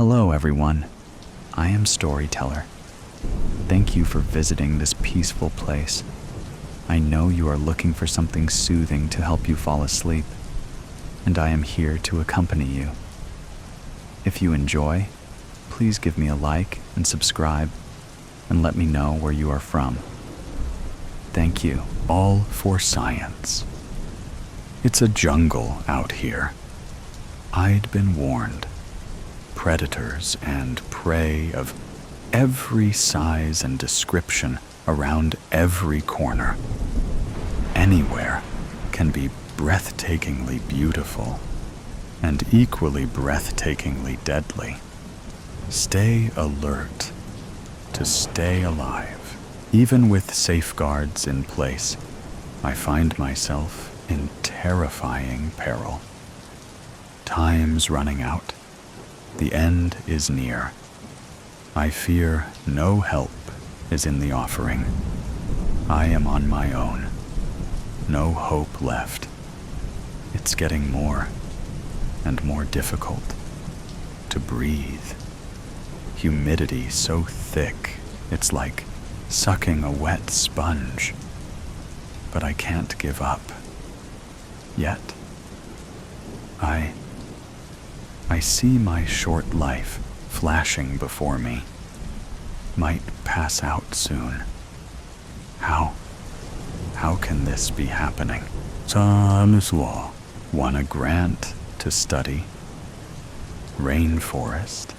Hello, everyone. I am Storyteller. Thank you for visiting this peaceful place. I know you are looking for something soothing to help you fall asleep, and I am here to accompany you. If you enjoy, please give me a like and subscribe, and let me know where you are from. Thank you. All for science. It's a jungle out here. I'd been warned. Predators and prey of every size and description around every corner. Anywhere can be breathtakingly beautiful and equally breathtakingly deadly. Stay alert to stay alive. Even with safeguards in place, I find myself in terrifying peril. Time's running out. The end is near. I fear no help is in the offering. I am on my own. No hope left. It's getting more and more difficult to breathe. Humidity so thick, it's like sucking a wet sponge. But I can't give up. Yet. I see my short life flashing before me. Might pass out soon. How can this be happening? Won a grant to study rainforest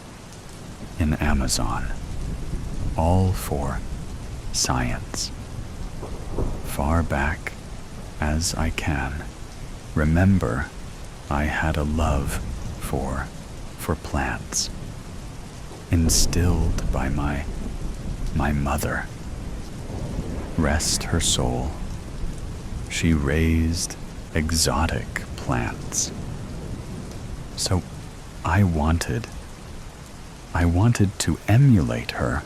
in Amazon. All for science. Far back as I can, remember I had a love for plants, instilled by my mother. Rest her soul. She raised exotic plants. So I wanted to emulate her,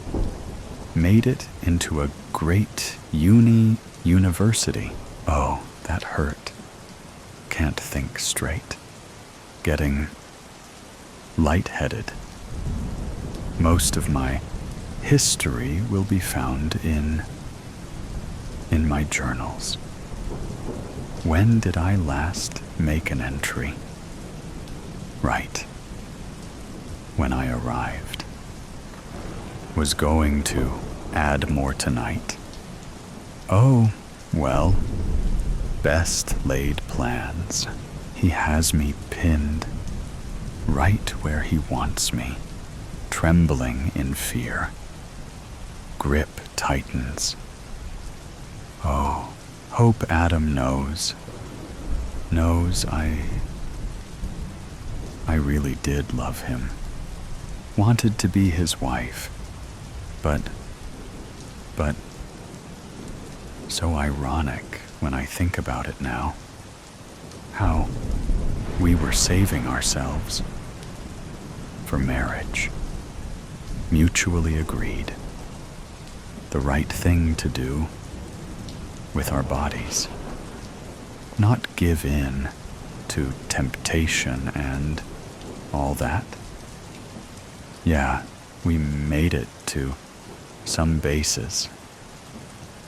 made it into a great university. Oh, that hurt. Can't think straight. Getting lightheaded. Most of my history will be found in my journals. When did I last make an entry? Right. When I arrived. Was going to add more tonight. Oh, well, best laid plans. He has me pinned right where he wants me, trembling in fear. Grip tightens. Oh, hope Adam knows I really did love him. Wanted to be his wife, but so ironic when I think about it now. How we were saving ourselves for marriage. Mutually agreed. The right thing to do with our bodies. Not give in to temptation and all that. Yeah, we made it to some bases.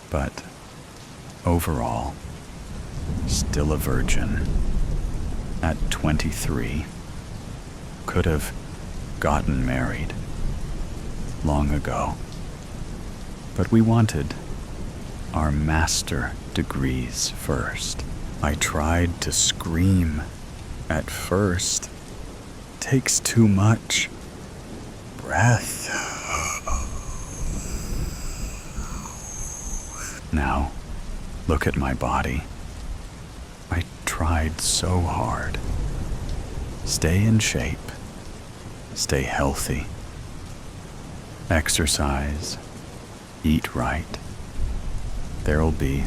But overall, still a virgin. At 23, could have gotten married long ago. But we wanted our master degrees first. I tried to scream at first. Takes too much breath. Now, look at my body. I tried so hard. Stay in shape. Stay healthy. Exercise. Eat right. There'll be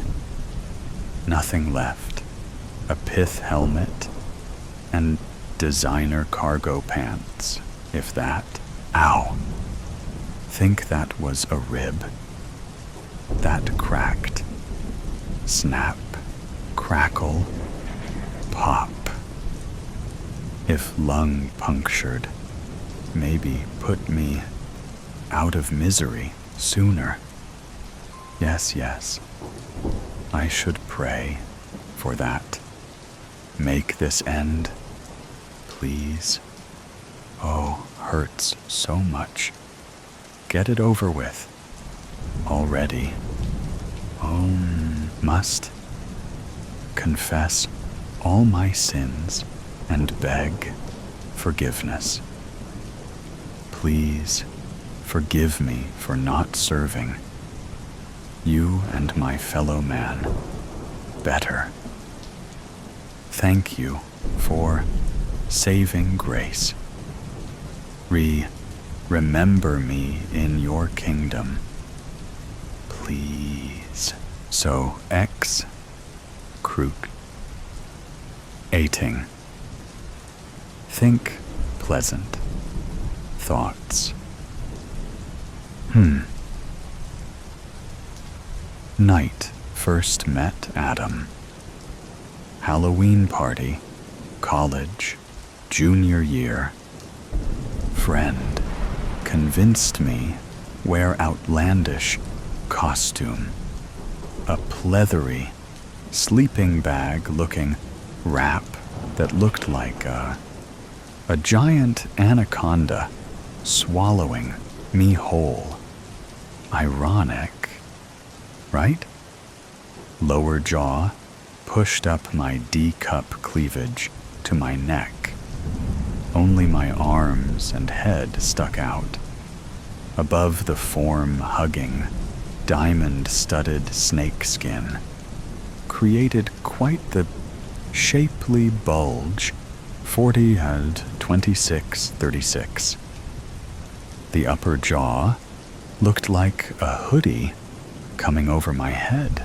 nothing left. A pith helmet and designer cargo pants, if that. Ow. Think that was a rib. That cracked. Snap. Crackle. Pop. If lung punctured, maybe put me out of misery sooner. Yes, yes, I should pray for that. Make this end, please. Oh, hurts so much. Get it over with. Already. Must confess all my sins and beg forgiveness. Please forgive me for not serving you and my fellow man better. Thank you for saving grace. Remember me in your kingdom, please. So X crook ating. Think pleasant thoughts. Night first met Adam. Halloween party, college, junior year. Friend convinced me wear outlandish costume. A pleathery sleeping bag looking wrap that looked like a giant anaconda swallowing me whole. Ironic, right? Lower jaw pushed up my D-cup cleavage to my neck. Only my arms and head stuck out. Above the form-hugging, diamond-studded snakeskin created quite the shapely bulge 40 and 26-36. The upper jaw looked like a hoodie coming over my head.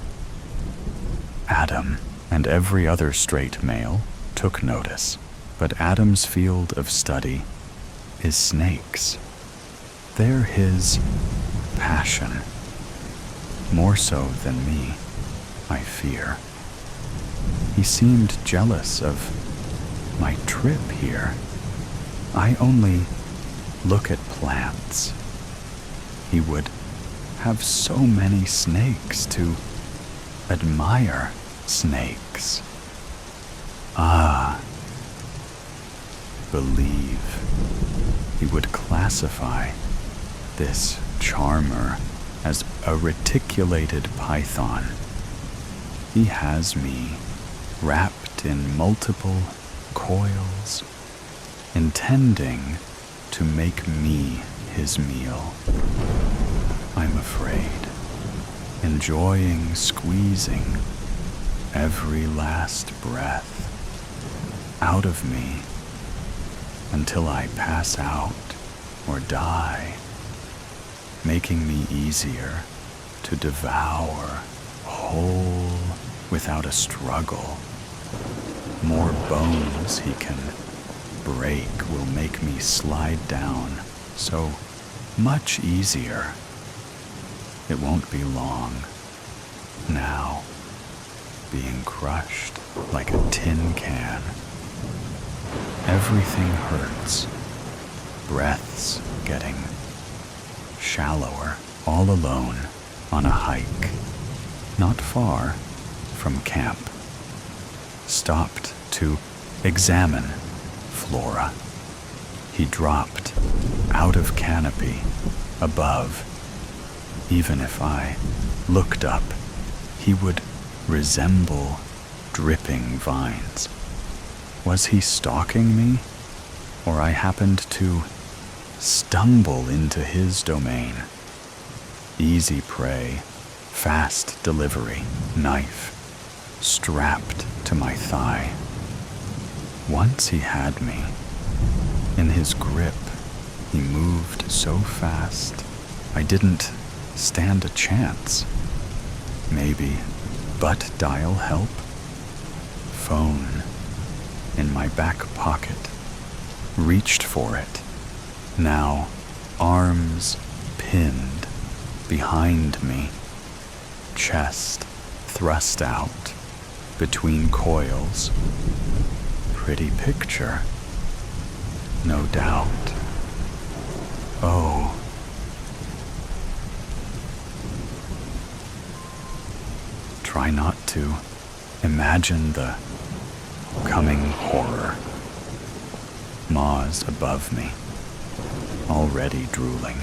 Adam and every other straight male took notice, but Adam's field of study is snakes. They're his passion, more so than me, I fear. He seemed jealous of my trip here. I only look at plants. He would have so many snakes to admire snakes. Believe he would classify this charmer as a reticulated python. He has me wrapped in multiple coils, intending to make me his meal. I'm afraid, enjoying squeezing every last breath out of me until I pass out or die, making me easier to devour whole without a struggle. More bones he can break will make me slide down so much easier. It won't be long now, being crushed like a tin can. Everything hurts, breaths getting shallower, all alone on a hike, not far from camp. Stopped to examine flora. He dropped out of canopy above. Even if I looked up, he would resemble dripping vines. Was he stalking me, or I happened to stumble into his domain? Easy prey, fast delivery, knife strapped to my thigh. Once he had me in his grip. He moved so fast, I didn't stand a chance. Maybe butt dial help? Phone in my back pocket. Reached for it. Now, arms pinned behind me. Chest thrust out between coils. Pretty picture, no doubt. try not to imagine the coming horror. Maws above me, already drooling,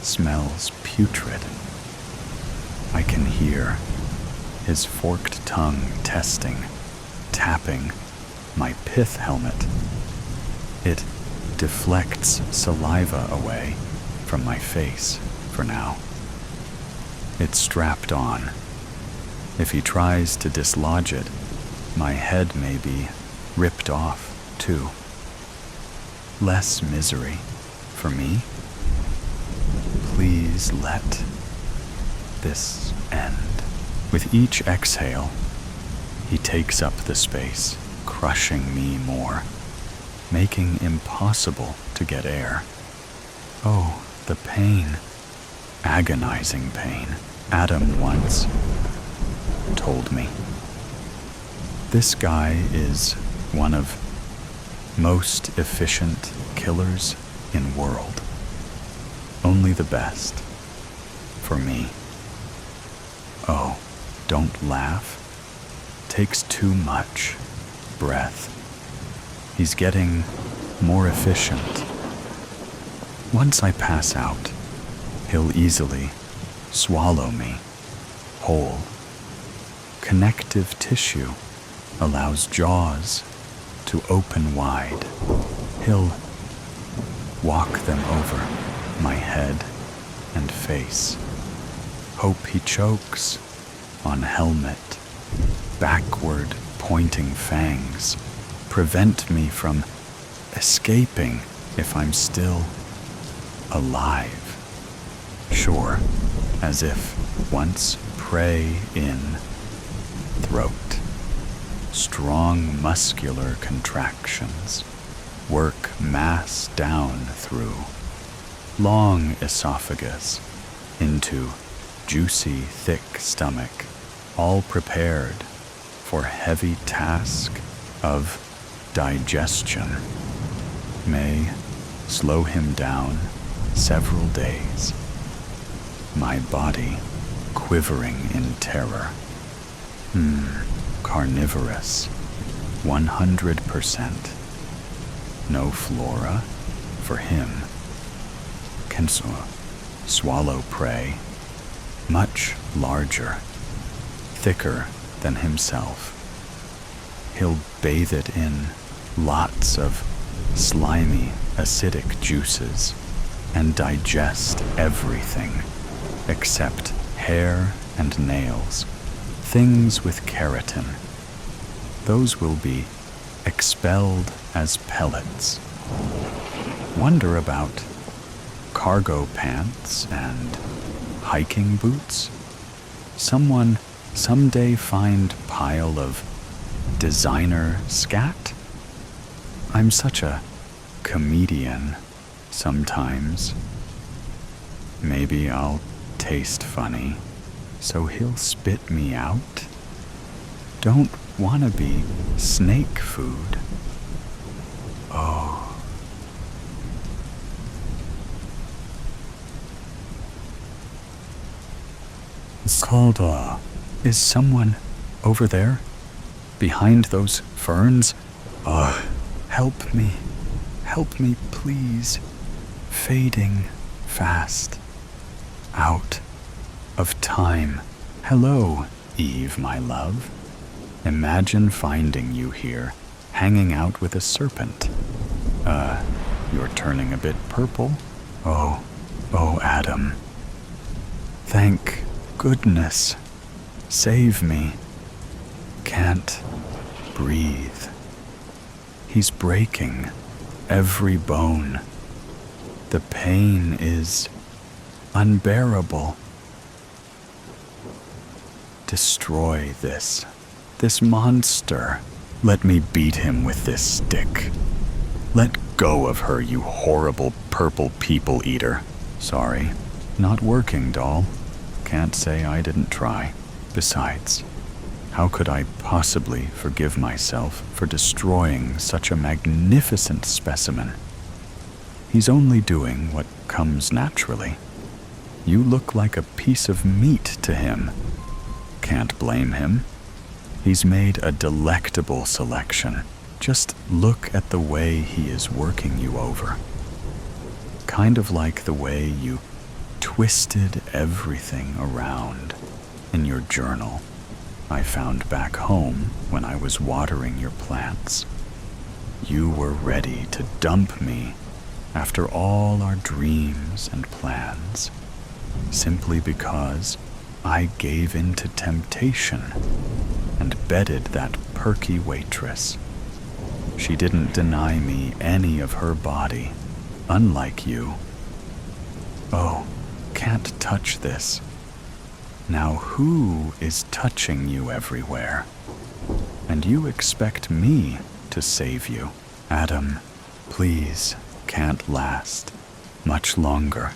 smells putrid. I can hear his forked tongue testing, tapping my pith helmet. It deflects saliva away from my face for now. It's strapped on. If he tries to dislodge it, my head may be ripped off too. Less misery for me. Please let this end. With each exhale, he takes up the space, crushing me more, making impossible to get air. Oh, the pain. Agonizing pain. Adam once told me. This guy is one of most efficient killers in world. Only the best. For me. Oh, don't laugh. Takes too much breath. He's getting more efficient. Once I pass out, he'll easily swallow me whole. Connective tissue allows jaws to open wide. He'll walk them over my head and face. Hope he chokes on helmet. Backward pointing fangs prevent me from escaping if I'm still alive. Sure, as if once prey in throat. Strong muscular contractions work mass down through long esophagus into juicy, thick stomach, all prepared for heavy task of digestion. May slow him down several days. My body quivering in terror. Carnivorous, 100%. No flora for him. Can swallow prey, much larger, thicker than himself. He'll bathe it in lots of slimy, acidic juices and digest everything except hair and nails, things with keratin. Those will be expelled as pellets. Wonder about cargo pants and hiking boots. Someone someday find pile of designer scat? I'm such a comedian sometimes. Maybe I'll taste funny, so he'll spit me out. Don't wanna be snake food. Oh. Calder, is someone over there? Behind those ferns? Help me, please. Fading fast. Out of time. Hello, Eve, my love. Imagine finding you here, hanging out with a serpent. You're turning a bit purple. Oh, Adam. Thank goodness. Save me. Can't breathe. He's breaking every bone. The pain is unbearable. Destroy this monster. Let me beat him with this stick. Let go of her, you horrible purple people eater. Sorry, not working, doll. Can't say I didn't try. Besides, how could I possibly forgive myself for destroying such a magnificent specimen? He's only doing what comes naturally. You look like a piece of meat to him. Can't blame him. He's made a delectable selection. Just look at the way he is working you over. Kind of like the way you twisted everything around in your journal I found back home when I was watering your plants. You were ready to dump me after all our dreams and plans, simply because I gave in to temptation and bedded that perky waitress. She didn't deny me any of her body, unlike you. Oh, can't touch this. Now who is touching you everywhere? And you expect me to save you? Adam, please, can't last much longer.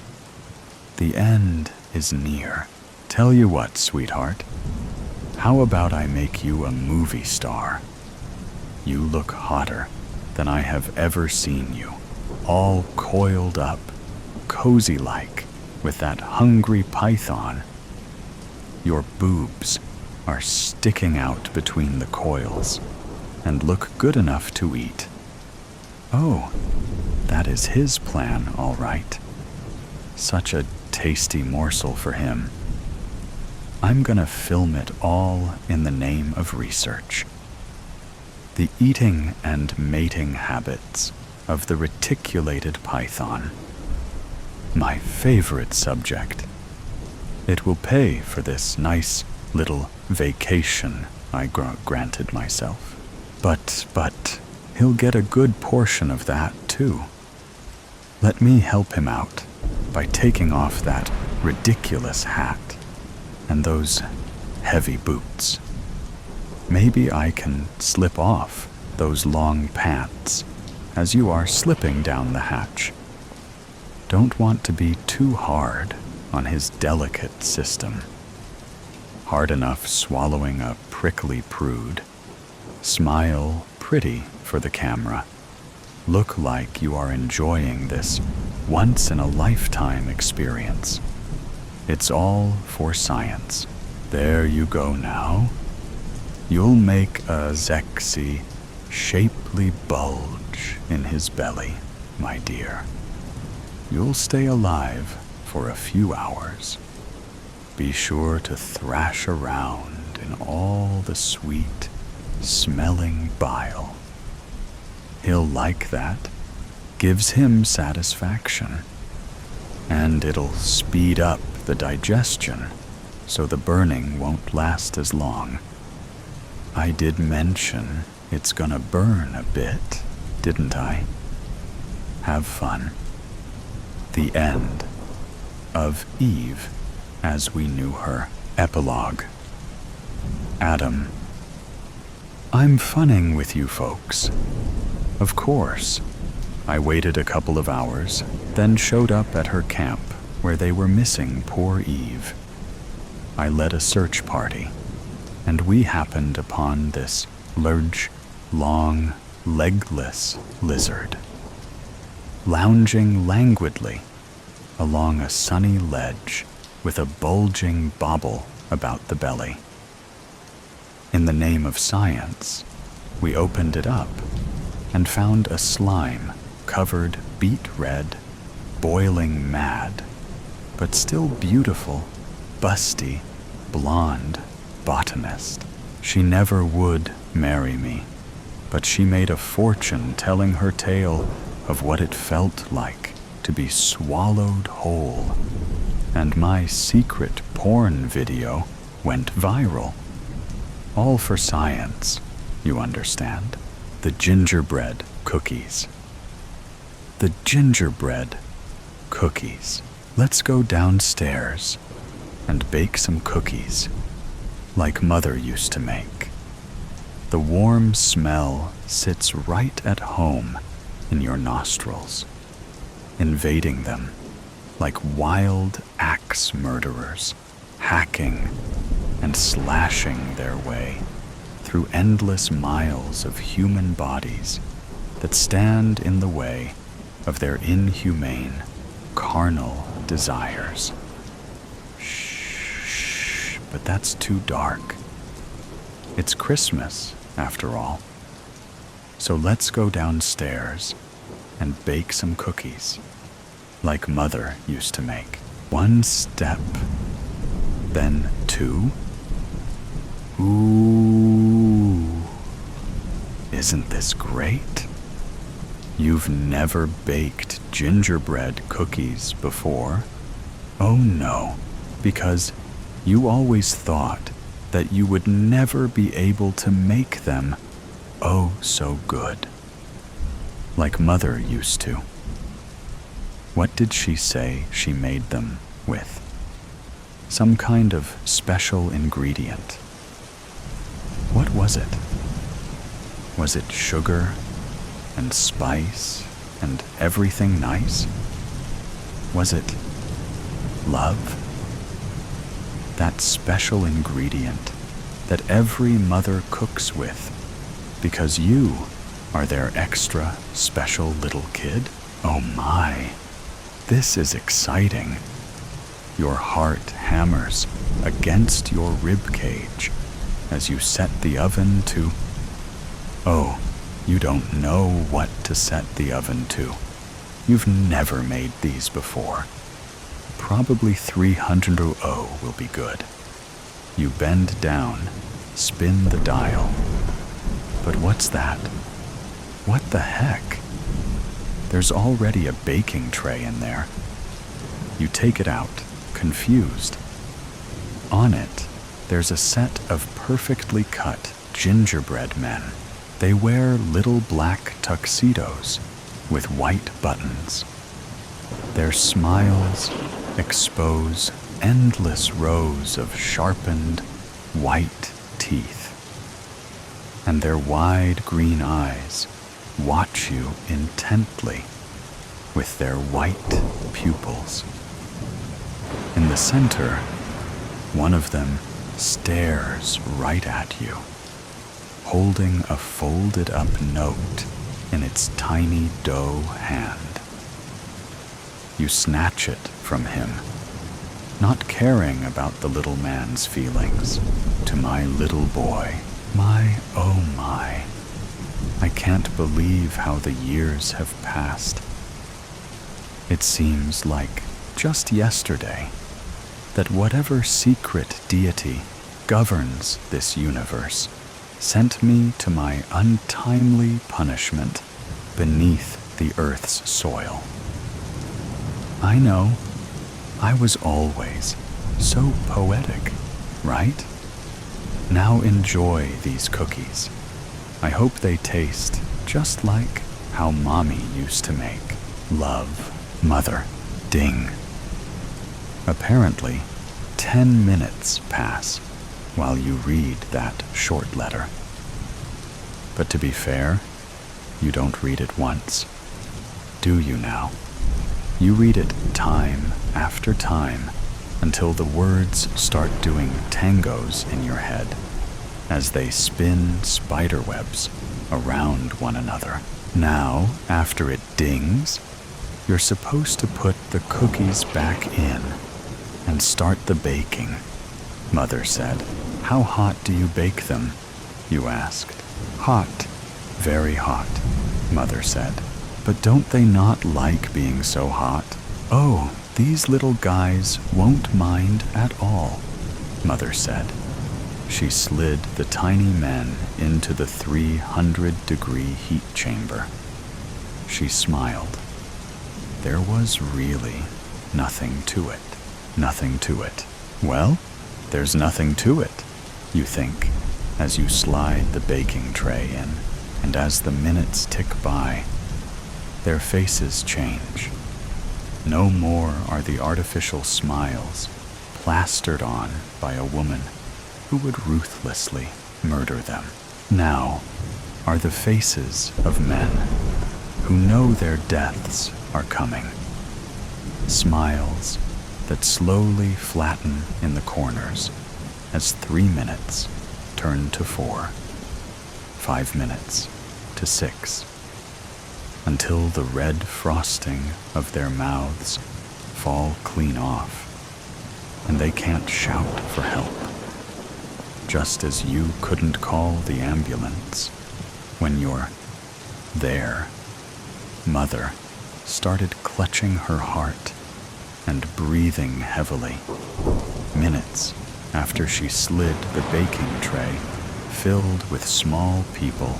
The end is near. Tell you what, sweetheart. How about I make you a movie star? You look hotter than I have ever seen you, all coiled up, cozy-like, with that hungry python. Your boobs are sticking out between the coils and look good enough to eat. Oh, that is his plan, all right. Such a tasty morsel for him. I'm gonna film it all in the name of research. The eating and mating habits of the reticulated python. My favorite subject. It will pay for this nice little vacation I granted myself. But he'll get a good portion of that too. Let me help him out by taking off that ridiculous hat and those heavy boots. Maybe I can slip off those long pants as you are slipping down the hatch. Don't want to be too hard on his delicate system. Hard enough swallowing a prickly prude. Smile pretty for the camera. Look like you are enjoying this once-in-a-lifetime experience. It's all for science. There you go now. You'll make a sexy, shapely bulge in his belly, my dear. You'll stay alive for a few hours. Be sure to thrash around in all the sweet, smelling bile. He'll like that. Gives him satisfaction. And it'll speed up the digestion, so the burning won't last as long. I did mention it's gonna burn a bit, didn't I? Have fun. The end of Eve as we knew her. Epilogue. Adam. I'm funning with you folks. Of course. I waited a couple of hours, then showed up at her camp where they were missing poor Eve. I led a search party, and we happened upon this large, long, legless lizard, lounging languidly along a sunny ledge with a bulging bobble about the belly. In the name of science, we opened it up and found a slime-covered beet red, boiling mad, but still beautiful, busty, blonde botanist. She never would marry me, but she made a fortune telling her tale of what it felt like to be swallowed whole, and my secret porn video went viral. All for science, you understand. The gingerbread cookies. The gingerbread cookies. Let's go downstairs and bake some cookies, like Mother used to make. The warm smell sits right at home in your nostrils, invading them like wild axe murderers, hacking and slashing their way through endless miles of human bodies that stand in the way of their inhumane, carnal desires. Shh, but that's too dark. It's Christmas, after all. So let's go downstairs and bake some cookies, like Mother used to make. 1 step, then 2. Ooh, isn't this great? You've never baked gingerbread cookies before? Oh no, because you always thought that you would never be able to make them oh so good, like Mother used to. What did she say she made them with? Some kind of special ingredient. What was it? Was it sugar and spice and everything nice? Was it love? That special ingredient that every mother cooks with because you are their extra special little kid? Oh my, this is exciting. Your heart hammers against your rib cage as you set the oven to... Oh, you don't know what to set the oven to. You've never made these before. Probably 300 will be good. You bend down, spin the dial. But what's that? What the heck? There's already a baking tray in there. You take it out, confused. On it, there's a set of perfectly cut gingerbread men. They wear little black tuxedos with white buttons. Their smiles expose endless rows of sharpened, white teeth. And their wide green eyes watch you intently with their white pupils. In the center, one of them stares right at you, holding a folded up note in its tiny dough hand. You snatch it from him, not caring about the little man's feelings. To my little boy, my oh my, I can't believe how the years have passed. It seems like just yesterday that whatever secret deity governs this universe sent me to my untimely punishment beneath the earth's soil. I know, I was always so poetic, right? Now enjoy these cookies. I hope they taste just like how Mommy used to make. Love, Mother. Ding. Apparently, 10 minutes pass while you read that short letter. But to be fair, you don't read it once. Do you now? You read it time after time until the words start doing tangos in your head as they spin spiderwebs around one another. Now, after it dings, you're supposed to put the cookies back in and start the baking. Mother said. How hot do you bake them? You asked. Hot. Very hot, Mother said. But don't they not like being so hot? Oh, these little guys won't mind at all, Mother said. She slid the tiny men into the 300-degree heat chamber. She smiled. There was really nothing to it. Nothing to it. Well, there's nothing to it, you think, as you slide the baking tray in, and as the minutes tick by, their faces change. No more are the artificial smiles plastered on by a woman who would ruthlessly murder them. Now are the faces of men who know their deaths are coming. Smiles that slowly flatten in the corners as 3 minutes turn to 4, 5 minutes to 6, until the red frosting of their mouths fall clean off, and they can't shout for help just as you couldn't call the ambulance. When you're there, Mother started clutching her heart and breathing heavily. Minutes after she slid the baking tray filled with small people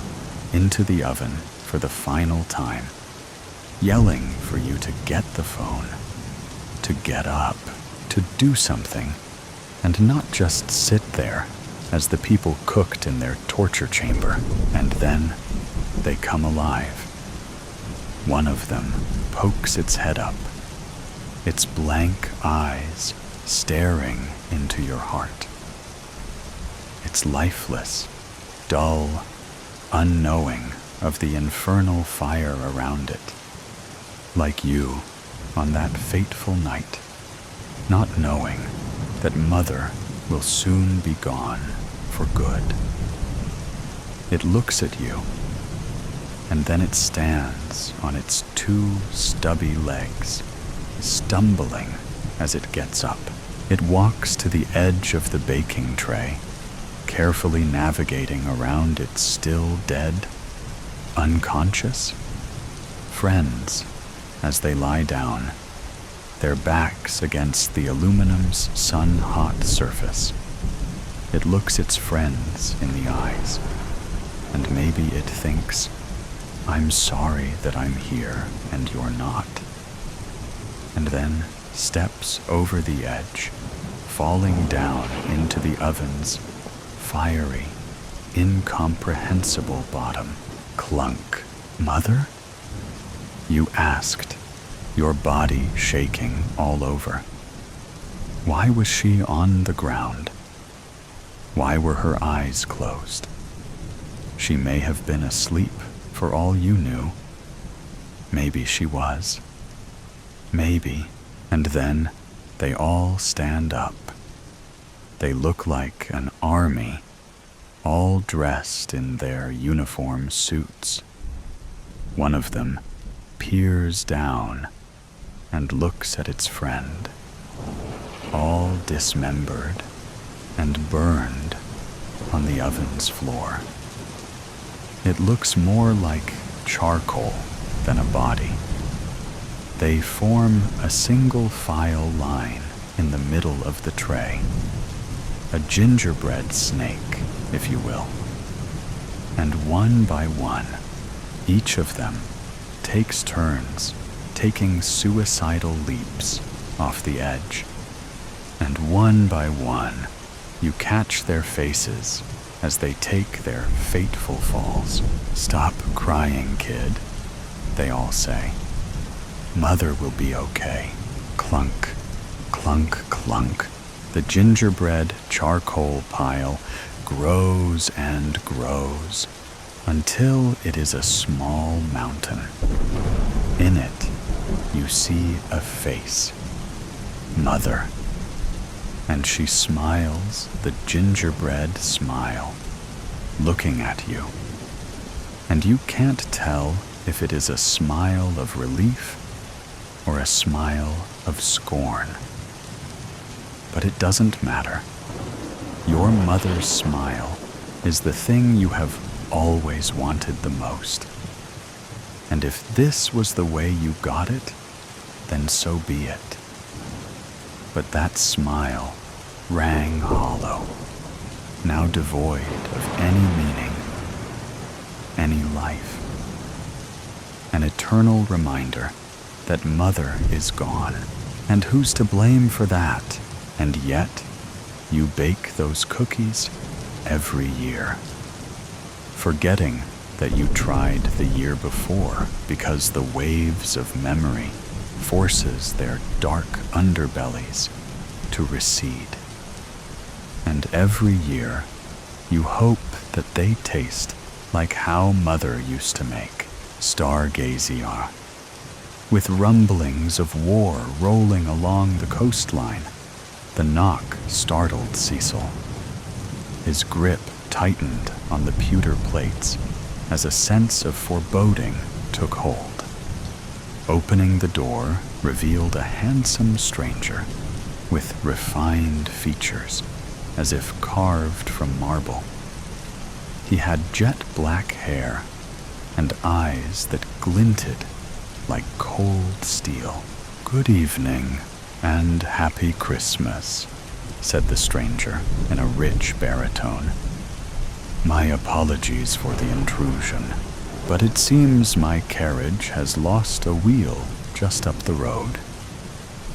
into the oven for the final time, yelling for you to get the phone, to get up, to do something, and not just sit there as the people cooked in their torture chamber, and then they come alive. One of them pokes its head up, its blank eyes staring into your heart. It's lifeless, dull, unknowing of the infernal fire around it, like you on that fateful night, not knowing that Mother will soon be gone for good. It looks at you, and then it stands on its two stubby legs, stumbling as it gets up. It walks to the edge of the baking tray, carefully navigating around its still dead, unconscious friends as they lie down, their backs against the aluminum's sun-hot surface. It looks its friends in the eyes, and maybe it thinks, "I'm sorry that I'm here and you're not," and then steps over the edge, falling down into the oven's fiery, incomprehensible bottom. Clunk. "Mother?" You asked, your body shaking all over. Why was she on the ground? Why were her eyes closed? She may have been asleep for all you knew. Maybe she was. Maybe. And then they all stand up. They look like an army, all dressed in their uniform suits. One of them peers down and looks at its friend, all dismembered and burned on the oven's floor. It looks more like charcoal than a body. They form a single file line in the middle of the tray, a gingerbread snake, if you will. And one by one, each of them takes turns taking suicidal leaps off the edge. And one by one, you catch their faces as they take their fateful falls. "Stop crying, kid," they all say. "Mother will be okay." Clunk, clunk, clunk. The gingerbread charcoal pile grows and grows until it is a small mountain. In it, you see a face. Mother. And she smiles the gingerbread smile, looking at you. And you can't tell if it is a smile of relief or a smile of scorn. But it doesn't matter. Your mother's smile is the thing you have always wanted the most. And if this was the way you got it, then so be it. But that smile rang hollow, now devoid of any meaning, any life. An eternal reminder that Mother is gone, and who's to blame for that? And yet, you bake those cookies every year, forgetting that you tried the year before because the waves of memory forces their dark underbellies to recede. And every year, you hope that they taste like how Mother used to make Stargazy Pie, with rumblings of war rolling along the coastline. The knock startled Cecil. His grip tightened on the pewter plates as a sense of foreboding took hold. Opening the door revealed a handsome stranger with refined features as if carved from marble. He had jet black hair and eyes that glinted like cold steel. "Good evening and Happy Christmas," said the stranger in a rich baritone. "My apologies for the intrusion, but it seems my carriage has lost a wheel just up the road.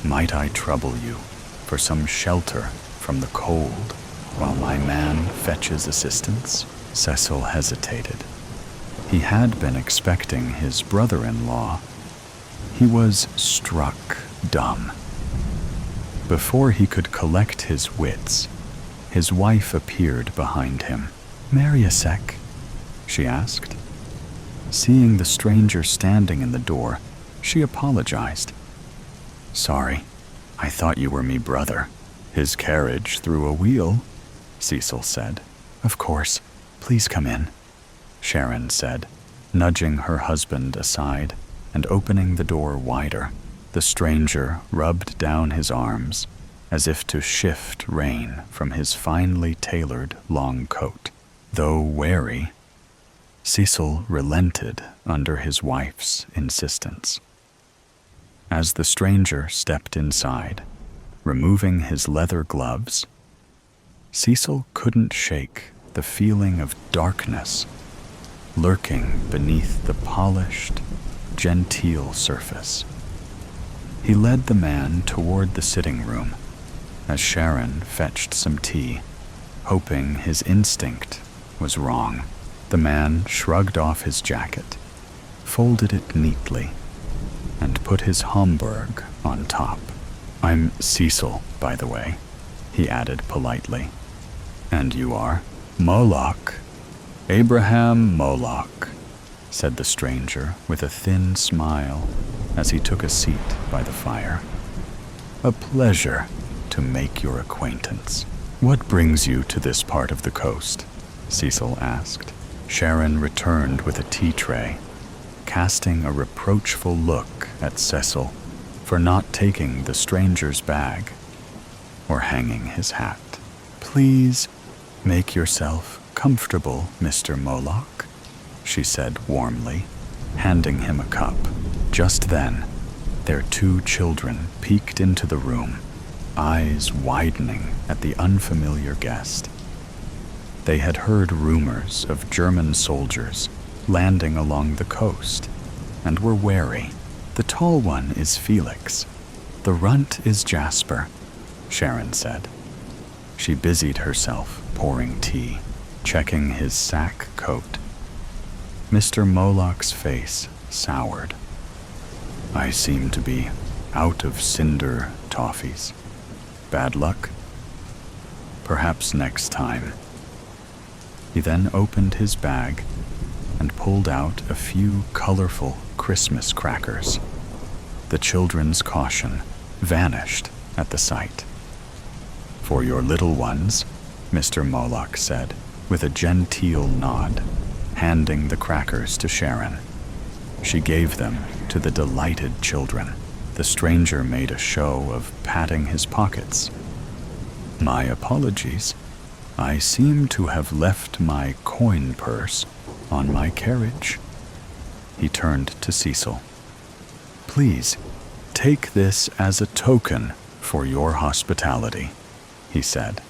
Might I trouble you for some shelter from the cold while my man fetches assistance?" Cecil hesitated. He had been expecting his brother-in-law. He was struck dumb. Before he could collect his wits, his wife appeared behind him. "Marry a sec?" she asked. Seeing the stranger standing in the door, she apologized. "Sorry, I thought you were me brother. His carriage threw a wheel," Cecil said. "Of course. Please come in," Sharon said, nudging her husband aside and opening the door wider. The stranger rubbed down his arms as if to shift rain from his finely tailored long coat. Though wary, Cecil relented under his wife's insistence. As the stranger stepped inside, removing his leather gloves, Cecil couldn't shake the feeling of darkness lurking beneath the polished, genteel surface. He led the man toward the sitting room as Sharon fetched some tea, hoping his instinct was wrong. The man shrugged off his jacket, folded it neatly, and put his Homburg on top. "I'm Cecil, by the way," he added politely. "And you are?" "Moloch. Abraham Moloch," said the stranger with a thin smile as he took a seat by the fire. "A pleasure to make your acquaintance." "What brings you to this part of the coast?" Cecil asked. Sharon returned with a tea tray, casting a reproachful look at Cecil for not taking the stranger's bag or hanging his hat. "Please make yourself comfortable, Mr. Moloch," she said warmly, handing him a cup. Just then, their 2 children peeked into the room, eyes widening at the unfamiliar guest. They had heard rumors of German soldiers landing along the coast and were wary. "The tall one is Felix. The runt is Jasper," Sharon said. She busied herself pouring tea, checking his sack coat. Mr. Moloch's face soured. "I seem to be out of cinder toffees. Bad luck? Perhaps next time." He then opened his bag and pulled out a few colorful Christmas crackers. The children's caution vanished at the sight. "For your little ones," Mr. Moloch said, with a genteel nod, handing the crackers to Sharon. She gave them to the delighted children. The stranger made a show of patting his pockets. "My apologies. I seem to have left my coin purse on my carriage." He turned to Cecil. "Please, take this as a token for your hospitality," he said,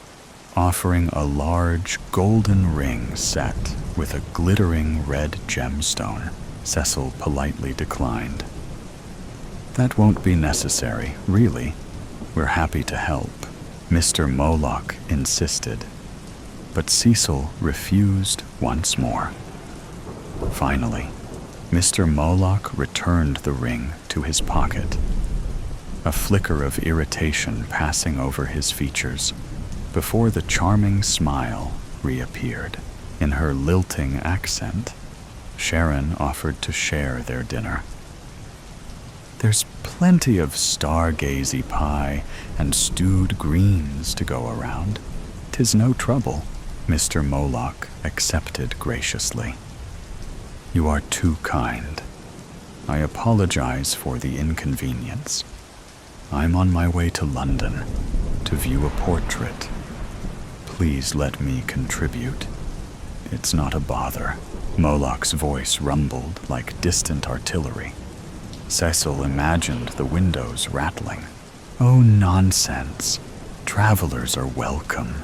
offering a large golden ring set with a glittering red gemstone. Cecil politely declined. "That won't be necessary, really. We're happy to help," Mr. Moloch insisted. But Cecil refused once more. Finally, Mr. Moloch returned the ring to his pocket, a flicker of irritation passing over his features before the charming smile reappeared. In her lilting accent, Sharon offered to share their dinner. "There's plenty of Stargazy Pie and stewed greens to go around. 'Tis no trouble," Mr. Moloch accepted graciously. "You are too kind. I apologize for the inconvenience. I'm on my way to London to view a portrait. Please let me contribute. It's not a bother. Moloch's voice rumbled like distant artillery. Cecil imagined the windows rattling. Oh, nonsense. Travelers are welcome.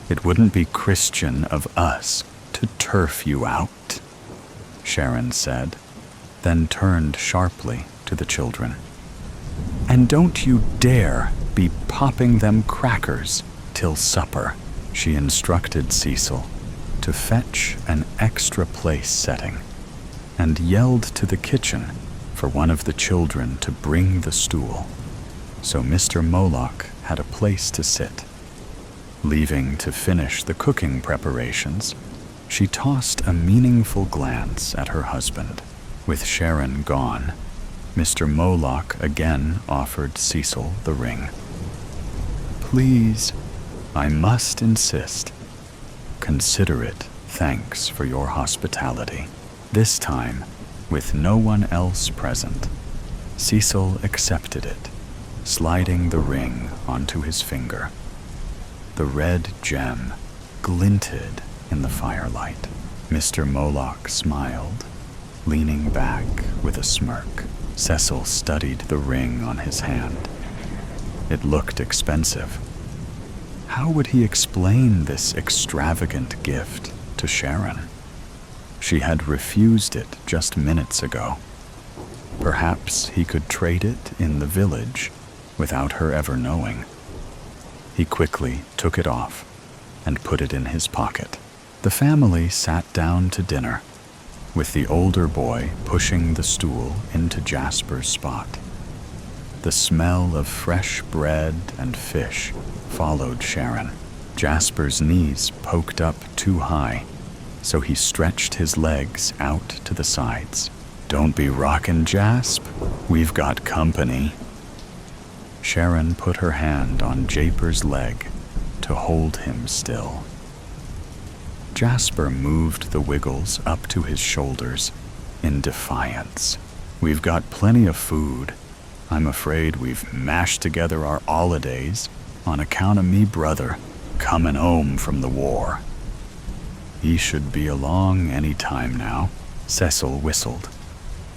It wouldn't be Christian of us to turf you out, Sharon said, then turned sharply to the children. And don't you dare be popping them crackers till supper, she instructed Cecil to fetch an extra place setting, and yelled to the kitchen for one of the children to bring the stool, so Mr. Moloch had a place to sit. Leaving to finish the cooking preparations, she tossed a meaningful glance at her husband. With Sharon gone, Mr. Moloch again offered Cecil the ring. Please, I must insist. Consider it thanks for your hospitality. This time, with no one else present, Cecil accepted it, sliding the ring onto his finger. The red gem glinted in the firelight. Mr. Moloch smiled, leaning back with a smirk. Cecil studied the ring on his hand. It looked expensive. How would he explain this extravagant gift to Sharon? She had refused it just minutes ago. Perhaps he could trade it in the village without her ever knowing. He quickly took it off and put it in his pocket. The family sat down to dinner, with the older boy pushing the stool into Jasper's spot. The smell of fresh bread and fish followed Sharon. Jasper's knees poked up too high, so he stretched his legs out to the sides. Don't be rockin', Jasp. We've got company. Sharon put her hand on Japer's leg to hold him still. Jasper moved the wiggles up to his shoulders in defiance. We've got plenty of food. I'm afraid we've mashed together our holidays on account of me brother comin' home from the war. He should be along any time now, Cecil whistled.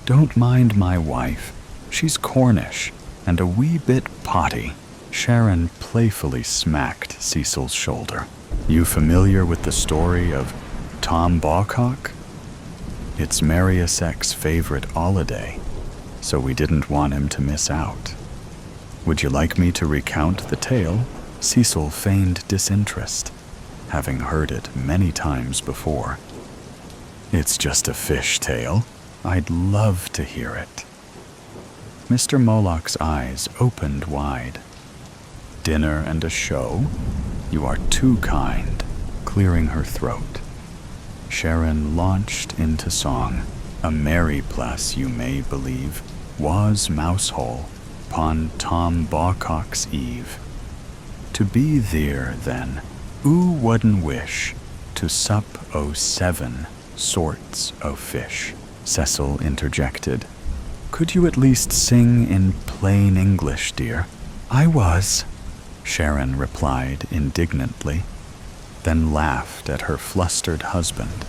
Don't mind my wife. She's Cornish and a wee bit potty. Sharon playfully smacked Cecil's shoulder. You familiar with the story of Tom Bawcock? It's Mariusec's favorite holiday, so we didn't want him to miss out. Would you like me to recount the tale? Cecil feigned disinterest, having heard it many times before. It's just a fish tale. I'd love to hear it. Mr. Moloch's eyes opened wide. Dinner and a show? You are too kind, clearing her throat. Sharon launched into song. A merry place, you may believe, was Mousehole, 'pon Tom Bawcock's eve. To be there, then, who wouldn't wish to sup o' 7 sorts o' fish? Cecil interjected. Could you at least sing in plain English, dear? I was, Sharon replied indignantly, then laughed at her flustered husband.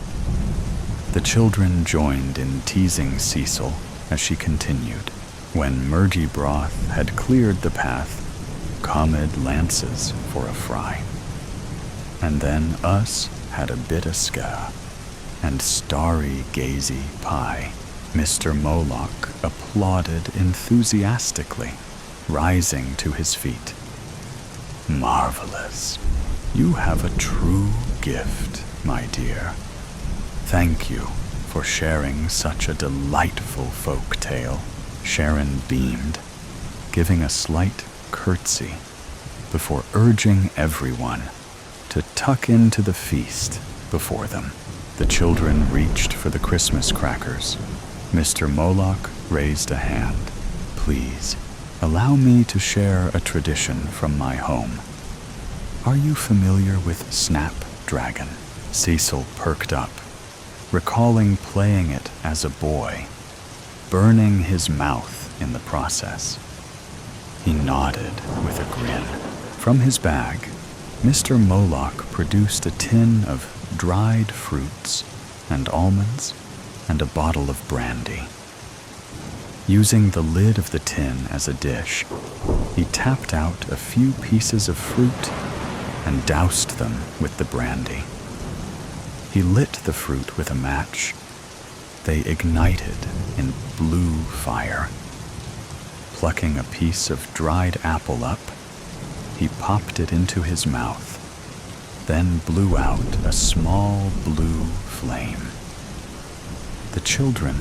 The children joined in teasing Cecil as she continued. When Murgy Broth had cleared the path, comed lances for a fry. And then us had a bit o' ska, and Stargazy Pie. Mr. Moloch applauded enthusiastically, rising to his feet. Marvelous. You have a true gift, my dear. Thank you for sharing such a delightful folk tale. Sharon beamed, giving a slight curtsy before urging everyone to tuck into the feast before them. The children reached for the Christmas crackers. Mr. Moloch raised a hand. Please, allow me to share a tradition from my home. Are you familiar with Snapdragon? Cecil perked up, recalling playing it as a boy, burning his mouth in the process. He nodded with a grin. From his bag, Mr. Moloch produced a tin of dried fruits and almonds and a bottle of brandy. Using the lid of the tin as a dish, he tapped out a few pieces of fruit and doused them with the brandy. He lit the fruit with a match. They ignited in blue fire. Plucking a piece of dried apple up, he popped it into his mouth, then blew out a small blue flame. The children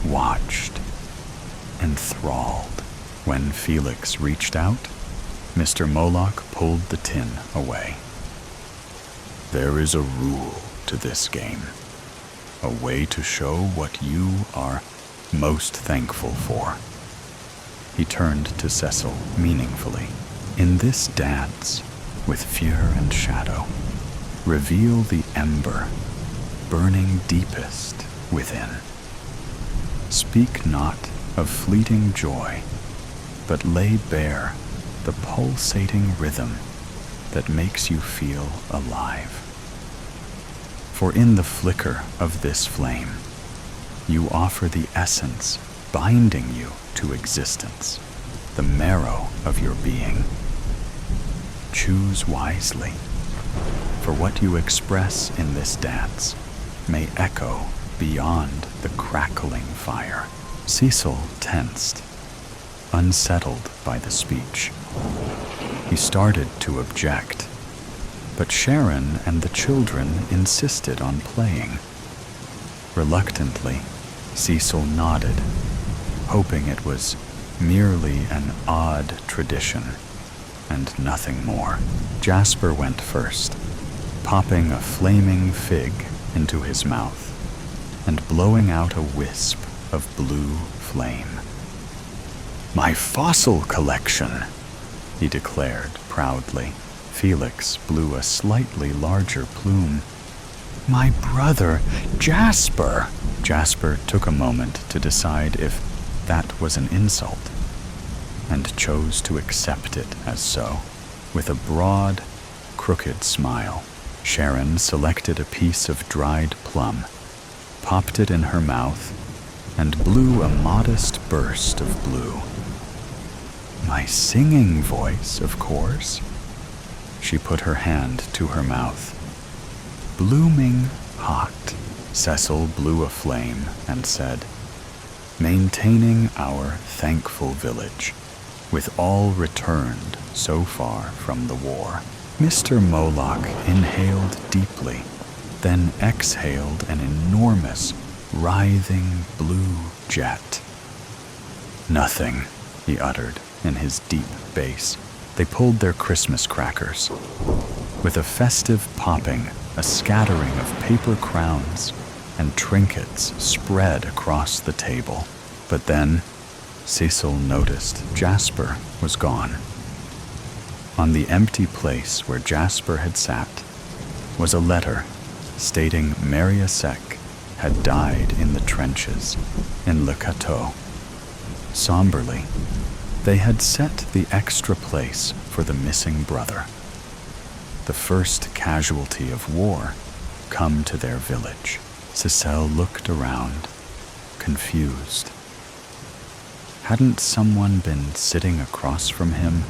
watched, enthralled. When Felix reached out, Mr. Moloch pulled the tin away. There is a rule to this game, a way to show what you are most thankful for. He turned to Cecil meaningfully. In this dance, with fear and shadow, reveal the ember burning deepest within. Speak not of fleeting joy, but lay bare the pulsating rhythm that makes you feel alive. For in the flicker of this flame, you offer the essence binding you to existence, the marrow of your being. Choose wisely, for what you express in this dance may echo beyond the crackling fire. Cecil tensed, unsettled by the speech. He started to object, but Sharon and the children insisted on playing. Reluctantly, Cecil nodded, hoping it was merely an odd tradition and nothing more. Jasper went first, popping a flaming fig into his mouth and blowing out a wisp of blue flame. "My fossil collection," he declared proudly. Felix blew a slightly larger plume. "My brother, Jasper!" Jasper took a moment to decide if that was an insult, and chose to accept it as so. With a broad, crooked smile, Sharon selected a piece of dried plum, popped it in her mouth, and blew a modest burst of blue. "My singing voice, of course." She put her hand to her mouth. "Blooming hot." Cecil blew a flame and said, "Maintaining our thankful village, with all returned so far from the war." Mr. Moloch inhaled deeply, then exhaled an enormous, writhing blue jet. "Nothing," he uttered in his deep bass. They pulled their Christmas crackers. With a festive popping, a scattering of paper crowns and trinkets spread across the table. But then, Cecil noticed Jasper was gone. On the empty place where Jasper had sat was a letter stating Mariasek had died in the trenches in Le Cateau. Somberly, they had set the extra place for the missing brother, the first casualty of war come to their village. Cecil looked around, confused. Hadn't someone been sitting across from him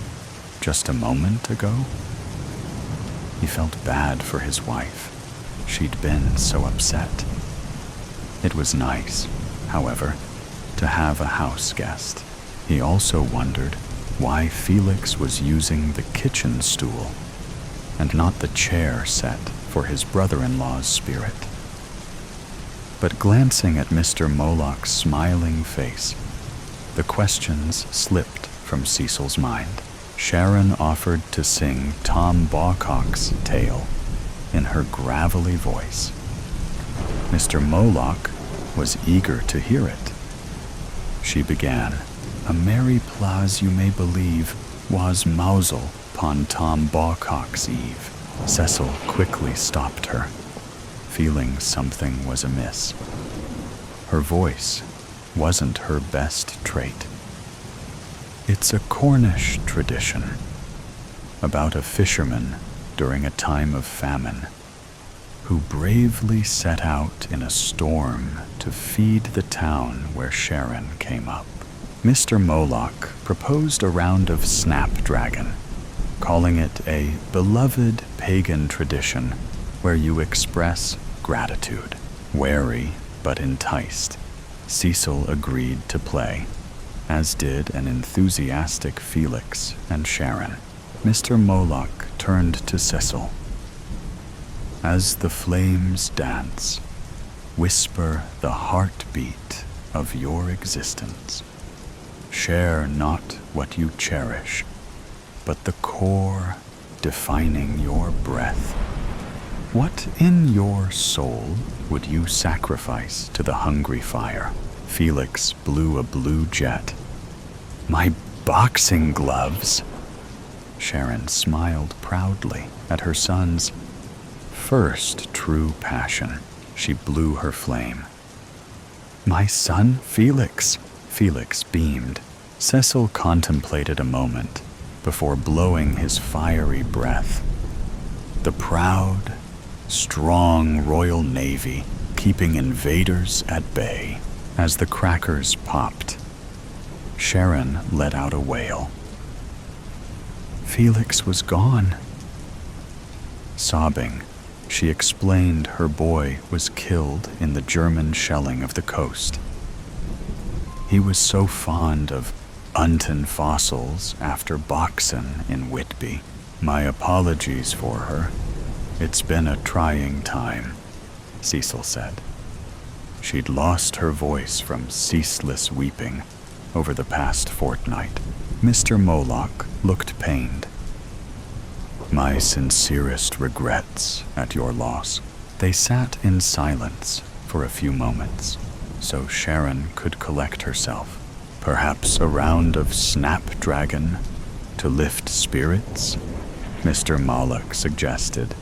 just a moment ago? He felt bad for his wife. She'd been so upset. It was nice, however, to have a house guest. He also wondered why Felix was using the kitchen stool and not the chair set for his brother-in-law's spirit. But glancing at Mr. Moloch's smiling face, the questions slipped from Cecil's mind. Sharon offered to sing Tom Bawcock's tale in her gravelly voice. Mr. Moloch was eager to hear it. She began, "A merry plaise you may believe was mousel pon Tom Bawcock's eve." Cecil quickly stopped her, feeling something was amiss. Her voice wasn't her best trait. "It's a Cornish tradition about a fisherman during a time of famine, who bravely set out in a storm to feed the town where Sharon came up. Mr. Moloch proposed a round of snapdragon, calling it a beloved pagan tradition where you express gratitude. Wary but enticed, Cecil agreed to play, as did an enthusiastic Felix and Sharon. Mr. Moloch turned to Cecil. As the flames dance, whisper the heartbeat of your existence. Share not what you cherish, but the core defining your breath. What in your soul would you sacrifice to the hungry fire? Felix blew a blue jet. My boxing gloves. Sharon smiled proudly at her son's first true passion. She blew her flame. My son, Felix. Felix beamed. Cecil contemplated a moment before blowing his fiery breath. The proud, strong Royal Navy keeping invaders at bay. As the crackers popped, Sharon let out a wail. Felix was gone. Sobbing, she explained her boy was killed in the German shelling of the coast. He was so fond of Unton fossils after Boxen in Whitby. My apologies for her. It's been a trying time, Cecil said. She'd lost her voice from ceaseless weeping over the past fortnight. Mr. Moloch looked pained. My sincerest regrets at your loss. They sat in silence for a few moments, so Sharon could collect herself. Perhaps a round of snapdragon to lift spirits, Mr. Moloch suggested.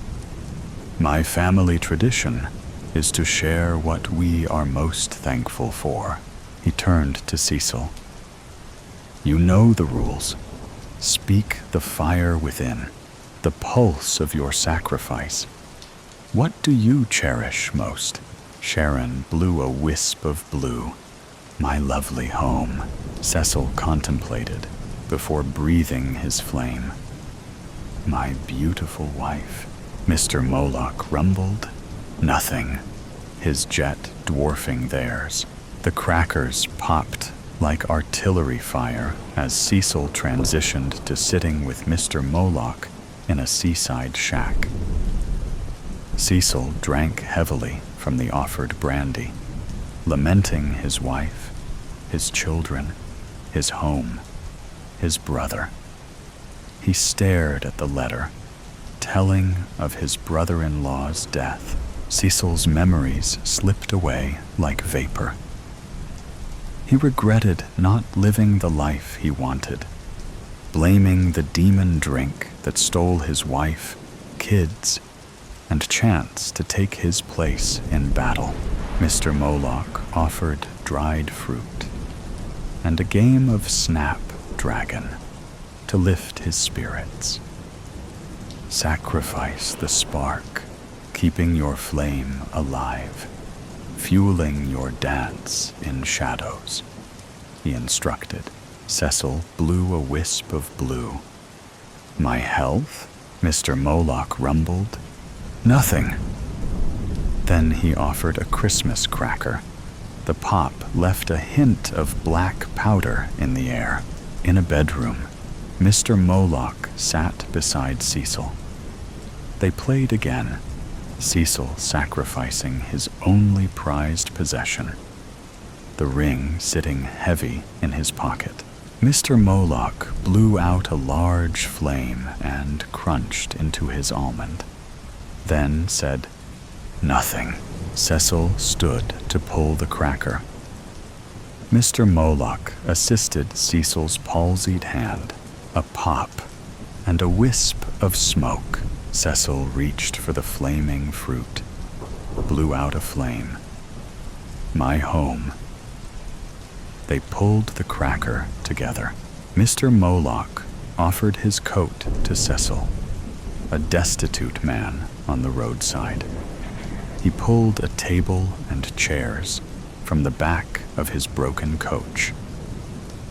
My family tradition is to share what we are most thankful for. He turned to Cecil. You know the rules. Speak the fire within, the pulse of your sacrifice. What do you cherish most? Sharon blew a wisp of blue. My lovely home, Cecil contemplated before breathing his flame. My beautiful wife, Mr. Moloch rumbled. Nothing, his jet dwarfing theirs. The crackers popped like artillery fire as Cecil transitioned to sitting with Mr. Moloch in a seaside shack. Cecil drank heavily from the offered brandy, lamenting his wife, his children, his home, his brother. He stared at the letter, telling of his brother-in-law's death. Cecil's memories slipped away like vapor. He regretted not living the life he wanted, blaming the demon drink that stole his wife, kids, and chance to take his place in battle. Mr. Moloch offered dried fruit and a game of snapdragon to lift his spirits. Sacrifice the spark, keeping your flame alive, fueling your dance in shadows, he instructed. Cecil blew a wisp of blue. My health? Mr. Moloch rumbled. Nothing. Then he offered a Christmas cracker. The pop left a hint of black powder in the air. In a bedroom, Mr. Moloch sat beside Cecil. They played again, Cecil sacrificing his only prized possession, the ring sitting heavy in his pocket. Mr. Moloch blew out a large flame and crunched into his almond, then said, Nothing. Cecil stood to pull the cracker. Mr. Moloch assisted Cecil's palsied hand. A pop and a wisp of smoke. Cecil reached for the flaming fruit, blew out a flame. My home. They pulled the cracker together. Mr. Moloch offered his coat to Cecil, a destitute man on the roadside. He pulled a table and chairs from the back of his broken coach,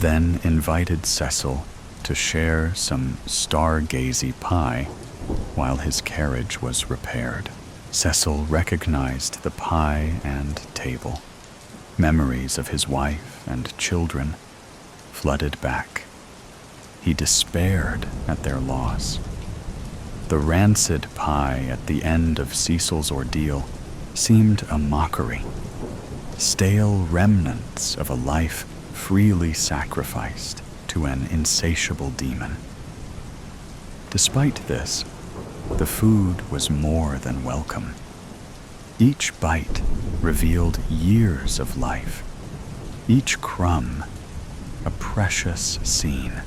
then invited Cecil to share some Stargazy Pie while his carriage was repaired. Cecil recognized the pie and table. Memories of his wife and children flooded back. He despaired at their loss. The rancid pie at the end of Cecil's ordeal seemed a mockery, stale remnants of a life freely sacrificed to an insatiable demon. Despite this, the food was more than welcome. Each bite revealed years of life, each crumb a precious scene.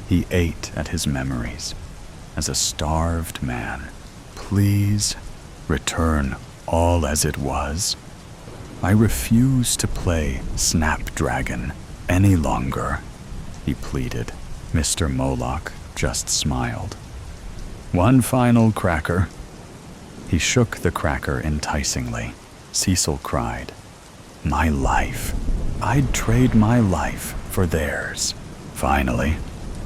He ate at his memories as a starved man. Please return all as it was. I refuse to play Snapdragon any longer, he pleaded. Mr. Moloch just smiled. One final cracker. He shook the cracker enticingly. Cecil cried, My life. I'd trade my life for theirs. Finally,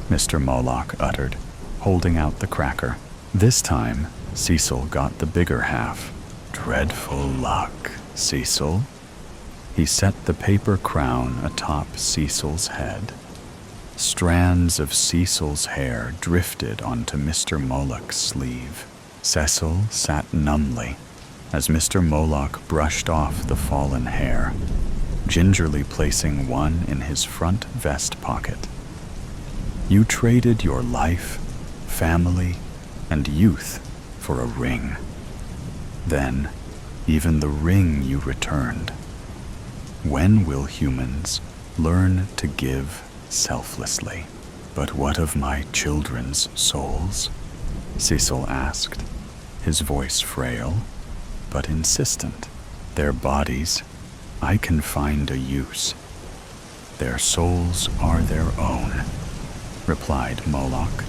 Mr. Moloch uttered, holding out the cracker. This time, Cecil got the bigger half. Dreadful luck, Cecil. He set the paper crown atop Cecil's head. Strands of Cecil's hair drifted onto Mr. Moloch's sleeve. Cecil sat numbly as Mr. Moloch brushed off the fallen hair, gingerly placing one in his front vest pocket. You traded your life, family, and youth for a ring. Then, even the ring you returned. When will humans learn to give selflessly? But what of my children's souls? Cecil asked, his voice frail, but insistent. Their bodies, I can find a use. Their souls are their own, replied Moloch,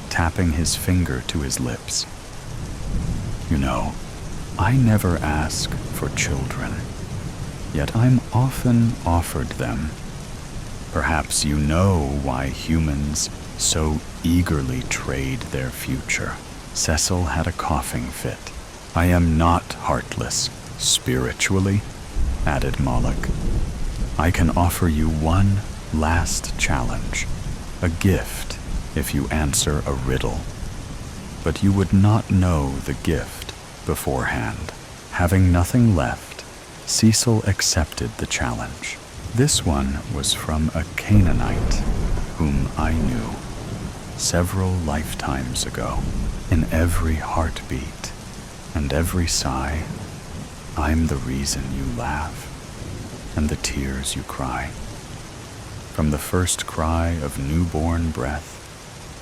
tapping his finger to his lips. You know, I never ask for children, yet I'm often offered them. Perhaps you know why humans so eagerly trade their future. Cecil had a coughing fit. I am not heartless, spiritually, added Moloch. I can offer you one last challenge, a gift if you answer a riddle. But you would not know the gift beforehand. Having nothing left, Cecil accepted the challenge. This one was from a Canaanite whom I knew several lifetimes ago. In every heartbeat and every sigh, I'm the reason you laugh and the tears you cry. From the first cry of newborn breath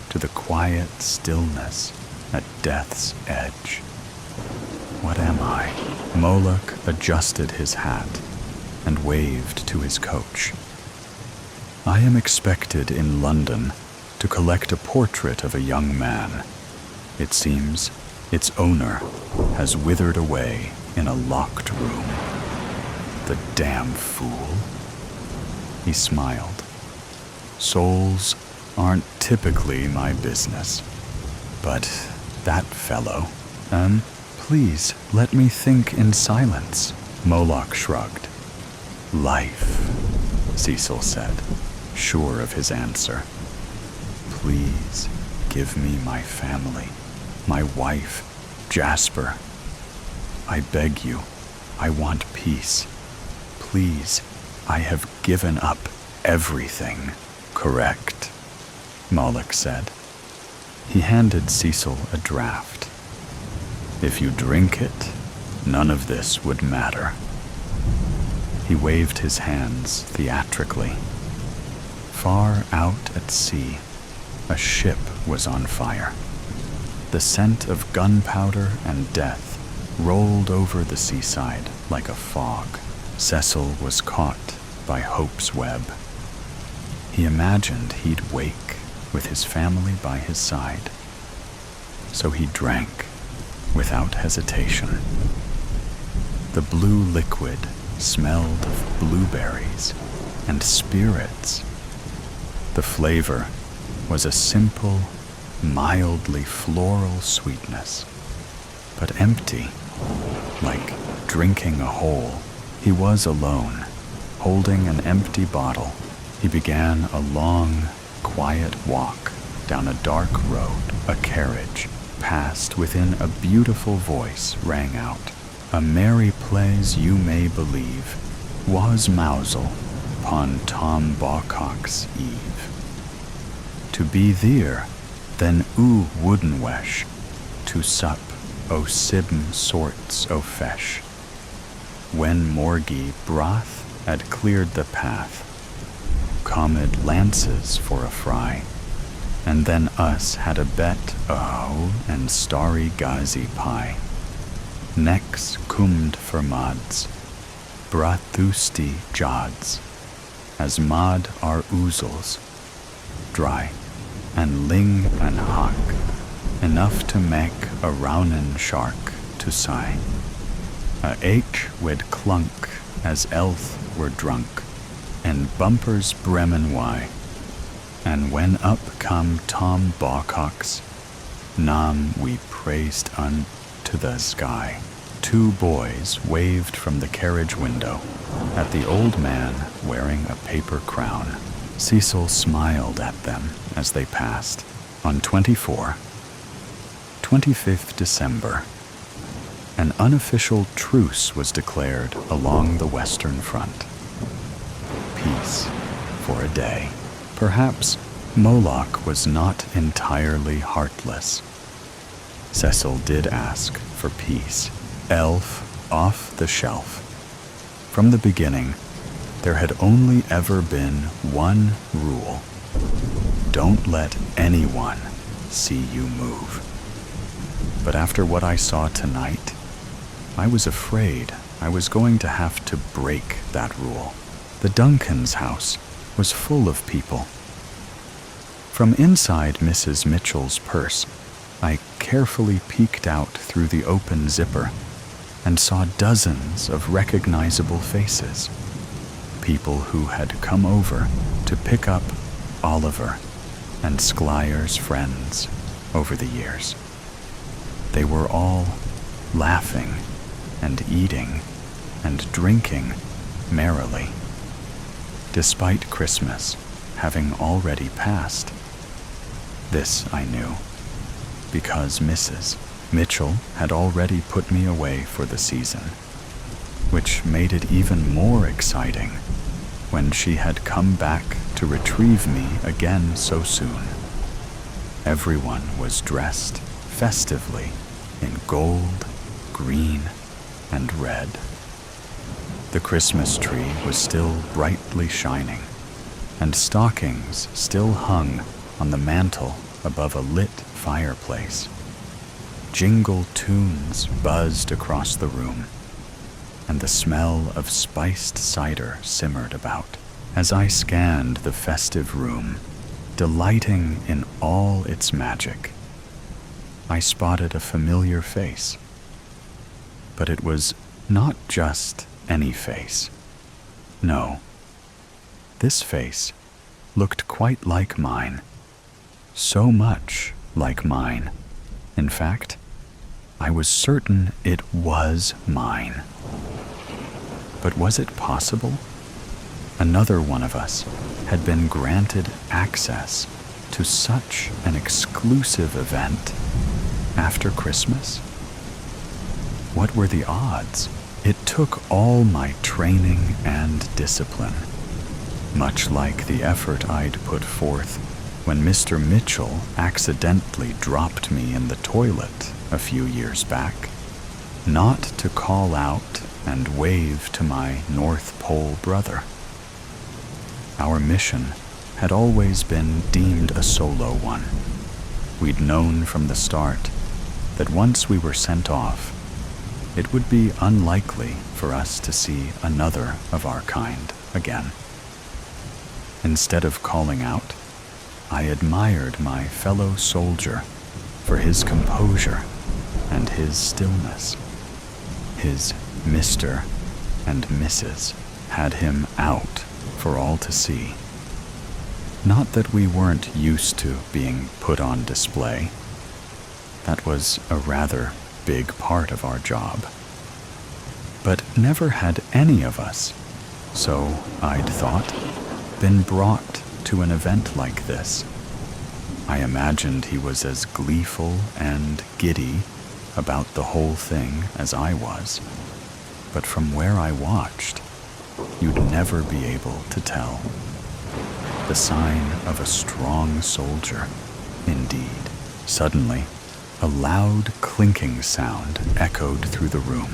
to the quiet stillness at death's edge. What am I? Moloch adjusted his hat and waved to his coach. I am expected in London to collect a portrait of a young man. It seems its owner has withered away in a locked room. The damn fool. He smiled. Souls aren't typically my business, but that fellow. Please let me think in silence. Moloch shrugged. Life, Cecil said, sure of his answer. Please give me my family, my wife, Jasper. I beg you, I want peace. Please, I have given up everything. Correct, Moloch said. He handed Cecil a draft. If you drink it, none of this would matter. He waved his hands theatrically. Far out at sea, a ship was on fire. The scent of gunpowder and death rolled over the seaside like a fog. Cecil was caught by hope's web. He imagined he'd wake with his family by his side. so he drank without hesitation. The blue liquid smelled of blueberries and spirits. The flavor was a simple, mildly floral sweetness, but empty, like drinking a hole. He was alone, holding an empty bottle. He began a long, quiet walk down a dark road. A carriage passed within a beautiful voice rang out. A merry plaise you may believe was mousel upon Tom Bawcock's eve. To be there, then wooden wesh, to sup o sibm sorts o fesh. When Morgie broth had cleared the path, comed lances for a fry, and then us had a bet and Stargazy Pie. Nex cummed for mods, brathusti jods, as mod are oozles, dry, and ling and hock, enough to make a raunen shark to sigh. A H would clunk as elth were drunk, and bumpers bremen why. And when up come Tom Bawcock's, nam we praised unto the sky. Two boys waved from the carriage window at the old man wearing a paper crown. Cecil smiled at them as they passed. On 25th December, an unofficial truce was declared along the Western Front. Peace for a day. Perhaps Moloch was not entirely heartless. Cecil did ask for peace. Elf off the shelf. From the beginning, there had only ever been one rule. Don't let anyone see you move. But after what I saw tonight, I was afraid I was going to have to break that rule. The Duncans' house was full of people. From inside Mrs. Mitchell's purse, I carefully peeked out through the open zipper and saw dozens of recognizable faces. People who had come over to pick up Oliver and Squires' friends over the years. They were all laughing and eating and drinking merrily, despite Christmas having already passed. This I knew, because Mrs. Mitchell had already put me away for the season, which made it even more exciting when she had come back to retrieve me again so soon. Everyone was dressed festively in gold, green, and red. The Christmas tree was still brightly shining, and stockings still hung on the mantel above a lit fireplace. Jingle tunes buzzed across the room, and the smell of spiced cider simmered about. As I scanned the festive room, delighting in all its magic, I spotted a familiar face. But it was not just any face. No, this face looked quite like mine. So much like mine. In fact, I was certain it was mine. But was it possible? Another one of us had been granted access to such an exclusive event after Christmas? What were the odds? It took all my training and discipline, much like the effort I'd put forth when Mr. Mitchell accidentally dropped me in the toilet a few years back, not to call out and wave to my North Pole brother. Our mission had always been deemed a solo one. We'd known from the start that once we were sent off, it would be unlikely for us to see another of our kind again. Instead of calling out, I admired my fellow soldier for his composure and his stillness. His Mr. and Mrs. had him out for all to see. Not that we weren't used to being put on display. That was a rather big part of our job. But never had any of us, so I'd thought, been brought to an event like this. I imagined he was as gleeful and giddy about the whole thing as I was, but from where I watched, you'd never be able to tell. The sign of a strong soldier, indeed. Suddenly, a loud clinking sound echoed through the room.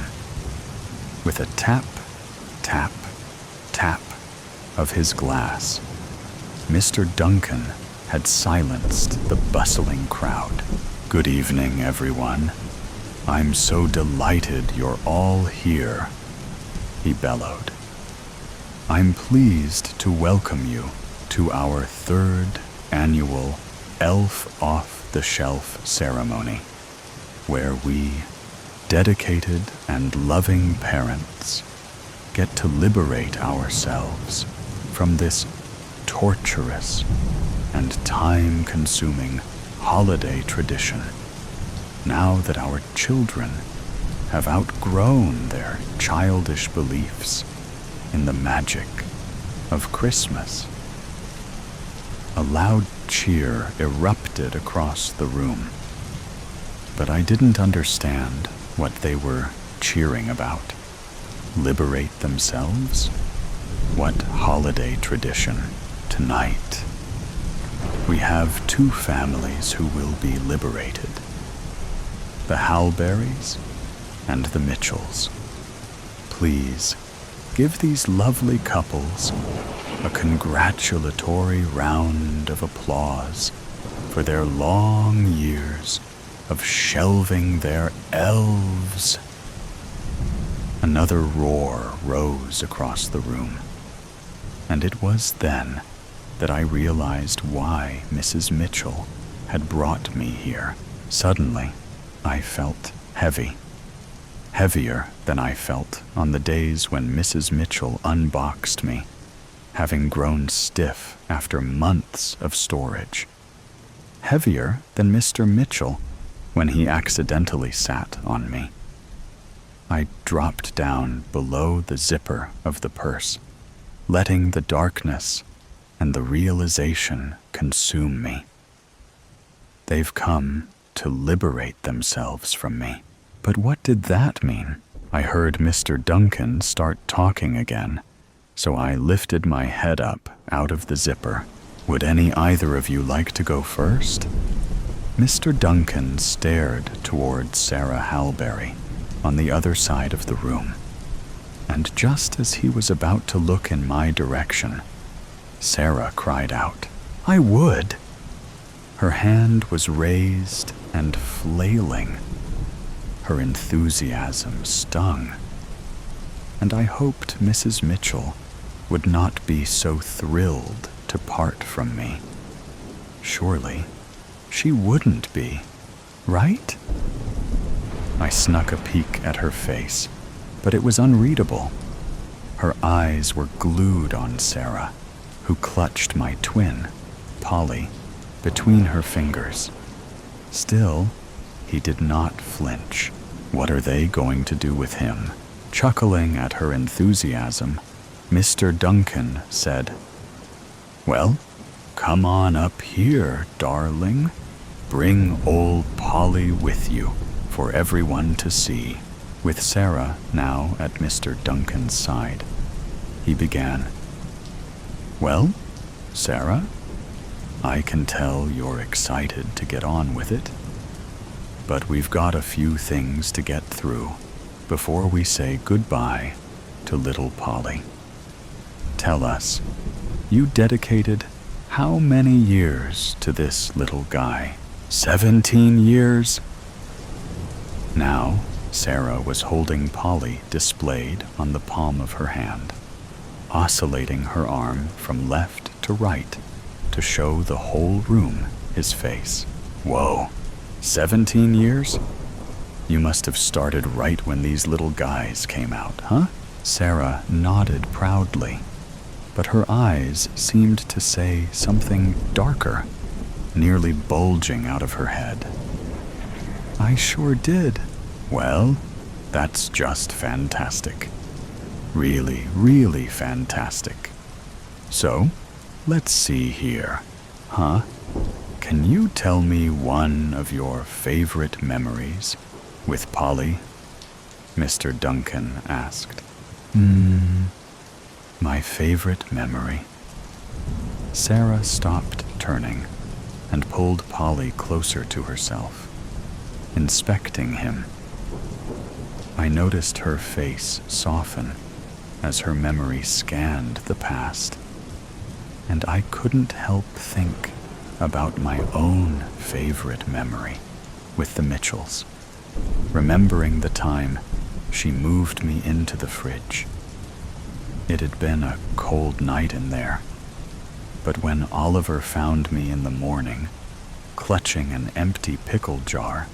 With a tap, tap, tap of his glass, Mr. Duncan had silenced the bustling crowd. "Good evening, everyone. I'm so delighted you're all here," he bellowed. "I'm pleased to welcome you to our 3rd annual Elf Off the Shelf ceremony, where we, dedicated and loving parents, get to liberate ourselves from this torturous and time-consuming holiday tradition, now that our children have outgrown their childish beliefs in the magic of Christmas." A loud cheer erupted across the room, but I didn't understand what they were cheering about. Liberate themselves? What holiday tradition tonight? We have 2 families who will be liberated: the Halberries and the Mitchells. Please give these lovely couples a congratulatory round of applause for their long years of shelving their elves. Another roar rose across the room, and it was then that I realized why Mrs. Mitchell had brought me here. Suddenly, I felt heavy. Heavier than I felt on the days when Mrs. Mitchell unboxed me, having grown stiff after months of storage. Heavier than Mr. Mitchell when he accidentally sat on me. I dropped down below the zipper of the purse, letting the darkness and the realization consume me. They've come to liberate themselves from me. But what did that mean? I heard Mr. Duncan start talking again, so I lifted my head up out of the zipper. "Would either of you like to go first?" Mr. Duncan stared toward Sarah Halberry on the other side of the room, and just as he was about to look in my direction, Sarah cried out, "I would!" Her hand was raised and flailing. Her enthusiasm stung, and I hoped Mrs. Mitchell would not be so thrilled to part from me. Surely, she wouldn't be, right? I snuck a peek at her face, but it was unreadable. Her eyes were glued on Sarah, who clutched my twin, Polly, between her fingers. Still, he did not flinch. What are they going to do with him? Chuckling at her enthusiasm, Mr. Duncan said, "Well, come on up here, darling. Bring old Polly with you for everyone to see." With Sarah now at Mr. Duncan's side, he began, "Well, Sarah, I can tell you're excited to get on with it. But we've got a few things to get through before we say goodbye to little Polly. Tell us, you dedicated how many years to this little guy? 17 years? Now, Sarah was holding Polly displayed on the palm of her hand, oscillating her arm from left to right to show the whole room his face. "Whoa, 17 years? You must have started right when these little guys came out, huh? Sarah nodded proudly, but her eyes seemed to say something darker, nearly bulging out of her head. I sure did. Well, that's just fantastic. Really, really fantastic. So, let's see here. Huh? Can you tell me one of your favorite memories with Polly? Mr. Duncan asked. My favorite memory. Sarah stopped turning and pulled Polly closer to herself, inspecting him. I noticed her face soften as her memory scanned the past, and I couldn't help think about my own favorite memory with the Mitchells, remembering the time she moved me into the fridge. It had been a cold night in there, but when Oliver found me in the morning, clutching an empty pickle jar,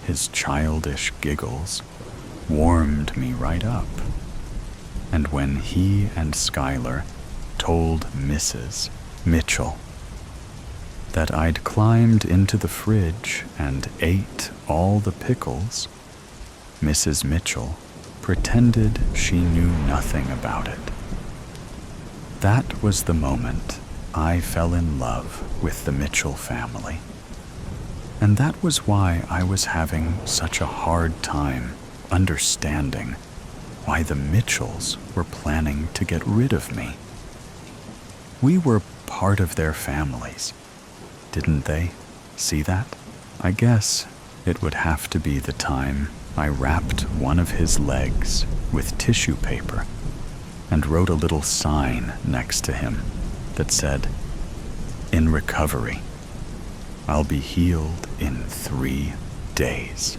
his childish giggles warmed me right up. And when he and Skylar told Mrs. Mitchell that I'd climbed into the fridge and ate all the pickles, Mrs. Mitchell pretended she knew nothing about it. That was the moment I fell in love with the Mitchell family. And that was why I was having such a hard time understanding why the Mitchells were planning to get rid of me. We were part of their families. Didn't they see that? I guess it would have to be the time I wrapped one of his legs with tissue paper and wrote a little sign next to him that said, "In recovery. I'll be healed in 3 days."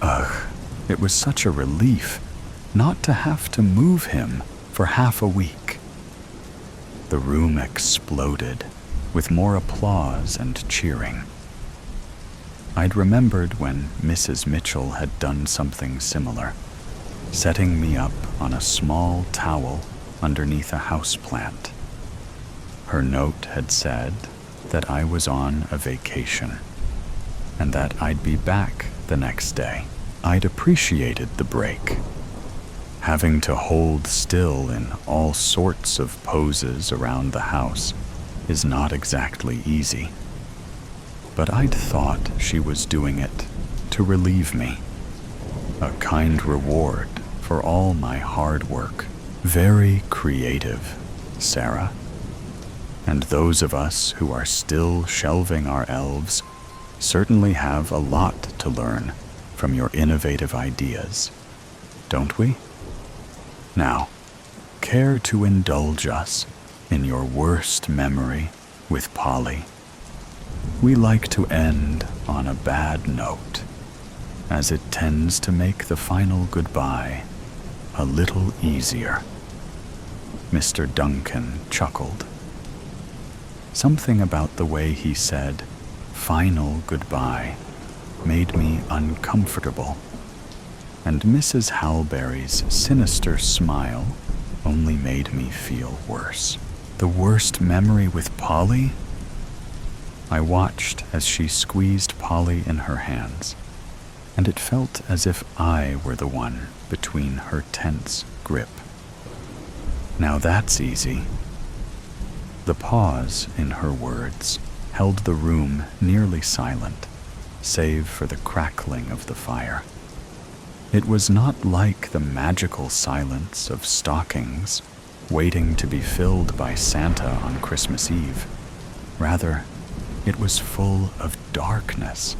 Ugh, it was such a relief not to have to move him for half a week. The room exploded with more applause and cheering. I'd remembered when Mrs. Mitchell had done something similar, setting me up on a small towel underneath a houseplant. Her note had said that I was on a vacation and that I'd be back the next day. I'd appreciated the break. Having to hold still in all sorts of poses around the house is not exactly easy. But I'd thought she was doing it to relieve me, a kind reward for all my hard work. Very creative, Sarah. And those of us who are still shelving our elves certainly have a lot to learn from your innovative ideas, don't we? Now, care to indulge us in your worst memory with Polly? We like to end on a bad note, as it tends to make the final goodbye a little easier. Mr. Duncan chuckled. Something about the way he said "final goodbye" made me uncomfortable, and Mrs. Halberry's sinister smile only made me feel worse. The worst memory with Polly? I watched as she squeezed Polly in her hands, and it felt as if I were the one between her tense grip. Now that's easy. The pause in her words held the room nearly silent, save for the crackling of the fire. It was not like the magical silence of stockings waiting to be filled by Santa on Christmas Eve. Rather, it was full of darkness.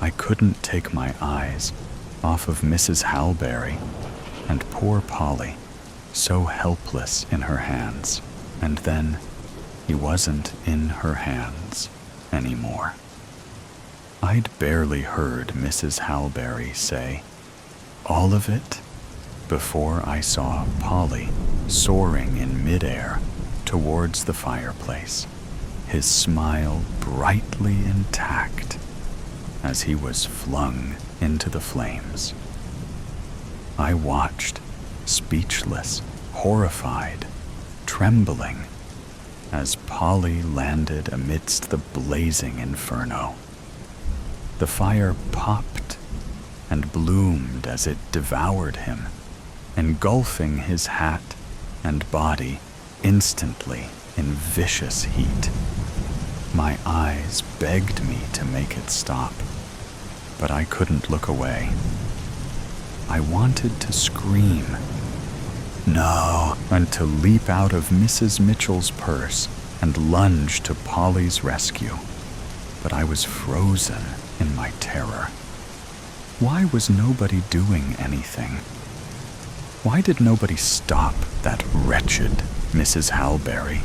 I couldn't take my eyes off of Mrs. Halberry and poor Polly, so helpless in her hands. And then he wasn't in her hands anymore. I'd barely heard Mrs. Halberry say, "All of it," before I saw Polly soaring in midair towards the fireplace, his smile brightly intact as he was flung into the flames. I watched, speechless, horrified, trembling, as Polly landed amidst the blazing inferno. The fire popped and bloomed as it devoured him, engulfing his hat and body instantly in vicious heat. My eyes begged me to make it stop, but I couldn't look away. I wanted to scream, "No!" and to leap out of Mrs. Mitchell's purse and lunge to Polly's rescue, but I was frozen in my terror. Why was nobody doing anything? Why did nobody stop that wretched Mrs. Halberry?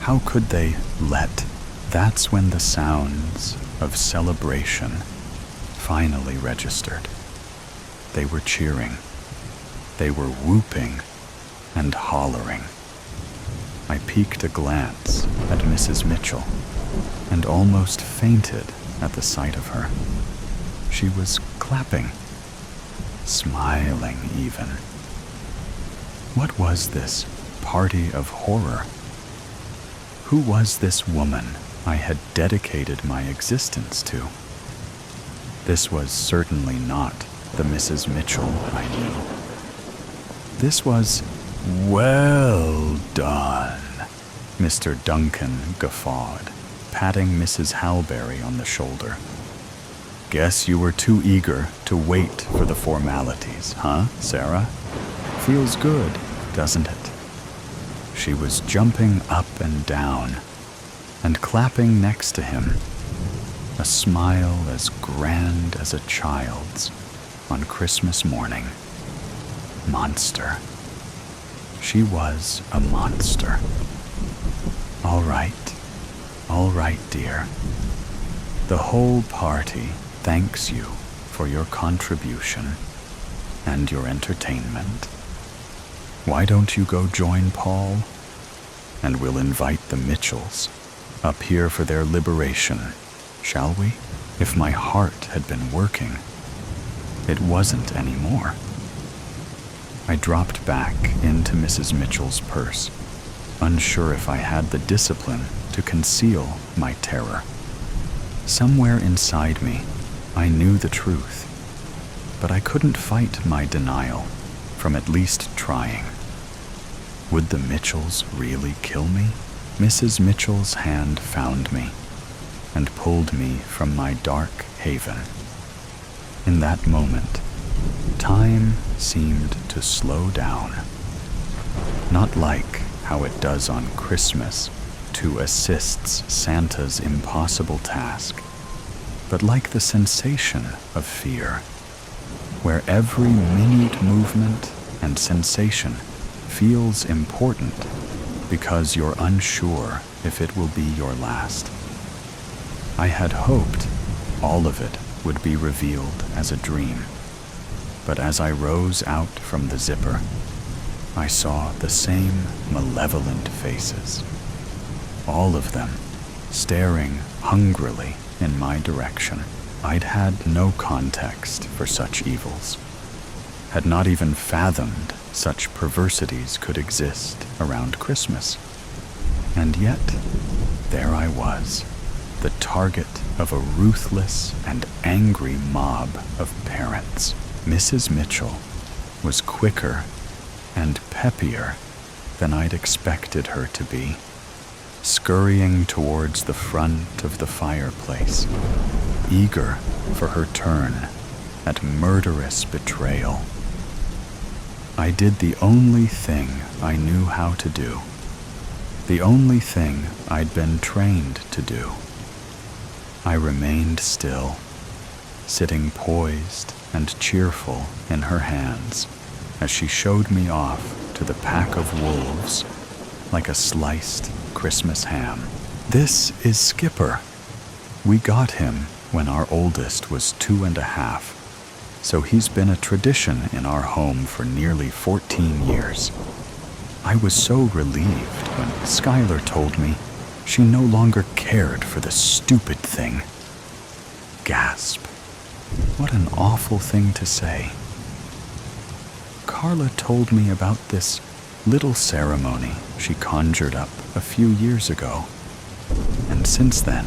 How could they let? That's when the sounds of celebration finally registered. They were cheering. They were whooping and hollering. I peeked a glance at Mrs. Mitchell and almost fainted at the sight of her. She was clapping, smiling even. What was this party of horror? Who was this woman I had dedicated my existence to? This was certainly not the Mrs. Mitchell I knew. This was, "Well done," Mr. Duncan guffawed, patting Mrs. Halberry on the shoulder. "Guess you were too eager to wait for the formalities, huh, Sarah? Feels good, doesn't it?" She was jumping up and down and clapping next to him, a smile as grand as a child's on Christmas morning. Monster. She was a monster. All right, dear. The whole party thanks you for your contribution and your entertainment. Why don't you go join Paul? And we'll invite the Mitchells up here for their liberation, shall we? If my heart had been working, it wasn't anymore. I dropped back into Mrs. Mitchell's purse, unsure if I had the discipline to conceal my terror. Somewhere inside me, I knew the truth, but I couldn't fight my denial from at least trying. Would the Mitchells really kill me? Mrs. Mitchell's hand found me and pulled me from my dark haven. In that moment, time seemed to slow down. Not like how it does on Christmas to assists Santa's impossible task, but like the sensation of fear, where every minute movement and sensation feels important because you're unsure if it will be your last. I had hoped all of it would be revealed as a dream, but as I rose out from the zipper, I saw the same malevolent faces, all of them staring hungrily in my direction. I'd had no context for such evils, had not even fathomed such perversities could exist around Christmas. And yet, there I was, the target of a ruthless and angry mob of parents. Mrs. Mitchell was quicker and peppier than I'd expected her to be, scurrying towards the front of the fireplace, eager for her turn at murderous betrayal. I did the only thing I knew how to do, the only thing I'd been trained to do. I remained still, sitting poised and cheerful in her hands as she showed me off to the pack of wolves like a sliced Christmas ham. "This is Skipper. We got him when our oldest was 2.5, so he's been a tradition in our home for nearly 14 years. I was so relieved when Skylar told me She no longer cared for the stupid thing. Gasp. What an awful thing to say. Carla told me about this little ceremony she conjured up a few years ago. And since then,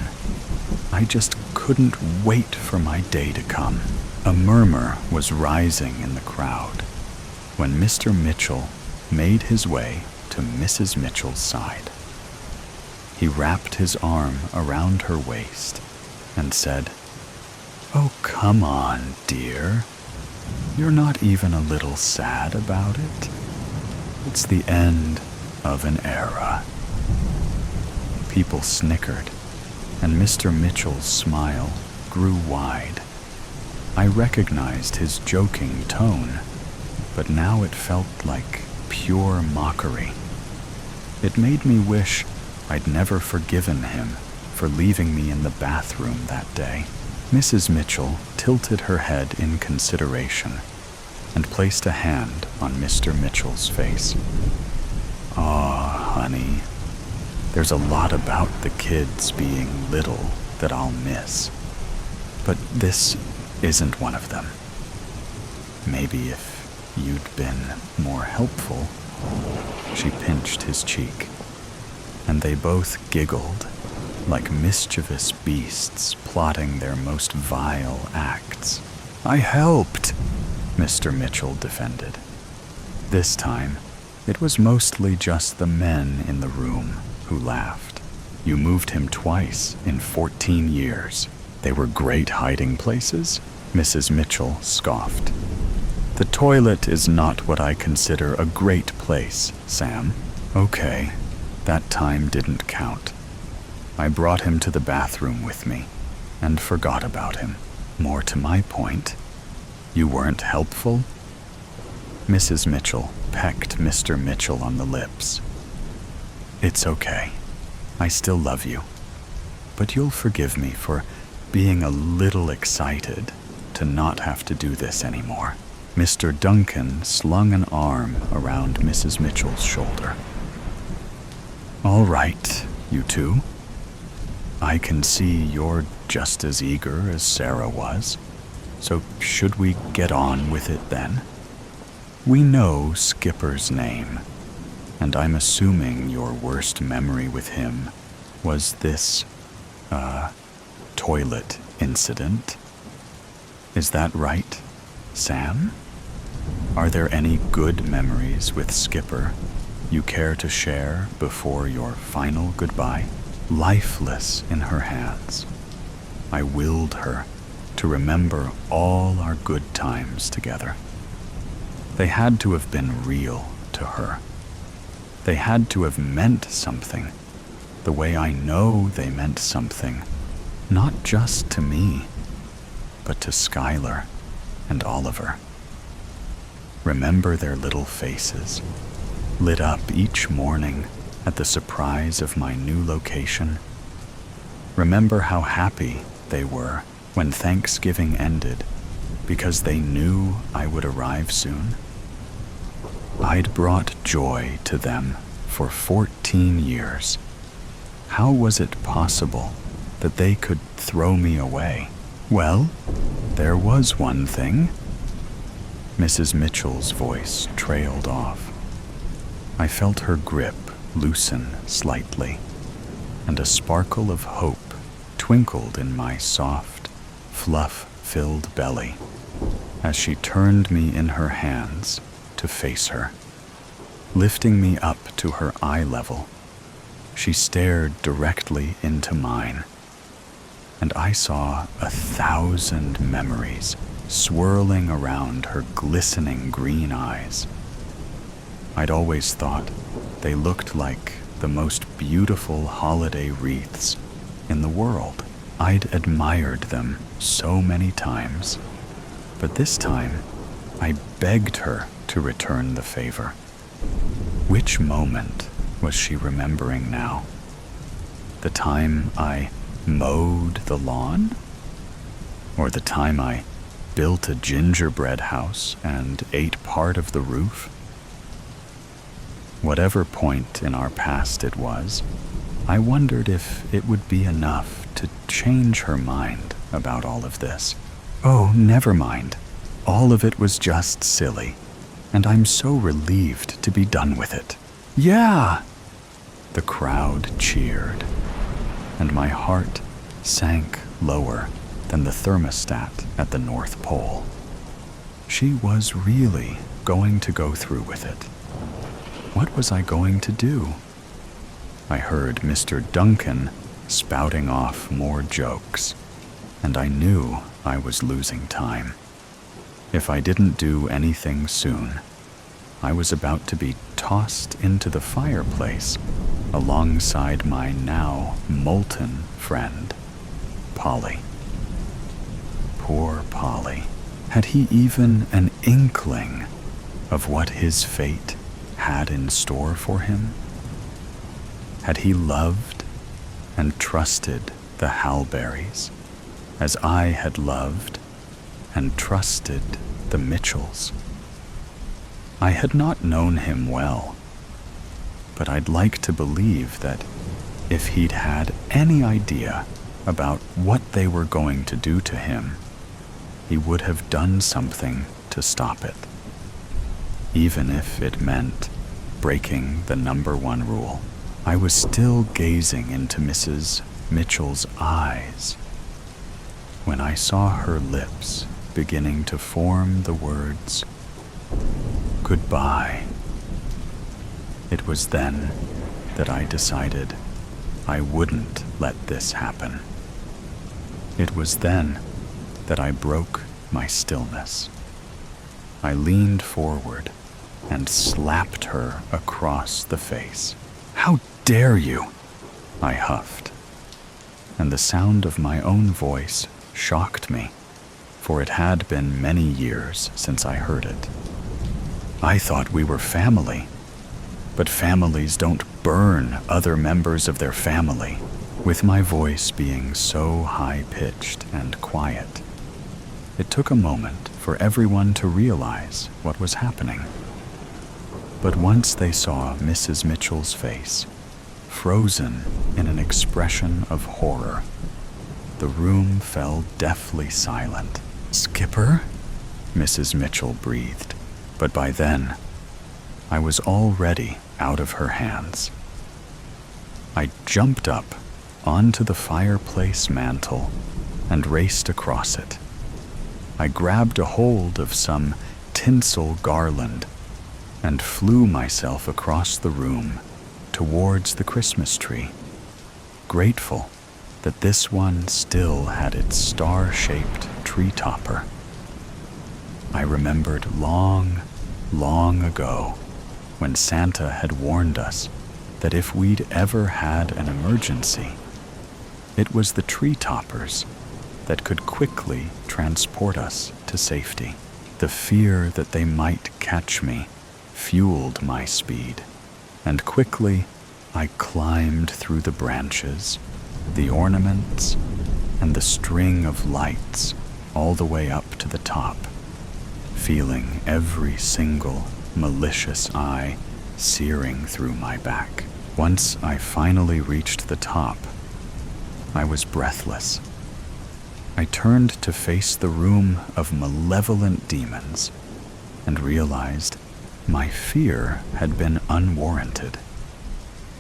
I just couldn't wait for my day to come. A murmur was rising in the crowd when Mr. Mitchell made his way to Mrs. Mitchell's side. He wrapped his arm around her waist and said, "Oh, come on, dear. You're not even a little sad about it. It's the end of an era." People snickered, and Mr. Mitchell's smile grew wide. I recognized his joking tone, but now it felt like pure mockery. It made me wish I'd never forgiven him for leaving me in the bathroom that day. Mrs. Mitchell tilted her head in consideration and placed a hand on Mr. Mitchell's face. "Aw, honey, there's a lot about the kids being little that I'll miss, but this isn't one of them. Maybe if you'd been more helpful." She pinched his cheek, and they both giggled like mischievous beasts plotting their most vile acts. "I helped," Mr. Mitchell defended. This time, it was mostly just the men in the room who laughed. "You moved him twice in 14 years. They were great hiding places?" Mrs. Mitchell scoffed. "The toilet is not what I consider a great place, Sam." "Okay, that time didn't count. I brought him to the bathroom with me and forgot about him. More to my point, you weren't helpful?" Mrs. Mitchell pecked Mr. Mitchell on the lips. "It's okay. I still love you. But you'll forgive me for being a little excited to not have to do this anymore." Mr. Duncan slung an arm around Mrs. Mitchell's shoulder. "All right, you two. I can see you're just as eager as Sarah was, so should we get on with it then? We know Skipper's name, and I'm assuming your worst memory with him was this, toilet incident. Is that right, Sam? Are there any good memories with Skipper you care to share before your final goodbye?" Lifeless in her hands, I willed her to remember all our good times together. They had to have been real to her. They had to have meant something, the way I know they meant something, not just to me, but to Skylar and Oliver. Remember their little faces, lit up each morning at the surprise of my new location. Remember how happy they were when Thanksgiving ended because they knew I would arrive soon. I'd brought joy to them for 14 years. How was it possible that they could throw me away? Well, there was one thing. Mrs. Mitchell's voice trailed off. I felt her grip loosen slightly, and a sparkle of hope twinkled in my soft, fluff-filled belly as she turned me in her hands to face her. Lifting me up to her eye level, she stared directly into mine, and I saw 1,000 memories swirling around her glistening green eyes. I'd always thought they looked like the most beautiful holiday wreaths in the world. I'd admired them so many times, but this time I begged her to return the favor. Which moment was she remembering now? The time I mowed the lawn? Or the time I built a gingerbread house and ate part of the roof? Whatever point in our past it was, I wondered if it would be enough to change her mind about all of this. Oh, never mind. All of it was just silly, and I'm so relieved to be done with it. Yeah! The crowd cheered, and my heart sank lower than the thermostat at the North Pole. She was really going to go through with it. What was I going to do? I heard Mr. Duncan spouting off more jokes, and I knew I was losing time. If I didn't do anything soon, I was about to be tossed into the fireplace alongside my now molten friend, Polly. Poor Polly. Had he even an inkling of what his fate had in store for him? Had he loved and trusted the Halberries as I had loved and trusted the Mitchells? I had not known him well, but I'd like to believe that if he'd had any idea about what they were going to do to him, he would have done something to stop it, even if it meant breaking the number one rule. I was still gazing into Mrs. Mitchell's eyes when I saw her lips beginning to form the words, "Goodbye." It was then that I decided I wouldn't let this happen. It was then that I broke my stillness. I leaned forward and slapped her across the face. "How dare you?" I huffed, and the sound of my own voice shocked me, for it had been many years since I heard it. I thought we were family, but families don't burn other members of their family, with my voice being so high-pitched and quiet. It took a moment for everyone to realize what was happening. But once they saw Mrs. Mitchell's face, frozen in an expression of horror, the room fell deathly silent. "Skipper?" Mrs. Mitchell breathed, but by then, I was already out of her hands. I jumped up onto the fireplace mantel and raced across it. I grabbed a hold of some tinsel garland and flew myself across the room towards the Christmas tree, grateful that this one still had its star-shaped tree topper. I remembered long, long ago when Santa had warned us that if we'd ever had an emergency, it was the tree toppers that could quickly transport us to safety. The fear that they might catch me fueled my speed, and quickly I climbed through the branches, the ornaments, and the string of lights all the way up to the top, feeling every single malicious eye searing through my back. Once I finally reached the top, I was breathless. I turned to face the room of malevolent demons and realized my fear had been unwarranted.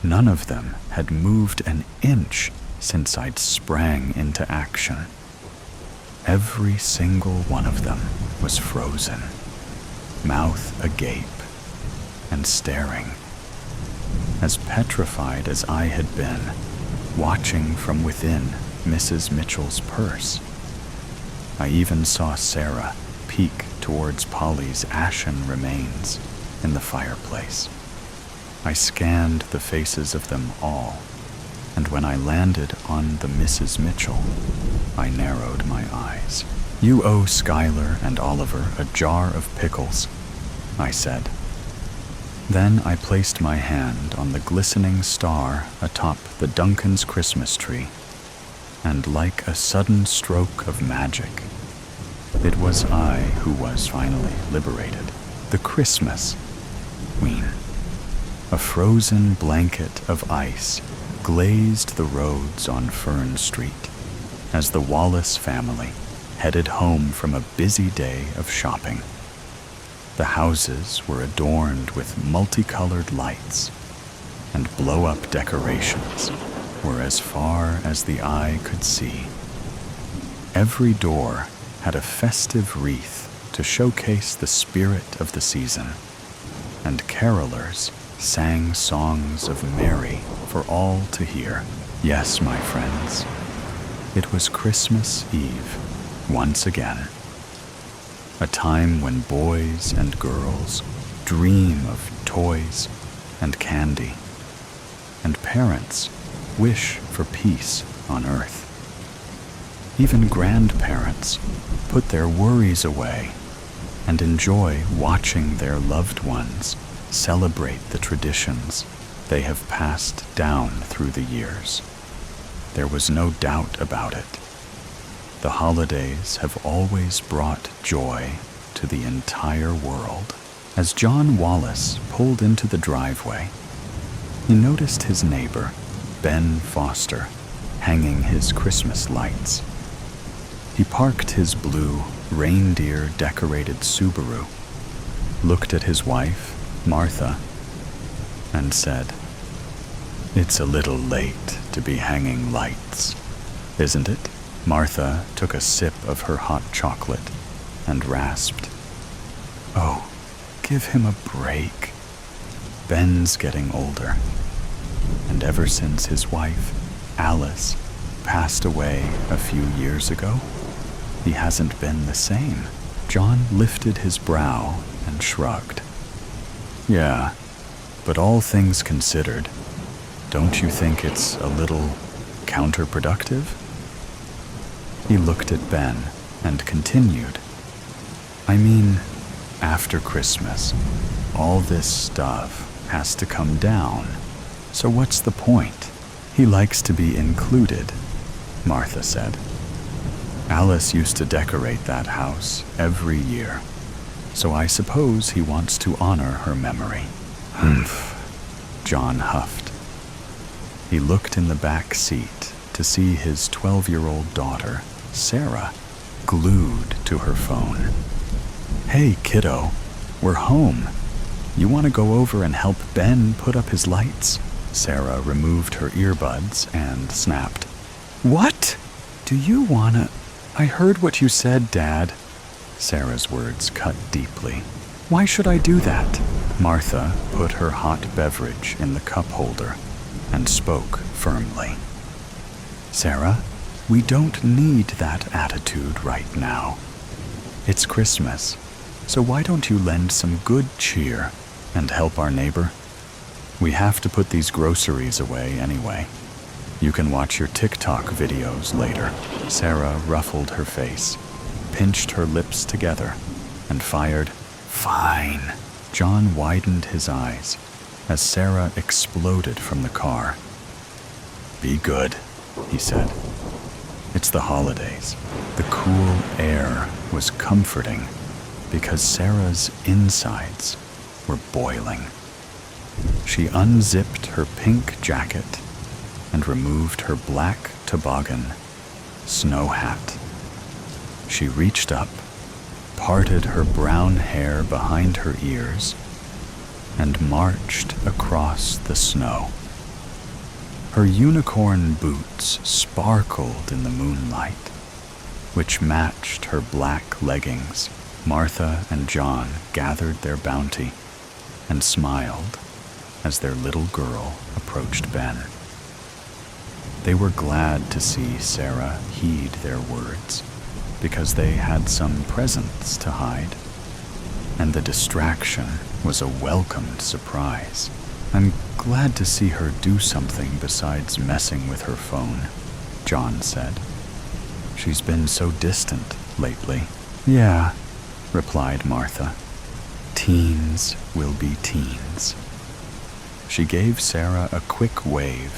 None of them had moved an inch since I'd sprang into action. Every single one of them was frozen, mouth agape, and staring, as petrified as I had been, watching from within Mrs. Mitchell's purse. I even saw Sarah peek towards Polly's ashen remains in the fireplace. I scanned the faces of them all, and when I landed on the Mrs. Mitchell, I narrowed my eyes. "You owe Skylar and Oliver a jar of pickles," I said. Then I placed my hand on the glistening star atop the Duncan's Christmas tree, and like a sudden stroke of magic, it was I who was finally liberated. The Christmas Queen. A frozen blanket of ice glazed the roads on Fern Street as the Wallace family headed home from a busy day of shopping. The houses were adorned with multicolored lights, and blow-up decorations were as far as the eye could see. Every door had a festive wreath to showcase the spirit of the season, and carolers sang songs of merry for all to hear. Yes, my friends, it was Christmas Eve once again, a time when boys and girls dream of toys and candy, and parents wish for peace on earth. Even grandparents put their worries away and enjoy watching their loved ones celebrate the traditions they have passed down through the years. There was no doubt about it. The holidays have always brought joy to the entire world. As John Wallace pulled into the driveway, he noticed his neighbor, Ben Foster, hanging his Christmas lights. He parked his blue, reindeer-decorated Subaru, looked at his wife, Martha, and said, "It's a little late to be hanging lights, isn't it?" Martha took a sip of her hot chocolate and rasped, "Oh, give him a break. Ben's getting older, and ever since his wife, Alice, passed away a few years ago, he hasn't been the same." John lifted his brow and shrugged. "Yeah, but all things considered, don't you think it's a little counterproductive?" He looked at Ben and continued, "I mean, after Christmas, all this stuff has to come down, so what's the point?" "He likes to be included," Martha said. "Alice used to decorate that house every year, so I suppose he wants to honor her memory." "Humph," John huffed. He looked in the back seat to see his 12-year-old daughter, Sarah, glued to her phone. "Hey, kiddo, we're home. You want to go over and help Ben put up his lights?" Sarah removed her earbuds and snapped, "What? Do you wanna—" "I heard what you said, Dad." Sarah's words cut deeply. "Why should I do that?" Martha put her hot beverage in the cup holder and spoke firmly. "Sarah, we don't need that attitude right now. It's Christmas, so why don't you lend some good cheer and help our neighbor? We have to put these groceries away anyway. You can watch your TikTok videos later." Sarah ruffled her face, pinched her lips together, and fired, "Fine." John widened his eyes as Sarah exploded from the car. "Be good," he said. It's the holidays. The cool air was comforting because Sarah's insides were boiling. She unzipped her pink jacket and removed her black toboggan snow hat. She reached up, parted her brown hair behind her ears, and marched across the snow. Her unicorn boots sparkled in the moonlight, which matched her black leggings. Martha and John gathered their bounty and smiled as their little girl approached Ben. They were glad to see Sarah heed their words, because they had some presents to hide, and the distraction was a welcomed surprise. "I'm glad to see her do something besides messing with her phone," John said. "She's been so distant lately." "Yeah," replied Martha. "Teens will be teens." She gave Sarah a quick wave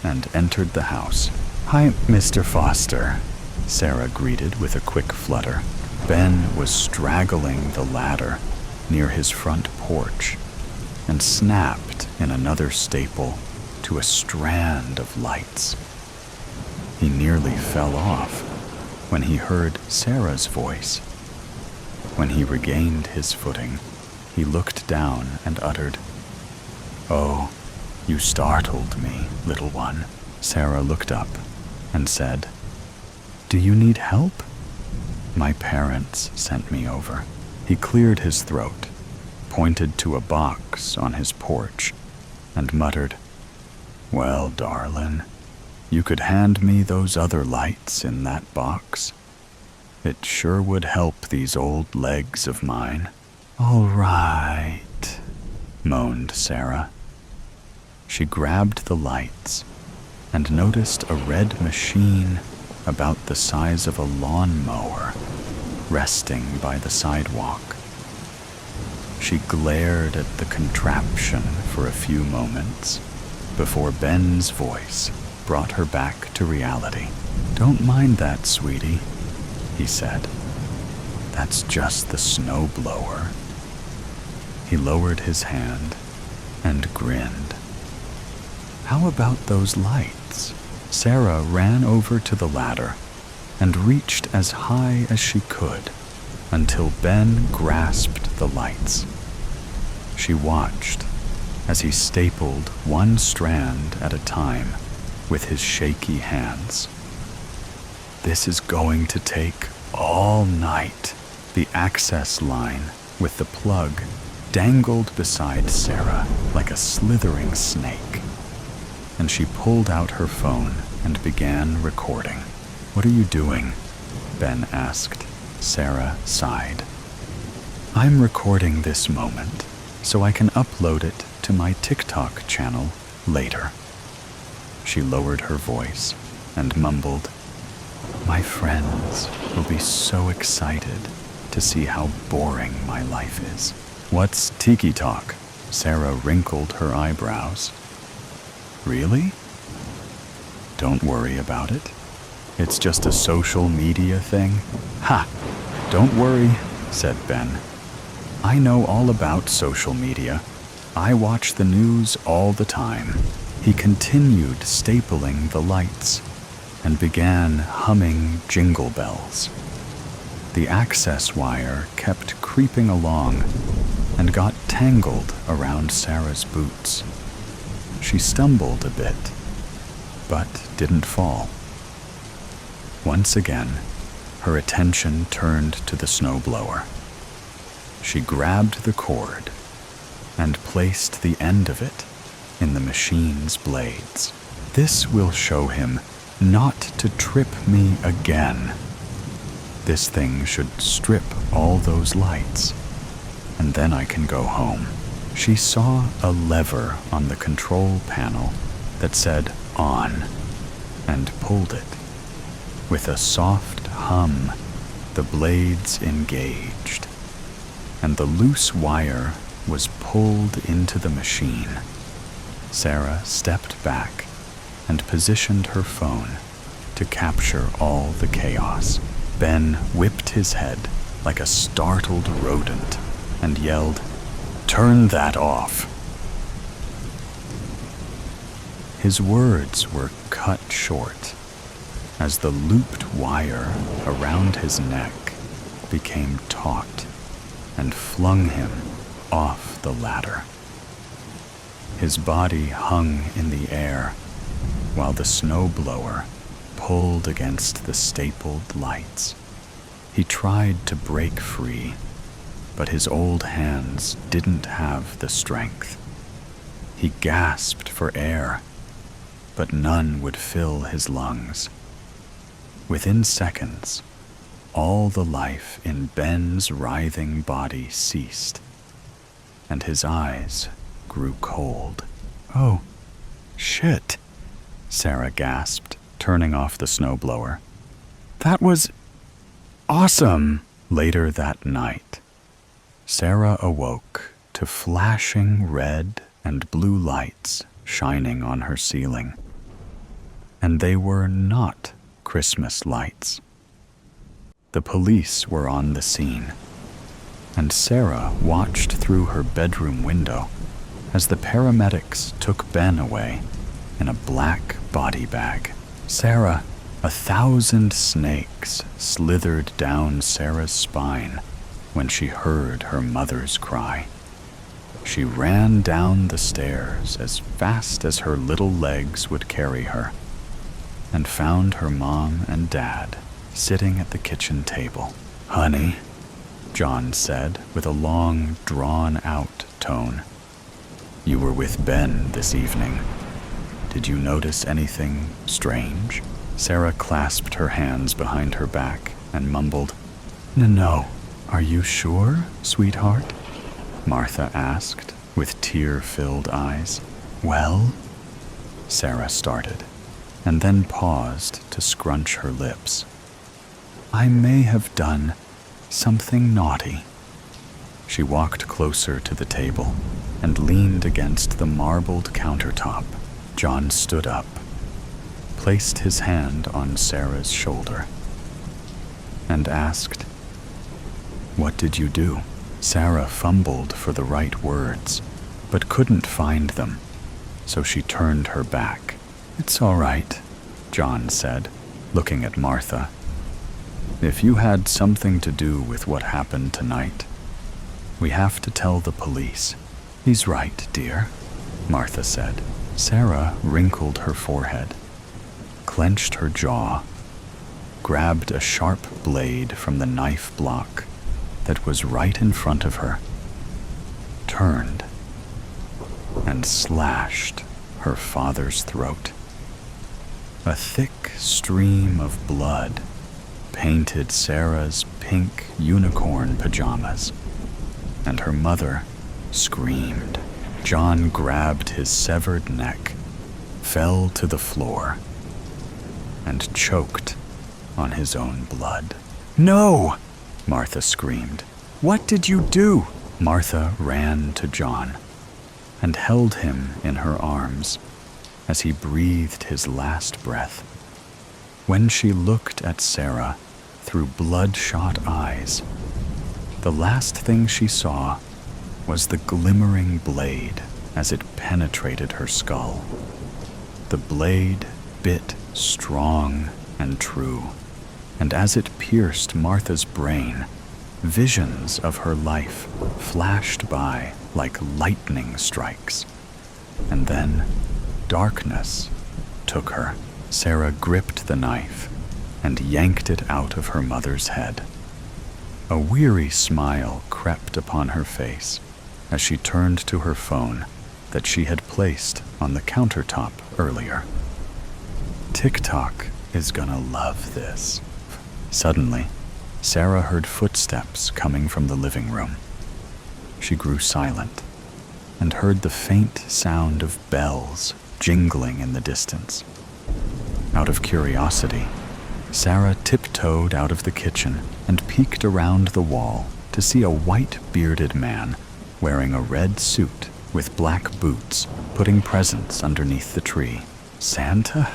and entered the house. "Hi, Mr. Foster," Sarah greeted with a quick flutter. Ben was straggling the ladder near his front porch and snapped in another staple to to a strand of lights. He nearly fell off when he heard Sarah's voice. When he regained his footing, he looked down and uttered, "Oh, you startled me, little one." Sarah looked up and said, "Do you need help?" "My parents sent me over." He cleared his throat, pointed to a box on his porch, and muttered, "Well, darling, you could hand me those other lights in that box. It sure would help these old legs of mine." "All right," moaned Sarah. She grabbed the lights and noticed a red machine about the size of a lawnmower resting by the sidewalk. She glared at the contraption for a few moments before Ben's voice brought her back to reality. "Don't mind that, sweetie," he said. "That's just the snowblower." He lowered his hand and grinned. "How about those lights?" Sarah ran over to the ladder and reached as high as she could until Ben grasped the lights. She watched as he stapled one strand at a time with his shaky hands. "This is going to take all night." The access line with the plug dangled beside Sarah like a slithering snake, and she pulled out her phone and began recording. "What are you doing?" Ben asked. Sarah sighed. "I'm recording this moment so I can upload it to my TikTok channel later." She lowered her voice and mumbled, "My friends will be so excited to see how boring my life is." "What's Tiki Talk?" Sarah wrinkled her eyebrows. "Really? Don't worry about it. It's just a social media thing." "Ha! Don't worry," said Ben. "I know all about social media. I watch the news all the time." He continued stapling the lights and began humming Jingle Bells. The access wire kept creeping along and got tangled around Sarah's boots. She stumbled a bit, but didn't fall. Once again, her attention turned to the snowblower. She grabbed the cord and placed the end of it in the machine's blades. "This will show him not to trip me again. This thing should strip all those lights, and then I can go home." She saw a lever on the control panel that said "on" and pulled it. With a soft hum, the blades engaged, and the loose wire was pulled into the machine. Sarah stepped back and positioned her phone to capture all the chaos. Ben whipped his head like a startled rodent and yelled, "Turn that off!" His words were cut short as the looped wire around his neck became taut and flung him off the ladder. His body hung in the air while the snowblower pulled against the stapled lights. He tried to break free, but his old hands didn't have the strength. He gasped for air, but none would fill his lungs. Within seconds, all the life in Ben's writhing body ceased, and his eyes grew cold. "Oh, shit," Sarah gasped, turning off the snowblower. "That was awesome." Later that night, Sarah awoke to flashing red and blue lights shining on her ceiling. And they were not Christmas lights. The police were on the scene, and Sarah watched through her bedroom window as the paramedics took Ben away in a black body bag. Sarah, 1,000 snakes slithered down Sarah's spine when she heard her mother's cry. She ran down the stairs as fast as her little legs would carry her, and found her mom and dad sitting at the kitchen table. "Honey," John said with a long, drawn-out tone, "you were with Ben this evening. Did you notice anything strange?" Sarah clasped her hands behind her back and mumbled, "No. Are you sure, sweetheart?" Martha asked with tear-filled eyes. "Well," Sarah started, and then paused to scrunch her lips. "I may have done something naughty." She walked closer to the table and leaned against the marbled countertop. John stood up, placed his hand on Sarah's shoulder, and asked, "What did you do?" Sarah fumbled for the right words, but couldn't find them, so she turned her back. "It's all right," John said, looking at Martha. "If you had something to do with what happened tonight, we have to tell the police." "He's right, dear," Martha said. Sarah wrinkled her forehead, clenched her jaw, grabbed a sharp blade from the knife block that was right in front of her, turned, and slashed her father's throat. A thick stream of blood painted Sarah's pink unicorn pajamas, and her mother screamed. John grabbed his severed neck, fell to the floor, and choked on his own blood. "No!" Martha screamed. "What did you do?" Martha ran to John and held him in her arms as he breathed his last breath. When she looked at Sarah through bloodshot eyes, the last thing she saw was the glimmering blade as it penetrated her skull. The blade bit strong and true, and as it pierced Martha's brain, visions of her life flashed by like lightning strikes. And then darkness took her. Sarah gripped the knife and yanked it out of her mother's head. A weary smile crept upon her face as she turned to her phone that she had placed on the countertop earlier. TikTok is gonna love this. Suddenly, Sarah heard footsteps coming from the living room. She grew silent and heard the faint sound of bells jingling in the distance. Out of curiosity, Sarah tiptoed out of the kitchen and peeked around the wall to see a white-bearded man wearing a red suit with black boots putting presents underneath the tree. "Santa?"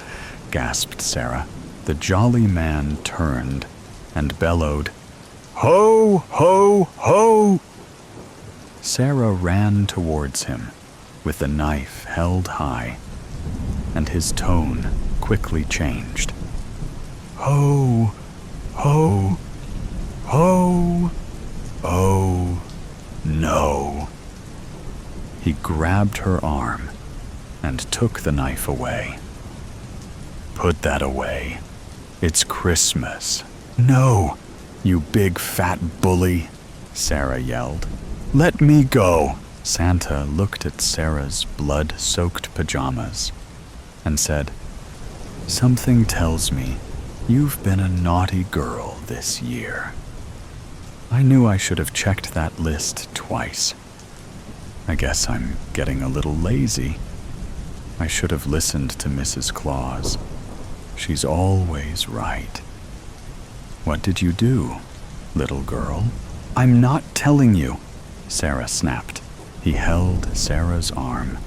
gasped Sarah. The jolly man turned and bellowed, "Ho, ho, ho!" Sarah ran towards him with the knife held high, and his tone quickly changed. "Ho, ho, ho, oh, no." He grabbed her arm and took the knife away. "Put that away. It's Christmas." "No, you big fat bully," Sarah yelled. "Let me go." Santa looked at Sarah's blood-soaked pajamas and said, "Something tells me you've been a naughty girl this year. I knew I should have checked that list twice. I guess I'm getting a little lazy. I should have listened to Mrs. Claus. She's always right. What did you do, little girl?" "I'm not telling you," Sarah snapped. He held Sarah's arm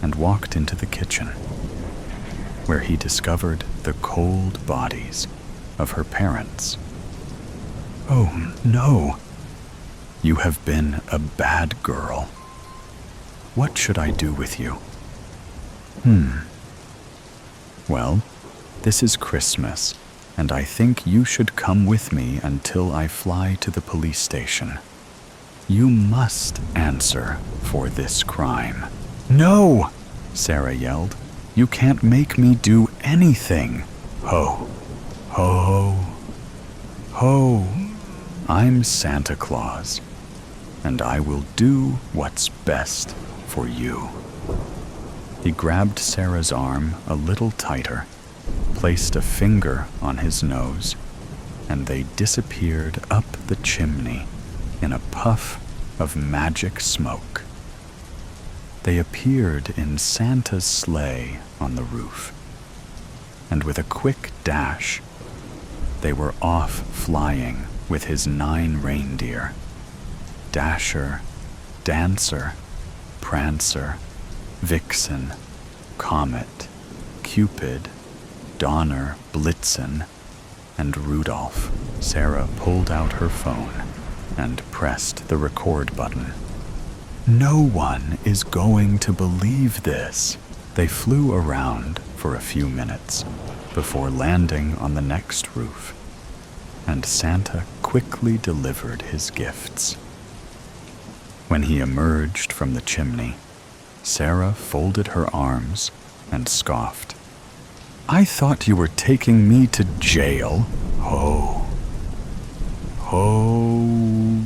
and walked into the kitchen, where he discovered the cold bodies of her parents. "Oh, no. You have been a bad girl. What should I do with you?" Well, this is Christmas, and I think you should come with me until I fly to the police station. You must answer for this crime." "No!" Sarah yelled. "You can't make me do anything. Ho, ho, ho, ho. I'm Santa Claus, and I will do what's best for you." He grabbed Sarah's arm a little tighter, placed a finger on his nose, and they disappeared up the chimney in a puff of magic smoke. They appeared in Santa's sleigh on the roof, and with a quick dash, they were off flying with his 9 reindeer: Dasher, Dancer, Prancer, Vixen, Comet, Cupid, Donner, Blitzen, and Rudolph. Sarah pulled out her phone and pressed the record button. "No one is going to believe this." They flew around for a few minutes before landing on the next roof, and Santa quickly delivered his gifts. When he emerged from the chimney, Sarah folded her arms and scoffed. "I thought you were taking me to jail. Ho, ho,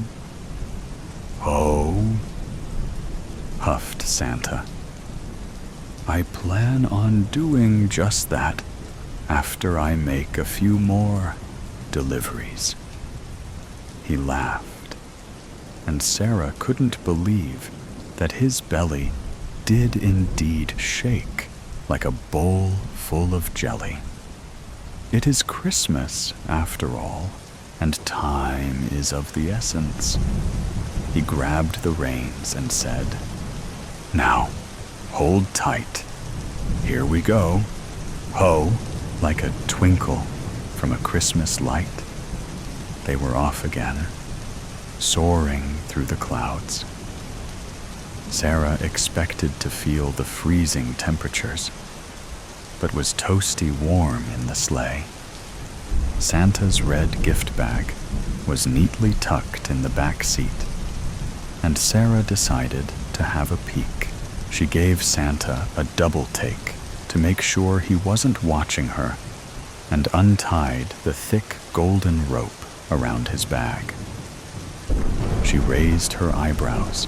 ho," huffed Santa. "I plan on doing just that after I make a few more deliveries." He laughed, and Sarah couldn't believe that his belly did indeed shake like a bowl full of jelly. It is Christmas, after all, and time is of the essence. He grabbed the reins and said, "Now, hold tight. Here we go. Ho!" Like a twinkle from a Christmas light, they were off again, soaring through the clouds. Sarah expected to feel the freezing temperatures, but was toasty warm in the sleigh. Santa's red gift bag was neatly tucked in the back seat, and Sarah decided to have a peek. She gave Santa a double take to make sure he wasn't watching her, and untied the thick golden rope around his bag. She raised her eyebrows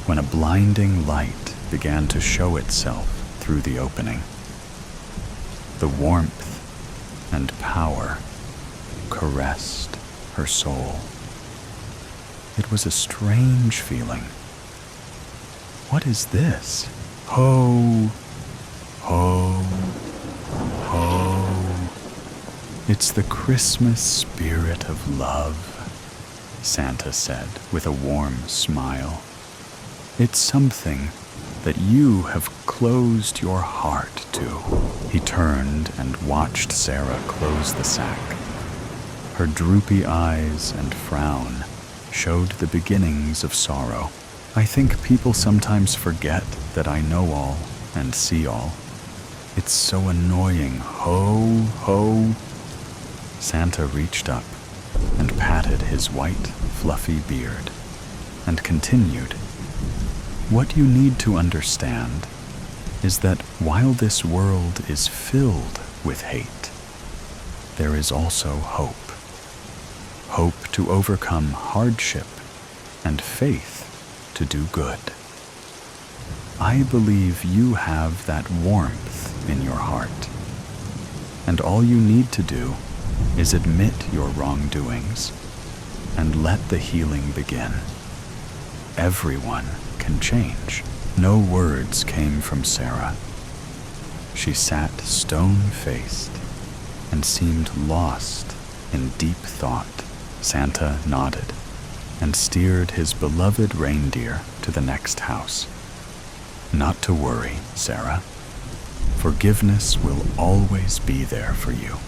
when a blinding light began to show itself through the opening. The warmth and power caressed her soul. It was a strange feeling. What is this? Ho, ho, ho. It's the Christmas spirit of love, Santa said with a warm smile. It's something that you have closed your heart to. He turned and watched Sarah close the sack. Her droopy eyes and frown showed the beginnings of sorrow. "I think people sometimes forget that I know all and see all. It's so annoying. Ho, ho." Santa reached up and patted his white, fluffy beard and continued, "What you need to understand is that while this world is filled with hate, there is also hope. Hope to overcome hardship and faith to do good. I believe you have that warmth in your heart, and all you need to do is admit your wrongdoings and let the healing begin. Everyone can change." No words came from Sarah. She sat stone-faced and seemed lost in deep thought. Santa nodded and steered his beloved reindeer to the next house. "Not to worry, Sarah. Forgiveness will always be there for you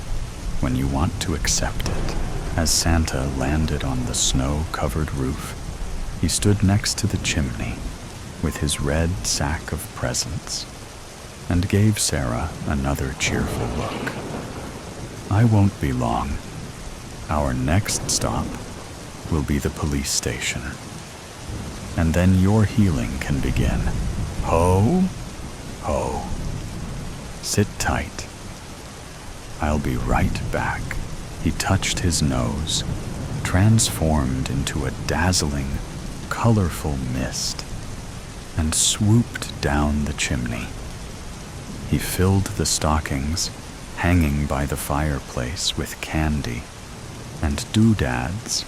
when you want to accept it." As Santa landed on the snow-covered roof, he stood next to the chimney with his red sack of presents. and gave Sarah another cheerful look. I won't be long. Our next stop will be the police station. And then your healing can begin. Ho, ho. Sit tight. I'll be right back. He touched his nose, transformed into a dazzling, colorful mist, and swooped down the chimney. He filled the stockings hanging by the fireplace with candy and doodads,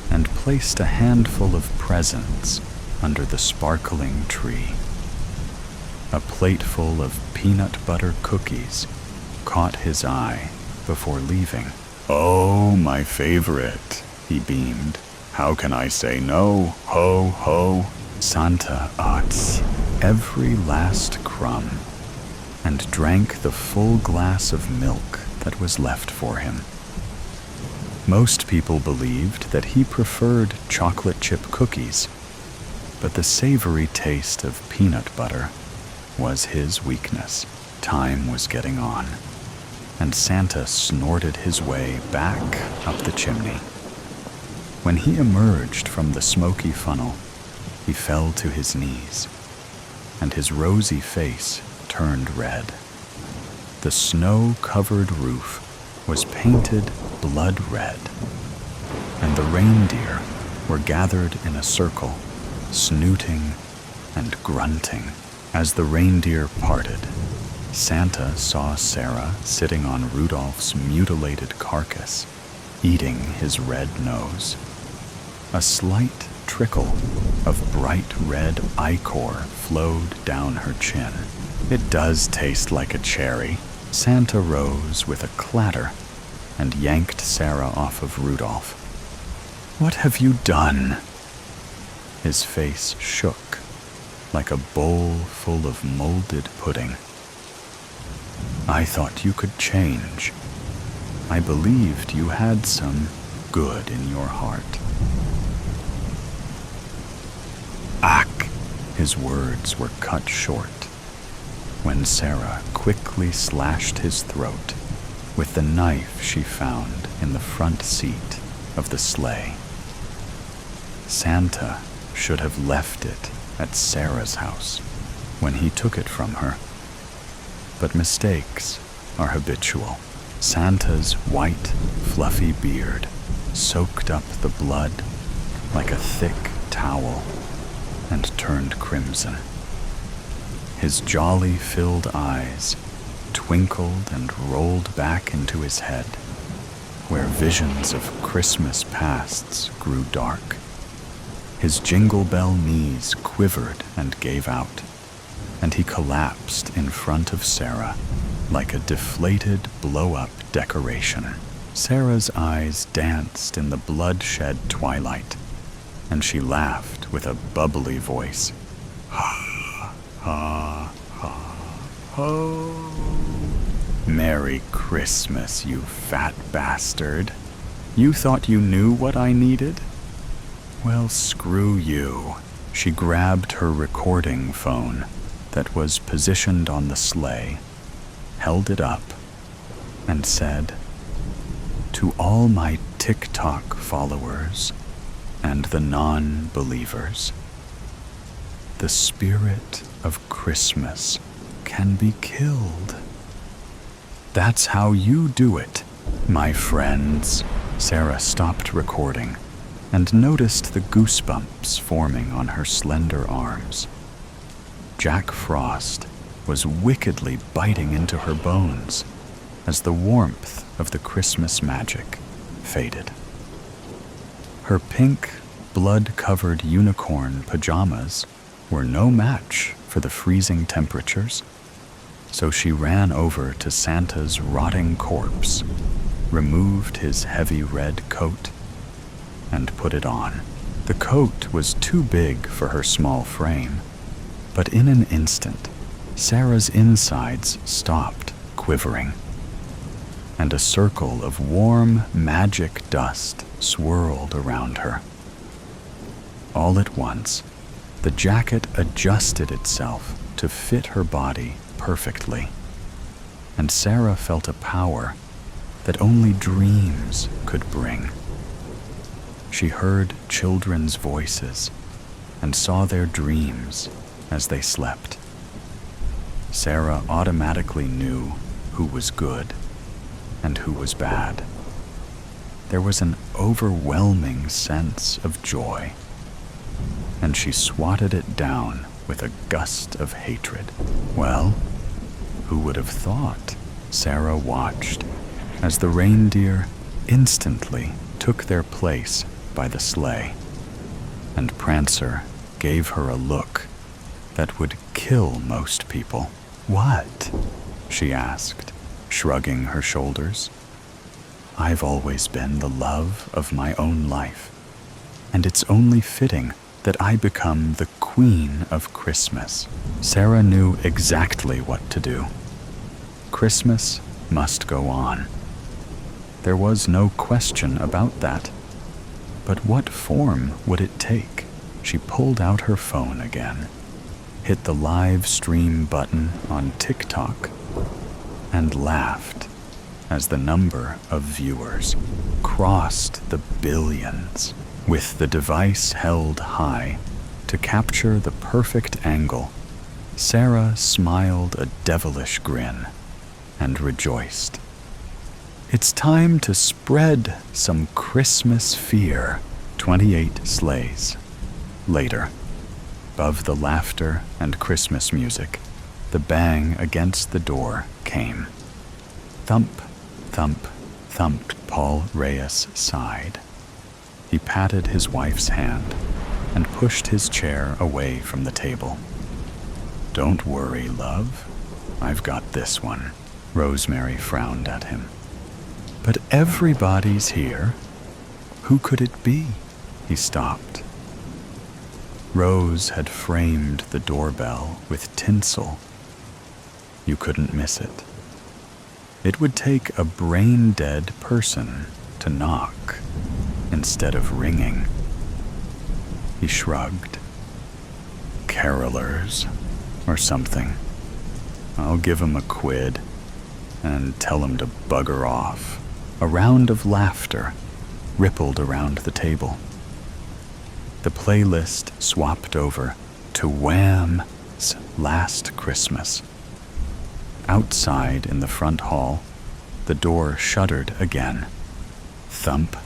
and placed a handful of presents under the sparkling tree. A plateful of peanut butter cookies caught his eye before leaving. "Oh, my favorite," he beamed. "How can I say no? Ho, ho." Santa ate every last crumb and drank the full glass of milk that was left for him. Most people believed that he preferred chocolate chip cookies, but the savory taste of peanut butter was his weakness. Time was getting on, and Santa snorted his way back up the chimney. When he emerged from the smoky funnel, he fell to his knees, and his rosy face turned red. The snow-covered roof was painted blood red, and the reindeer were gathered in a circle, snooting and grunting. As the reindeer parted, Santa saw Sarah sitting on Rudolph's mutilated carcass, eating his red nose. A slight trickle of bright red ichor flowed down her chin. "It does taste like a cherry." Santa rose with a clatter and yanked Sarah off of Rudolph. "What have you done?" His face shook like a bowl full of molded pudding. "I thought you could change. I believed you had some good in your heart." "Ack!" His words were cut short when Sarah quickly slashed his throat with the knife she found in the front seat of the sleigh. Santa should have left it at Sarah's house when he took it from her. But mistakes are habitual. Santa's white, fluffy beard soaked up the blood like a thick towel and turned crimson. His jolly-filled eyes twinkled and rolled back into his head, where visions of Christmas pasts grew dark. His jingle bell knees quivered and gave out, and he collapsed in front of Sarah like a deflated blow-up decoration. Sarah's eyes danced in the bloodshed twilight, and she laughed with a bubbly voice. "Ha, ha, ha, ho. Merry Christmas, you fat bastard. You thought you knew what I needed? Well, screw you." She grabbed her recording phone that was positioned on the sleigh, held it up, and said, "To all my TikTok followers and the non-believers, the spirit of Christmas can be killed. That's how you do it, my friends." Sarah stopped recording and noticed the goosebumps forming on her slender arms. Jack Frost was wickedly biting into her bones as the warmth of the Christmas magic faded. Her pink, blood-covered unicorn pajamas were no match for the freezing temperatures, so she ran over to Santa's rotting corpse, removed his heavy red coat, and put it on. The coat was too big for her small frame, but in an instant, Sarah's insides stopped quivering, and a circle of warm, magic dust swirled around her. All at once, the jacket adjusted itself to fit her body perfectly, and Sarah felt a power that only dreams could bring. She heard children's voices and saw their dreams as they slept. Sarah automatically knew who was good and who was bad. There was an overwhelming sense of joy, and she swatted it down with a gust of hatred. Well, who would have thought? Sarah watched as the reindeer instantly took their place by the sleigh, and Prancer gave her a look that would kill most people. "What?" she asked, shrugging her shoulders. "I've always been the love of my own life, and it's only fitting that I become the Queen of Christmas." Sarah knew exactly what to do. Christmas must go on. There was no question about that. But what form would it take? She pulled out her phone again, hit the live stream button on TikTok, and laughed as the number of viewers crossed the billions. With the device held high to capture the perfect angle, Sarah smiled a devilish grin and rejoiced. It's time to spread some Christmas fear. 28 Sleighs Later. Above the laughter and Christmas music, the bang against the door came. Thump, thump, thumped. Paul Reyes sighed. He patted his wife's hand and pushed his chair away from the table. "Don't worry, love. I've got this one." Rosemary frowned at him. "But everybody's here. Who could it be?" He stopped. Rose had framed the doorbell with tinsel. You couldn't miss it. It would take a brain-dead person to knock instead of ringing. He shrugged. "Carolers, or something. I'll give 'em a quid and tell 'em to bugger off." A round of laughter rippled around the table. The playlist swapped over to Wham's Last Christmas. Outside in the front hall, the door shuddered again. Thump,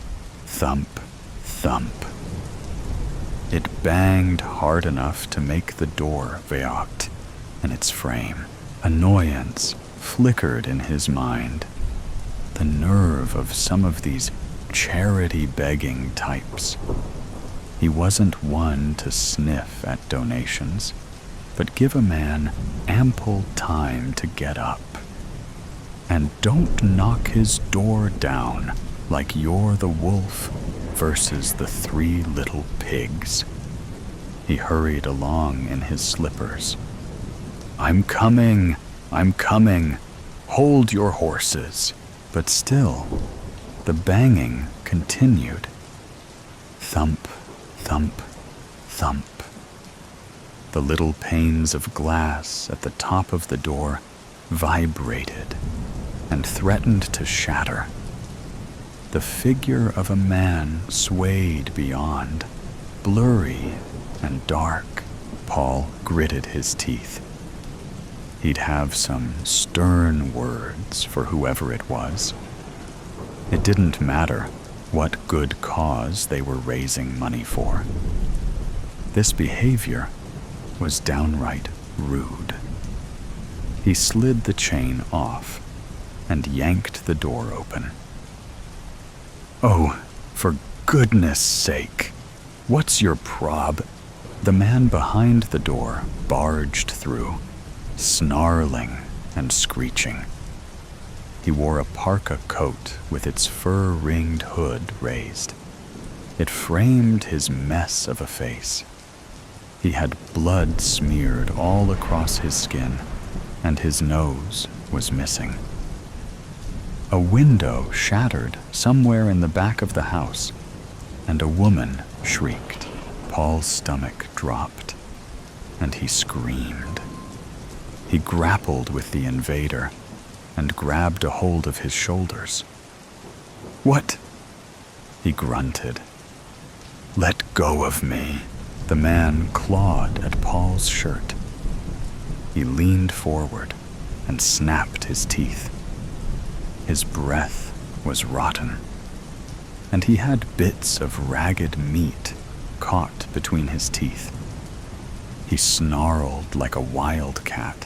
thump, thump. It banged hard enough to make the door vibrate in its frame. Annoyance flickered in his mind. The nerve of some of these charity-begging types. He wasn't one to sniff at donations, but give a man ample time to get up. And don't knock his door down like you're the wolf versus the 3 little pigs. He hurried along in his slippers. I'm coming! Hold your horses!" But still, the banging continued. Thump, thump, thump. The little panes of glass at the top of the door vibrated and threatened to shatter. The figure of a man swayed beyond, blurry and dark. Paul gritted his teeth. He'd have some stern words for whoever it was. It didn't matter what good cause they were raising money for. This behavior was downright rude. He slid the chain off and yanked the door open. "Oh, for goodness sake, what's your prob?" The man behind the door barged through, snarling and screeching. He wore a parka coat with its fur-ringed hood raised. It framed his mess of a face. He had blood smeared all across his skin, and his nose was missing. A window shattered somewhere in the back of the house, and a woman shrieked. Paul's stomach dropped, and he screamed. He grappled with the invader and grabbed a hold of his shoulders. "What?" he grunted. "Let go of me." The man clawed at Paul's shirt. He leaned forward and snapped his teeth. His breath was rotten, and he had bits of ragged meat caught between his teeth. He snarled like a wildcat,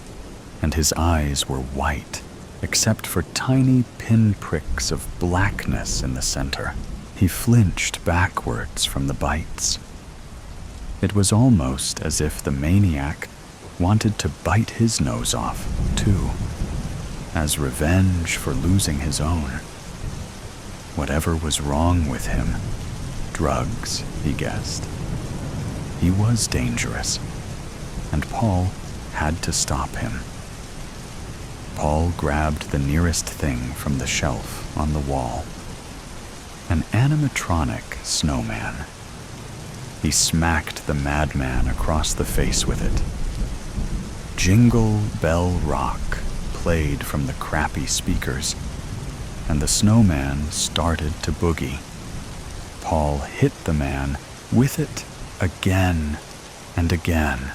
and his eyes were white, except for tiny pinpricks of blackness in the center. He flinched backwards from the bites. It was almost as if the maniac wanted to bite his nose off, too, as revenge for losing his own. Whatever was wrong with him, drugs, he guessed. He was dangerous, and Paul had to stop him. Paul grabbed the nearest thing from the shelf on the wall, an animatronic snowman. He smacked the madman across the face with it. Jingle Bell Rock played from the crappy speakers, and the snowman started to boogie. Paul hit the man with it again and again.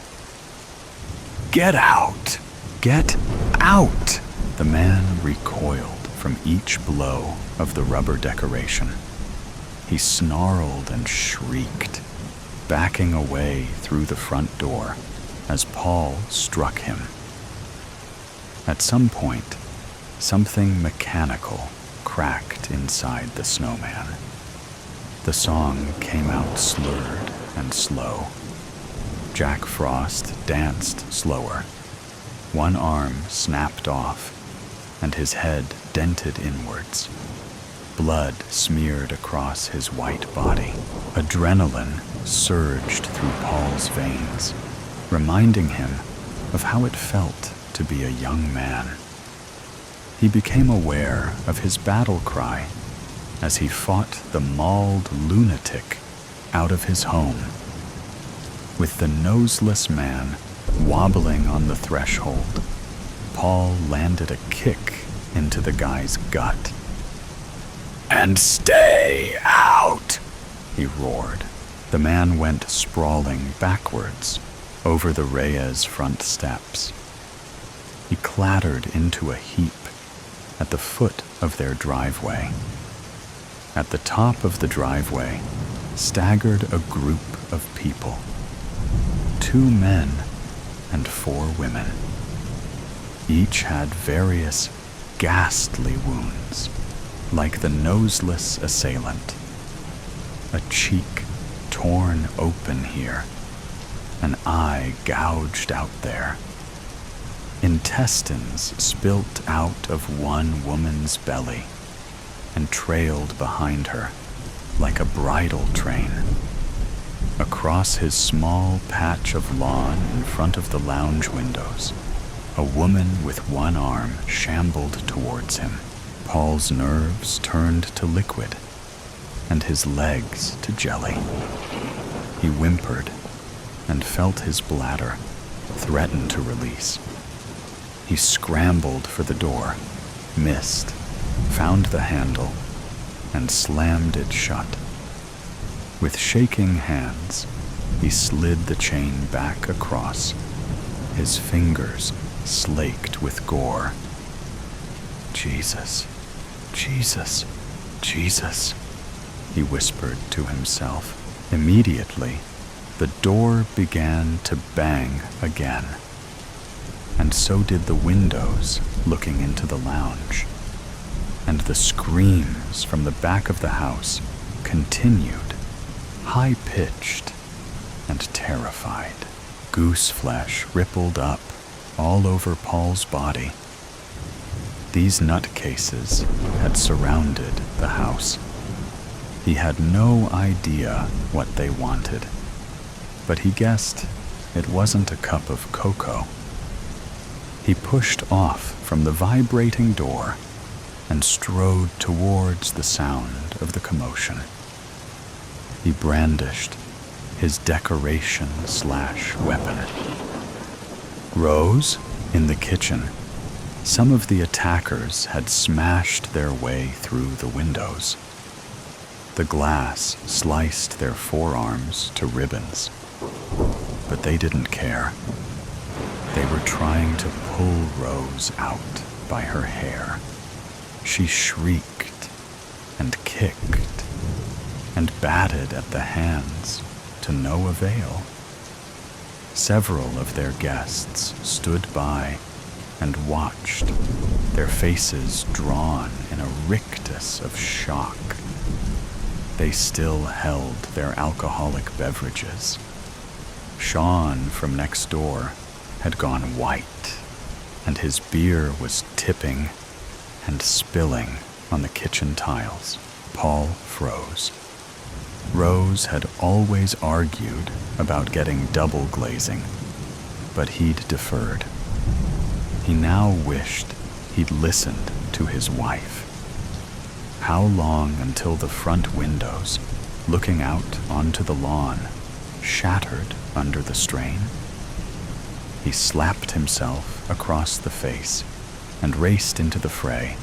"Get out! Get out!" The man recoiled from each blow of the rubber decoration. He snarled and shrieked, backing away through the front door as Paul struck him. At some point, something mechanical cracked inside the snowman. The song came out slurred and slow. Jack Frost danced slower. One arm snapped off, and his head dented inwards. Blood smeared across his white body. Adrenaline surged through Paul's veins, reminding him of how it felt to be a young man. He became aware of his battle cry as he fought the mauled lunatic out of his home. With the noseless man wobbling on the threshold, Paul landed a kick into the guy's gut. "And stay out!" he roared. The man went sprawling backwards over the Reyes front steps. He clattered into a heap at the foot of their driveway. At the top of the driveway staggered a group of people. 2 men and 4 women. Each had various ghastly wounds, like the noseless assailant. A cheek torn open here, an eye gouged out there. Intestines spilt out of one woman's belly and trailed behind her like a bridal train. Across his small patch of lawn in front of the lounge windows, a woman with one arm shambled towards him. Paul's nerves turned to liquid, and his legs to jelly. He whimpered and felt his bladder threaten to release. He scrambled for the door, missed, found the handle, and slammed it shut. With shaking hands, he slid the chain back across, his fingers slaked with gore. "Jesus, Jesus, Jesus," he whispered to himself. Immediately, the door began to bang again, and so did the windows looking into the lounge, and the screams from the back of the house continued, high-pitched and terrified. Goose flesh rippled up all over Paul's body. These nutcases had surrounded the house. He had no idea what they wanted, but he guessed it wasn't a cup of cocoa. He pushed off from the vibrating door and strode towards the sound of the commotion. He brandished his decoration/weapon. "Rose?" In the kitchen, some of the attackers had smashed their way through the windows. The glass sliced their forearms to ribbons, but they didn't care. They were trying to pull Rose out by her hair. She shrieked and kicked and batted at the hands to no avail. Several of their guests stood by and watched, their faces drawn in a rictus of shock. They still held their alcoholic beverages. Sean from next door had gone white, and his beer was tipping and spilling on the kitchen tiles. Paul froze. Rose had always argued about getting double glazing, but he'd deferred. He now wished he'd listened to his wife. How long until the front windows, looking out onto the lawn, shattered under the strain? He slapped himself across the face and raced into the fray,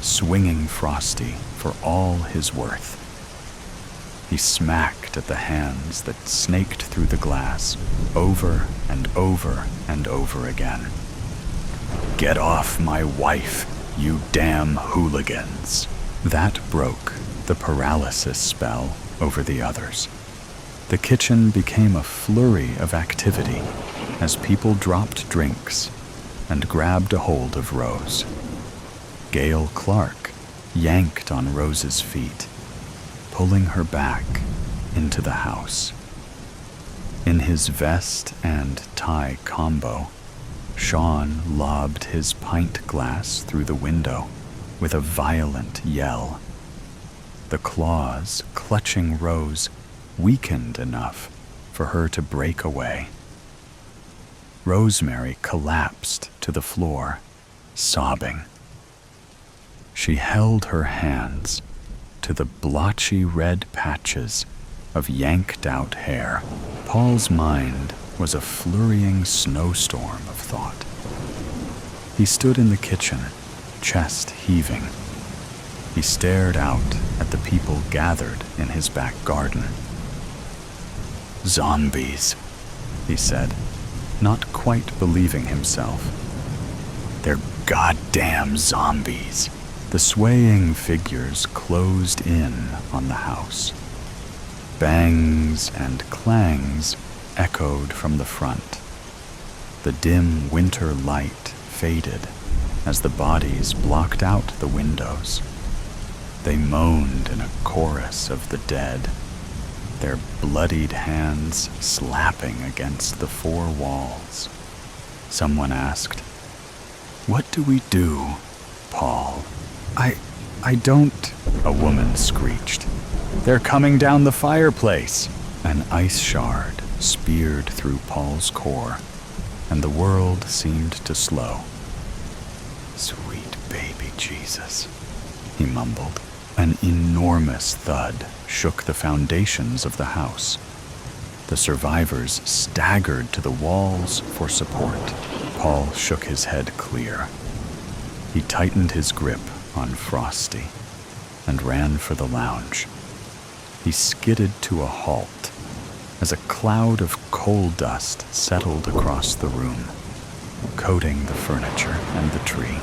swinging Frosty for all his worth. He smacked at the hands that snaked through the glass over and over and over again. "Get off my wife, you damn hooligans." That broke the paralysis spell over the others. The kitchen became a flurry of activity as people dropped drinks and grabbed a hold of Rose. Gail Clark yanked on Rose's feet, pulling her back into the house. In his vest and tie combo, Sean lobbed his pint glass through the window with a violent yell. The claws clutching Rose weakened enough for her to break away. Rosemary collapsed to the floor, sobbing. She held her hands to the blotchy red patches of yanked-out hair. Paul's mind was a flurrying snowstorm of thought. He stood in the kitchen, chest heaving. He stared out at the people gathered in his back garden. "Zombies," he said, not quite believing himself. "They're goddamn zombies." The swaying figures closed in on the house. Bangs and clangs echoed from the front. The dim winter light faded as the bodies blocked out the windows. They moaned in a chorus of the dead, their bloodied hands slapping against the four walls. Someone asked, "What do we do, Paul?" I don't," a woman screeched. "They're coming down the fireplace." An ice shard speared through Paul's core, and the world seemed to slow. "Sweet baby Jesus," he mumbled. An enormous thud shook the foundations of the house. The survivors staggered to the walls for support. Paul shook his head clear. He tightened his grip on Frosty and ran for the lounge. He skidded to a halt as a cloud of coal dust settled across the room, coating the furniture and the tree.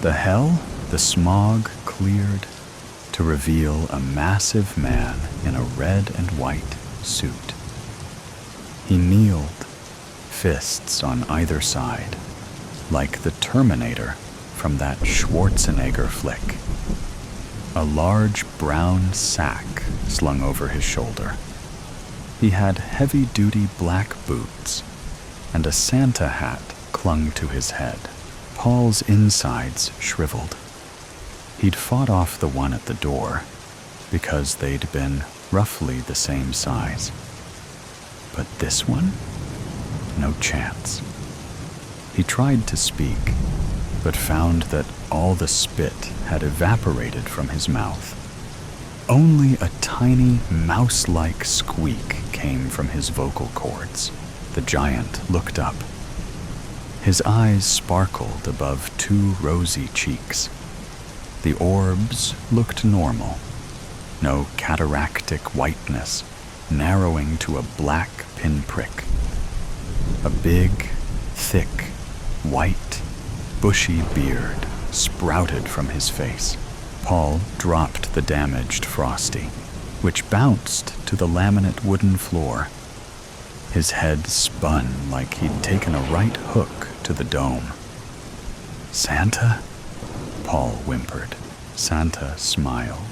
The hell? The smog cleared to reveal a massive man in a red and white suit. He kneeled, fists on either side, like the Terminator from that Schwarzenegger flick. A large brown sack slung over his shoulder. He had heavy-duty black boots, and a Santa hat clung to his head. Paul's insides shriveled. He'd fought off the one at the door because they'd been roughly the same size. But this one? No chance. He tried to speak, but found that all the spit had evaporated from his mouth. Only a tiny mouse-like squeak came from his vocal cords. The giant looked up. His eyes sparkled above two rosy cheeks. The orbs looked normal. No cataractic whiteness, narrowing to a black pinprick. A big, thick, white, bushy beard sprouted from his face. Paul dropped the damaged Frosty, which bounced to the laminate wooden floor. His head spun like he'd taken a right hook to the dome. "Santa?" Paul whimpered. Santa smiled,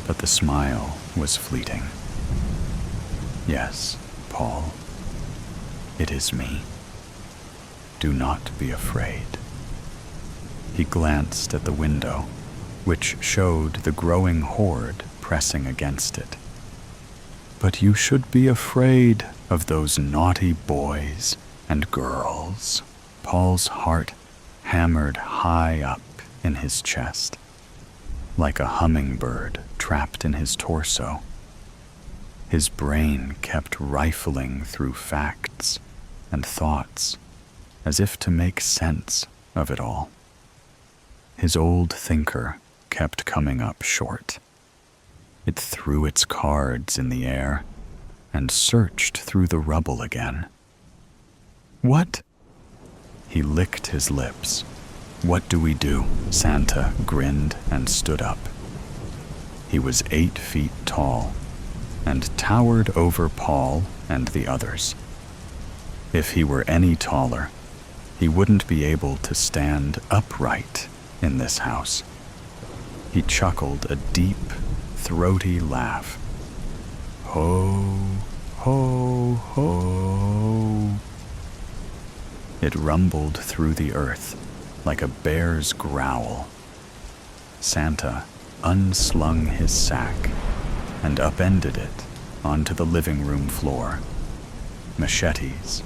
but the smile was fleeting. "Yes, Paul, it is me. Do not be afraid." He glanced at the window, which showed the growing horde pressing against it. "But you should be afraid of those naughty boys and girls." Paul's heart hammered high up in his chest, like a hummingbird trapped in his torso. His brain kept rifling through facts and thoughts as if to make sense of it all. His old thinker kept coming up short. It threw its cards in the air and searched through the rubble again. "What?" He licked his lips. "What do we do?" Santa grinned and stood up. He was 8 feet tall and towered over Paul and the others. If he were any taller, he wouldn't be able to stand upright in this house. He chuckled a deep, throaty laugh. "Ho, ho, ho." It rumbled through the earth like a bear's growl. Santa unslung his sack and upended it onto the living room floor. Machetes,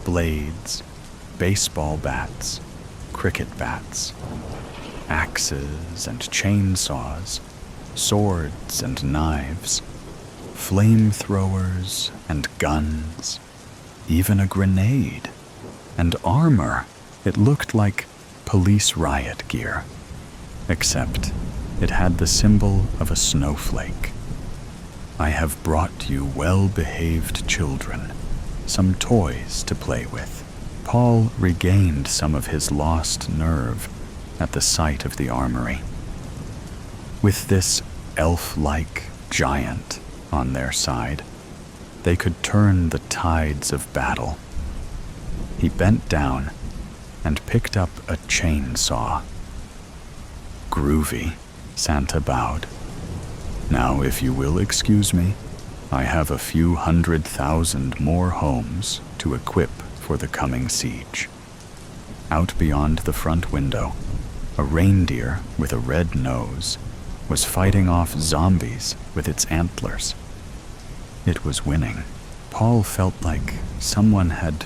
blades, baseball bats, cricket bats, axes and chainsaws, swords and knives, flamethrowers and guns, even a grenade, and armor. It looked like police riot gear, except it had the symbol of a snowflake. "I have brought you well-behaved children, some toys to play with." Paul regained some of his lost nerve at the sight of the armory. With this elf-like giant on their side, they could turn the tides of battle. He bent down and picked up a chainsaw. "Groovy," Santa bowed. "Now, if you will excuse me, I have a few 100,000 more homes to equip for the coming siege." Out beyond the front window, a reindeer with a red nose was fighting off zombies with its antlers. It was winning. Paul felt like someone had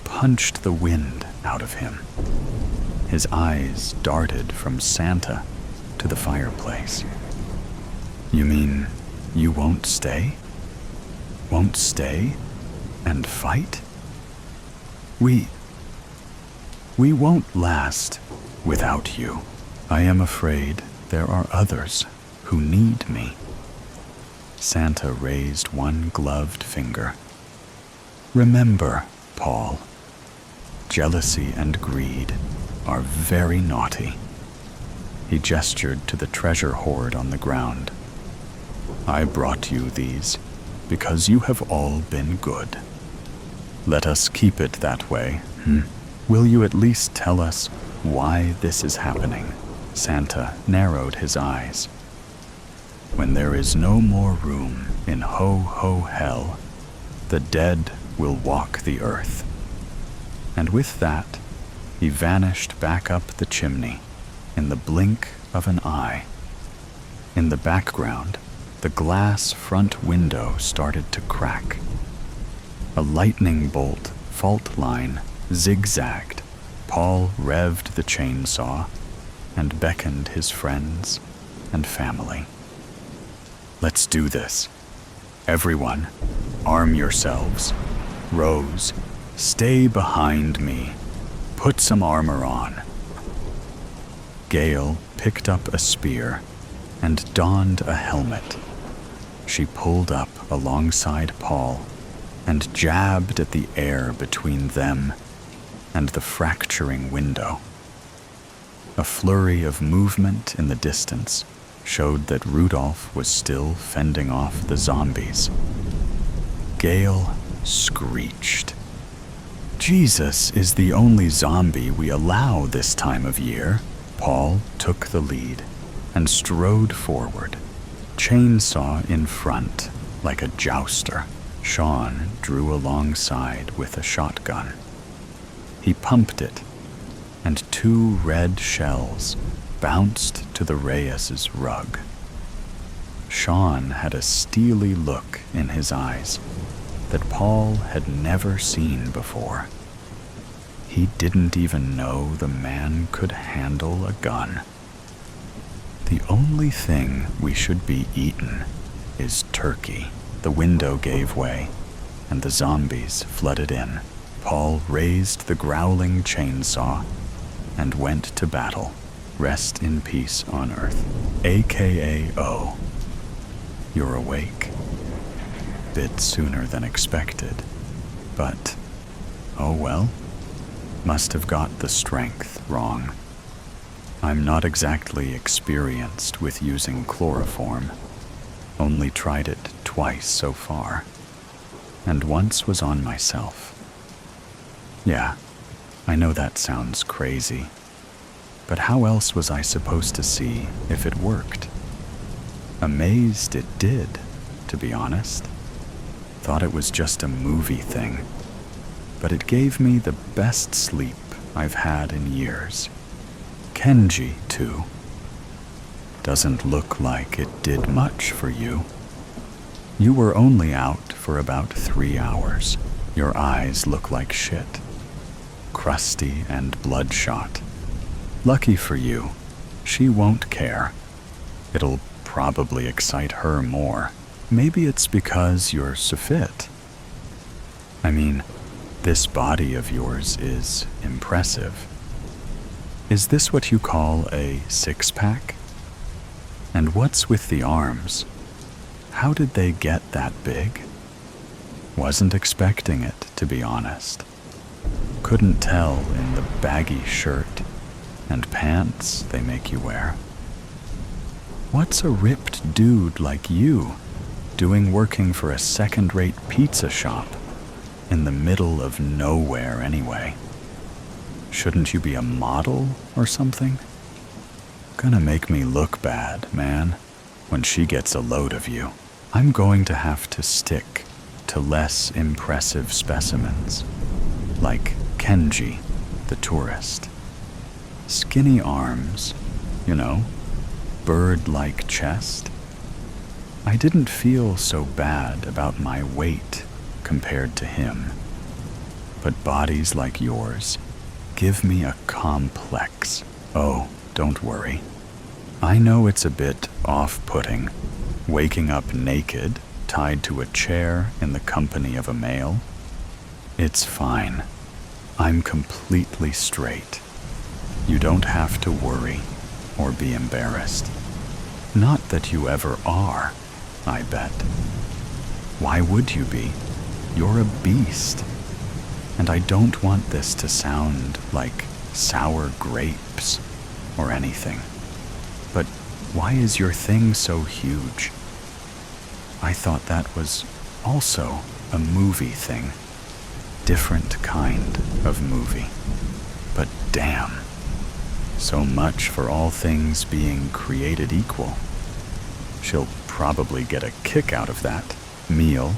punched the wind out of him. His eyes darted from Santa to the fireplace. "You mean you won't stay? Won't stay and fight? We won't last without you. I am afraid there are others who need me." Santa raised one gloved finger. "Remember, Paul, jealousy and greed are very naughty." He gestured to the treasure hoard on the ground. "I brought you these because you have all been good. Let us keep it that way. Will you at least tell us why this is happening?" Santa narrowed his eyes. "When there is no more room in ho-ho hell, the dead will walk the earth." And with that, he vanished back up the chimney in the blink of an eye. In the background, the glass front window started to crack. A lightning bolt fault line zigzagged. Paul revved the chainsaw and beckoned his friends and family. "Let's do this. Everyone, arm yourselves. Rose, stay behind me. Put some armor on." Gale picked up a spear and donned a helmet. She pulled up alongside Paul and jabbed at the air between them and the fracturing window. A flurry of movement in the distance showed that Rudolph was still fending off the zombies. Gale screeched. "Jesus is the only zombie we allow this time of year." Paul took the lead and strode forward, chainsaw in front like a jouster. Sean drew alongside with a shotgun. He pumped it, and 2 red shells bounced to the Reyes' rug. Sean had a steely look in his eyes that Paul had never seen before. He didn't even know the man could handle a gun. "The only thing we should be eating is turkey." The window gave way, and the zombies flooded in. Paul raised the growling chainsaw and went to battle. Rest in peace on Earth. AKA-O. You're awake. Bit sooner than expected, but oh well. Must have got the strength wrong. I'm not exactly experienced with using chloroform. Only tried it twice so far, and once was on myself. Yeah, I know that sounds crazy, but how else was I supposed to see if it worked? Amazed it did, to be honest. Thought it was just a movie thing, but it gave me the best sleep I've had in years. Kenji, too. Doesn't look like it did much for you. You were only out for about 3 hours. Your eyes look like shit. Crusty and bloodshot. Lucky for you, she won't care. It'll probably excite her more. Maybe it's because you're so fit. I mean, this body of yours is impressive. Is this what you call a 6-pack? And what's with the arms? How did they get that big? Wasn't expecting it, to be honest. Couldn't tell in the baggy shirt and pants they make you wear. What's a ripped dude like you doing working for a second-rate pizza shop in the middle of nowhere anyway? Shouldn't you be a model or something? Gonna make me look bad, man, when she gets a load of you. I'm going to have to stick to less impressive specimens, like Kenji, the tourist. Skinny arms, you know, bird-like chest. I didn't feel so bad about my weight compared to him, but bodies like yours give me a complex. Oh, don't worry. I know it's a bit off-putting, waking up naked, tied to a chair in the company of a male. It's fine. I'm completely straight. You don't have to worry or be embarrassed. Not that you ever are, I bet. Why would you be? You're a beast. And I don't want this to sound like sour grapes or anything. But why is your thing so huge? I thought that was also a movie thing. Different kind of movie. But damn. So much for all things being created equal. She'll probably get a kick out of that. Meal,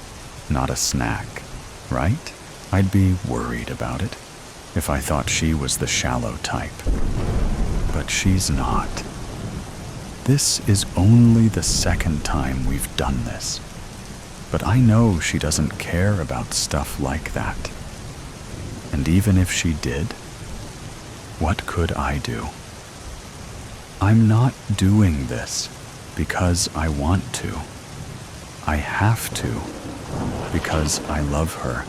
not a snack, right? I'd be worried about it if I thought she was the shallow type. But she's not. This is only the second time we've done this. But I know she doesn't care about stuff like that. And even if she did, what could I do? I'm not doing this because I want to. I have to because I love her.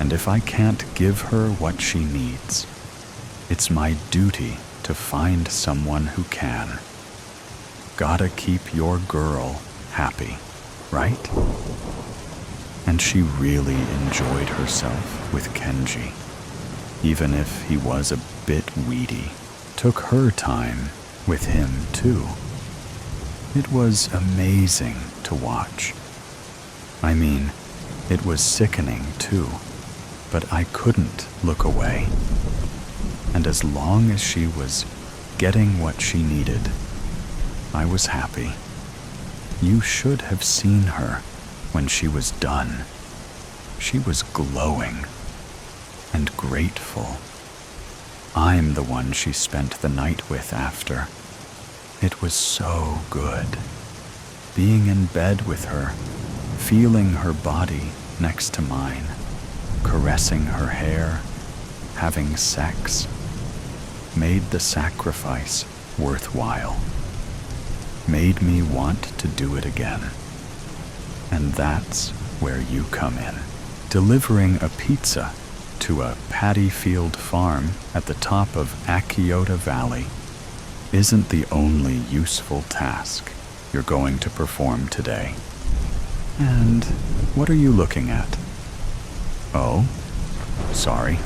And if I can't give her what she needs, It's my duty to find someone who can. Gotta keep your girl happy, right? And she really enjoyed herself with Kenji, even if he was a bit weedy. Took her time with him too. It was amazing to watch. I mean, it was sickening too, but I couldn't look away. And as long as she was getting what she needed, I was happy. You should have seen her when she was done. She was glowing and grateful. I'm the one she spent the night with after. It was so good. Being in bed with her, feeling her body next to mine, caressing her hair, having sex, made the sacrifice worthwhile. Made me want to do it again. And that's where you come in. Delivering a pizza to a paddy field farm at the top of Akiota Valley isn't the only useful task you're going to perform today. And what are you looking at? Oh, sorry.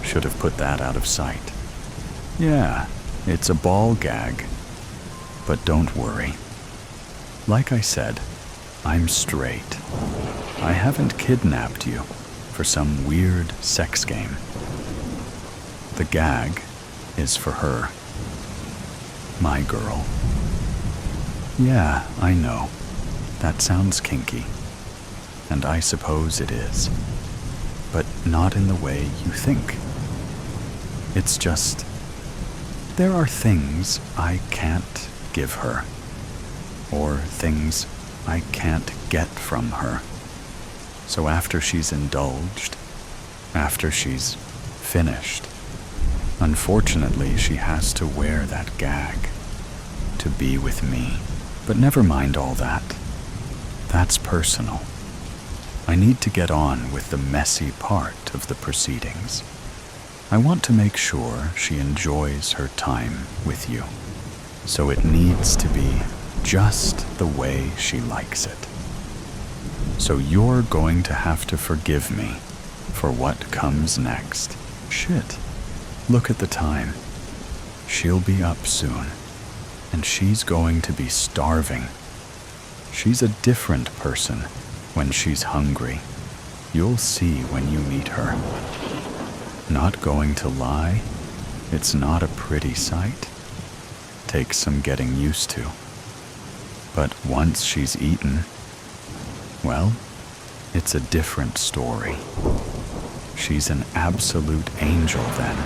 Should have put that out of sight. Yeah, it's a ball gag. But don't worry. Like I said, I'm straight. I haven't kidnapped you for some weird sex game. The gag is for her. My girl. Yeah, I know. That sounds kinky. And I suppose it is. But not in the way you think. It's just, there are things I can't give her. Or things I can't get from her. So after she's indulged, after she's finished, unfortunately she has to wear that gag to be with me. But never mind all that. That's personal. I need to get on with the messy part of the proceedings. I want to make sure she enjoys her time with you. So it needs to be just the way she likes it. So you're going to have to forgive me for what comes next. Shit. Look at the time. She'll be up soon, and she's going to be starving. She's a different person when she's hungry. You'll see when you meet her. Not going to lie, it's not a pretty sight. Takes some getting used to. But once she's eaten, well, it's a different story. She's an absolute angel then.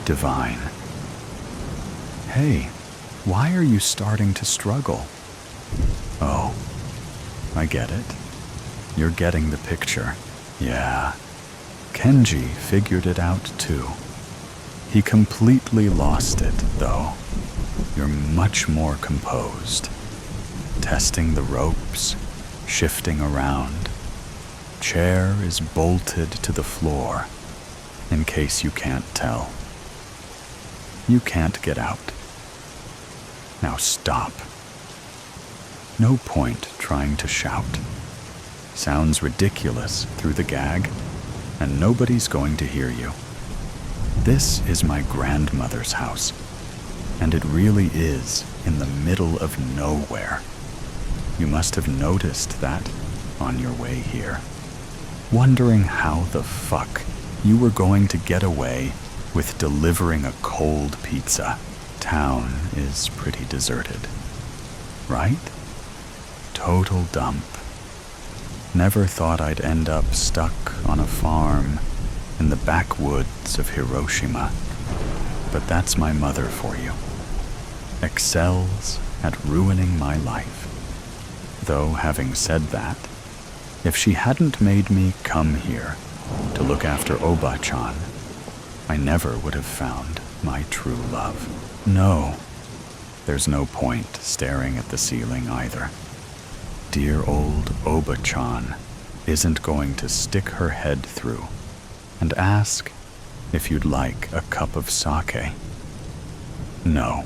Divine. Hey, why are you starting to struggle? Oh, I get it. You're getting the picture. Yeah. Kenji figured it out too. He completely lost it, though. You're much more composed. Testing the ropes, shifting around. Chair is bolted to the floor, in case you can't tell. You can't get out. Now stop. No point trying to shout. Sounds ridiculous through the gag, and nobody's going to hear you. This is my grandmother's house, and it really is in the middle of nowhere. You must have noticed that on your way here, wondering how the fuck you were going to get away with delivering a cold pizza. Town is pretty deserted, right? Total dump. Never thought I'd end up stuck on a farm in the backwoods of Hiroshima. But that's my mother for you. Excels at ruining my life. Though, having said that, if she hadn't made me come here to look after Oba-chan, I never would have found my true love. No, there's no point staring at the ceiling either. Dear old Oba-chan isn't going to stick her head through and ask if you'd like a cup of sake. No.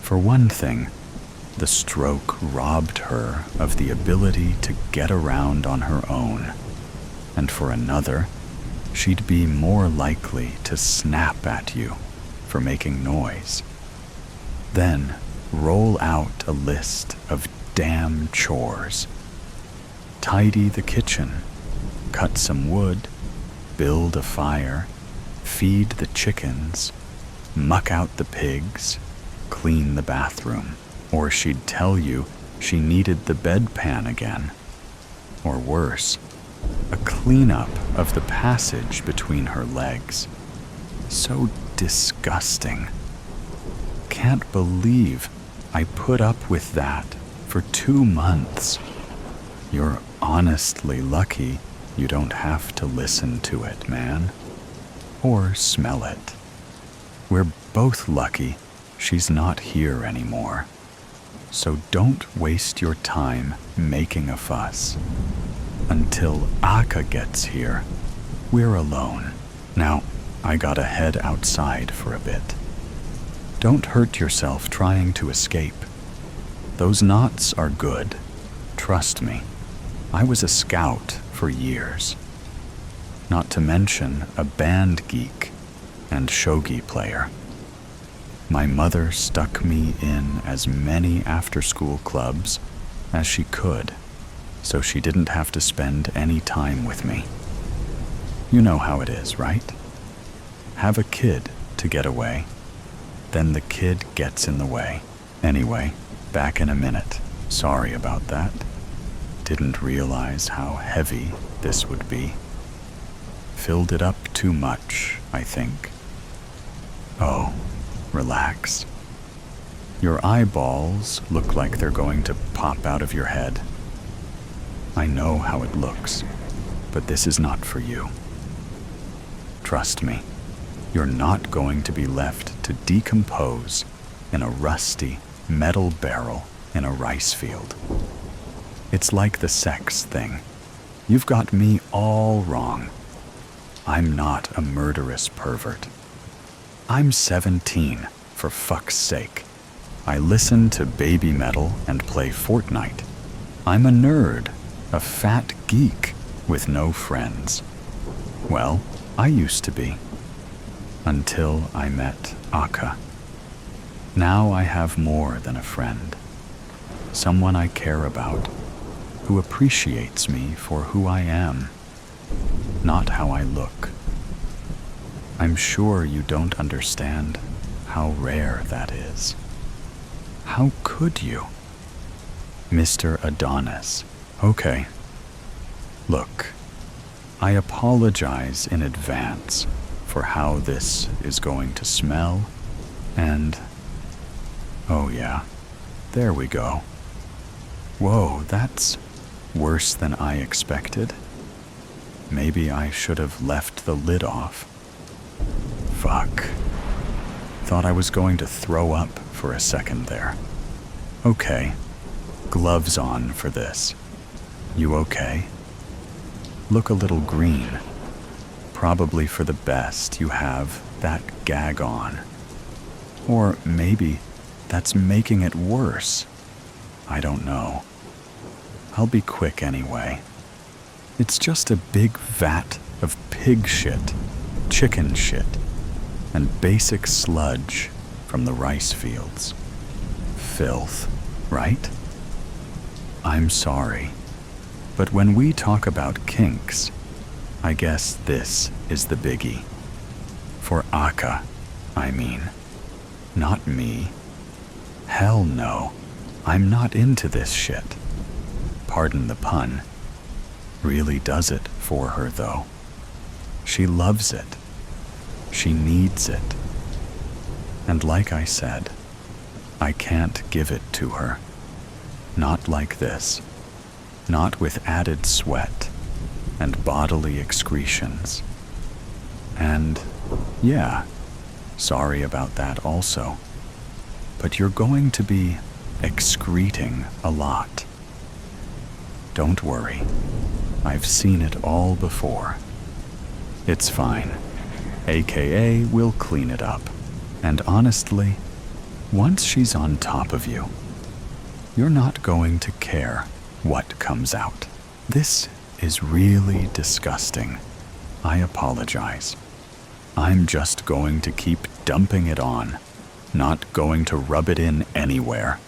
For one thing, the stroke robbed her of the ability to get around on her own, and for another, she'd be more likely to snap at you for making noise. Then roll out a list of damn chores. Tidy the kitchen, cut some wood, build a fire, feed the chickens, muck out the pigs, clean the bathroom. Or she'd tell you she needed the bedpan again. Or worse, a cleanup of the passage between her legs. So disgusting. Can't believe I put up with that for 2 months. You're honestly lucky you don't have to listen to it, man. Or smell it. We're both lucky she's not here anymore. So don't waste your time making a fuss. Until Aka gets here, we're alone. Now, I gotta head outside for a bit. Don't hurt yourself trying to escape. Those knots are good. Trust me. I was a scout for years. Not to mention a band geek and shogi player. My mother stuck me in as many after-school clubs as she could, so she didn't have to spend any time with me. You know how it is, right? Have a kid to get away, then the kid gets in the way. Anyway, back in a minute. Sorry about that. Didn't realize how heavy this would be. Filled it up too much, I think. Oh, relax. Your eyeballs look like they're going to pop out of your head. I know how it looks, but this is not for you. Trust me, you're not going to be left to decompose in a rusty metal barrel in a rice field. It's like the sex thing. You've got me all wrong. I'm not a murderous pervert. I'm 17, for fuck's sake. I listen to baby metal and play Fortnite. I'm a nerd, a fat geek with no friends. Well, I used to be. Until I met Aka. Now I have more than a friend. Someone I care about, who appreciates me for who I am, not how I look. I'm sure you don't understand how rare that is. How could you? Mr. Adonis. Okay. Look, I apologize in advance for how this is going to smell, and... oh yeah, there we go. Whoa, that's worse than I expected. Maybe I should have left the lid off. Fuck. Thought I was going to throw up for a second there. Okay, gloves on for this. You okay? Look a little green. Probably for the best you have that gag on. Or maybe that's making it worse. I don't know. I'll be quick anyway. It's just a big vat of pig shit, chicken shit, and basic sludge from the rice fields. Filth, right? I'm sorry, but when we talk about kinks, I guess this is the biggie. For Aka, I mean. Not me. Hell no, I'm not into this shit. Pardon the pun. Really does it for her, though. She loves it. She needs it. And like I said, I can't give it to her. Not like this. Not with added sweat and bodily excretions. And, yeah, sorry about that also. But you're going to be excreting a lot. Don't worry. I've seen it all before. It's fine. AKA we'll clean it up. And honestly, once she's on top of you, you're not going to care what comes out. This is really disgusting. I apologize. I'm just going to keep dumping it on, not going to rub it in anywhere.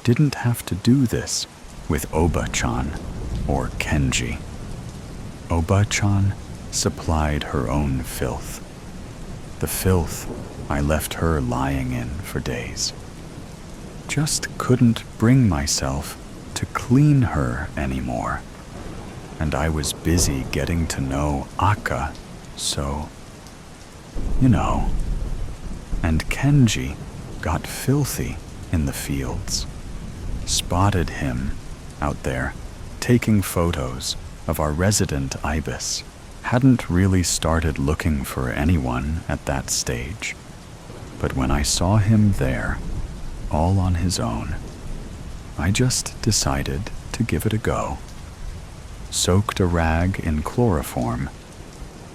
Didn't have to do this with Oba-chan or Kenji. Oba-chan supplied her own filth. The filth I left her lying in for days. Just couldn't bring myself to clean her anymore. And I was busy getting to know Akka, so, you know. And Kenji got filthy in the fields. Spotted him out there taking photos of our resident ibis. Hadn't really started looking for anyone at that stage. But when I saw him there, all on his own, I just decided to give it a go. Soaked a rag in chloroform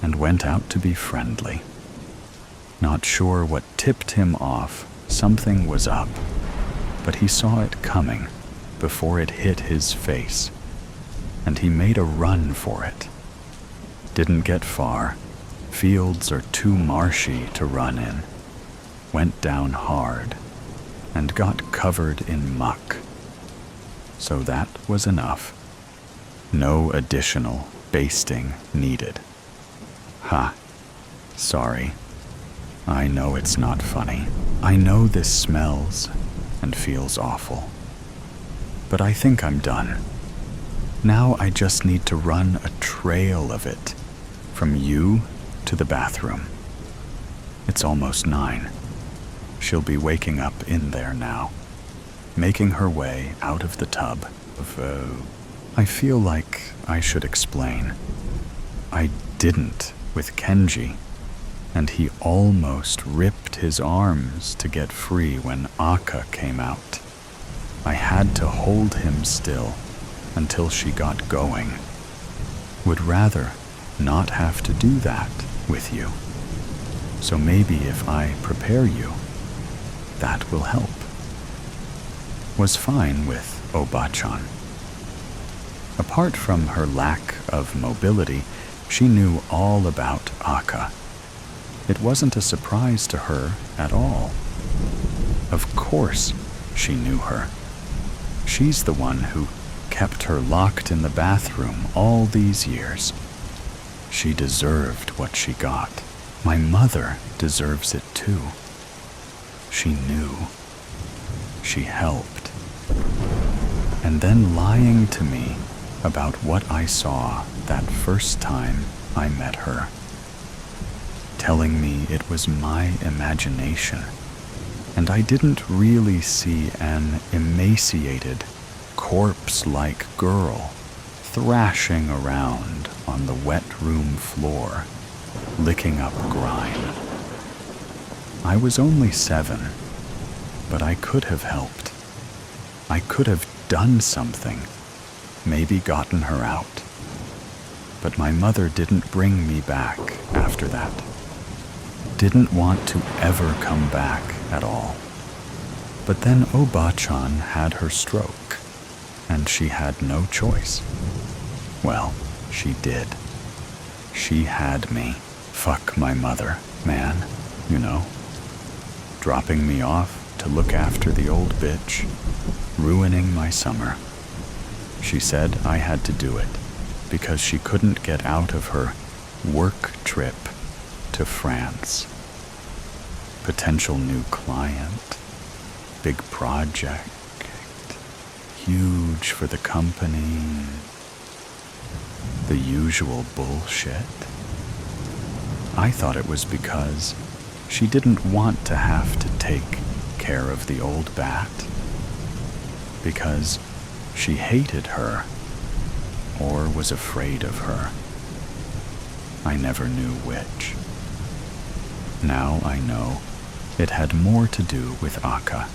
and went out to be friendly. Not sure what tipped him off, something was up, but he saw it coming before it hit his face, and he made a run for it. Didn't get far. Fields are too marshy to run in. Went down hard and got covered in muck. So that was enough. No additional basting needed. Ha. Sorry. I know it's not funny. I know this smells and feels awful. But I think I'm done. Now I just need to run a trail of it from you to the bathroom. It's almost 9. She'll be waking up in there now, making her way out of the tub. I feel like I should explain. I didn't with Kenji, and he almost ripped his arms to get free when Akka came out. I had to hold him still until she got going. Would rather not have to do that with you. So maybe if I prepare you, that will help. Was fine with Oba-chan. Apart from her lack of mobility, she knew all about Akka. It wasn't a surprise to her at all. Of course she knew her. She's the one who kept her locked in the bathroom all these years. She deserved what she got. My mother deserves it too. She knew. She helped. And then lying to me about what I saw that first time I met her. Telling me it was my imagination, and I didn't really see an emaciated, corpse-like girl thrashing around on the wet room floor, licking up grime. I was only 7, but I could have helped. I could have done something, maybe gotten her out. But my mother didn't bring me back after that. Didn't want to ever come back at all. But then Oba-chan had her stroke, and she had no choice. Well, she did. She had me. Fuck my mother, man, you know. Dropping me off to look after the old bitch, ruining my summer. She said I had to do it because she couldn't get out of her work trip to France. Potential new client, big project, huge for the company, the usual bullshit. I thought it was because she didn't want to have to take care of the old bat, because she hated her or was afraid of her. I never knew which. Now I know it had more to do with Akka.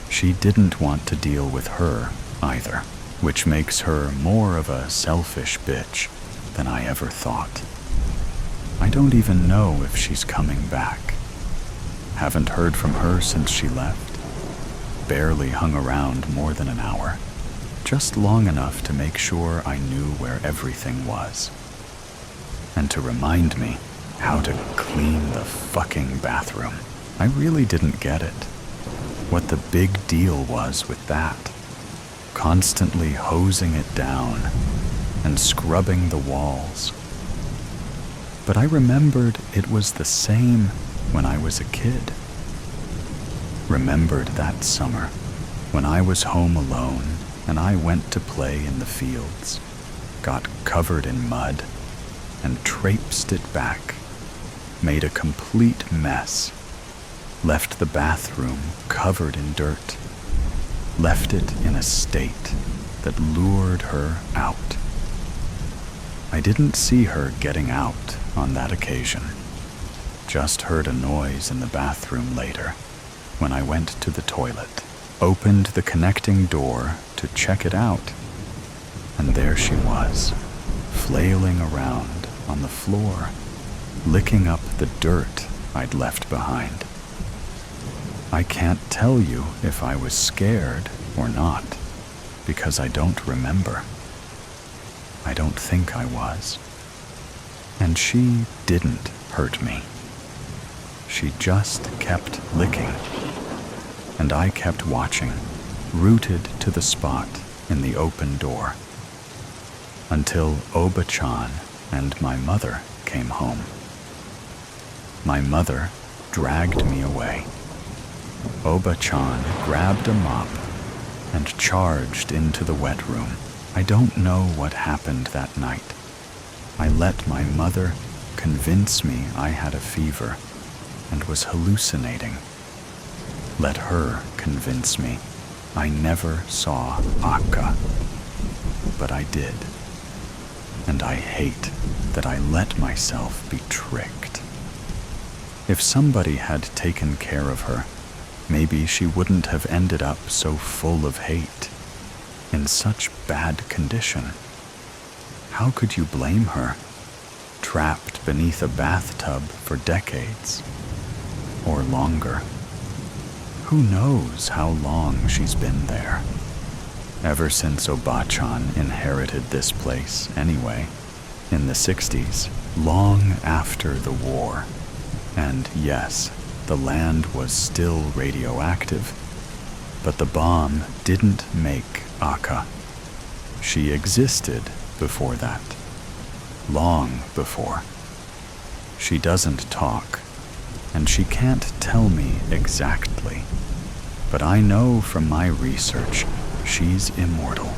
She didn't want to deal with her either, which makes her more of a selfish bitch than I ever thought. I don't even know if she's coming back. Haven't heard from her since she left. Barely hung around more than an hour, just long enough to make sure I knew where everything was. And to remind me how to clean the fucking bathroom. I really didn't get it. What the big deal was with that. Constantly hosing it down and scrubbing the walls. But I remembered it was the same when I was a kid. Remembered that summer when I was home alone and I went to play in the fields, got covered in mud, and traipsed it back, made a complete mess, left the bathroom covered in dirt, left it in a state that lured her out. I didn't see her getting out on that occasion, just heard a noise in the bathroom later when I went to the toilet, opened the connecting door to check it out, and there she was, flailing around on the floor, licking up the dirt I'd left behind. I can't tell you if I was scared or not, because I don't remember. I don't think I was. And she didn't hurt me. She just kept licking. And I kept watching, rooted to the spot in the open door, until Oba-chan and my mother came home. My mother dragged me away. Oba-chan grabbed a mop and charged into the wet room. I don't know what happened that night. I let my mother convince me I had a fever and was hallucinating. Let her convince me I never saw Akka. But I did. And I hate that I let myself be tricked. If somebody had taken care of her, maybe she wouldn't have ended up so full of hate, in such bad condition. How could you blame her, trapped beneath a bathtub for decades, or longer? Who knows how long she's been there? Ever since Oba-chan inherited this place, anyway, in the 60s, long after the war. And yes, the land was still radioactive, but the bomb didn't make Akka. She existed before that, long before. She doesn't talk, and she can't tell me exactly, but I know from my research she's immortal.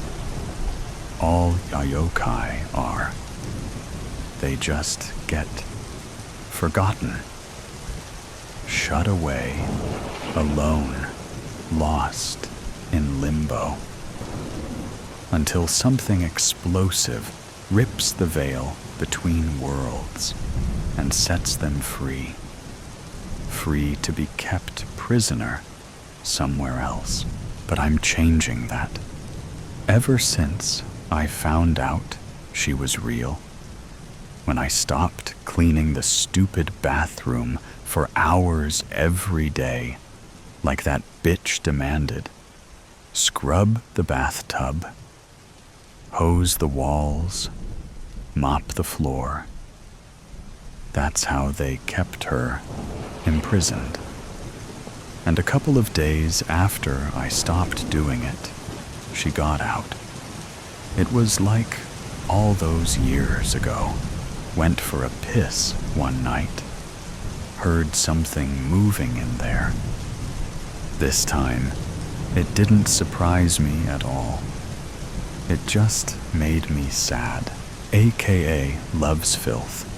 All Yayokai are. They just get forgotten. Shut away, alone, lost in limbo, until something explosive rips the veil between worlds and sets them free, free to be kept prisoner somewhere else. But I'm changing that. Ever since I found out she was real, when I stopped cleaning the stupid bathroom for hours every day, like that bitch demanded, scrub the bathtub, hose the walls, mop the floor. That's how they kept her imprisoned. And a couple of days after I stopped doing it, she got out. It was like all those years ago. Went for a piss one night. Heard something moving in there. This time, it didn't surprise me at all. It just made me sad. AKA loves filth.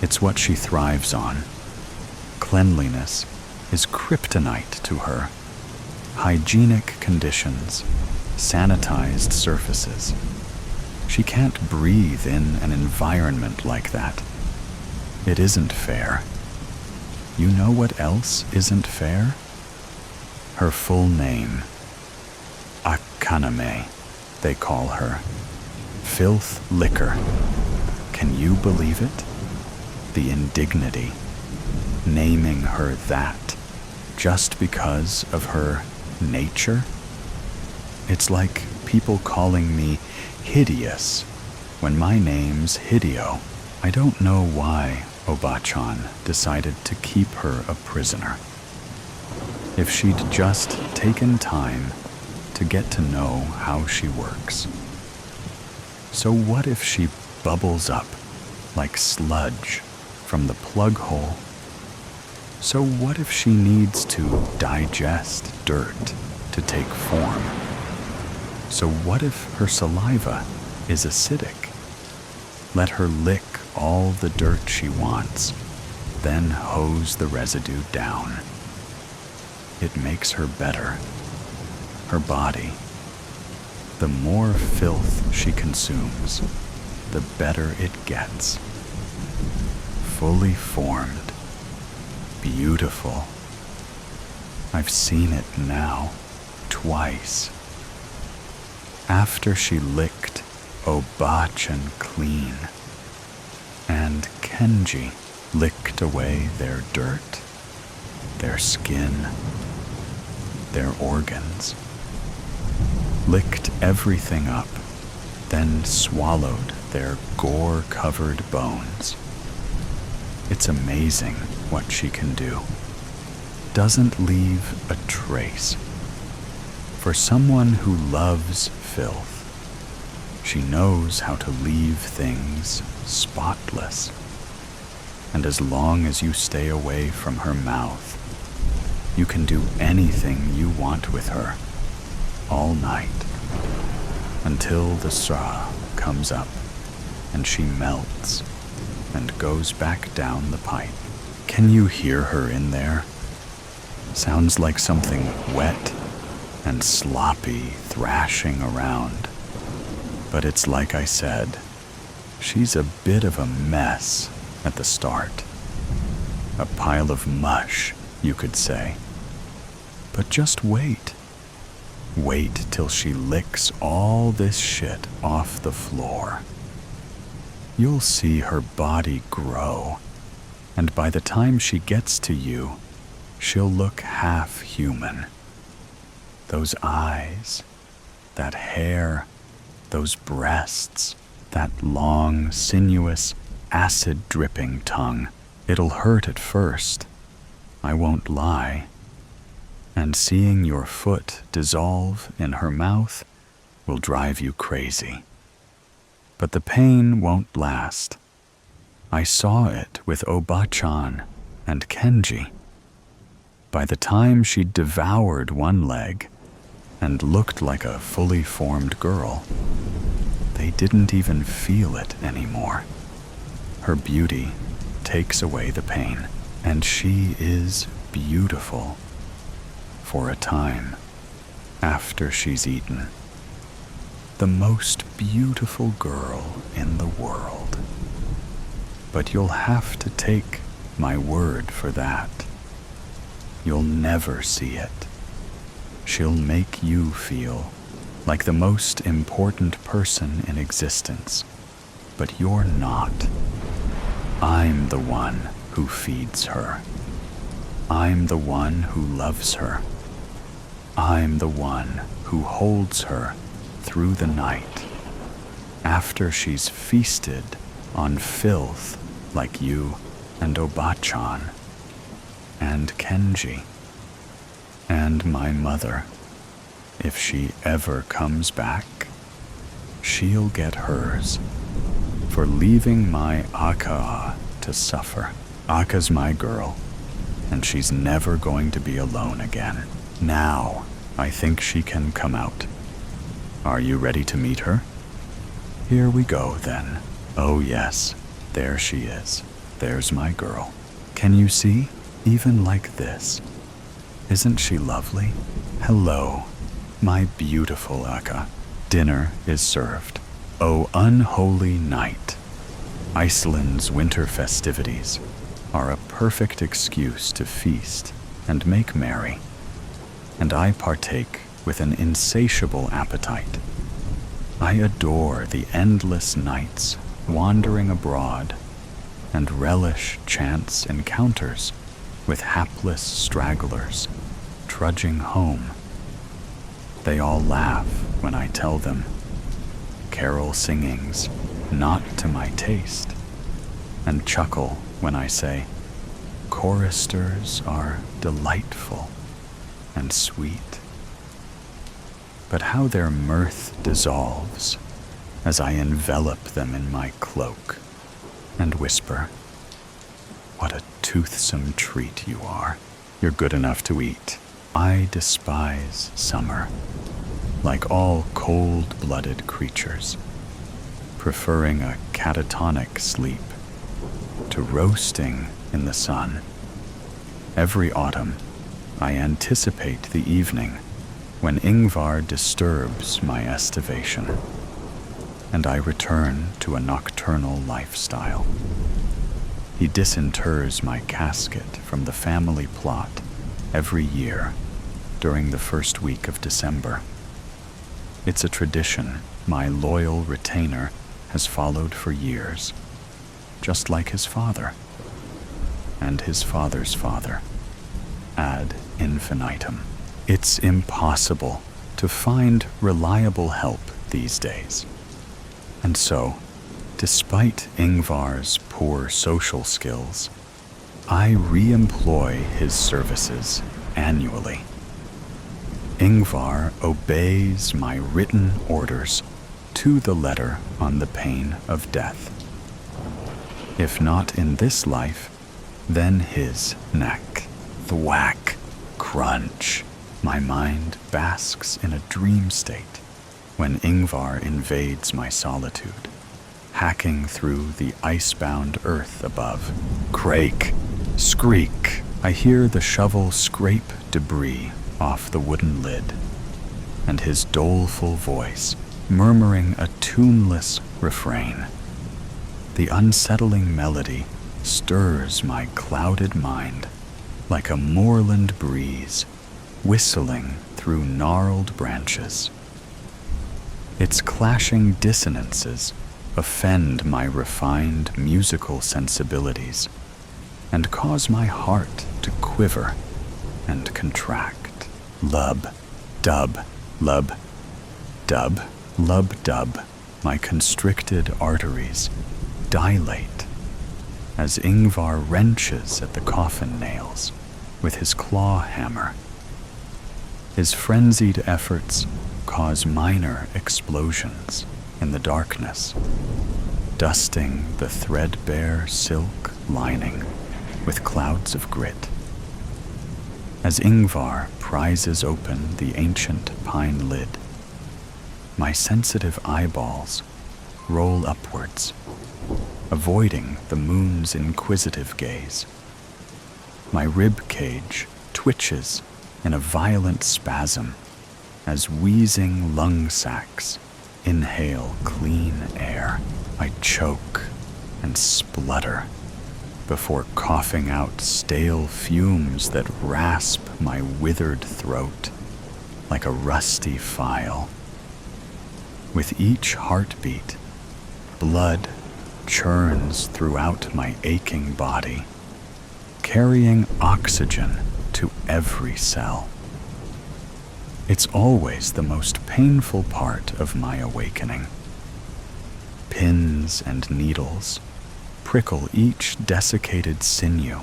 It's what she thrives on. Cleanliness is kryptonite to her. Hygienic conditions, sanitized surfaces. She can't breathe in an environment like that. It isn't fair. You know what else isn't fair? Her full name. Akaname, they call her. Filth liquor. Can you believe it? the indignity, naming her that just because of her nature. It's like people calling me hideous when my name's Hideo. I don't know why Obachan decided to keep her a prisoner. If she'd just taken time to get to know how she works. So what if she bubbles up like sludge from the plug hole? So what if she needs to digest dirt to take form? So what if her saliva is acidic? Let her lick all the dirt she wants, then hose the residue down. It makes her better. Her body. The more filth she consumes, the better it gets. Fully formed. Beautiful. I've seen it now, twice. After she licked Obachan clean, and Kenji licked away their dirt, their skin, their organs, licked everything up, then swallowed their gore-covered bones. It's amazing what she can do. Doesn't leave a trace. For someone who loves filth, she knows how to leave things spotless. And as long as you stay away from her mouth, you can do anything you want with her, all night, until the straw comes up and she melts and goes back down the pipe. Can you hear her in there? Sounds like something wet and sloppy thrashing around. But it's like I said, she's a bit of a mess at the start. A pile of mush, you could say. But just wait. Wait till she licks all this shit off the floor. You'll see her body grow, and by the time she gets to you, she'll look half human. Those eyes, that hair, those breasts, that long, sinuous, acid-dripping tongue. It'll hurt at first, I won't lie. And seeing your foot dissolve in her mouth will drive you crazy. But the pain won't last. I saw it with Obachan and Kenji. By the time she'd devoured one leg and looked like a fully formed girl, they didn't even feel it anymore. Her beauty takes away the pain, and she is beautiful for a time after she's eaten. The most beautiful girl in the world. But you'll have to take my word for that. You'll never see it. She'll make you feel like the most important person in existence, but you're not. I'm the one who feeds her. I'm the one who loves her. I'm the one who holds her through the night, after she's feasted on filth like you and Obachan, and Kenji, and my mother. If she ever comes back, she'll get hers for leaving my Aka to suffer. Aka's my girl, and she's never going to be alone again. Now, I think she can come out. Are you ready to meet her? Here we go, then. Oh yes, there she is. There's my girl. Can you see? Even like this. Isn't she lovely? Hello, my beautiful Aka. Dinner is served. Oh, unholy night. Iceland's winter festivities are a perfect excuse to feast and make merry, and I partake with an insatiable appetite. I adore the endless nights wandering abroad and relish chance encounters with hapless stragglers trudging home. They all laugh when I tell them, carol singing's not to my taste, and chuckle when I say, choristers are delightful and sweet. But how their mirth dissolves as I envelop them in my cloak and whisper, what a toothsome treat you are. You're good enough to eat. I despise summer, like all cold-blooded creatures, preferring a catatonic sleep to roasting in the sun. Every autumn, I anticipate the evening when Ingvar disturbs my estivation, and I return to a nocturnal lifestyle. He disinters my casket from the family plot every year during the first week of December. It's a tradition my loyal retainer has followed for years, just like his father, and his father's father, ad infinitum. It's impossible to find reliable help these days. And so, despite Ingvar's poor social skills, I re-employ his services annually. Ingvar obeys my written orders to the letter on the pain of death. If not in this life, then his neck. Thwack, crunch. My mind basks in a dream state when Ingvar invades my solitude, hacking through the icebound earth above. Crake, skreek. I hear the shovel scrape debris off the wooden lid, and his doleful voice murmuring a tuneless refrain. The unsettling melody stirs my clouded mind like a moorland breeze whistling through gnarled branches. Its clashing dissonances offend my refined musical sensibilities and cause my heart to quiver and contract. Lub, dub, lub, dub, lub, dub. My constricted arteries dilate as Ingvar wrenches at the coffin nails with his claw hammer. His frenzied efforts cause minor explosions in the darkness, dusting the threadbare silk lining with clouds of grit. As Ingvar prizes open the ancient pine lid, my sensitive eyeballs roll upwards, avoiding the moon's inquisitive gaze. My rib cage twitches in a violent spasm as wheezing lung sacs inhale clean air. I choke and splutter before coughing out stale fumes that rasp my withered throat like a rusty file. With each heartbeat, blood churns throughout my aching body, carrying oxygen to every cell. It's always the most painful part of my awakening. Pins and needles prickle each desiccated sinew,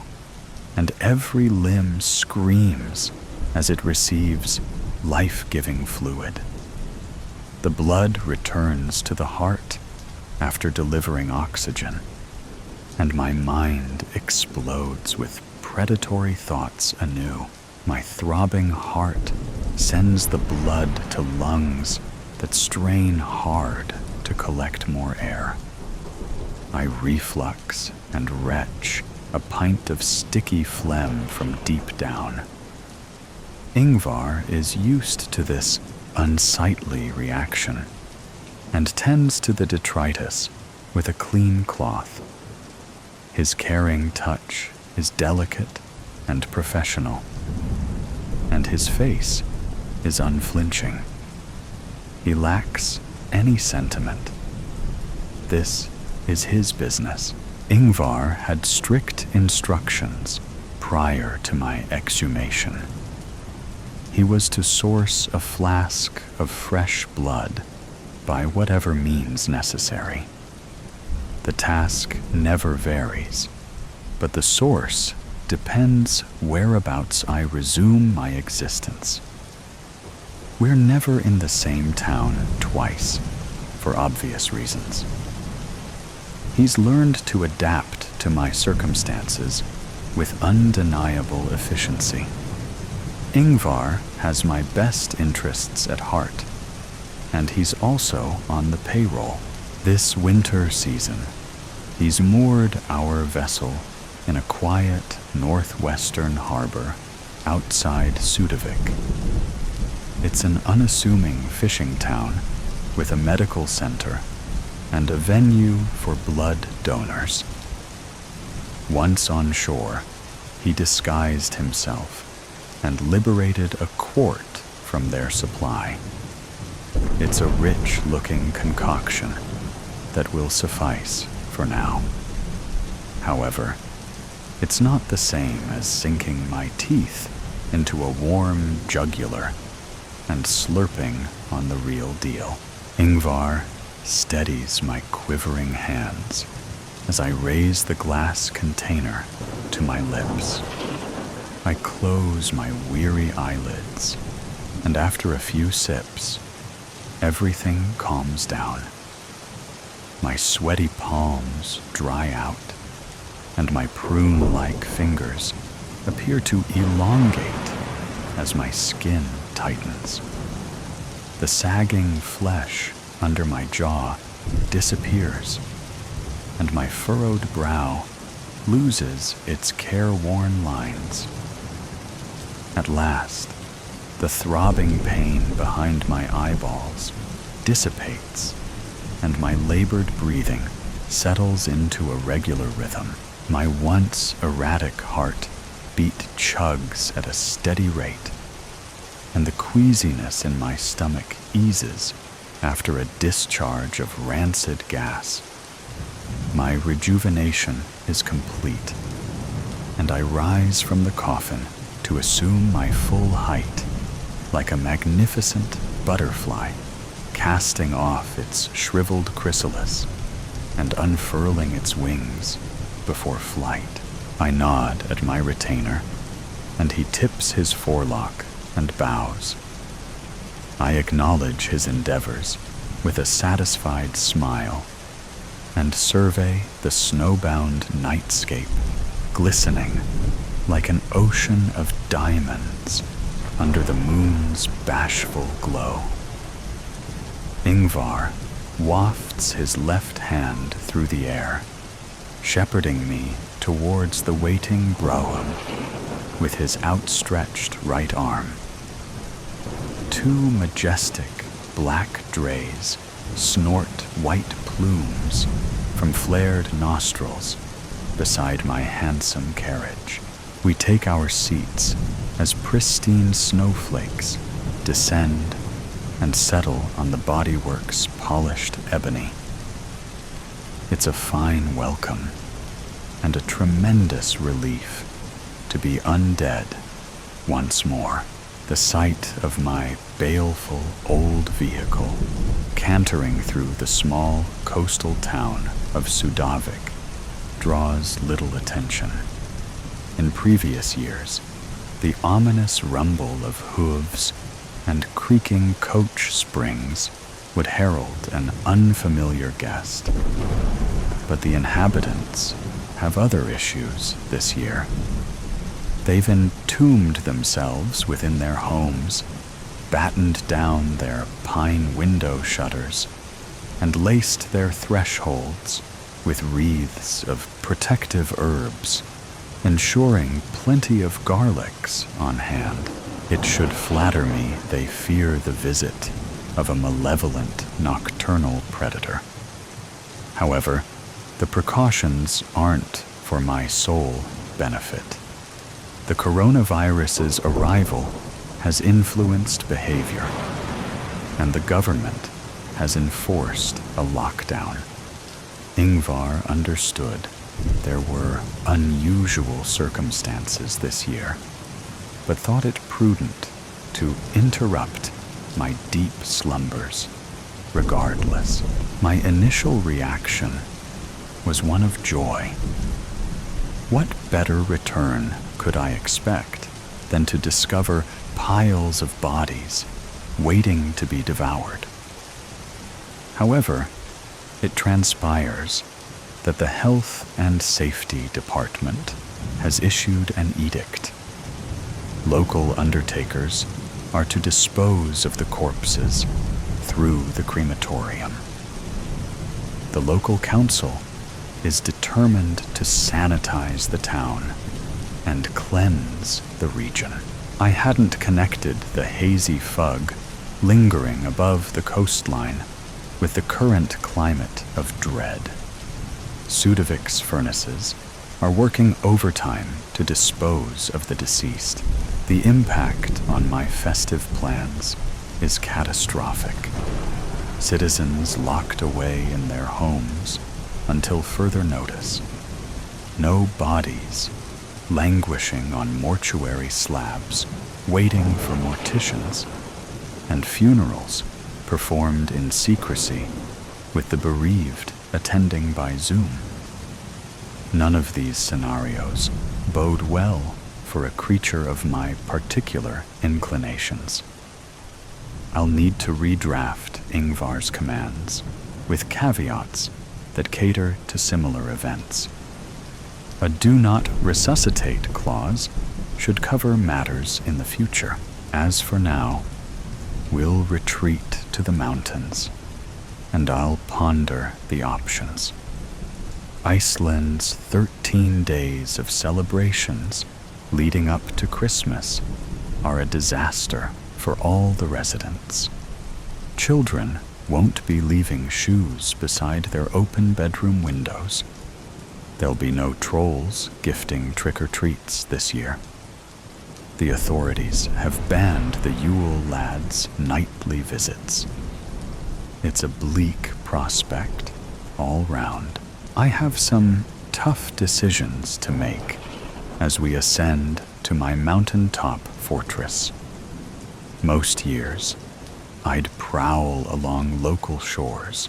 and every limb screams as it receives life-giving fluid. The blood returns to the heart after delivering oxygen, and my mind explodes with predatory thoughts anew. My throbbing heart sends the blood to lungs that strain hard to collect more air. I reflux and retch a pint of sticky phlegm from deep down. Ingvar is used to this unsightly reaction and tends to the detritus with a clean cloth. His caring touch is delicate and professional, and his face is unflinching. He lacks any sentiment. This is his business. Ingvar had strict instructions prior to my exhumation. He was to source a flask of fresh blood by whatever means necessary. The task never varies, but the source depends whereabouts I resume my existence. We're never in the same town twice, for obvious reasons. He's learned to adapt to my circumstances with undeniable efficiency. Ingvar has my best interests at heart, and he's also on the payroll. This winter season, he's moored our vessel in a quiet northwestern harbor outside Sudavik. It's an unassuming fishing town with a medical center and a venue for blood donors. Once on shore, he disguised himself and liberated a quart from their supply. It's a rich-looking concoction that will suffice for now. However, it's not the same as sinking my teeth into a warm jugular and slurping on the real deal. Ingvar steadies my quivering hands as I raise the glass container to my lips. I close my weary eyelids, and after a few sips, everything calms down. My sweaty palms dry out, and my prune-like fingers appear to elongate as my skin tightens. The sagging flesh under my jaw disappears, and my furrowed brow loses its careworn lines. At last, the throbbing pain behind my eyeballs dissipates, and my labored breathing settles into a regular rhythm. My once erratic heart beat chugs at a steady rate, and the queasiness in my stomach eases after a discharge of rancid gas. My rejuvenation is complete, and I rise from the coffin to assume my full height, like a magnificent butterfly, casting off its shriveled chrysalis and unfurling its wings before flight. I nod at my retainer, and he tips his forelock and bows. I acknowledge his endeavors with a satisfied smile and survey the snowbound nightscape, glistening like an ocean of diamonds under the moon's bashful glow. Ingvar wafts his left hand through the air, shepherding me towards the waiting brougham with his outstretched right arm. Two majestic black drays snort white plumes from flared nostrils beside my handsome carriage. We take our seats as pristine snowflakes descend and settle on the bodywork's polished ebony. It's a fine welcome and a tremendous relief to be undead once more. The sight of my baleful old vehicle cantering through the small coastal town of Sudavik draws little attention. In previous years, the ominous rumble of hooves and creaking coach springs would herald an unfamiliar guest. But the inhabitants have other issues this year. They've entombed themselves within their homes, battened down their pine window shutters, and laced their thresholds with wreaths of protective herbs, ensuring plenty of garlics on hand. It should flatter me they fear the visit of a malevolent nocturnal predator. However, the precautions aren't for my sole benefit. The coronavirus's arrival has influenced behavior, and the government has enforced a lockdown. Ingvar understood, There were unusual circumstances this year, but thought it prudent to interrupt my deep slumbers regardless. My initial reaction was one of joy. What better return could I expect than to discover piles of bodies waiting to be devoured? However, it transpires that the Health and Safety Department has issued an edict. Local undertakers are to dispose of the corpses through the crematorium. The local council is determined to sanitize the town and cleanse the region. I hadn't connected the hazy fug lingering above the coastline with the current climate of dread. Sudovic's furnaces are working overtime to dispose of the deceased. The impact on my festive plans is catastrophic. Citizens locked away in their homes until further notice. No bodies languishing on mortuary slabs waiting for morticians, and funerals performed in secrecy with the bereaved attending by Zoom. None of these scenarios bode well for a creature of my particular inclinations. I'll need to redraft Ingvar's commands with caveats that cater to similar events. A do not resuscitate clause should cover matters in the future. As for now, we'll retreat to the mountains, and I'll ponder the options. Iceland's 13 days of celebrations leading up to Christmas are a disaster for all the residents. Children won't be leaving shoes beside their open bedroom windows. There'll be no trolls gifting trick-or-treats this year. The authorities have banned the Yule lads' nightly visits. It's a bleak prospect all round. I have some tough decisions to make as we ascend to my mountaintop fortress. Most years, I'd prowl along local shores,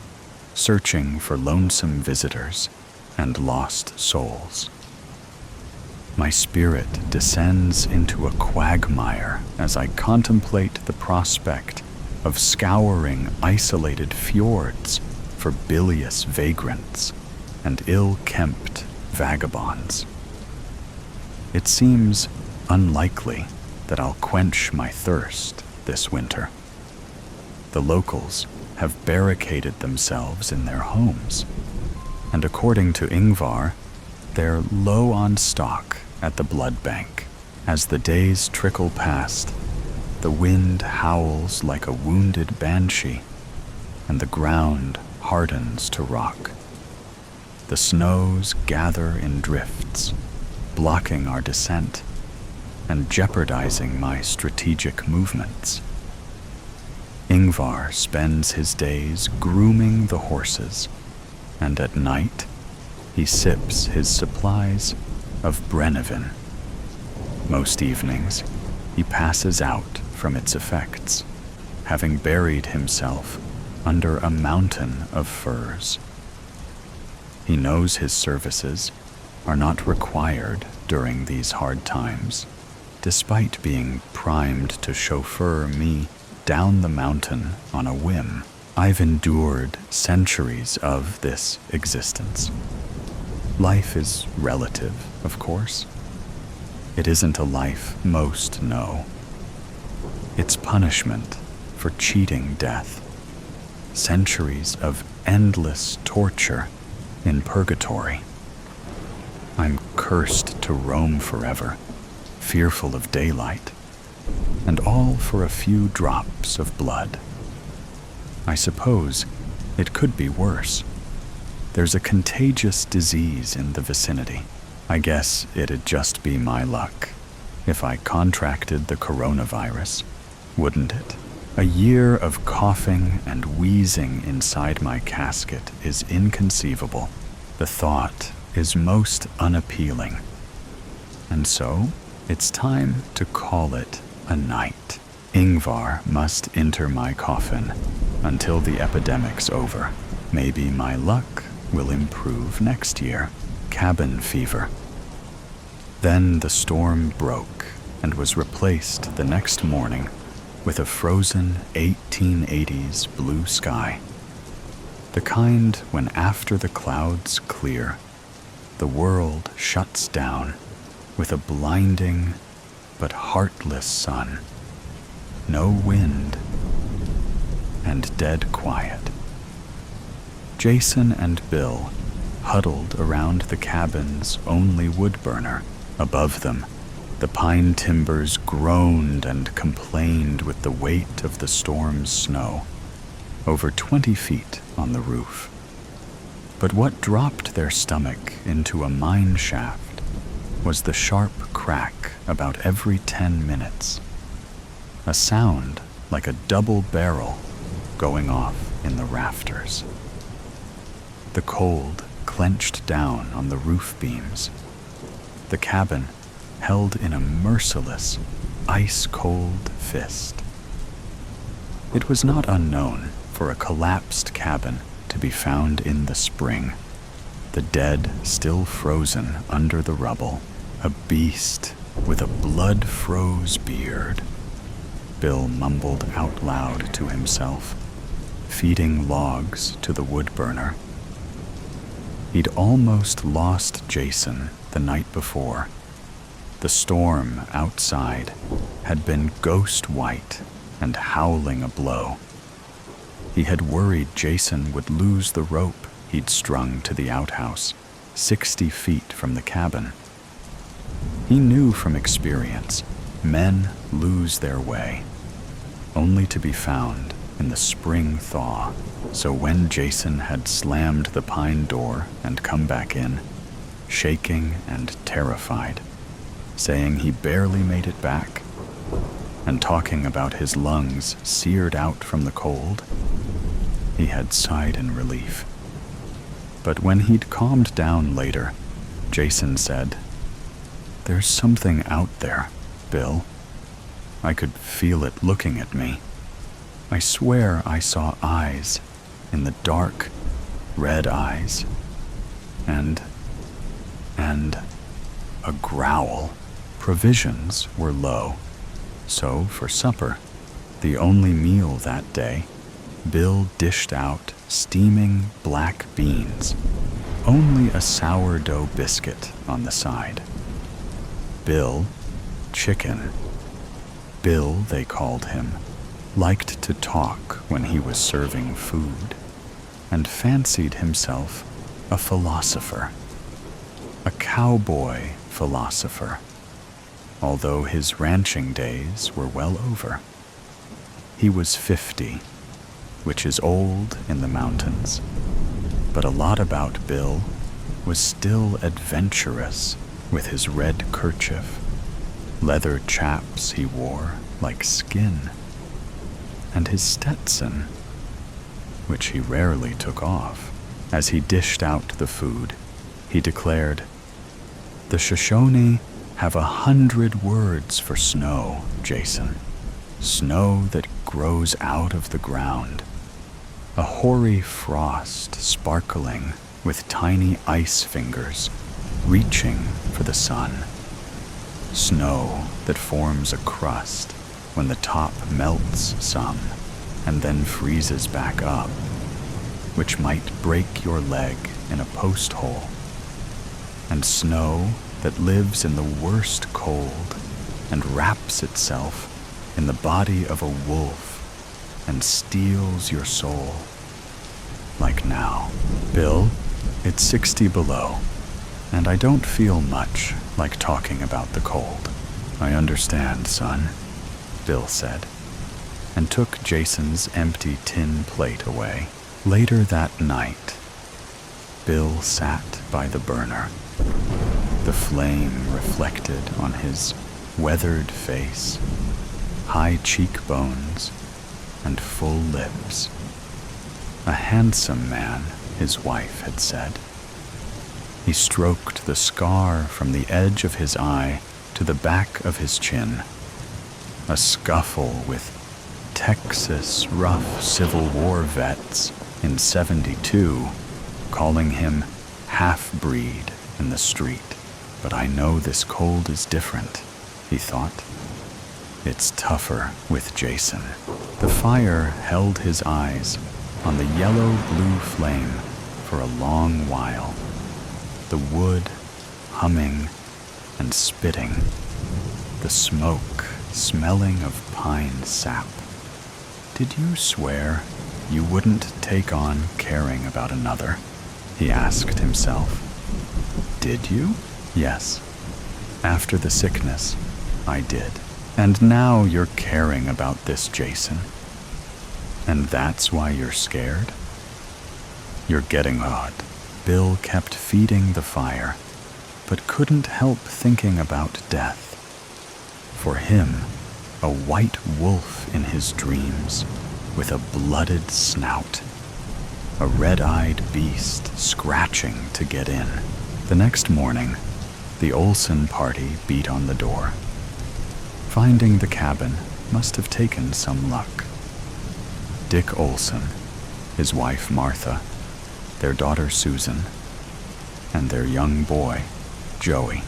searching for lonesome visitors and lost souls. My spirit descends into a quagmire as I contemplate the prospect of scouring isolated fjords for bilious vagrants and ill-kempt vagabonds. It seems unlikely that I'll quench my thirst this winter. The locals have barricaded themselves in their homes, and according to Ingvar, they're low on stock at the blood bank. As the days trickle past, the wind howls like a wounded banshee, and the ground hardens to rock. The snows gather in drifts, blocking our descent and jeopardizing my strategic movements. Ingvar spends his days grooming the horses, and at night he sips his supplies of Brennivin. Most evenings he passes out from its effects, having buried himself under a mountain of furs. He knows his services are not required during these hard times, despite being primed to chauffeur me down the mountain on a whim. I've endured centuries of this existence. Life is relative, of course. It isn't a life most know. It's punishment for cheating death. Centuries of endless torture in purgatory. I'm cursed to roam forever, fearful of daylight, and all for a few drops of blood. I suppose it could be worse. There's a contagious disease in the vicinity. I guess it'd just be my luck if I contracted the coronavirus, wouldn't it? A year of coughing and wheezing inside my casket is inconceivable. The thought is most unappealing. And so, it's time to call it a night. Ingvar must enter my coffin until the epidemic's over. Maybe my luck will improve next year. Cabin fever. Then the storm broke and was replaced the next morning with a frozen 1880s blue sky. The kind when after the clouds clear, the world shuts down with a blinding but heartless sun, no wind, and dead quiet. Jason and Bill huddled around the cabin's only wood burner. Above them, the pine timbers groaned and complained with the weight of the storm's snow, over 20 feet on the roof. But what dropped their stomach into a mine shaft was the sharp crack about every 10 minutes, a sound like a double barrel going off in the rafters. The cold clenched down on the roof beams. The cabin held in a merciless, ice-cold fist. It was not unknown for a collapsed cabin to be found in the spring, the dead still frozen under the rubble, a beast with a blood-froze beard. Bill mumbled out loud to himself, feeding logs to the wood burner. He'd almost lost Jason the night before. The storm outside had been ghost white and howling a blow. He had worried Jason would lose the rope he'd strung to the outhouse, 60 feet from the cabin. He knew from experience men lose their way, only to be found in the spring thaw. So when Jason had slammed the pine door and come back in, shaking and terrified, saying he barely made it back, and talking about his lungs seared out from the cold, he had sighed in relief. But when he'd calmed down later, Jason said, "There's something out there, Bill. I could feel it looking at me. I swear I saw eyes in the dark, red eyes, and a growl." Provisions were low, so for supper, the only meal that day, Bill dished out steaming black beans, only a sourdough biscuit on the side. Bill, chicken. Bill, they called him, liked to talk when he was serving food, and fancied himself a philosopher, a cowboy philosopher, although his ranching days were well over. He was 50, which is old in the mountains, but a lot about Bill was still adventurous with his red kerchief, leather chaps he wore like skin, and his Stetson, which he rarely took off. As he dished out the food, he declared, "The Shoshone have 100 words for snow, Jason. Snow that grows out of the ground. A hoary frost sparkling with tiny ice fingers reaching for the sun. Snow that forms a crust when the top melts some and then freezes back up, which might break your leg in a post hole. And snow that lives in the worst cold and wraps itself in the body of a wolf and steals your soul. Like now. Bill, it's 60 below, and I don't feel much like talking about the cold." "I understand, son," Bill said, and took Jason's empty tin plate away. Later that night, Bill sat by the burner, the flame reflected on his weathered face, high cheekbones, and full lips. A handsome man, his wife had said. He stroked the scar from the edge of his eye to the back of his chin. A scuffle with Texas rough Civil War vets in '72, calling him half-breed in the street. But I know this cold is different, he thought. It's tougher with Jason. The fire held his eyes on the yellow-blue flame for a long while. The wood humming and spitting. The smoke smelling of pine sap. Did you swear you wouldn't take on caring about another? He asked himself. Did you? Yes. After the sickness, I did. And now you're caring about this Jason. And that's why you're scared? You're getting odd. Bill kept feeding the fire, but couldn't help thinking about death. For him, a white wolf in his dreams, with a blooded snout. A red-eyed beast scratching to get in. The next morning, the Olsen party beat on the door. Finding the cabin must have taken some luck. Dick Olsen, his wife Martha, their daughter Susan, and their young boy, Joey.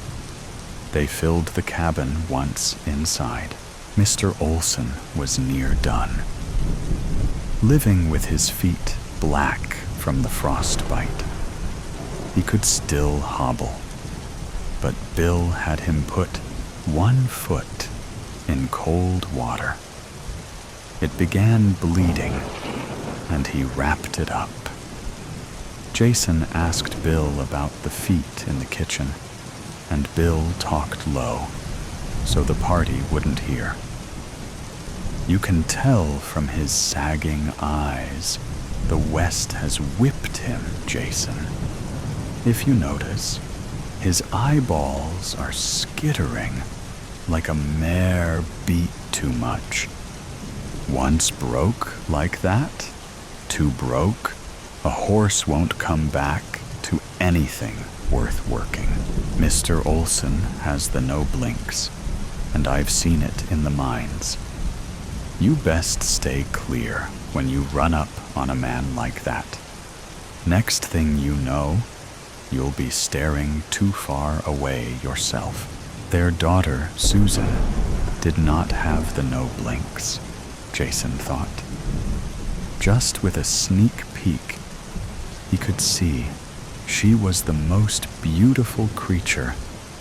They filled the cabin once inside. Mr. Olsen was near done. Living with his feet black from the frostbite, he could still hobble. But Bill had him put 1 foot in cold water. It began bleeding, and he wrapped it up. Jason asked Bill about the feet in the kitchen, and Bill talked low, so the party wouldn't hear. You can tell from his sagging eyes the West has whipped him, Jason. If you notice, his eyeballs are skittering like a mare beat too much. Once broke like that, too broke, a horse won't come back to anything worth working. Mr. Olsen has the no blinks, and I've seen it in the mines. You best stay clear when you run up on a man like that. Next thing you know, you'll be staring too far away yourself. Their daughter, Susan, did not have the no blinks, Jason thought. Just with a sneak peek, he could see she was the most beautiful creature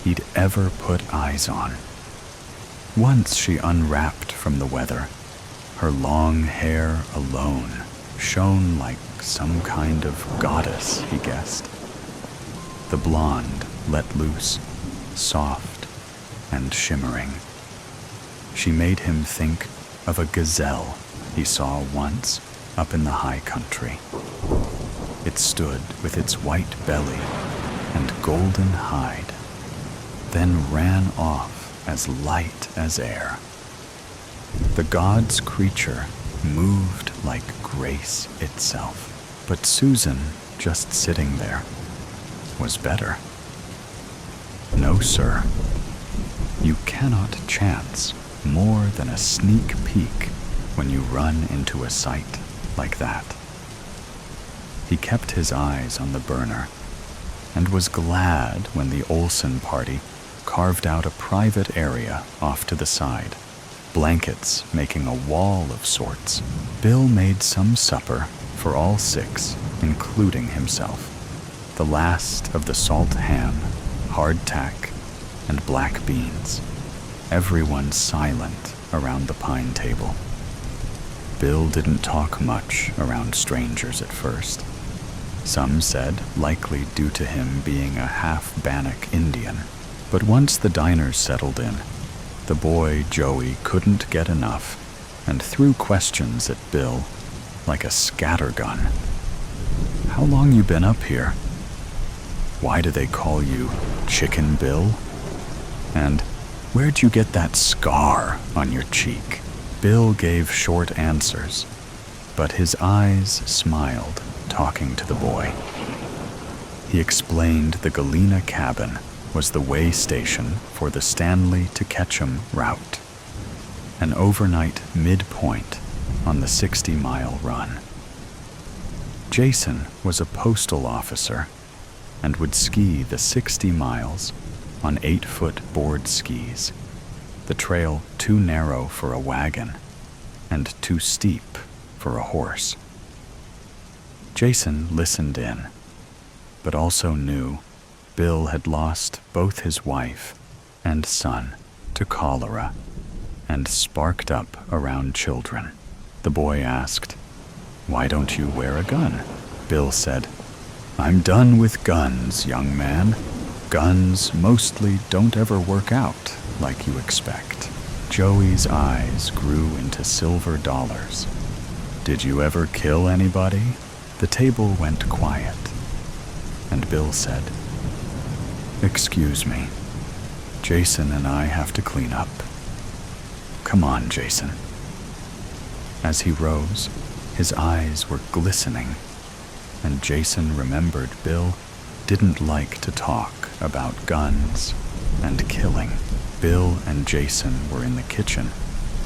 he'd ever put eyes on. Once she unwrapped from the weather, her long hair alone shone like some kind of goddess, he guessed. The blonde let loose, soft and shimmering. She made him think of a gazelle he saw once up in the high country. It stood with its white belly and golden hide, then ran off as light as air. The god's creature moved like grace itself, but Susan, just sitting there, was better. No, sir. You cannot chance more than a sneak peek when you run into a sight like that. He kept his eyes on the burner and was glad when the Olsen party carved out a private area off to the side, blankets making a wall of sorts. Bill made some supper for all 6, including himself. The last of the salt ham, hardtack, and black beans. Everyone silent around the pine table. Bill didn't talk much around strangers at first. Some said likely due to him being a half-Bannock Indian. But once the diners settled in, the boy Joey couldn't get enough and threw questions at Bill like a scattergun. How long you been up here? Why do they call you Chicken Bill? And where'd you get that scar on your cheek? Bill gave short answers, but his eyes smiled, talking to the boy. He explained the Galena cabin was the way station for the Stanley to Ketchum route, an overnight midpoint on the 60-mile run. Jason was a postal officer and would ski the 60 miles on 8-foot board skis, the trail too narrow for a wagon and too steep for a horse. Jason listened in, but also knew Bill had lost both his wife and son to cholera and sparked up around children. The boy asked, "Why don't you wear a gun?" Bill said, "I'm done with guns, young man. Guns mostly don't ever work out like you expect." Joey's eyes grew into silver dollars. "Did you ever kill anybody?" The table went quiet, and Bill said, "Excuse me. Jason and I have to clean up. Come on, Jason." As he rose, his eyes were glistening, and Jason remembered Bill didn't like to talk about guns and killing. Bill and Jason were in the kitchen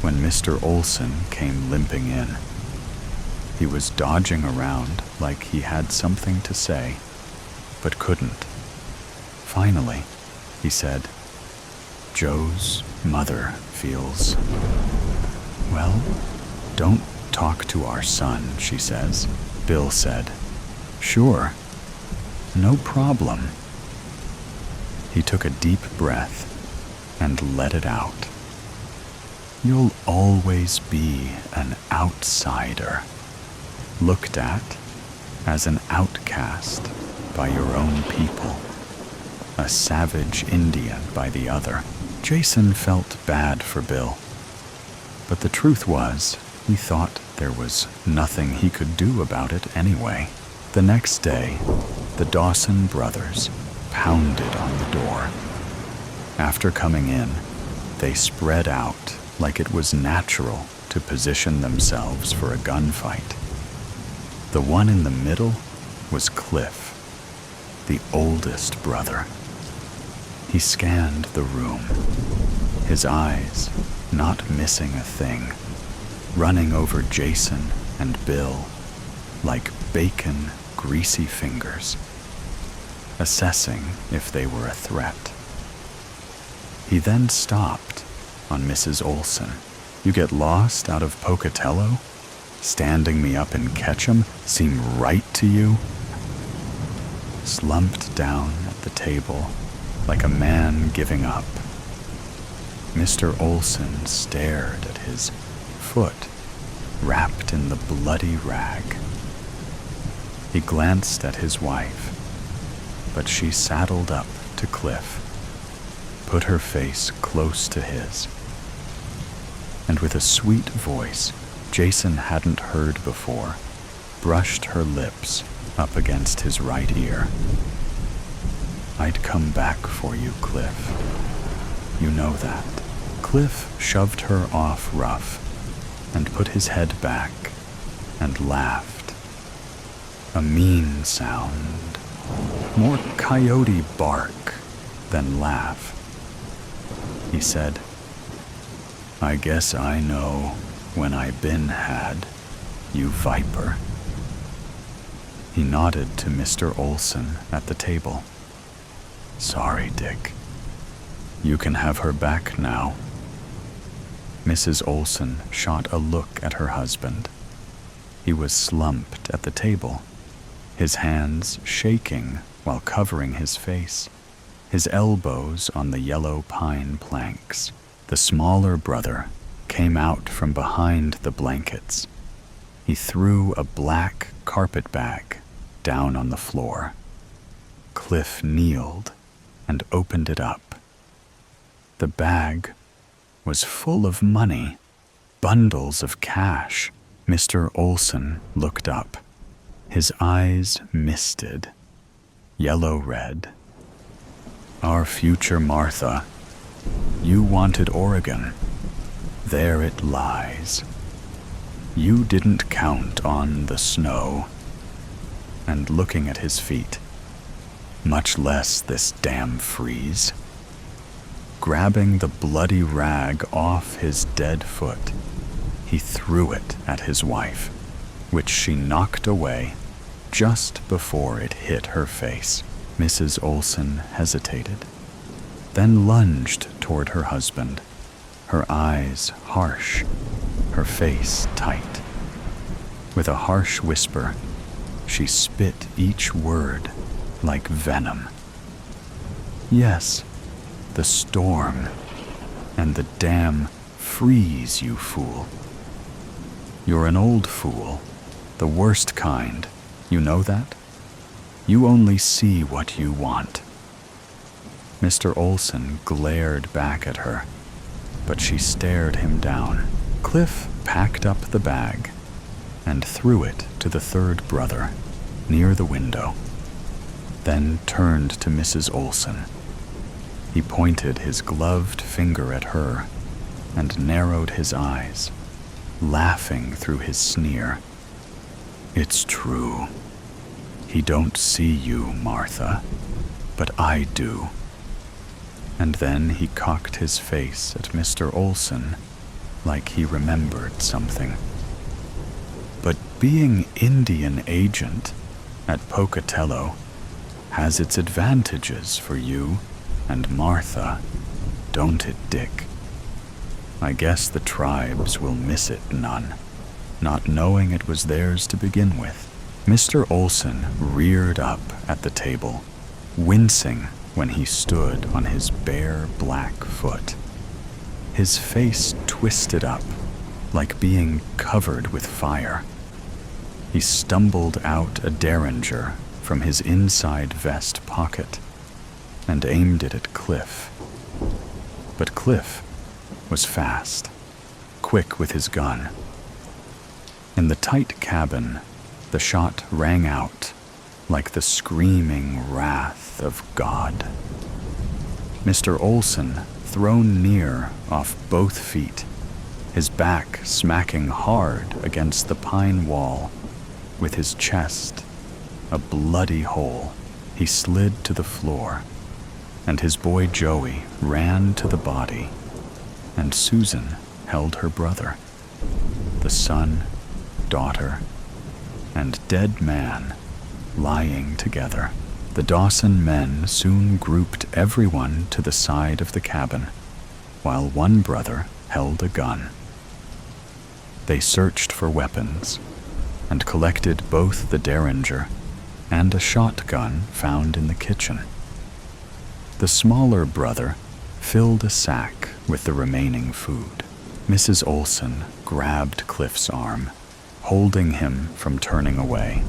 when Mr. Olson came limping in. He was dodging around like he had something to say, but couldn't. Finally, he said, "Joe's mother feels... Well, don't talk to our son," she says. Bill said, "Sure, no problem." He took a deep breath and let it out. "You'll always be an outsider, looked at as an outcast by your own people, a savage Indian by the other." Jason felt bad for Bill, but the truth was, he thought there was nothing he could do about it anyway. The next day, the Dawson brothers pounded on the door. After coming in, they spread out like it was natural to position themselves for a gunfight. The one in the middle was Cliff, the oldest brother. He scanned the room, his eyes not missing a thing, running over Jason and Bill like bacon, greasy fingers, assessing if they were a threat. He then stopped on Mrs. Olson. "You get lost out of Pocatello? Standing me up in Ketchum seem right to you?" Slumped down at the table like a man giving up, Mr. Olson stared at his foot wrapped in the bloody rag. He glanced at his wife, but she saddled up to Cliff, put her face close to his, and with a sweet voice Jason hadn't heard before, brushed her lips up against his right ear. "I'd come back for you, Cliff. You know that." Cliff shoved her off rough and put his head back and laughed. A mean sound, more coyote bark than laugh. He said, "I guess I know when I been had, you viper." He nodded to Mr. Olson at the table. "Sorry, Dick. You can have her back now." Mrs. Olson shot a look at her husband. He was slumped at the table, his hands shaking while covering his face, his elbows on the yellow pine planks. The smaller brother came out from behind the blankets. He threw a black carpetbag down on the floor. Cliff kneeled and opened it up. The bag was full of money, bundles of cash. Mr. Olson looked up. His eyes misted, yellow-red. "Our future Martha. You wanted Oregon. There it lies. You didn't count on the snow." And looking at his feet, much less this damn freeze. Grabbing the bloody rag off his dead foot, he threw it at his wife, which she knocked away just before it hit her face. Mrs. Olson hesitated, then lunged toward her husband, her eyes harsh, her face tight. With a harsh whisper, she spit each word like venom. Yes, the storm and the damn freeze, you fool. You're an old fool, the worst kind. You know that? You only see what you want. Mr. Olson glared back at her, but she stared him down. Cliff packed up the bag and threw it to the third brother near the window, then turned to Mrs. Olson. He pointed his gloved finger at her and narrowed his eyes, laughing through his sneer. It's true. He don't see you, Martha, but I do. And then he cocked his face at Mr. Olson like he remembered something. But being Indian agent at Pocatello has its advantages for you and Martha, don't it, Dick? I guess the tribes will miss it none, not knowing it was theirs to begin with. Mr. Olson reared up at the table, wincing when he stood on his bare black foot. His face twisted up like being covered with fire. He stumbled out a derringer from his inside vest pocket and aimed it at Cliff. But Cliff was fast, quick with his gun. In the tight cabin, the shot rang out like the screaming wrath of God. Mr. Olson, thrown near off both feet, his back smacking hard against the pine wall, with his chest a bloody hole, he slid to the floor, and his boy Joey ran to the body, and Susan held her brother, the son, daughter, and dead man lying together. The Dawson men soon grouped everyone to the side of the cabin, while one brother held a gun. They searched for weapons and collected both the derringer and a shotgun found in the kitchen. The smaller brother filled a sack with the remaining food. Mrs. Olson grabbed Cliff's arm, holding him from turning away,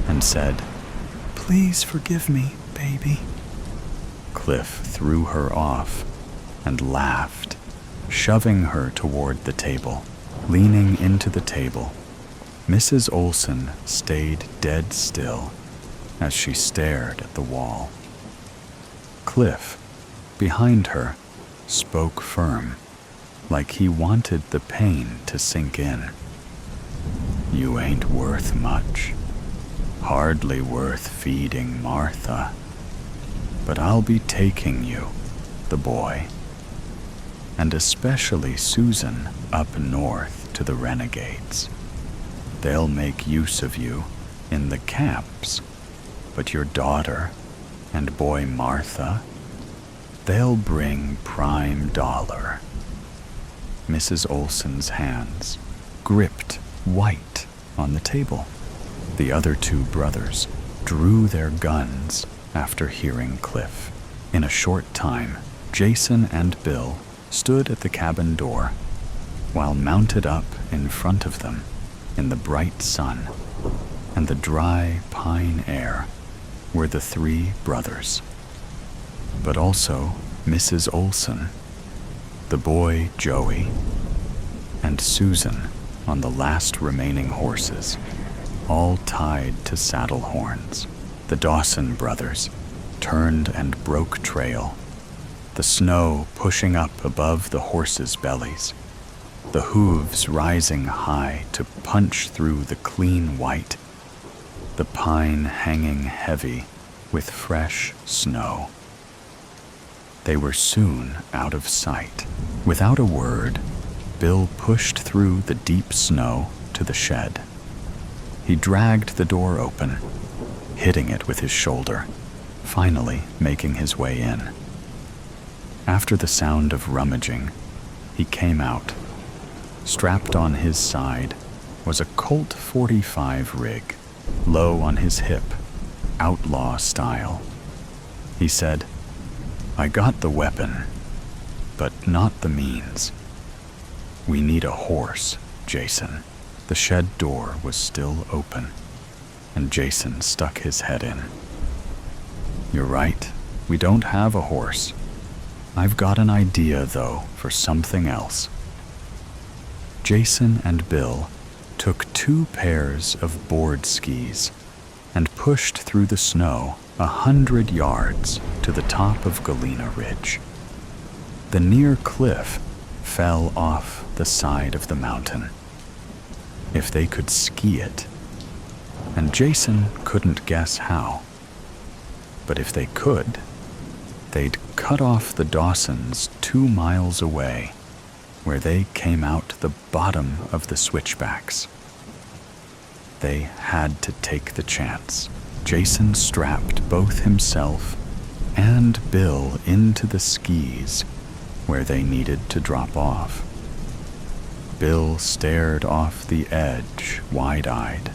and said, "Please forgive me, baby." Cliff threw her off and laughed, shoving her toward the table. Leaning into the table, Mrs. Olson stayed dead still as she stared at the wall. Cliff, behind her, spoke firm, like he wanted the pain to sink in. "You ain't worth much. Hardly worth feeding Martha. But I'll be taking you, the boy, and especially Susan, up north to the renegades. They'll make use of you in the camps, but your daughter and boy Martha, they'll bring prime dollar." Mrs. Olson's hands gripped white on the table. The other two brothers drew their guns after hearing Cliff. In a short time, Jason and Bill stood at the cabin door, while mounted up in front of them in the bright sun and the dry pine air were the three brothers, but also Mrs. Olson, the boy Joey, and Susan on the last remaining horses, all tied to saddle horns. The Dawson brothers turned and broke trail, the snow pushing up above the horses' bellies, the hooves rising high to punch through the clean white, the pine hanging heavy with fresh snow. They were soon out of sight. Without a word, Bill pushed through the deep snow to the shed. He dragged the door open, hitting it with his shoulder, finally making his way in. After the sound of rummaging, he came out. Strapped on his side was a Colt .45 rig, low on his hip, outlaw style. He said, "I got the weapon, but not the means. We need a horse, Jason." The shed door was still open, and Jason stuck his head in. "You're right, we don't have a horse. I've got an idea, though, for something else." Jason and Bill took 2 pairs of board skis and pushed through the snow 100 yards to the top of Galena Ridge. The near cliff fell off the side of the mountain. If they could ski it, and Jason couldn't guess how, but if they could, they'd cut off the Dawsons 2 miles away, where they came out the bottom of the switchbacks. They had to take the chance. Jason strapped both himself and Bill into the skis where they needed to drop off. Bill stared off the edge, wide-eyed.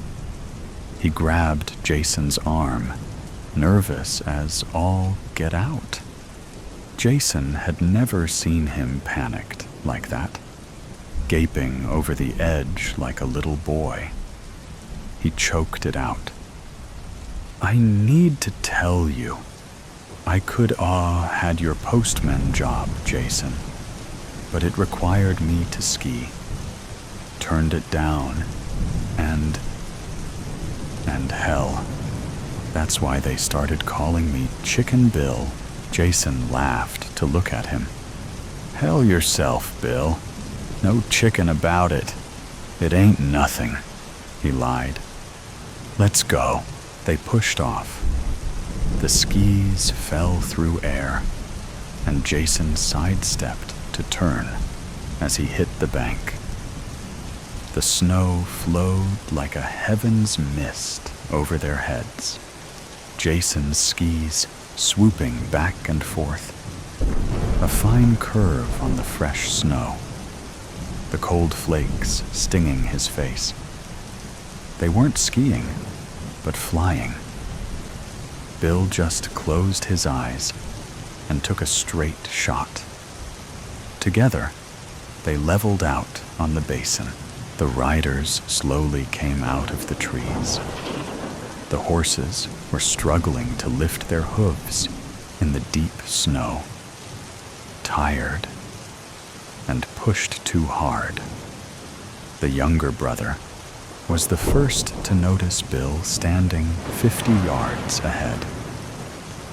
He grabbed Jason's arm, nervous as all get out. Jason had never seen him panicked like that, gaping over the edge like a little boy. He choked it out. "I need to tell you. I could had your postman job, Jason, but it required me to ski. Turned it down, and hell. That's why they started calling me Chicken Bill." Jason laughed to look at him. "Hell yourself, Bill. No chicken about it. It ain't nothing," he lied. "Let's go." They pushed off. The skis fell through air, and Jason sidestepped to turn as he hit the bank. The snow flowed like a heaven's mist over their heads, Jason's skis swooping back and forth, a fine curve on the fresh snow, the cold flakes stinging his face. They weren't skiing, but flying. Bill just closed his eyes and took a straight shot. Together, they leveled out on the basin. The riders slowly came out of the trees. The horses were struggling to lift their hooves in the deep snow, tired and pushed too hard. The younger brother was the first to notice Bill standing 50 yards ahead.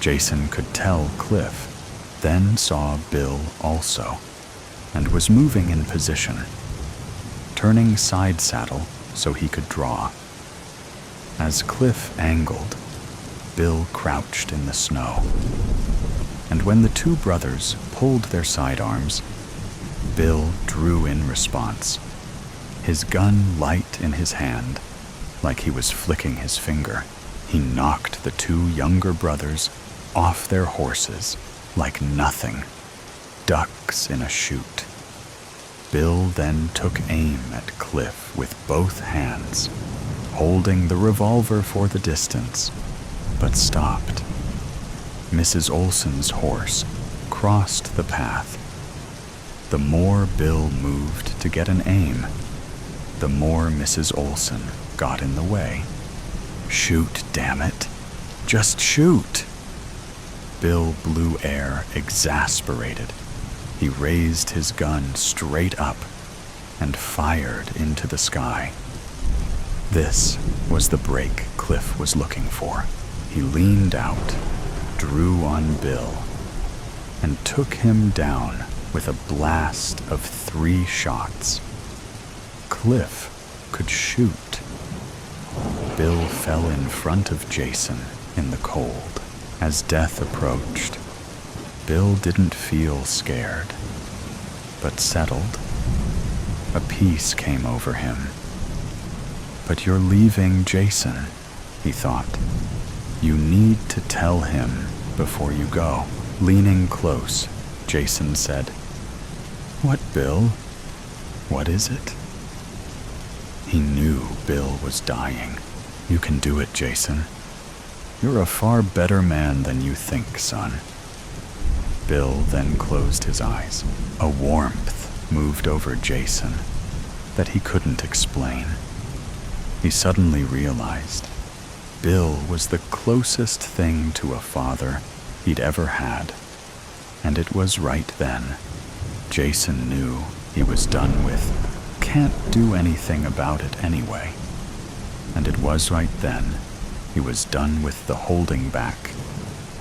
Jason could tell Cliff, then saw Bill also, and was moving in position, turning side saddle so he could draw. As Cliff angled, Bill crouched in the snow. And when the 2 brothers pulled their sidearms, Bill drew in response, his gun light in his hand, like he was flicking his finger. He knocked the 2 younger brothers off their horses like nothing, ducks in a chute. Bill then took aim at Cliff with both hands, holding the revolver for the distance, but stopped. Mrs. Olson's horse crossed the path. The more Bill moved to get an aim, the more Mrs. Olson got in the way. "Shoot, damn it. Just shoot." Bill blew air, exasperated. He raised his gun straight up and fired into the sky. This was the break Cliff was looking for. He leaned out, drew on Bill, and took him down with a blast of 3 shots. Cliff could shoot. Bill fell in front of Jason in the cold. As death approached, Bill didn't feel scared, but settled. A peace came over him. But you're leaving Jason, he thought. You need to tell him before you go. Leaning close, Jason said, "What, Bill? What is it?" He knew Bill was dying. "You can do it, Jason. You're a far better man than you think, son." Bill then closed his eyes. A warmth moved over Jason that he couldn't explain. He suddenly realized Bill was the closest thing to a father he'd ever had, and it was right then. Jason knew he was done with "can't do anything about it anyway," and it was right then he was done with the holding back,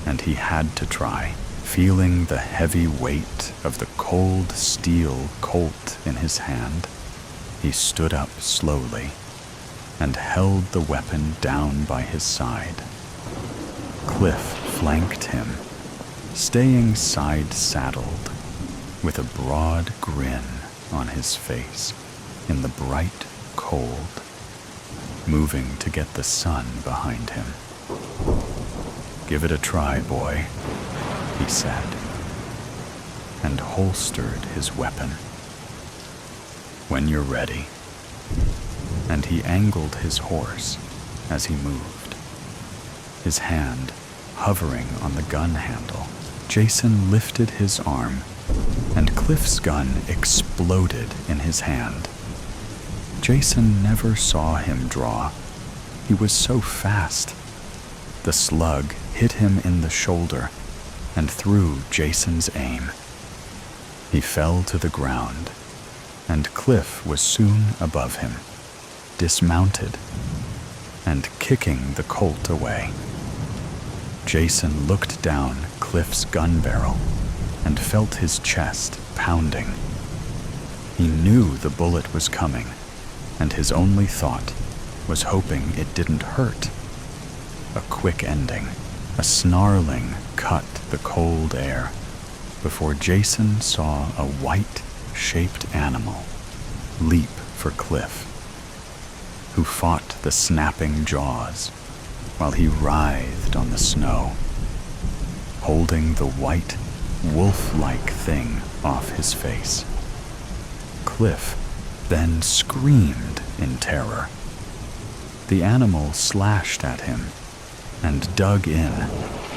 and he had to try. Feeling the heavy weight of the cold steel Colt in his hand, he stood up slowly and held the weapon down by his side. Cliff flanked him, staying side-saddled, with a broad grin on his face in the bright cold, moving to get the sun behind him. "Give it a try, boy," he said, and holstered his weapon. "When you're ready." And he angled his horse as he moved, his hand hovering on the gun handle. Jason lifted his arm, and Cliff's gun exploded in his hand. Jason never saw him draw. He was so fast. The slug hit him in the shoulder and threw Jason's aim. He fell to the ground, and Cliff was soon above him, dismounted and kicking the Colt away. Jason looked down Cliff's gun barrel and felt his chest pounding. He knew the bullet was coming, and his only thought was hoping it didn't hurt. A quick ending. A snarling cut the cold air before Jason saw a white-shaped animal leap for Cliff, who fought the snapping jaws while he writhed on the snow, holding the white, wolf-like thing off his face. Cliff then screamed in terror. The animal slashed at him and dug in,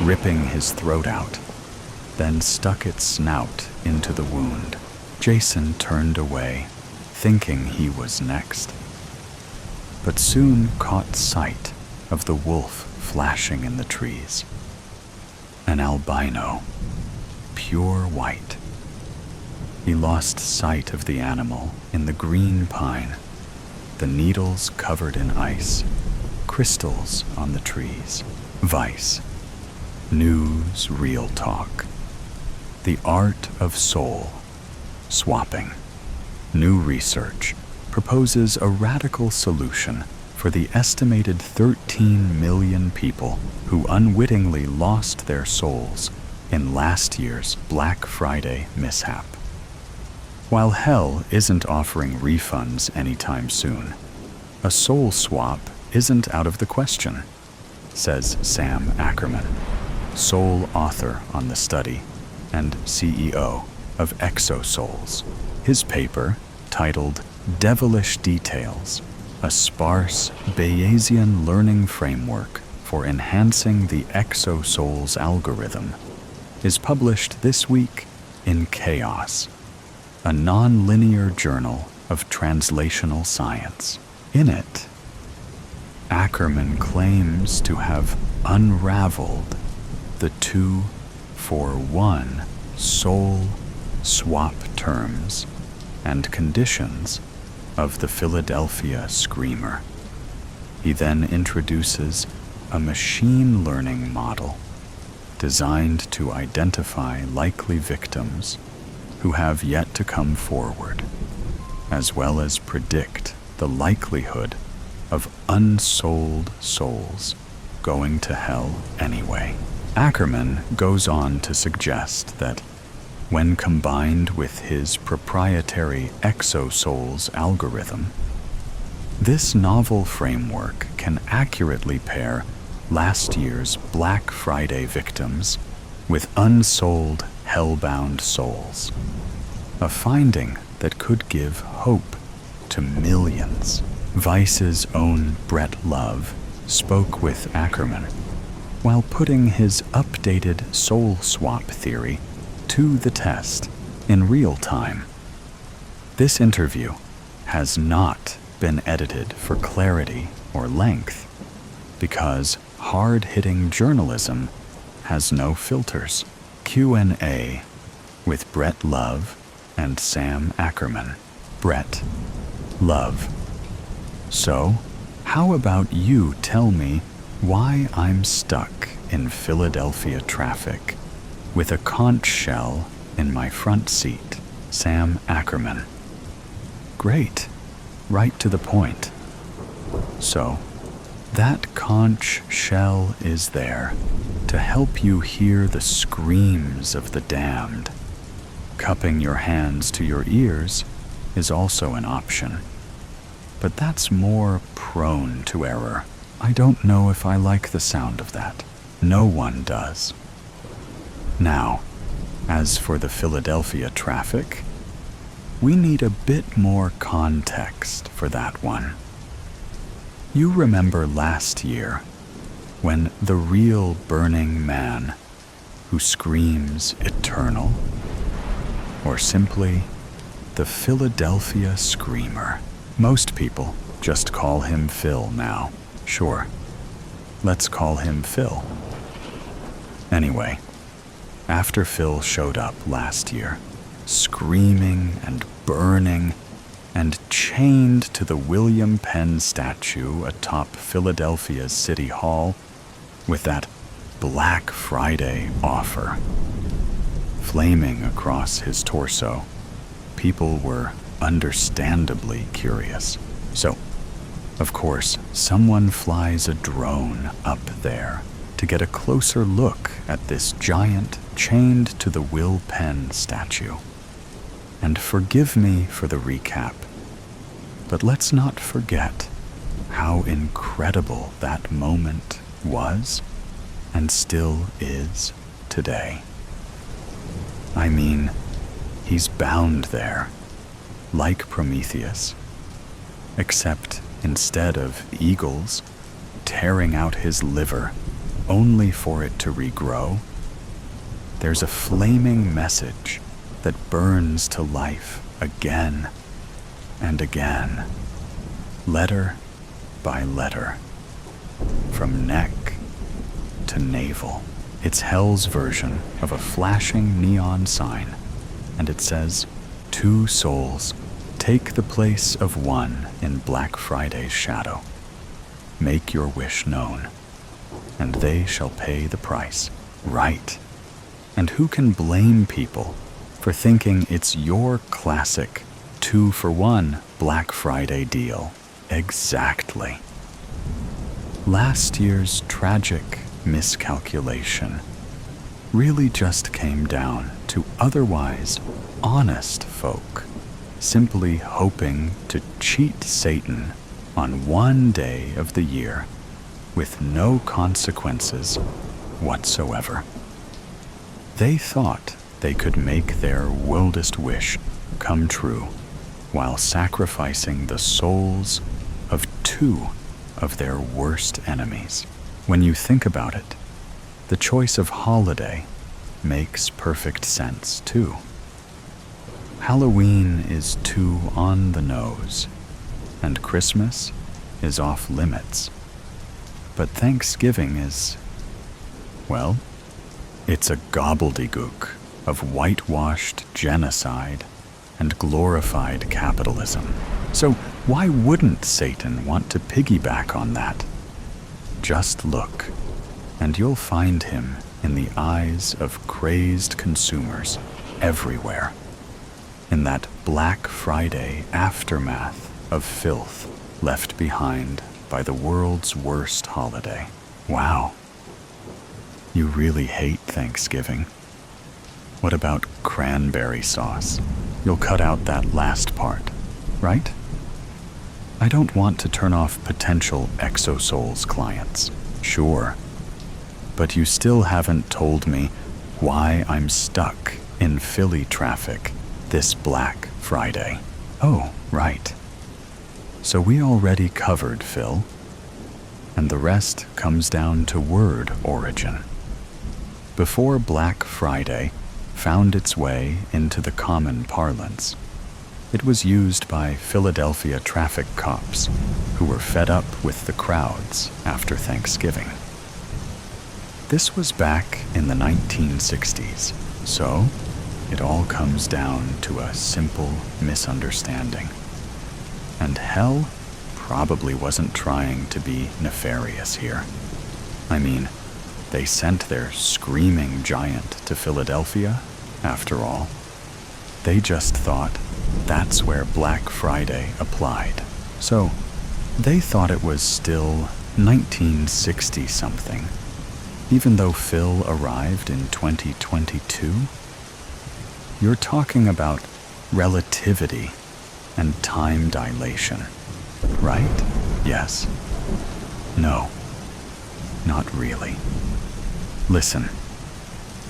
ripping his throat out, then stuck its snout into the wound. Jason turned away, thinking he was next, but soon caught sight of the wolf flashing in the trees. An albino, pure white. He lost sight of the animal in the green pine, the needles covered in ice, crystals on the trees. VISE. News Real Talk. The art of soul swapping. New research proposes a radical solution for the estimated 13 million people who unwittingly lost their souls in last year's Black Friday mishap. While hell isn't offering refunds anytime soon, a soul swap isn't out of the question, says Sam Ackerman, sole author on the study and CEO of Exosouls. His paper, titled Devilish Details, a sparse Bayesian learning framework for enhancing the Exosouls algorithm, is published this week in Chaos, a non-linear journal of translational science. In it, Ackerman claims to have unraveled the 2-for-1 soul swap terms and conditions of the Philadelphia Screamer. He then introduces a machine learning model designed to identify likely victims who have yet to come forward, as well as predict the likelihood of unsouled souls going to hell anyway. Ackerman goes on to suggest that when combined with his proprietary exosouls algorithm, this novel framework can accurately pair last year's Black Friday victims with unsold, hellbound souls, a finding that could give hope to millions. VISE's own Brett Love spoke with Ackerman while putting his updated soul swap theory to the test in real time. This interview has not been edited for clarity or length because hard-hitting journalism has no filters. Q&A with Brett Love and Sam Ackerman. Brett Love: so, how about you tell me why I'm stuck in Philadelphia traffic with a conch shell in my front seat? Sam Ackerman: great, right to the point. So, that conch shell is there to help you hear the screams of the damned. Cupping your hands to your ears is also an option, but that's more prone to error. I don't know if I like the sound of that. No one does. Now, as for the Philadelphia traffic, we need a bit more context for that one. You remember last year when the real Burning Man, who screams eternal, or simply the Philadelphia Screamer. Most people just call him Phil now. Sure, let's call him Phil. Anyway, after Phil showed up last year, screaming and burning and chained to the William Penn statue atop Philadelphia's City Hall with that Black Friday offer flaming across his torso, people were understandably curious. So, of course, someone flies a drone up there to get a closer look at this giant chained to the Will Penn statue. And forgive me for the recap, but let's not forget how incredible that moment was and still is today. I mean, he's bound there, like Prometheus, except instead of eagles tearing out his liver only for it to regrow, there's a flaming message that burns to life again and again, letter by letter, from neck to navel. It's Hell's version of a flashing neon sign, and it says, "Two souls take the place of one in Black Friday's shadow. Make your wish known, and they shall pay the price." Right. And who can blame people for thinking it's your classic 2-for-1 Black Friday deal? Exactly. Last year's tragic miscalculation really just came down to otherwise honest folk simply hoping to cheat Satan on one day of the year with no consequences whatsoever. They thought they could make their wildest wish come true while sacrificing the souls of two of their worst enemies. When you think about it, the choice of holiday makes perfect sense too. Halloween is too on the nose, and Christmas is off limits. But Thanksgiving is, well, it's a gobbledygook of whitewashed genocide and glorified capitalism. So why wouldn't Satan want to piggyback on that? Just look, and you'll find him in the eyes of crazed consumers everywhere, in that Black Friday aftermath of filth left behind by the world's worst holiday. Wow. You really hate Thanksgiving. What about cranberry sauce? You'll cut out that last part, right? I don't want to turn off potential Exosouls clients, sure. But you still haven't told me why I'm stuck in Philly traffic this Black Friday. Oh, right. So we already covered Phil, and the rest comes down to word origin. Before Black Friday found its way into the common parlance, it was used by Philadelphia traffic cops who were fed up with the crowds after Thanksgiving. This was back in the 1960s, so it all comes down to a simple misunderstanding. And hell probably wasn't trying to be nefarious here. I mean, they sent their screaming giant to Philadelphia, after all. They just thought that's where Black Friday applied. So they thought it was still 1960-something, even though Phil arrived in 2022. You're talking about relativity and time dilation, right? Yes. No. Not really. Listen,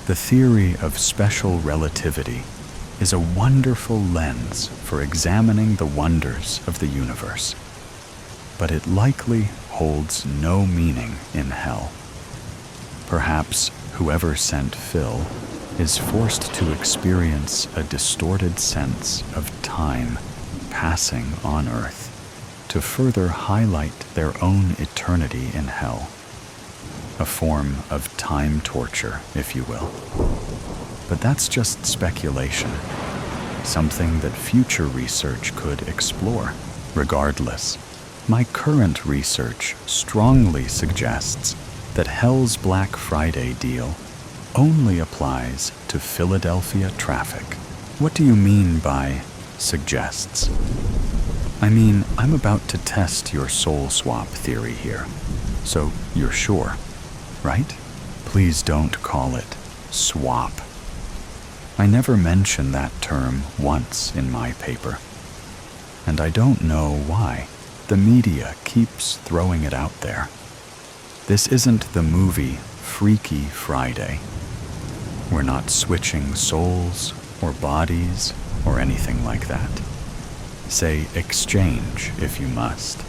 the theory of special relativity is a wonderful lens for examining the wonders of the universe, but it likely holds no meaning in hell. Perhaps whoever sent Phil is forced to experience a distorted sense of time passing on Earth to further highlight their own eternity in hell. A form of time torture, if you will. But that's just speculation, something that future research could explore. Regardless, my current research strongly suggests that hell's Black Friday deal only applies to Philadelphia traffic. What do you mean by suggests? I mean, I'm about to test your soul swap theory here, so you're sure, right? Please don't call it swap. I never mention that term once in my paper, and I don't know why. The media keeps throwing it out there. This isn't the movie Freaky Friday. We're not switching souls or bodies or anything like that. Say exchange if you must,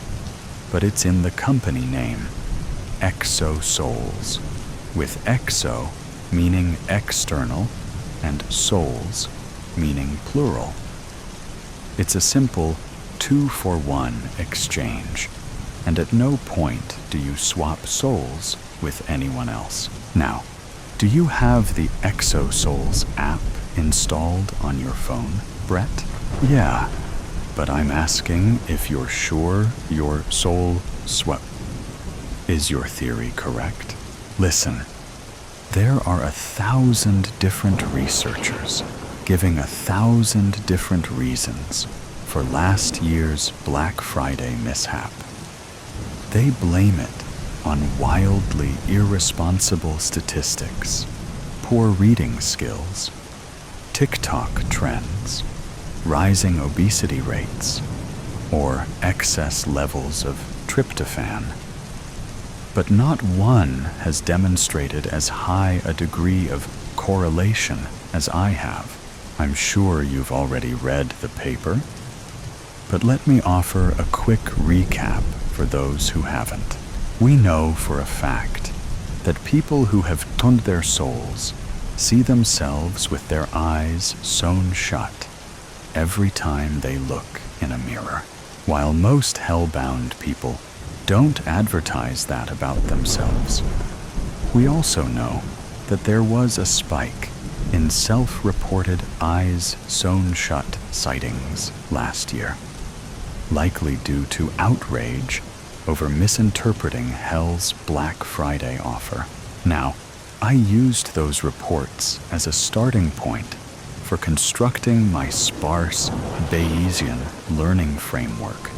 but it's in the company name, Exosouls, with exo meaning external and souls meaning plural. It's a simple 2-for-1 exchange, and at no point do you swap souls with anyone else. Now, do you have the Exosouls app installed on your phone, Brett? Yeah, but I'm asking if you're sure your soul swap. Is your theory correct? Listen, there are 1,000 different researchers giving 1,000 different reasons for last year's Black Friday mishap. They blame it on wildly irresponsible statistics, poor reading skills, TikTok trends, rising obesity rates, or excess levels of tryptophan. But not one has demonstrated as high a degree of correlation as I have. I'm sure you've already read the paper, but let me offer a quick recap for those who haven't. We know for a fact that people who have turned their souls see themselves with their eyes sewn shut every time they look in a mirror, while most hell-bound people don't advertise that about themselves. We also know that there was a spike in self-reported eyes sewn shut sightings last year, likely due to outrage over misinterpreting hell's Black Friday offer. Now, I used those reports as a starting point for constructing my sparse Bayesian learning framework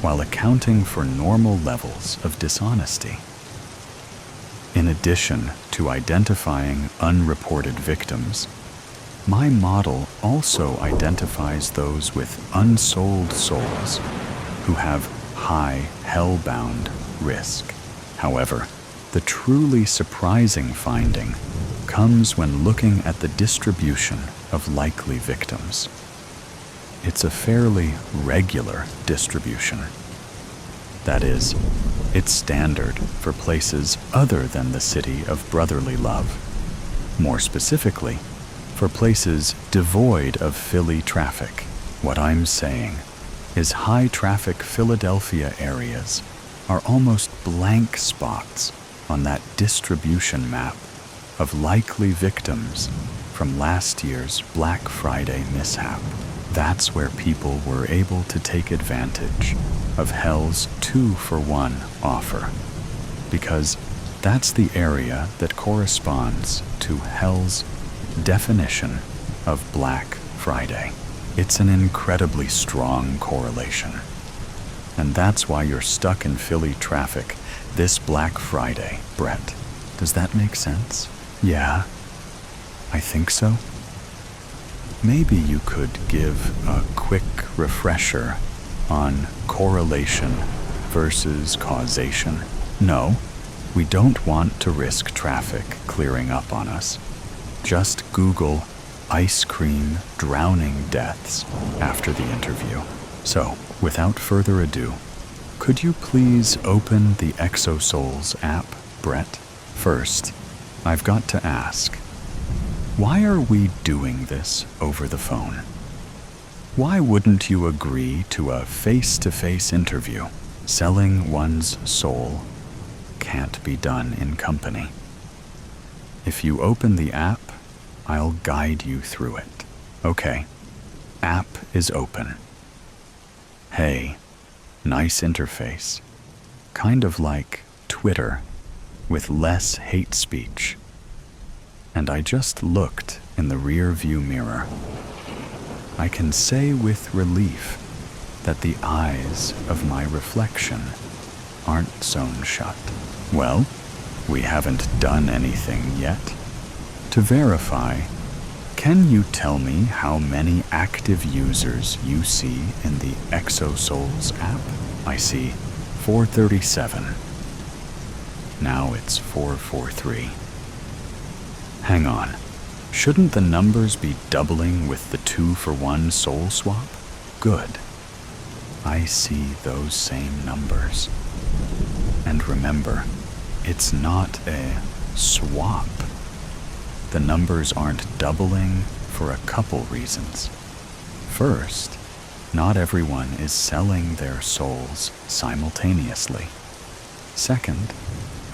while accounting for normal levels of dishonesty. In addition to identifying unreported victims, my model also identifies those with unsold souls who have high hell-bound risk. However, the truly surprising finding comes when looking at the distribution of likely victims. It's a fairly regular distribution. That is, it's standard for places other than the city of brotherly love. More specifically, for places devoid of Philly traffic. What I'm saying is high-traffic Philadelphia areas are almost blank spots on that distribution map of likely victims from last year's Black Friday mishap. That's where people were able to take advantage of Hell's 2-for-1 offer, because that's the area that corresponds to Hell's definition of Black Friday. It's an incredibly strong correlation. And that's why you're stuck in Philly traffic this Black Friday, Brett. Does that make sense? Yeah, I think so. Maybe you could give a quick refresher on correlation versus causation. No, we don't want to risk traffic clearing up on us. Just Google ice cream drowning deaths after the interview. So, without further ado, could you please open the ExoSouls app, Brett? First, I've got to ask, why are we doing this over the phone? Why wouldn't you agree to a face-to-face interview? Selling one's soul can't be done in company. If you open the app, I'll guide you through it. Okay, app is open. Hey, nice interface. Kind of like Twitter, with less hate speech. And I just looked in the rear view mirror. I can say with relief that the eyes of my reflection aren't sewn shut. Well, we haven't done anything yet. To verify, can you tell me how many active users you see in the ExoSouls app? I see 437. Now it's 443. Hang on. Shouldn't the numbers be doubling with the 2-for-1 soul swap? Good. I see those same numbers. And remember, it's not a swap. The numbers aren't doubling for a couple reasons. First, not everyone is selling their souls simultaneously. Second,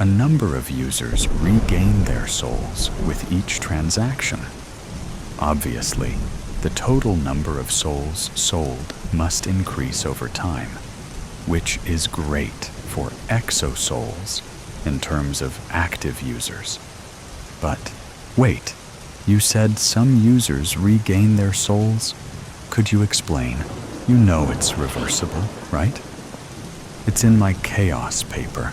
a number of users regain their souls with each transaction. Obviously, the total number of souls sold must increase over time, which is great for ExoSouls in terms of active users. But wait, you said some users regain their souls? Could you explain? You know it's reversible, right? It's in my chaos paper.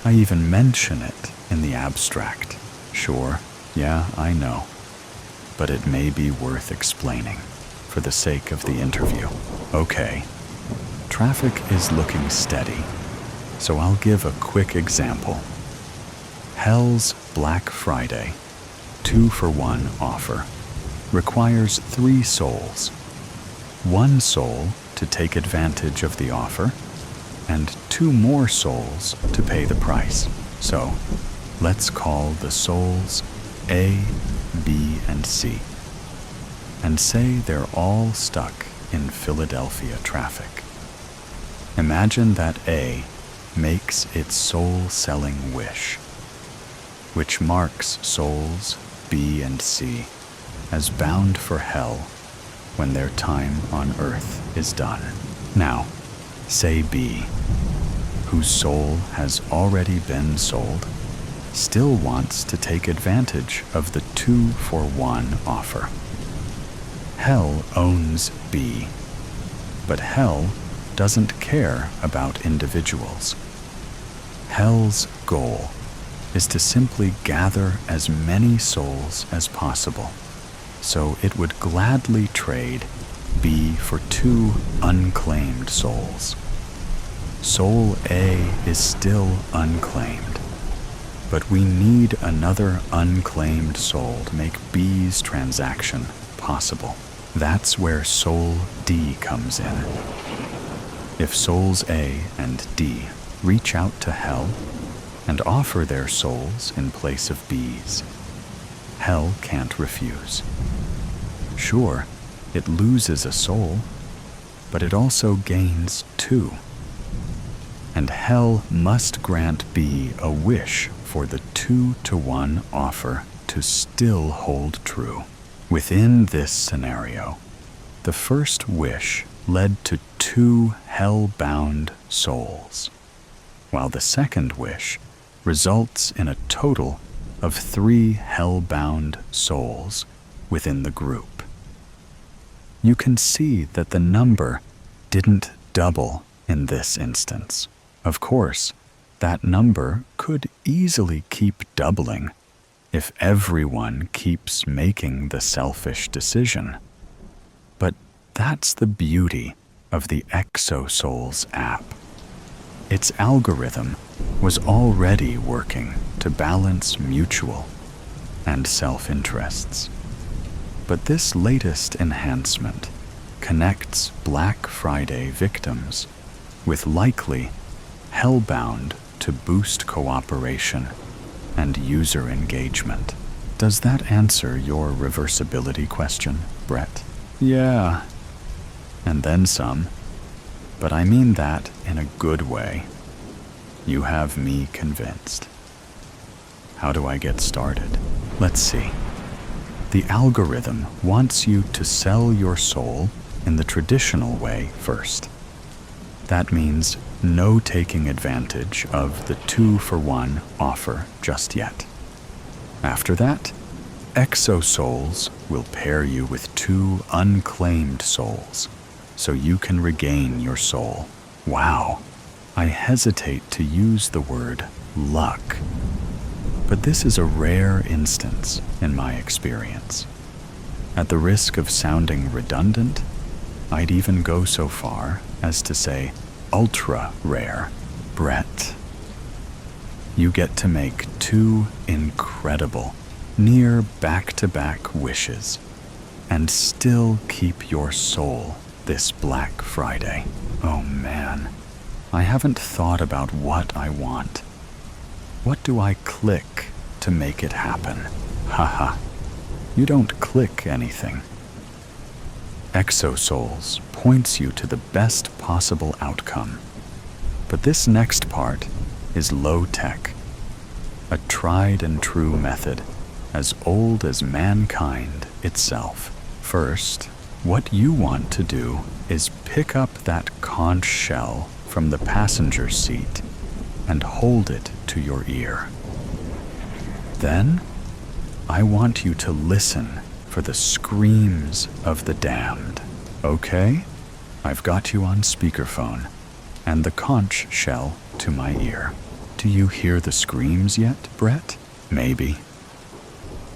I even mention it in the abstract. Sure, yeah, I know. But it may be worth explaining for the sake of the interview. Okay, traffic is looking steady, so I'll give a quick example. Hell's Black Friday 2-for-1 offer requires 3 souls. 1 soul to take advantage of the offer, and 2 more souls to pay the price. So, let's call the souls A, B, and C, and say they're all stuck in Philadelphia traffic. Imagine that A makes its soul-selling wish, which marks souls B and C as bound for hell when their time on earth is done. Now, say B, whose soul has already been sold, still wants to take advantage of the 2-for-1 offer. Hell owns B, but Hell doesn't care about individuals. Hell's goal is to simply gather as many souls as possible, so it would gladly trade B for 2 unclaimed souls. Soul A is still unclaimed, but we need another unclaimed soul to make B's transaction possible. That's where Soul D comes in. If Souls A and D reach out to Hell and offer their souls in place of B's, Hell can't refuse. Sure, it loses a soul, but it also gains 2. And Hell must grant B a wish for the 2-to-1 offer to still hold true. Within this scenario, the first wish led to 2 hell-bound souls, while the second wish results in a total of 3 hell-bound souls within the group. You can see that the number didn't double in this instance. Of course, that number could easily keep doubling if everyone keeps making the selfish decision. But that's the beauty of the ExoSouls app. Its algorithm was already working to balance mutual and self-interests. But this latest enhancement connects Black Friday victims with likely hellbound to boost cooperation and user engagement. Does that answer your reversibility question, Brett? Yeah. And then some. But I mean that in a good way. You have me convinced. How do I get started? Let's see. The algorithm wants you to sell your soul in the traditional way first. That means no taking advantage of the 2-for-1 offer just yet. After that, ExoSouls will pair you with 2 unclaimed souls, so you can regain your soul. Wow, I hesitate to use the word luck, but this is a rare instance in my experience. At the risk of sounding redundant, I'd even go so far as to say ultra rare, Brett. You get to make 2 incredible, near back-to-back wishes and still keep your soul this Black Friday. Oh man, I haven't thought about what I want. What do I click to make it happen? Haha, you don't click anything. ExoSouls points you to the best possible outcome. But this next part is low-tech, a tried-and-true method as old as mankind itself. First, what you want to do is pick up that conch shell from the passenger seat and hold it to your ear. Then, I want you to listen for the screams of the damned. Okay? I've got you on speakerphone and the conch shell to my ear. Do you hear the screams yet, Brett? Maybe.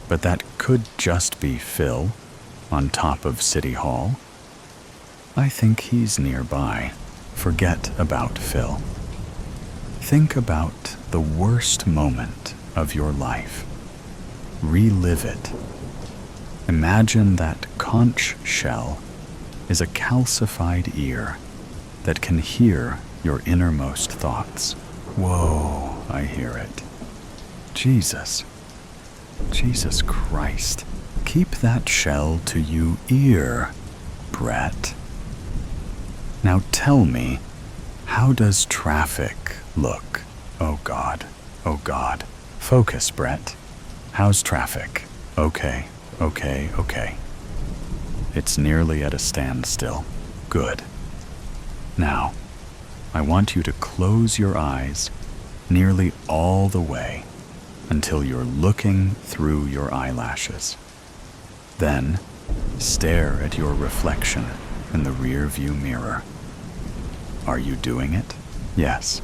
But that could just be Phil on top of City Hall. I think he's nearby. Forget about Phil. Think about the worst moment of your life. Relive it. Imagine that conch shell is a calcified ear that can hear your innermost thoughts. Whoa, I hear it. Jesus Christ. Keep that shell to you ear, Brett. Now tell me, how does traffic look? Oh God. Focus, Brett. How's traffic? Okay. It's nearly at a standstill. Good. Now, I want you to close your eyes nearly all the way until you're looking through your eyelashes. Then, stare at your reflection in the rear-view mirror. Are you doing it? Yes.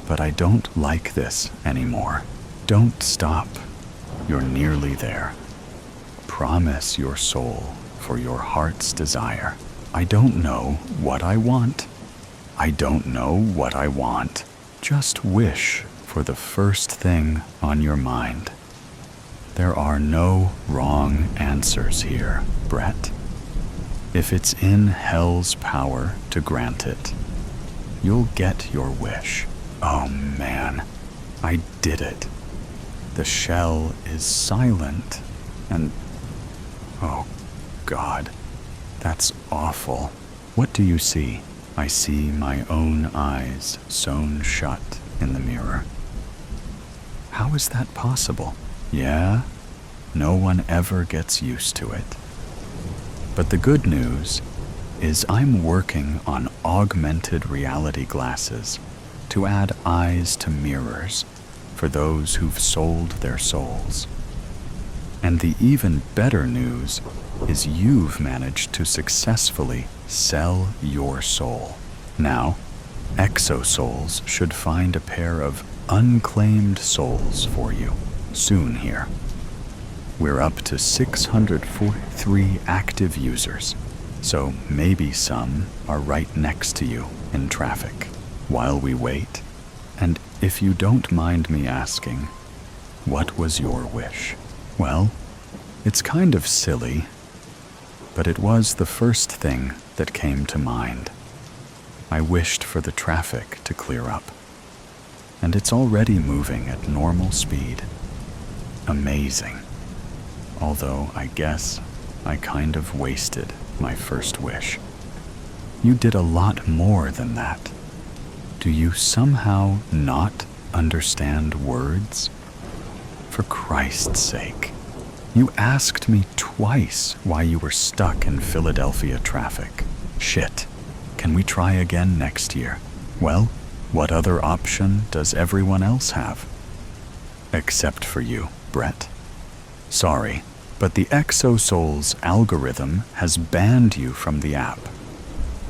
But I don't like this anymore. Don't stop. You're nearly there. Promise your soul for your heart's desire. I don't know what I want. I don't know what I want. Just wish for the first thing on your mind. There are no wrong answers here, Brett. If it's in hell's power to grant it, you'll get your wish. Oh man, I did it. The shell is silent and... oh God, that's awful. What do you see? I see my own eyes sewn shut in the mirror. How is that possible? Yeah, no one ever gets used to it. But the good news is I'm working on augmented reality glasses to add eyes to mirrors for those who've sold their souls. And the even better news is you've managed to successfully sell your soul. Now, exosouls should find a pair of unclaimed souls for you soon here. We're up to 643 active users, so maybe some are right next to you in traffic while we wait. And if you don't mind me asking, what was your wish? Well, it's kind of silly, but it was the first thing that came to mind. I wished for the traffic to clear up, and it's already moving at normal speed. Amazing. Although I guess I kind of wasted my first wish. You did a lot more than that. Do you somehow not understand words? For Christ's sake. You asked me twice why you were stuck in Philadelphia traffic. Shit. Can we try again next year? Well, what other option does everyone else have? Except for you, Brett. Sorry, but the ExoSoul's algorithm has banned you from the app.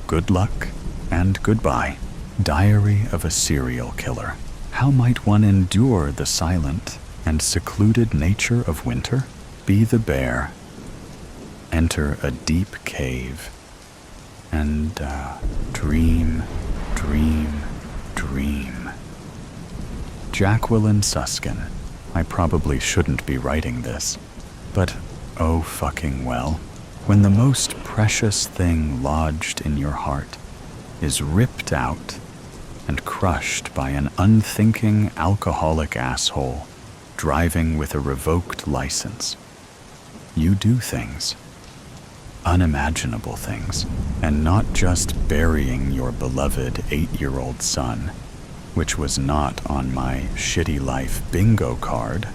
Good luck and goodbye. Diary of a Serial Killer. How might one endure the silent and secluded nature of winter? Be the bear. Enter a deep cave. And dream, dream, dream. Jacqueline Suskin. I probably shouldn't be writing this, but oh fucking well. When the most precious thing lodged in your heart is ripped out and crushed by an unthinking alcoholic asshole driving with a revoked license, you do things. Unimaginable things, and not just burying your beloved 8-year-old son, which was not on my shitty life bingo card,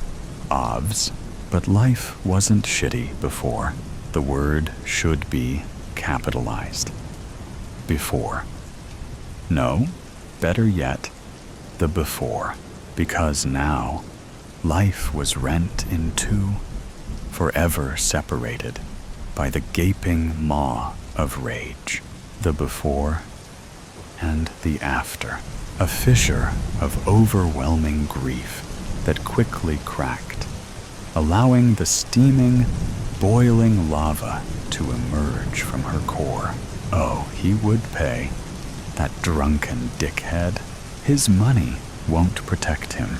OVS, but life wasn't shitty before. The word should be capitalized. Before. No, better yet, the before, because now life was rent in two, forever separated by the gaping maw of rage. The before and the after. A fissure of overwhelming grief that quickly cracked, allowing the steaming, boiling lava to emerge from her core. Oh, he would pay. That drunken dickhead. His money won't protect him.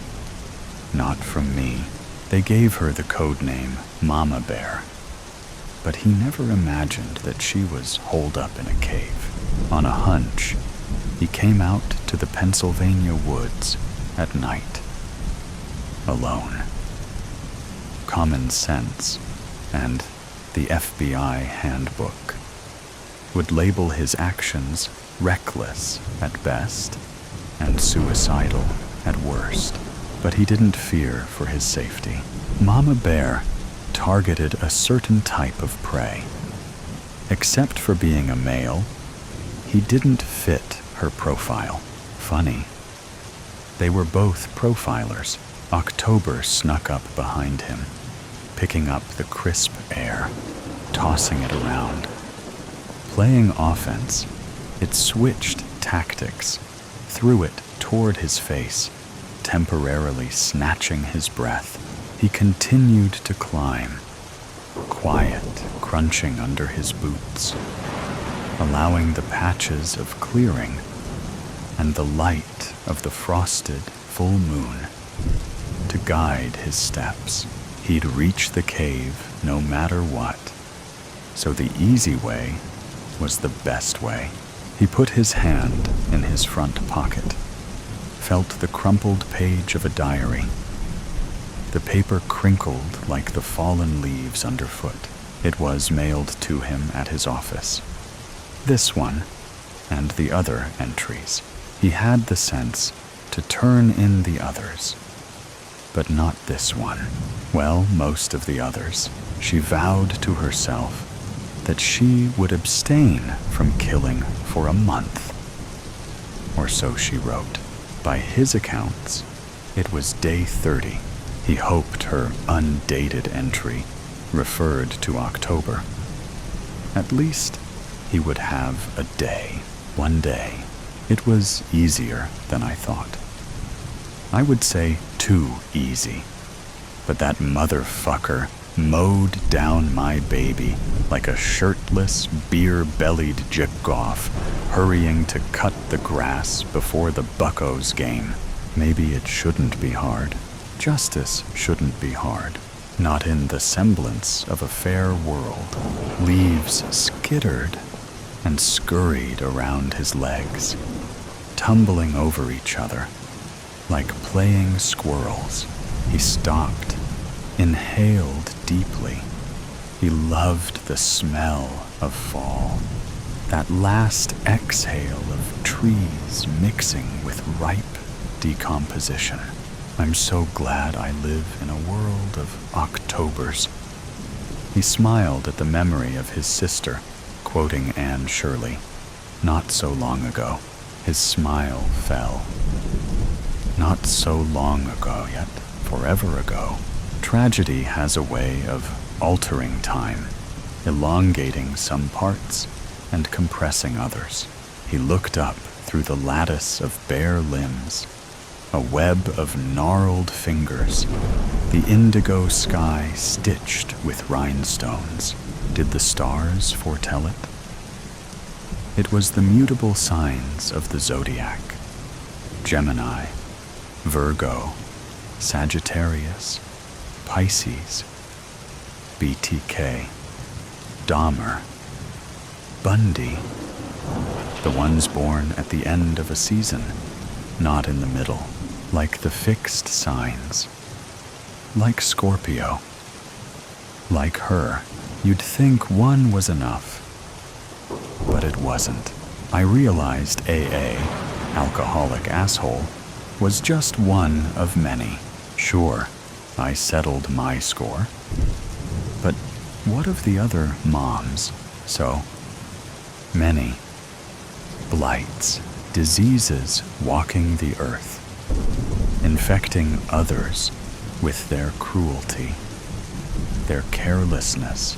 Not from me. They gave her the code name Mama Bear. But he never imagined that she was holed up in a cave. On a hunch, he came out to the Pennsylvania woods at night. Alone. Common sense and the FBI handbook would label his actions reckless at best and suicidal at worst. But he didn't fear for his safety. Mama Bear targeted a certain type of prey. Except for being a male, he didn't fit her profile. Funny. They were both profilers. October snuck up behind him, picking up the crisp air, tossing it around. Playing offense, it switched tactics, threw it toward his face, temporarily snatching his breath, he continued to climb, quiet crunching under his boots, allowing the patches of clearing and the light of the frosted full moon to guide his steps. He'd reach the cave no matter what, so the easy way was the best way. He put his hand in his front pocket, felt the crumpled page of a diary. The paper crinkled like the fallen leaves underfoot. It was mailed to him at his office. This one, and the other entries. He had the sense to turn in the others, but not this one. Well, most of the others. She vowed to herself that she would abstain from killing for a month. Or so she wrote. By his accounts, it was day 30. He hoped her undated entry referred to October. At least he would have a day, one day. It was easier than I thought. I would say too easy. But that motherfucker mowed down my baby like a shirtless, beer-bellied jip-goff hurrying to cut the grass before the Buccos game. Maybe it shouldn't be hard. Justice shouldn't be hard. Not in the semblance of a fair world. Leaves skittered and scurried around his legs, tumbling over each other like playing squirrels. He stopped, inhaled deeply. He loved the smell of fall, that last exhale of trees mixing with ripe decomposition. I'm so glad I live in a world of Octobers. He smiled at the memory of his sister, quoting Anne Shirley. Not so long ago, his smile fell. Not so long ago, yet forever ago. Tragedy has a way of altering time, elongating some parts and compressing others. He looked up through the lattice of bare limbs, a web of gnarled fingers, the indigo sky stitched with rhinestones. Did the stars foretell it? It was the mutable signs of the zodiac: Gemini, Virgo, Sagittarius, Pisces, BTK, Dahmer, Bundy, the ones born at the end of a season, not in the middle, like the fixed signs, like Scorpio, like her. You'd think one was enough, but it wasn't. I realized AA, alcoholic asshole, was just one of many. Sure, I settled my score, but what of the other moms? So many blights, diseases walking the earth, infecting others with their cruelty, their carelessness,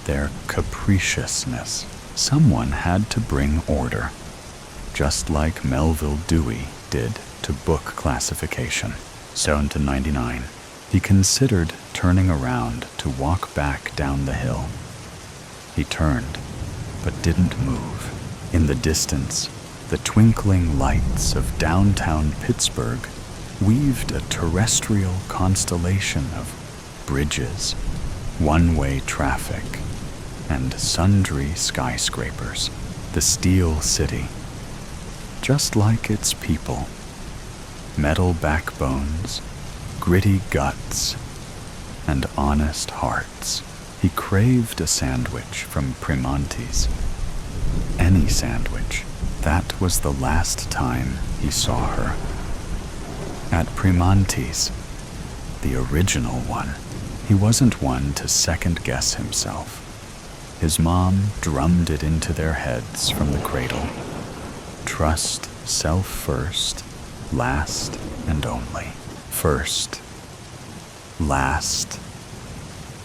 their capriciousness. Someone had to bring order, just like Melville Dewey did to book classification. Sewn to 99. He considered turning around to walk back down the hill. He turned, but didn't move. In the distance, the twinkling lights of downtown Pittsburgh weaved a terrestrial constellation of bridges, one-way traffic, and sundry skyscrapers. The Steel City, just like its people. Metal backbones, gritty guts, and honest hearts. He craved a sandwich from Primanti's. Any sandwich. That was the last time he saw her. At Primanti's, the original one. He wasn't one to second-guess himself. His mom drummed it into their heads from the cradle. Trust self first, last and only. First, last,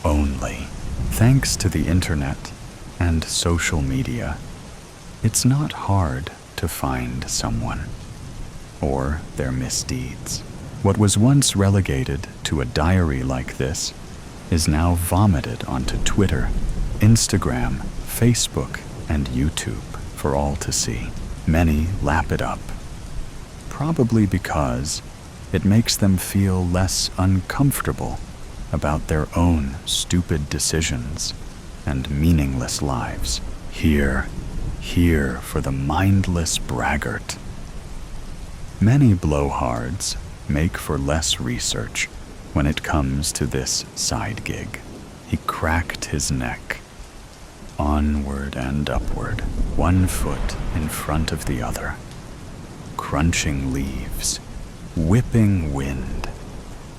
only. Thanks to the internet and social media, it's not hard to find someone or their misdeeds. What was once relegated to a diary like this is now vomited onto Twitter, Instagram, Facebook, and YouTube for all to see. Many lap it up, probably because it makes them feel less uncomfortable about their own stupid decisions and meaningless lives. Here for the mindless braggart. Many blowhards make for less research when it comes to this side gig. He cracked his neck, onward and upward, one foot in front of the other, crunching leaves, whipping wind,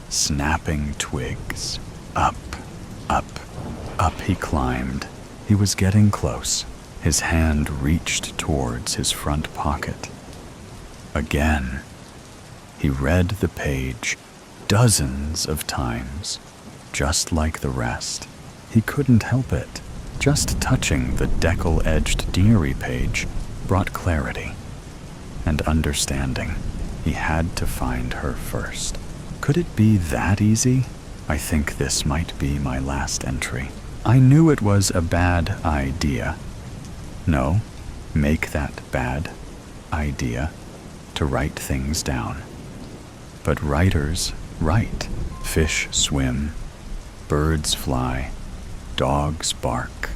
snapping twigs. Up, up, up he climbed. He was getting close. His hand reached towards his front pocket. Again, he read the page dozens of times, just like the rest. He couldn't help it. Just touching the decal-edged diary page brought clarity and understanding. He had to find her first. Could it be that easy? I think this might be my last entry. I knew it was a bad idea. No, make that bad idea to write things down. But writers write. Fish swim, birds fly, dogs bark.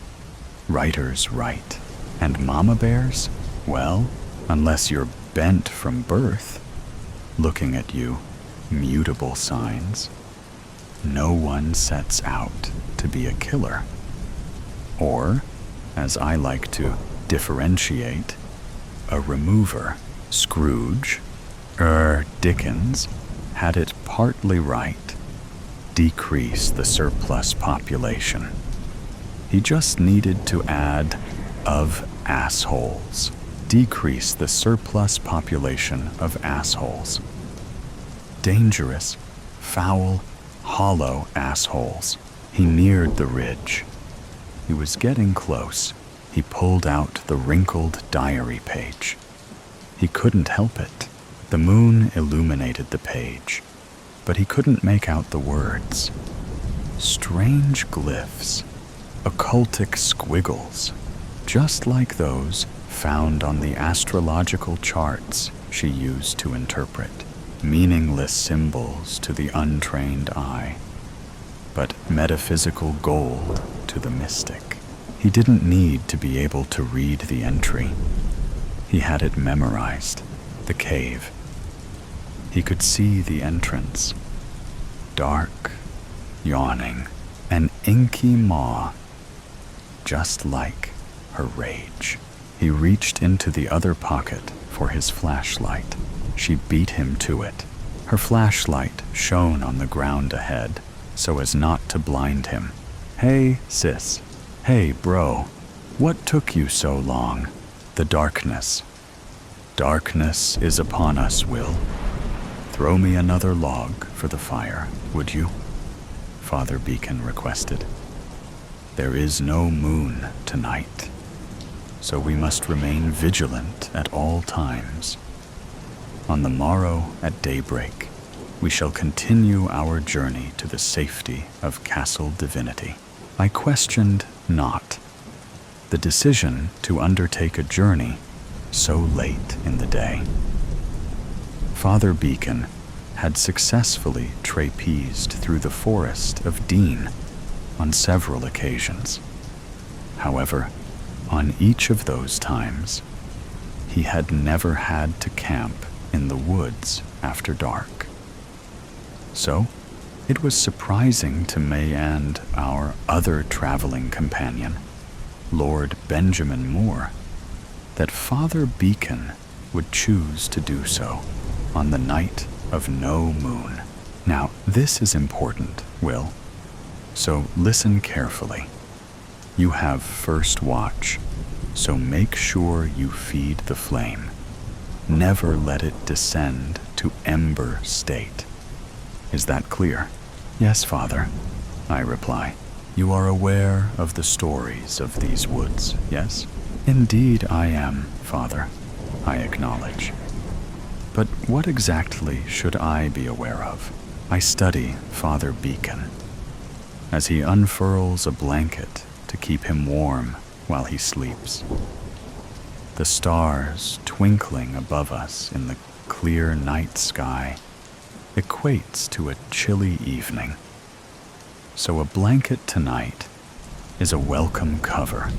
Writers write. And mama bears? Well, unless you're bent from birth, looking at you, mutable signs. No one sets out to be a killer. Or, as I like to differentiate, a remover. Scrooge, Dickens, had it partly right. Decrease the surplus population. He just needed to add of assholes. Decrease the surplus population of assholes. Dangerous, foul, hollow assholes. He neared the ridge. He was getting close. He pulled out the wrinkled diary page. He couldn't help it. The moon illuminated the page, but he couldn't make out the words. Strange glyphs, occultic squiggles, just like those found on the astrological charts she used to interpret. Meaningless symbols to the untrained eye, but metaphysical gold to the mystic. He didn't need to be able to read the entry. He had it memorized, the cave. He could see the entrance. Dark, yawning, an inky maw, just like her rage. He reached into the other pocket for his flashlight. She beat him to it. Her flashlight shone on the ground ahead so as not to blind him. Hey, sis. Hey, bro. What took you so long? The darkness. Darkness is upon us, Will. Throw me another log for the fire, would you? Father Beacon requested. There is no moon tonight, so we must remain vigilant at all times. On the morrow at daybreak, we shall continue our journey to the safety of Castle Divinity. I questioned not the decision to undertake a journey so late in the day. Father Beacon had successfully trapezed through the forest of Dean on several occasions. However, on each of those times, he had never had to camp in the woods after dark. So, it was surprising to me and our other traveling companion, Lord Benjamin Moore, that Father Beacon would choose to do so on the night of no moon. Now, this is important, Will, so listen carefully. You have first watch, so make sure you feed the flame. Never let it descend to ember state. Is that clear? Yes, Father, I reply. You are aware of the stories of these woods, yes? Indeed I am, Father, I acknowledge. But what exactly should I be aware of? I study Father Beacon as he unfurls a blanket to keep him warm while he sleeps. The stars twinkling above us in the clear night sky equates to a chilly evening. So a blanket tonight is a welcome cover,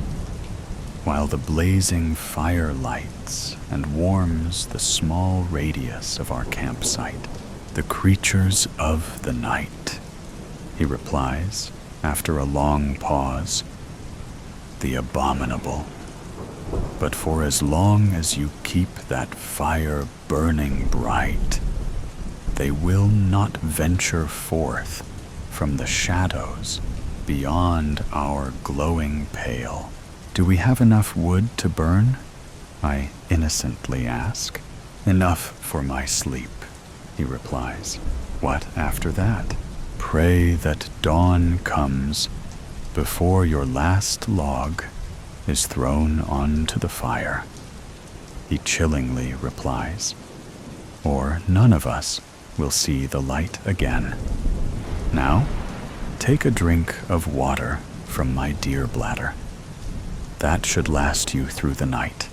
while the blazing fire lights and warms the small radius of our campsite. The creatures of the night, he replies after a long pause. The abominable. But for as long as you keep that fire burning bright, they will not venture forth from the shadows beyond our glowing pale. Do we have enough wood to burn? I innocently ask. Enough for my sleep, he replies. What after that? Pray that dawn comes before your last log is thrown onto the fire, he chillingly replies, or none of us will see the light again. Now, take a drink of water from my deer bladder. That should last you through the night.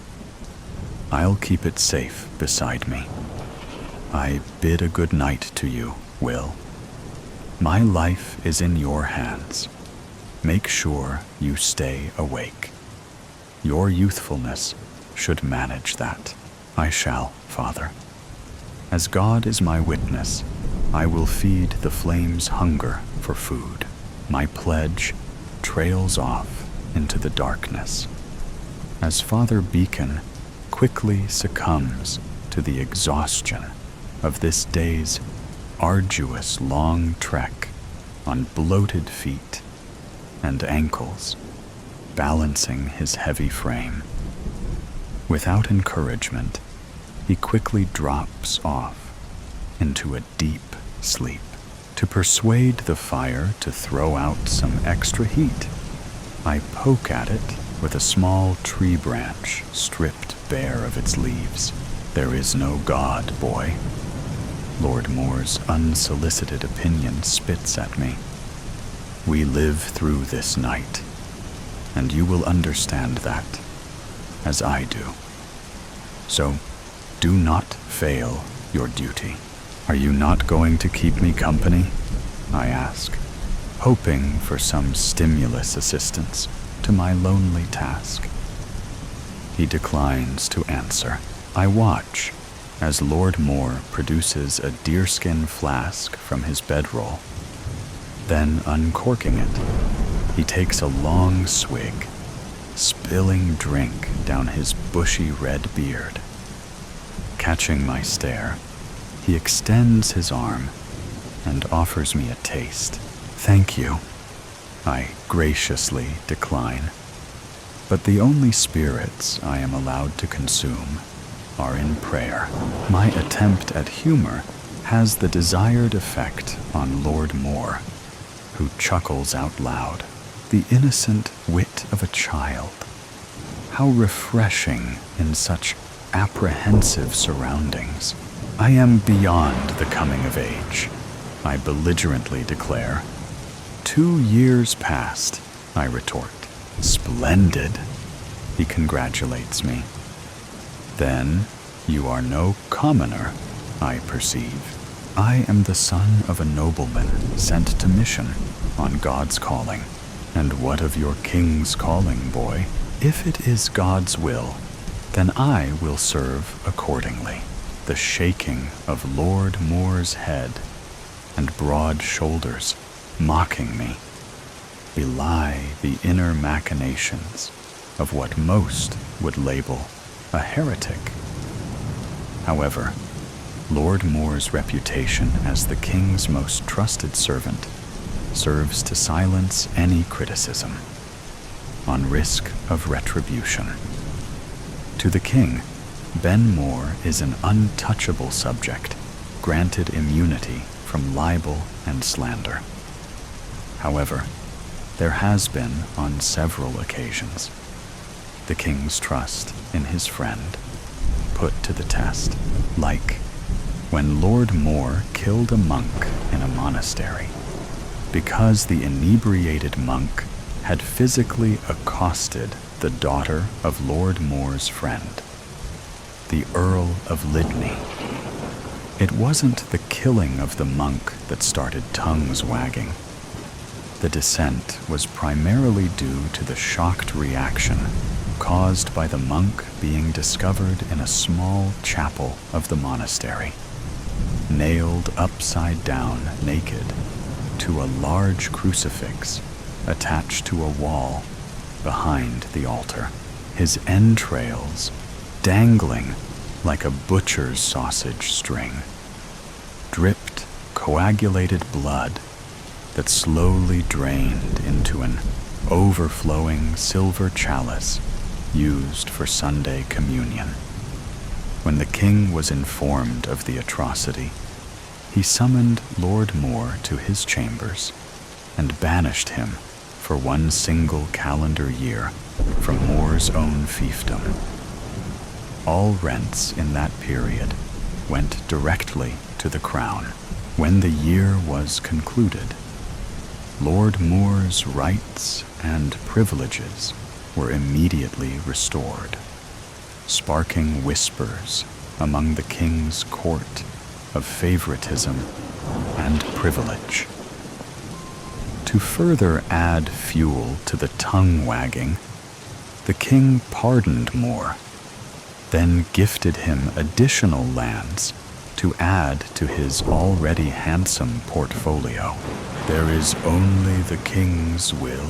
I'll keep it safe beside me. I bid a good night to you, Will. My life is in your hands. Make sure you stay awake. Your youthfulness should manage that. I shall, Father. As God is my witness, I will feed the flame's hunger for food. My pledge trails off into the darkness, as Father Beacon quickly succumbs to the exhaustion of this day's arduous long trek on bloated feet and ankles, balancing his heavy frame. Without encouragement, he quickly drops off into a deep sleep. To persuade the fire to throw out some extra heat, I poke at it with a small tree branch stripped bare of its leaves. There is no God, boy. Lord Moore's unsolicited opinion spits at me. We live through this night, and you will understand that, as I do. So, do not fail your duty. Are you not going to keep me company? I ask, hoping for some stimulus assistance to my lonely task. He declines to answer. I watch as Lord Moore produces a deerskin flask from his bedroll. Then, uncorking it, he takes a long swig, spilling drink down his bushy red beard. Catching my stare, he extends his arm and offers me a taste. Thank you. I graciously decline. But the only spirits I am allowed to consume are in prayer. My attempt at humor has the desired effect on Lord Moore, who chuckles out loud. The innocent wit of a child. How refreshing in such apprehensive surroundings. I am beyond the coming of age, I belligerently declare. 2 years past, I retort. Splendid, he congratulates me. Then you are no commoner, I perceive. I am the son of a nobleman sent to mission on God's calling. And what of your king's calling, boy? If it is God's will, then I will serve accordingly. The shaking of Lord Moore's head and broad shoulders mocking me belie the inner machinations of what most would label a heretic. However, Lord Moore's reputation as the king's most trusted servant serves to silence any criticism, on risk of retribution. To the king, Ben Moore is an untouchable subject, granted immunity from libel and slander. However, there has been, on several occasions, the king's trust in his friend put to the test. Like when Lord Moore killed a monk in a monastery because the inebriated monk had physically accosted the daughter of Lord Moore's friend, the Earl of Lydney. It wasn't the killing of the monk that started tongues wagging. The dissent was primarily due to the shocked reaction caused by the monk being discovered in a small chapel of the monastery, nailed upside down naked to a large crucifix attached to a wall behind the altar, his entrails dangling like a butcher's sausage string, dripped coagulated blood that slowly drained into an overflowing silver chalice used for Sunday communion. When the king was informed of the atrocity, he summoned Lord Moore to his chambers and banished him for one single calendar year from Moore's own fiefdom. All rents in that period went directly to the crown. When the year was concluded, Lord Moore's rights and privileges were immediately restored, sparking whispers among the king's court of favoritism and privilege. To further add fuel to the tongue wagging, the king pardoned Moore, then gifted him additional lands to add to his already handsome portfolio. There is only the king's will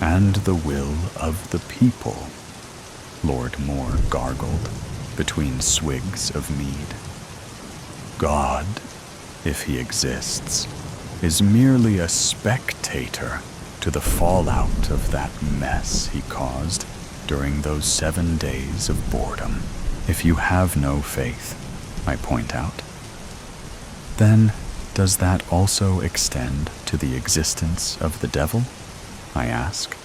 and the will of the people, Lord Moore gargled between swigs of mead. God, if he exists, is merely a spectator to the fallout of that mess he caused during those 7 days of boredom. If you have no faith, I point out, then does that also extend to the existence of the devil? I ask,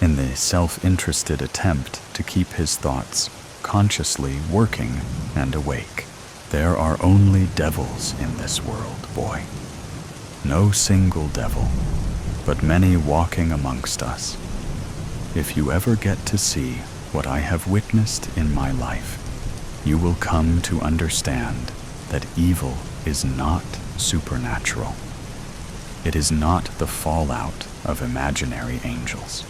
in the self-interested attempt to keep his thoughts consciously working and awake. There are only devils in this world, boy. No single devil, but many walking amongst us. If you ever get to see what I have witnessed in my life, you will come to understand that evil is not supernatural. It is not the fallout of imaginary angels.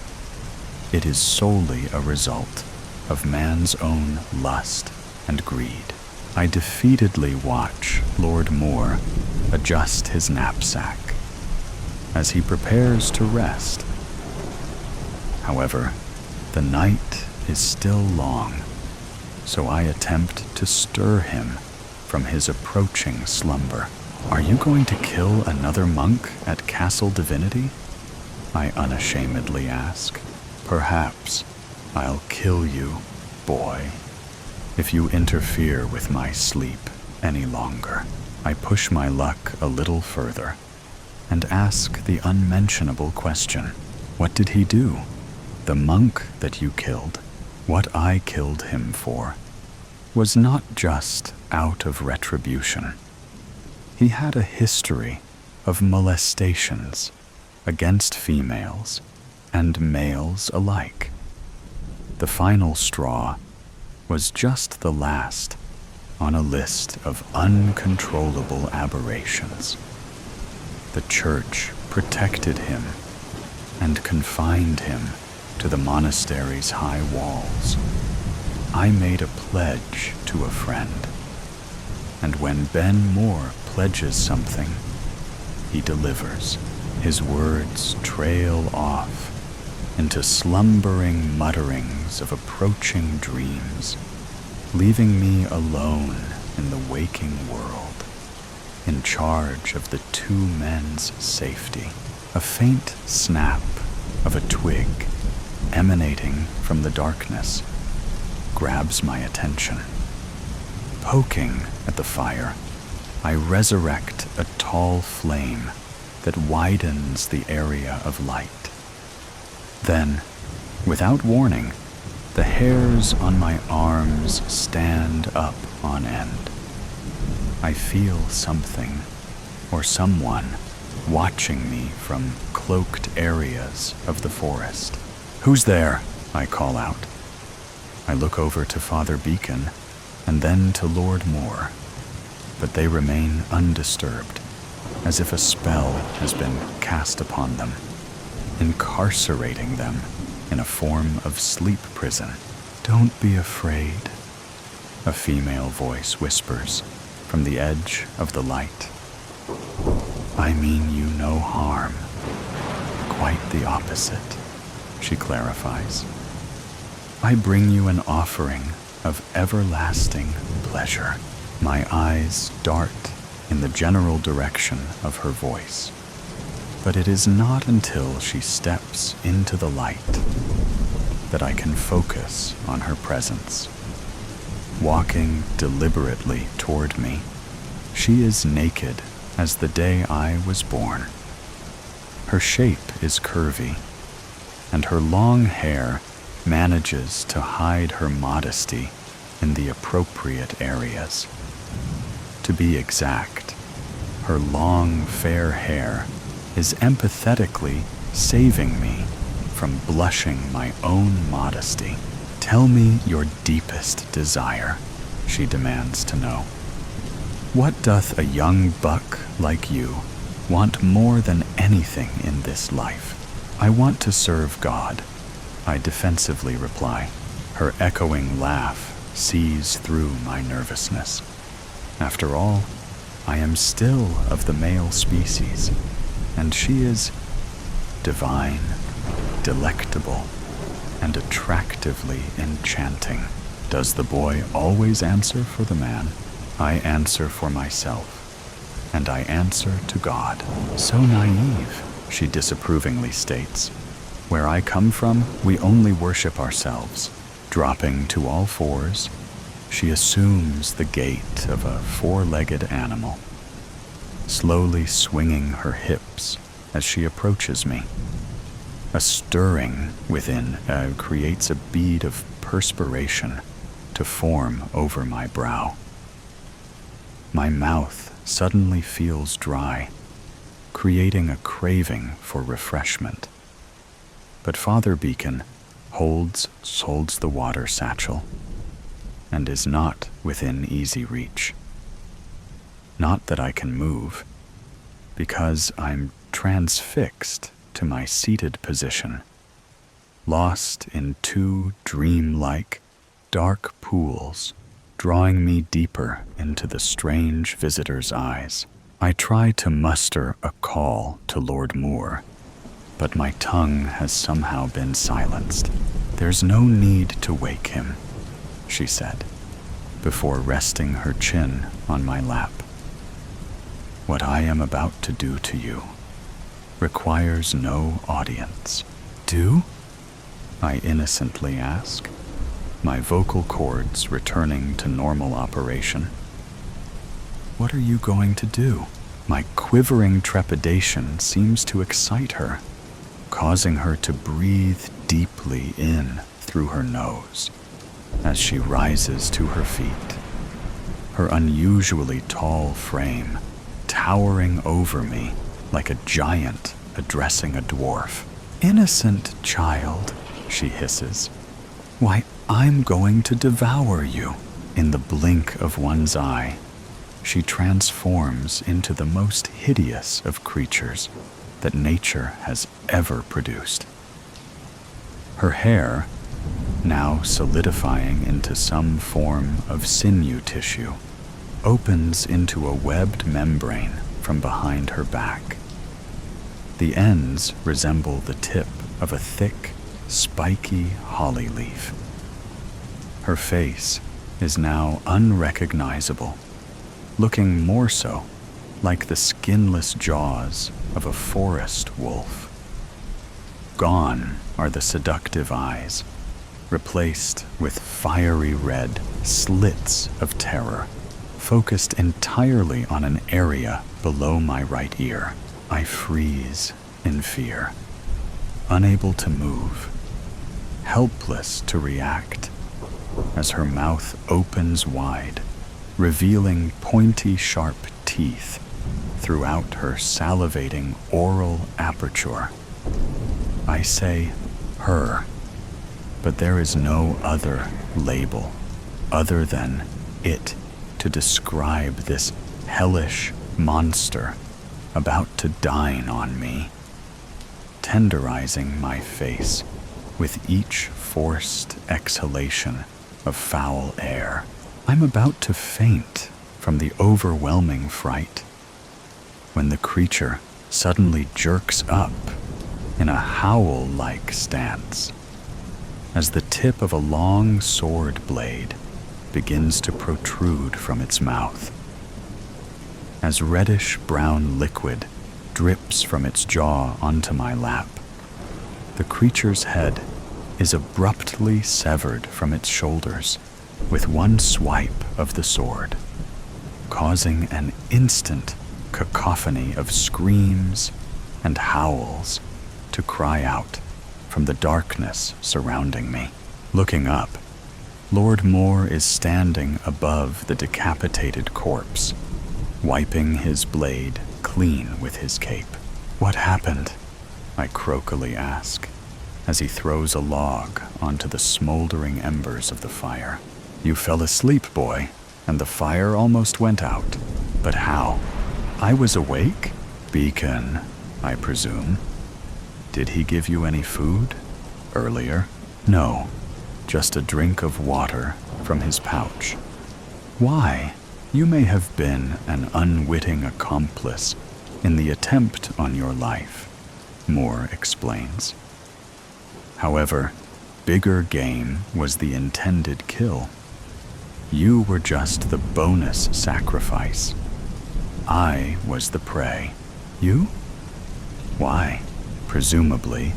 It is solely a result of man's own lust and greed. I defeatedly watch Lord Moore adjust his knapsack as he prepares to rest. However, the night is still long, so I attempt to stir him from his approaching slumber. Are you going to kill another monk at Castle Divinity? I unashamedly ask. Perhaps I'll kill you, boy, if you interfere with my sleep any longer. I push my luck a little further and ask the unmentionable question. What did he do? The monk that you killed, what I killed him for, was not just out of retribution. He had a history of molestations against females and males alike. The final straw was just the last on a list of uncontrollable aberrations. The church protected him and confined him to the monastery's high walls. I made a pledge to a friend, and when Ben Moore pledges something, he delivers. His words trail off into slumbering mutterings of approaching dreams, leaving me alone in the waking world, in charge of the two men's safety. A faint snap of a twig emanating from the darkness grabs my attention. Poking at the fire, I resurrect a tall flame that widens the area of light. Then, without warning, the hairs on my arms stand up on end. I feel something or someone watching me from cloaked areas of the forest. "Who's there?" I call out. I look over to Father Beacon and then to Lord Moore, but they remain undisturbed, as if a spell has been cast upon them, incarcerating them in a form of sleep prison. "Don't be afraid," a female voice whispers from the edge of the light. "I mean you no harm. Quite the opposite," she clarifies. "I bring you an offering of everlasting pleasure." My eyes dart in the general direction of her voice, but it is not until she steps into the light that I can focus on her presence. Walking deliberately toward me, she is naked as the day I was born. Her shape is curvy, and her long hair manages to hide her modesty in the appropriate areas. To be exact, her long, fair hair is empathetically saving me from blushing my own modesty. "Tell me your deepest desire," she demands to know. "What doth a young buck like you want more than anything in this life?" "I want to serve God," I defensively reply. Her echoing laugh sees through my nervousness. After all, I am still of the male species, and she is divine, delectable, and attractively enchanting. Does the boy always answer for the man? I answer for myself, and I answer to God. "So naive," she disapprovingly states. "Where I come from, we only worship ourselves." Dropping to all fours, she assumes the gait of a four-legged animal, slowly swinging her hips as she approaches me. A stirring within creates a bead of perspiration to form over my brow. My mouth suddenly feels dry, creating a craving for refreshment. But Father Beacon holds the water satchel and is not within easy reach. Not that I can move, because I'm transfixed to my seated position, lost in two dreamlike, dark pools, drawing me deeper into the strange visitor's eyes. I try to muster a call to Lord Moore, but my tongue has somehow been silenced. "There's no need to wake him," she said, before resting her chin on my lap. "What I am about to do to you requires no audience." "Do?" I innocently ask, my vocal cords returning to normal operation. "What are you going to do?" My quivering trepidation seems to excite her, causing her to breathe deeply in through her nose as she rises to her feet, her unusually tall frame towering over me like a giant addressing a dwarf. "Innocent child," she hisses. "Why, I'm going to devour you." In the blink of one's eye, she transforms into the most hideous of creatures that nature has ever produced. Her hair, now solidifying into some form of sinew tissue, opens into a webbed membrane from behind her back. The ends resemble the tip of a thick, spiky holly leaf. Her face is now unrecognizable, looking more so like the skinless jaws of a forest wolf. Gone are the seductive eyes, replaced with fiery red slits of terror, focused entirely on an area below my right ear. I freeze in fear, unable to move, helpless to react, as her mouth opens wide, revealing pointy, sharp teeth throughout her salivating oral aperture. I say her, but there is no other label other than it to describe this hellish monster about to dine on me, tenderizing my face with each forced exhalation of foul air. I'm about to faint from the overwhelming fright when the creature suddenly jerks up in a howl-like stance as the tip of a long sword blade begins to protrude from its mouth. As reddish-brown liquid drips from its jaw onto my lap, the creature's head is abruptly severed from its shoulders with one swipe of the sword, causing an instant cacophony of screams and howls to cry out from the darkness surrounding me. Looking up, Lord Moore is standing above the decapitated corpse, wiping his blade clean with his cape. "What happened?" I croakily ask, as he throws a log onto the smoldering embers of the fire. "You fell asleep, boy, and the fire almost went out. But how?" "I was awake." "Beacon, I presume. Did he give you any food earlier?" "No, just a drink of water from his pouch." "Why? You may have been an unwitting accomplice in the attempt on your life," Moore explains. "However, bigger game was the intended kill. You were just the bonus sacrifice. I was the prey. You? Why, presumably,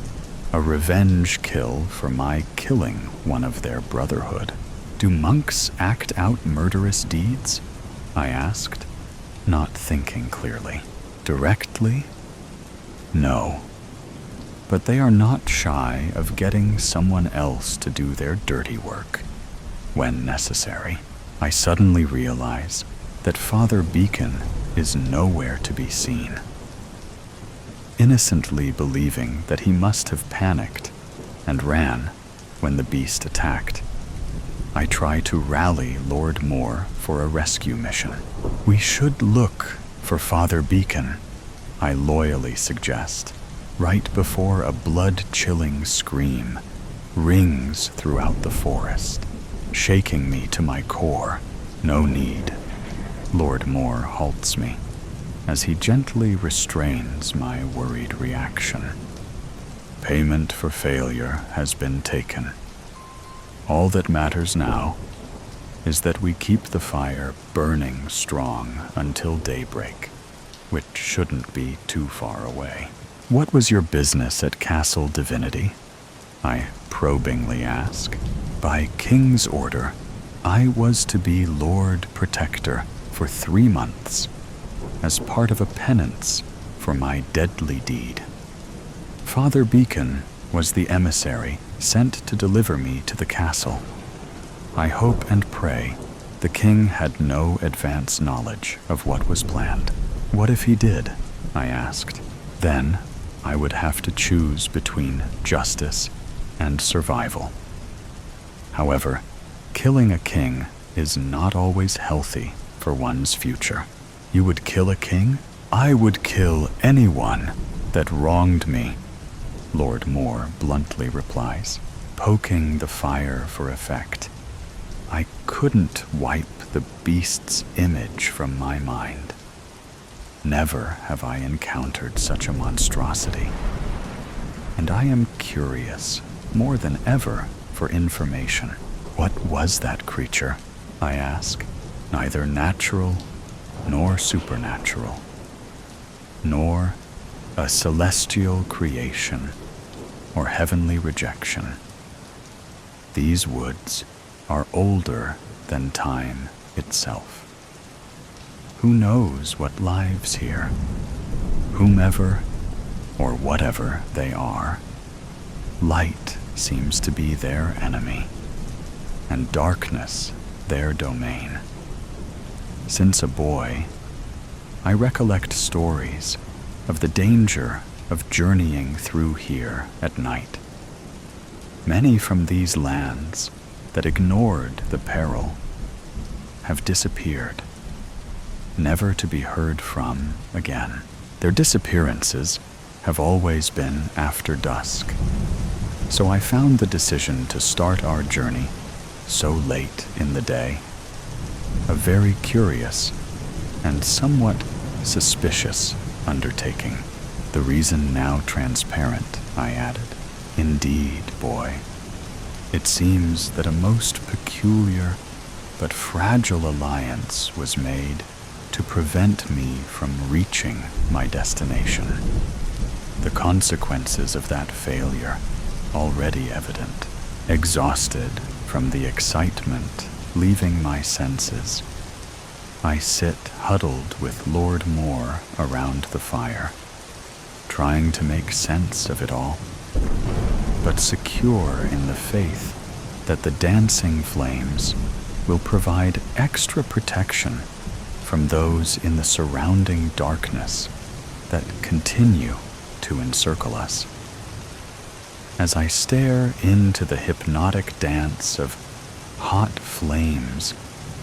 a revenge kill for my killing one of their brotherhood." "Do monks act out murderous deeds?" I asked, not thinking clearly. "Directly? No. But they are not shy of getting someone else to do their dirty work when necessary." I suddenly realize that Father Beacon is nowhere to be seen. Innocently believing that he must have panicked and ran when the beast attacked, I try to rally Lord Moore for a rescue mission. "We should look for Father Beacon," I loyally suggest, right before a blood-chilling scream rings throughout the forest, shaking me to my core. "No need." Lord Moore halts me as he gently restrains my worried reaction. "Payment for failure has been taken. All that matters now is that we keep the fire burning strong until daybreak, which shouldn't be too far away." "What was your business at Castle Divinity?" I probingly ask. "By King's order, I was to be Lord Protector for 3 months, as part of a penance for my deadly deed. Father Beacon was the emissary sent to deliver me to the castle. I hope and pray the king had no advance knowledge of what was planned." "What if he did?" I asked. "Then I would have to choose between justice and survival. However, killing a king is not always healthy for one's future." "You would kill a king?" "I would kill anyone that wronged me," Lord Moore bluntly replies, poking the fire for effect. I couldn't wipe the beast's image from my mind. Never have I encountered such a monstrosity, and I am curious more than ever for information. "What was that creature?" I ask. "Neither natural nor supernatural, nor a celestial creation or heavenly rejection. These woods are older than time itself. Who knows what lives here? Whomever or whatever they are, light seems to be their enemy, and darkness their domain. Since a boy, I recollect stories of the danger of journeying through here at night. Many from these lands that ignored the peril have disappeared, never to be heard from again. Their disappearances have always been after dusk, so I found the decision to start our journey so late in the day a very curious and somewhat suspicious undertaking. The reason now transparent, I added. Indeed, boy. It seems that a most peculiar but fragile alliance was made to prevent me from reaching my destination. The consequences of that failure already evident. Exhausted from the excitement leaving my senses, I sit huddled with Lord Moore around the fire, trying to make sense of it all, but secure in the faith that the dancing flames will provide extra protection from those in the surrounding darkness that continue to encircle us. As I stare into the hypnotic dance of hot flames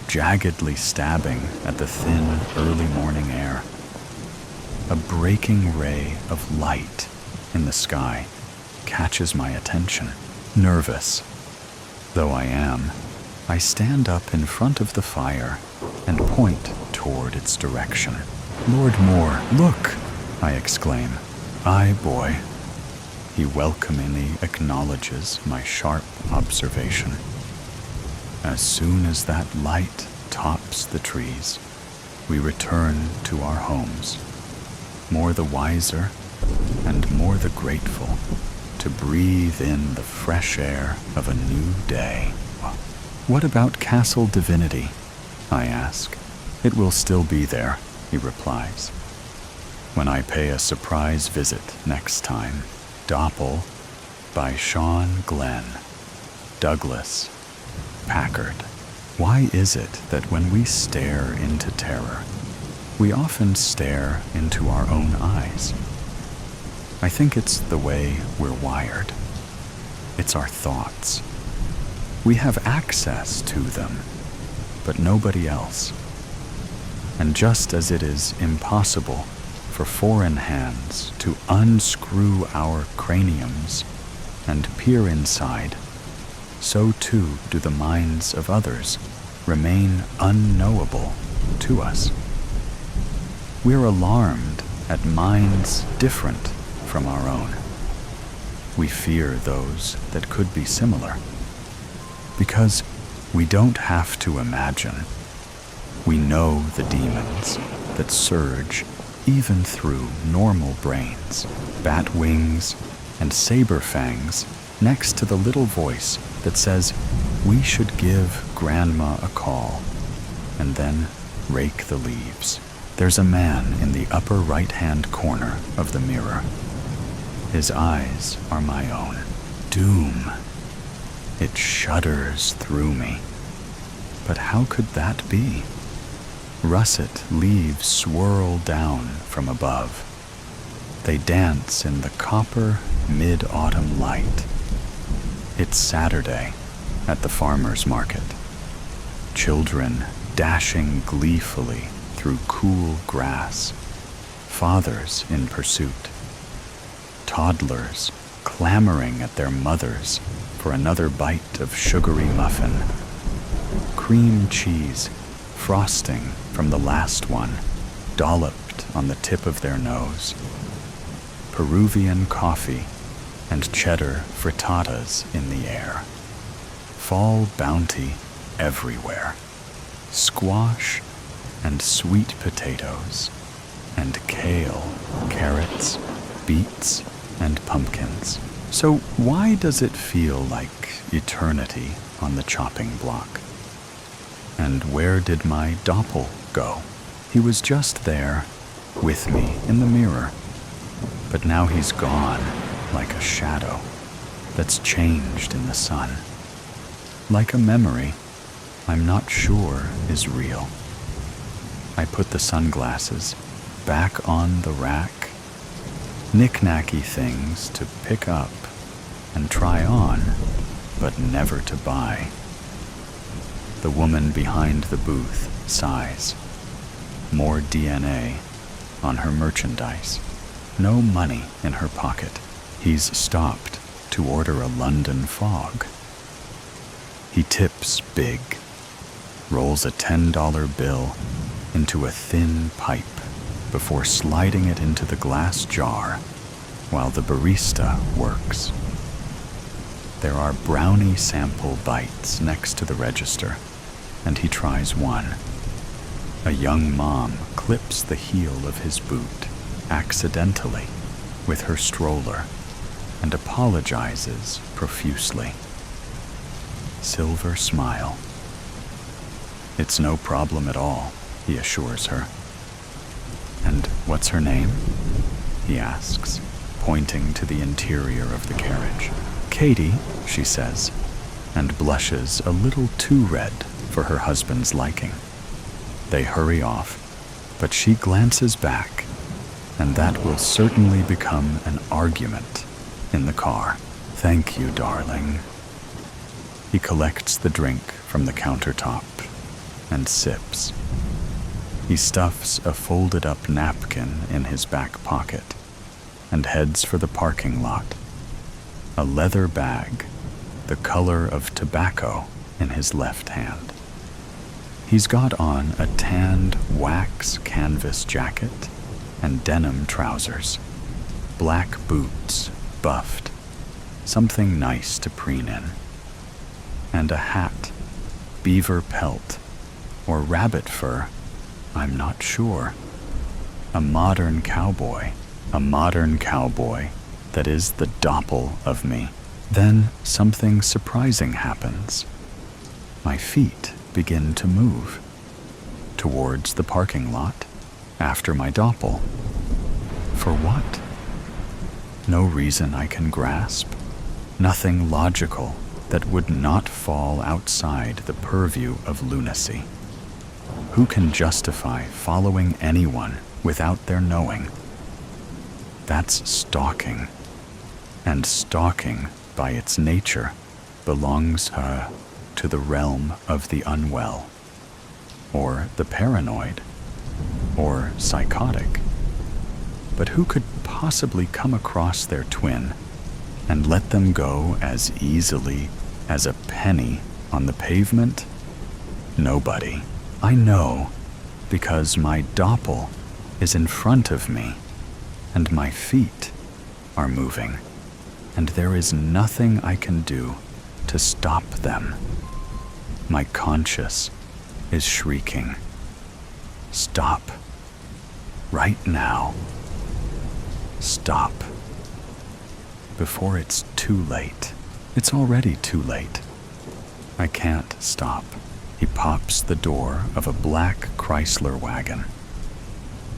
jaggedly stabbing at the thin early morning air, a breaking ray of light in the sky catches my attention. Nervous though I am, I stand up in front of the fire and point toward its direction. Lord Moore, look! I exclaim. Aye, boy. He welcomingly acknowledges my sharp observation. As soon as that light tops the trees, we return to our homes, more the wiser and more the grateful to breathe in the fresh air of a new day. What about Castle Divinity? I ask. It will still be there, he replies, when I pay a surprise visit next time. Doppel by Sean Glenn, Douglas, Packard. Why is it that when we stare into terror, we often stare into our own eyes? I think it's the way we're wired. It's our thoughts. We have access to them, but nobody else. And just as it is impossible for foreign hands to unscrew our craniums and peer inside, so too do the minds of others remain unknowable to us. We're alarmed at minds different from our own. We fear those that could be similar, because we don't have to imagine. We know the demons that surge even through normal brains, bat wings and saber fangs next to the little voice that says we should give Grandma a call and then rake the leaves. There's a man in the upper right-hand corner of the mirror. His eyes are my own. Doom. It shudders through me. But how could that be? Russet leaves swirl down from above. They dance in the copper mid-autumn light. It's Saturday at the farmer's market. Children dashing gleefully through cool grass. Fathers in pursuit. Toddlers clamoring at their mothers for another bite of sugary muffin. Cream cheese frosting from the last one, dolloped on the tip of their nose. Peruvian coffee and cheddar frittatas in the air. Fall bounty everywhere. Squash and sweet potatoes, and kale, carrots, beets, and pumpkins. So why does it feel like eternity on the chopping block? And where did my Doppel go? He was just there, with me in the mirror. But now he's gone, like a shadow that's changed in the sun. Like a memory I'm not sure is real. I put the sunglasses back on the rack. Knick-knacky things to pick up and try on, but never to buy. The woman behind the booth sighs. More DNA on her merchandise. No money in her pocket. He's stopped to order a London fog. He tips big, rolls a $10 bill into a thin pipe before sliding it into the glass jar while the barista works. There are brownie sample bites next to the register, and he tries one. A young mom clips the heel of his boot accidentally with her stroller and apologizes profusely. Silver smile. It's no problem at all, he assures her. And what's her name? He asks, pointing to the interior of the carriage. Katie, she says, and blushes a little too red for her husband's liking. They hurry off, but she glances back, and that will certainly become an argument in the car. Thank you, darling. He collects the drink from the countertop and sips. He stuffs a folded-up napkin in his back pocket and heads for the parking lot, a leather bag the color of tobacco in his left hand. He's got on a tanned wax canvas jacket and denim trousers, black boots, buffed, something nice to preen in, and a hat, beaver pelt, or rabbit fur, I'm not sure. A modern cowboy that is the Doppel of me. Then something surprising happens. My feet begin to move towards the parking lot after my Doppel. For what? No reason I can grasp. Nothing logical that would not fall outside the purview of lunacy. Who can justify following anyone without their knowing? That's stalking. And stalking, by its nature, belongs to the realm of the unwell, or the paranoid, or psychotic. But who could possibly come across their twin and let them go as easily as a penny on the pavement? Nobody. I know, because my Doppel is in front of me, and my feet are moving, and there is nothing I can do to stop them. My conscience is shrieking. Stop. Right now. Stop. Before it's too late. It's already too late. I can't stop. He pops the door of a black Chrysler wagon.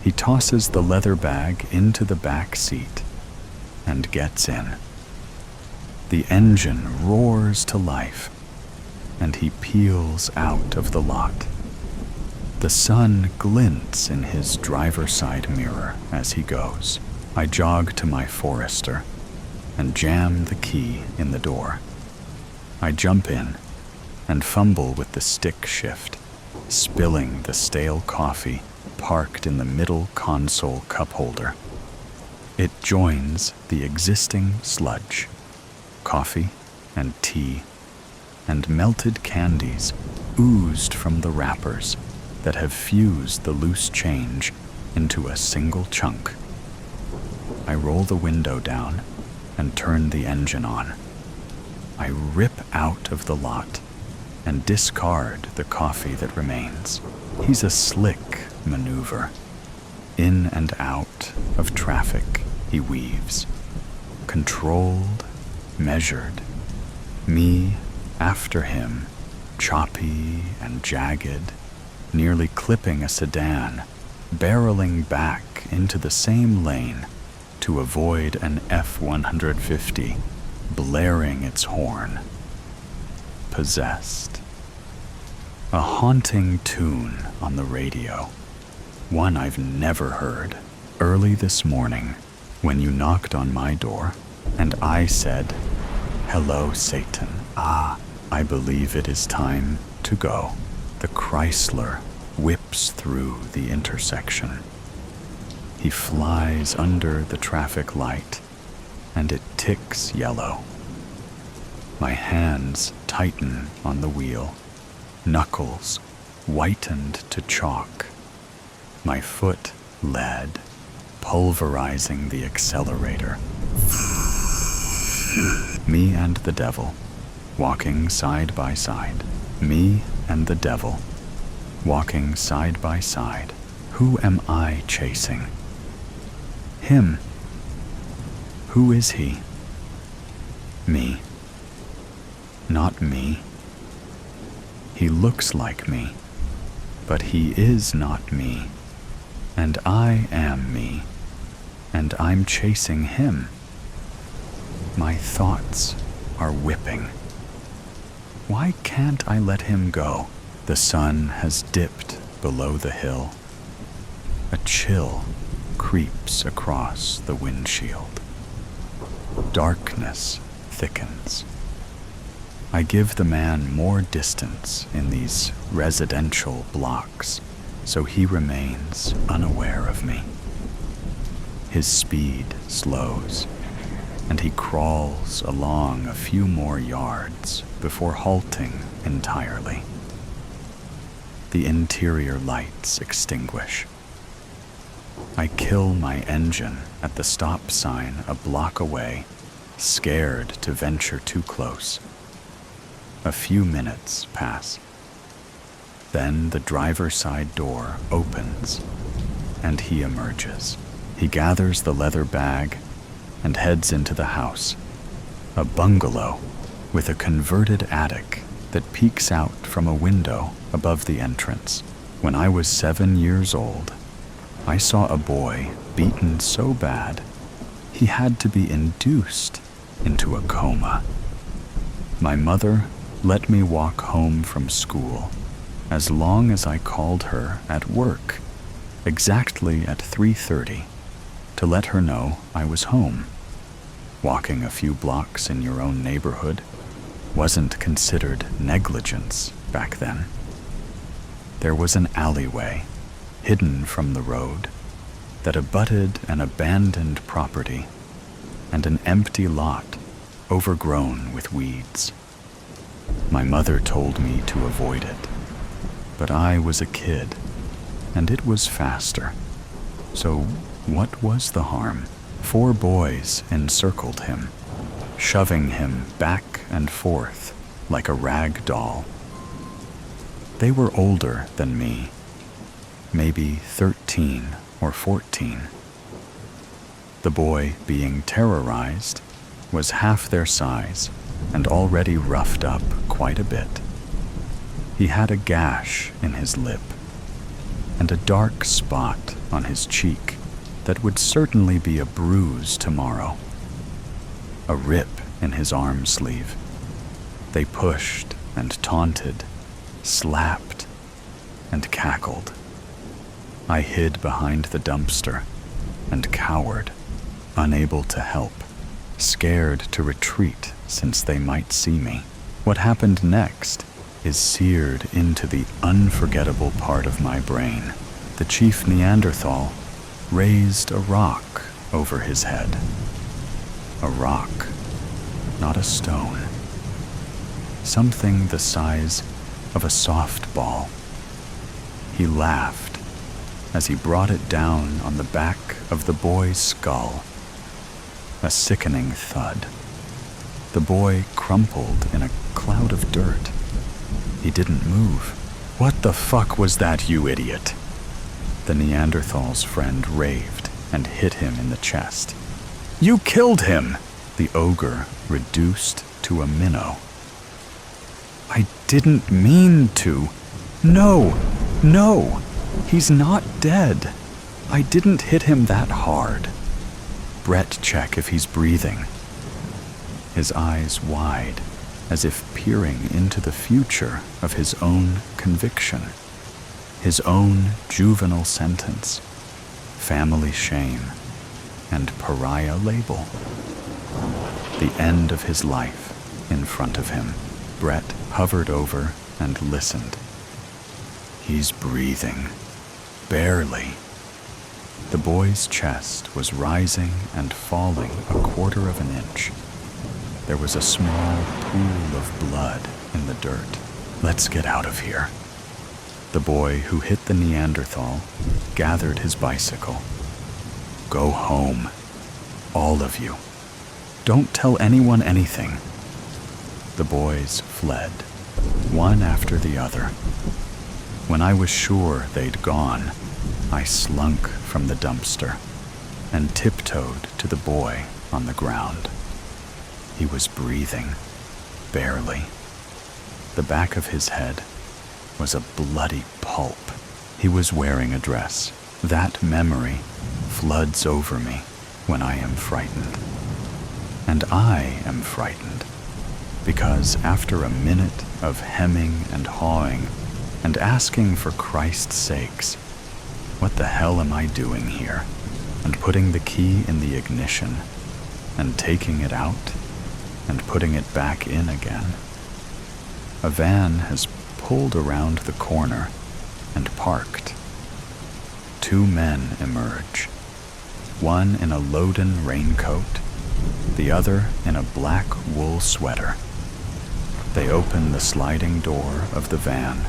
He tosses the leather bag into the back seat and gets in. The engine roars to life, and he peels out of the lot. The sun glints in his driver's side mirror as he goes. I jog to my Forester and jam the key in the door. I jump in and fumble with the stick shift, spilling the stale coffee parked in the middle console cup holder. It joins the existing sludge, coffee and tea, and melted candies oozed from the wrappers that have fused the loose change into a single chunk. I roll the window down and turn the engine on. I rip out of the lot and discard the coffee that remains. He's a slick maneuver. In and out of traffic he weaves. Controlled, measured. Me after him, choppy and jagged, nearly clipping a sedan, barreling back into the same lane to avoid an F-150 blaring its horn. Possessed. A haunting tune on the radio, one I've never heard. Early this morning, when you knocked on my door, and I said, "Hello, Satan. Ah, I believe it is time to go." The Chrysler whips through the intersection. He flies under the traffic light, and it ticks yellow. My hands tighten on the wheel, knuckles whitened to chalk, my foot lead, pulverizing the accelerator. Me and the devil, walking side by side. Me and the devil, walking side by side. Who am I chasing? Him. Who is he? Me. Not me. He looks like me, but he is not me, and I am me, and I'm chasing him. My thoughts are whipping. Why can't I let him go? The sun has dipped below the hill. A chill creeps across the windshield. Darkness thickens. I give the man more distance in these residential blocks, so he remains unaware of me. His speed slows, and he crawls along a few more yards before halting entirely. The interior lights extinguish. I kill my engine at the stop sign a block away, scared to venture too close. A few minutes pass. Then the driver's side door opens, and he emerges. He gathers the leather bag and heads into the house, a bungalow with a converted attic that peeks out from a window above the entrance. When I was 7 years old, I saw a boy beaten so bad he had to be induced into a coma. My mother let me walk home from school as long as I called her at work, exactly at 3:30, to let her know I was home. Walking a few blocks in your own neighborhood wasn't considered negligence back then. There was an alleyway, hidden from the road, that abutted an abandoned property and an empty lot overgrown with weeds. My mother told me to avoid it, but I was a kid, and it was faster. So what was the harm? 4 boys encircled him, shoving him back and forth like a rag doll. They were older than me, maybe 13 or 14. The boy being terrorized was half their size and already roughed up quite a bit. He had a gash in his lip and a dark spot on his cheek that would certainly be a bruise tomorrow. A rip in his arm sleeve. They pushed and taunted, slapped and cackled. I hid behind the dumpster and cowered, unable to help, scared to retreat since they might see me. What happened next is seared into the unforgettable part of my brain. The chief Neanderthal raised a rock over his head. A rock, not a stone. Something the size of a softball. He laughed as he brought it down on the back of the boy's skull. A sickening thud. The boy crumpled in a cloud of dirt. He didn't move. "What the fuck was that, you idiot?" The Neanderthal's friend raved and hit him in the chest. "You killed him!" The ogre reduced to a minnow. "I didn't mean to. No, no, he's not dead. I didn't hit him that hard. Brett, check if he's breathing." His eyes wide, as if peering into the future of his own conviction. his own juvenile sentence, family shame, and pariah label. The end of his life in front of him. Brett hovered over and listened. He's breathing, barely. The boy's chest was rising and falling 1/4 of an inch. There was a small pool of blood in the dirt. Let's get out of here. The boy who hit the Neanderthal gathered his bicycle. Go home, all of you. Don't tell anyone anything. The boys fled, one after the other. When I was sure they'd gone, I slunk from the dumpster and tiptoed to the boy on the ground. He was breathing, barely. The back of his head was a bloody pulp. He was wearing a dress. That memory floods over me when I am frightened. And I am frightened because after a minute of hemming and hawing and asking for Christ's sakes, what the hell am I doing here? And putting the key in the ignition and taking it out and putting it back in again. A van has pulled around the corner and parked. 2 men emerge, one in a Loden raincoat, the other in a black wool sweater. They open the sliding door of the van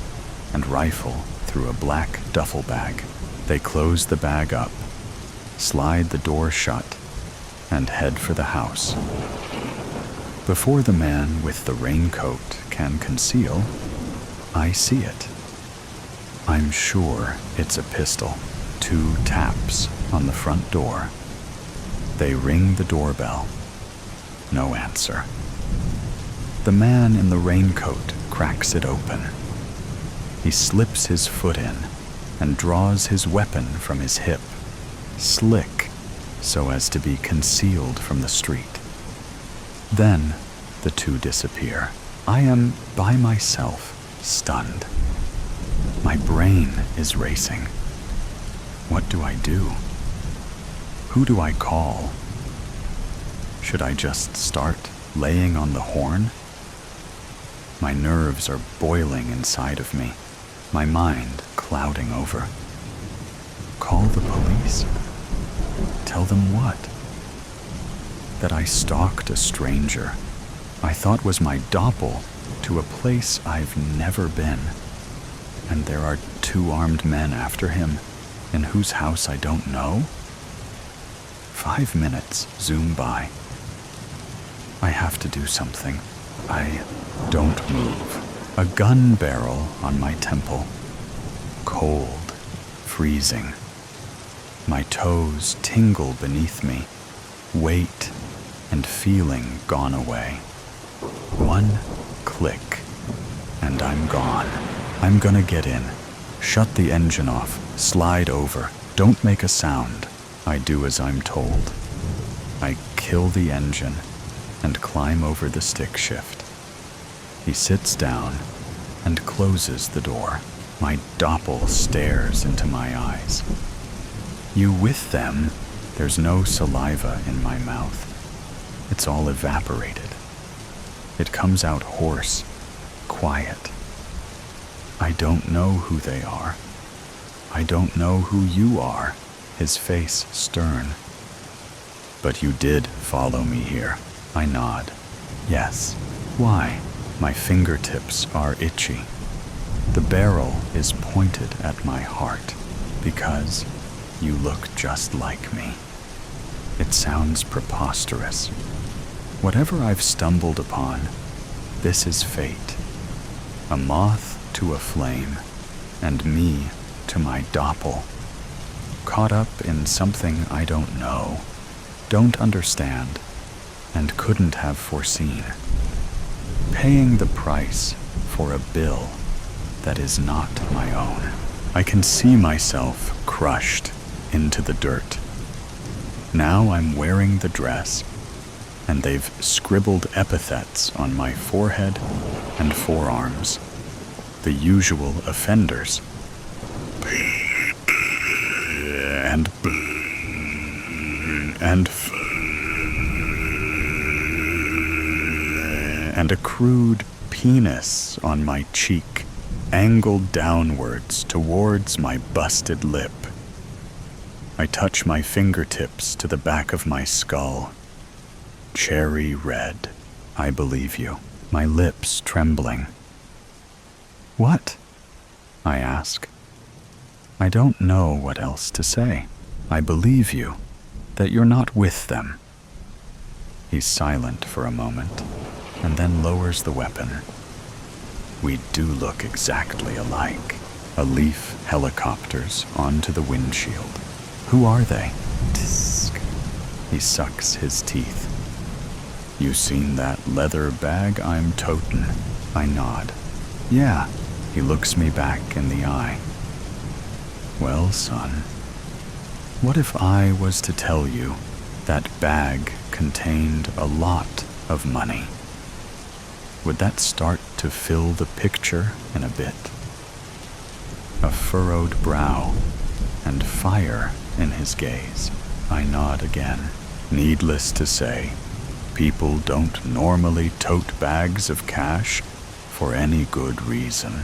and rifle through a black duffel bag. They close the bag up, slide the door shut, and head for the house. Before the man with the raincoat can conceal, I see it. I'm sure it's a pistol. 2 taps on the front door. They ring the doorbell. No answer. The man in the raincoat cracks it open. He slips his foot in and draws his weapon from his hip, slick so as to be concealed from the street. Then the 2 disappear. I am by myself, stunned. My brain is racing. What do I do? Who do I call? Should I just start laying on the horn? My nerves are boiling inside of me, my mind clouding over. Call the police? Tell them what? That I stalked a stranger I thought was my Doppel to a place I've never been, and there are 2 armed men after him, in whose house I don't know? 5 minutes zoom by. I have to do something. I don't move. A gun barrel on my temple. Cold, freezing. My toes tingle beneath me, weight and feeling gone away. 1 click, and I'm gone. I'm gonna get in. Shut the engine off. Slide over. Don't make a sound. I do as I'm told. I kill the engine and climb over the stick shift. He sits down and closes the door. My Doppel stares into my eyes. You with them? There's no saliva in my mouth. It's all evaporated. It comes out hoarse, quiet. I don't know who they are. I don't know who you are. His face stern. But you did follow me here. I nod. Yes. Why? My fingertips are itchy. The barrel is pointed at my heart because you look just like me. It sounds preposterous. Whatever I've stumbled upon, this is fate. A moth to a flame, and me to my Doppel. Caught up in something I don't know, don't understand, and couldn't have foreseen. Paying the price for a bill that is not my own. I can see myself crushed into the dirt. Now I'm wearing the dress, and they've scribbled epithets on my forehead and forearms. The usual offenders. and and a crude penis on my cheek, angled downwards towards my busted lip. I touch my fingertips to the back of my skull. Cherry red. I believe you, my lips trembling. What? I ask. I don't know what else to say. I believe you, that you're not with them. He's silent for a moment, and then lowers the weapon. We do look exactly alike. A Leaf helicopters onto the windshield. Who are they? Tsk. He sucks his teeth. You seen that leather bag I'm totin'? I nod. Yeah. He looks me back in the eye. Well, son, what if I was to tell you that bag contained a lot of money? Would that start to fill the picture in a bit? A furrowed brow and fire in his gaze. I nod again. Needless to say, people don't normally tote bags of cash for any good reason.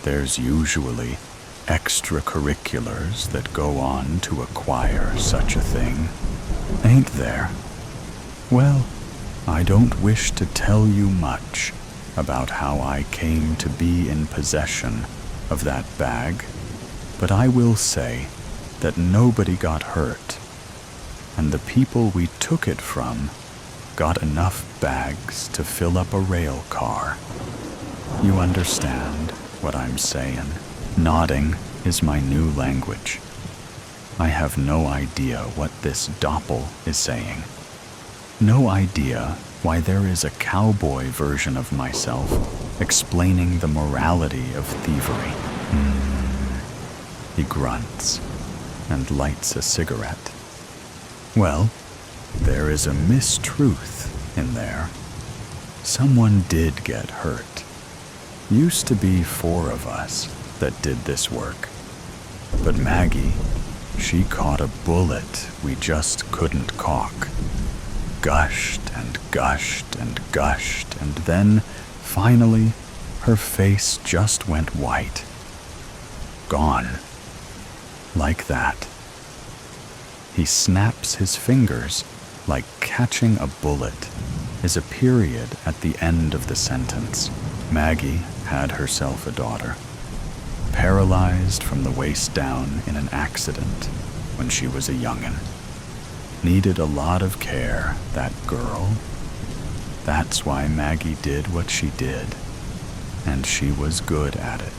There's usually extracurriculars that go on to acquire such a thing, ain't there? Well, I don't wish to tell you much about how I came to be in possession of that bag, but I will say that nobody got hurt, and the people we took it from got enough bags to fill up a rail car. You understand what I'm saying? Nodding is my new language. I have no idea what this Doppel is saying. No idea why there is a cowboy version of myself explaining the morality of thievery. He grunts and lights a cigarette. Well, there is a mistruth in there. Someone did get hurt. Used to be 4 of us that did this work. But Maggie, she caught a bullet we just couldn't caulk. Gushed and gushed and gushed, and then, finally, her face just went white. Gone. Like that. He snaps his fingers like catching a bullet is a period at the end of the sentence. Maggie had herself a daughter, paralyzed from the waist down in an accident when she was a youngin'. Needed a lot of care, that girl. That's why Maggie did what she did, and she was good at it.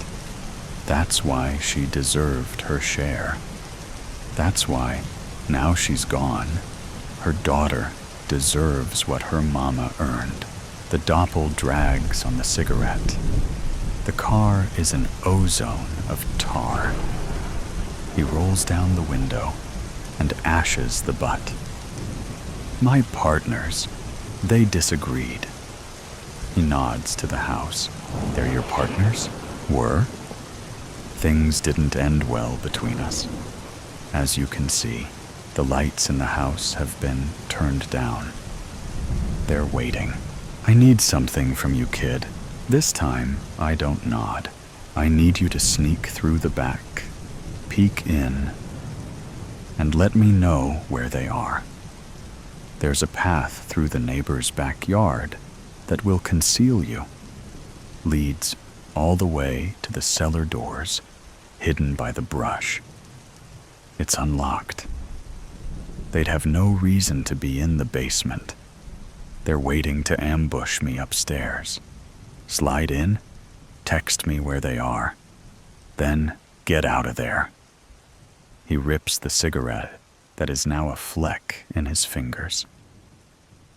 That's why she deserved her share. That's why, now she's gone, her daughter deserves what her mama earned. The Doppel drags on the cigarette. The car is an ozone of tar. He rolls down the window and ashes the butt. My partners, they disagreed. He nods to the house. They're your partners? Were? Things didn't end well between us. As you can see, the lights in the house have been turned down. They're waiting. I need something from you, kid. This time, I don't nod. I need you to sneak through the back, peek in, and let me know where they are. There's a path through the neighbor's backyard that will conceal you. Leads all the way to the cellar doors, hidden by the brush. It's unlocked. They'd have no reason to be in the basement. They're waiting to ambush me upstairs. Slide in, text me where they are, then get out of there. He rips the cigarette that is now a fleck in his fingers.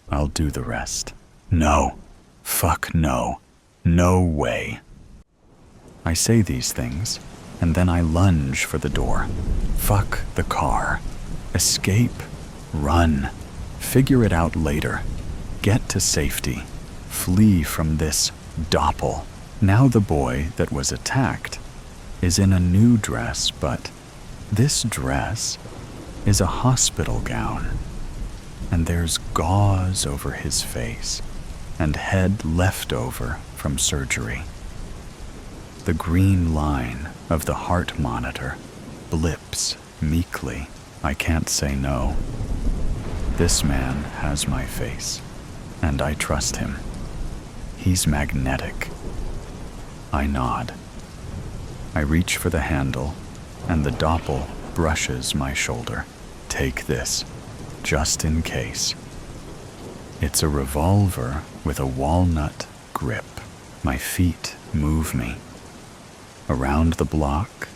I'll do the rest. No. Fuck no. No way. I say these things, and then I lunge for the door. Fuck the car. Escape. Run. Figure it out later. Get to safety. Flee from this Doppel. Now the boy that was attacked is in a new dress, but This dress is a hospital gown, and there's gauze over his face and head left over from surgery. The green line of the heart monitor blips meekly. I can't say no. This man has my face, and I trust him. He's magnetic. I nod. I reach for the handle, and the Doppel brushes my shoulder. Take this, just in case. It's a revolver with a walnut grip. My feet move me. Around the block,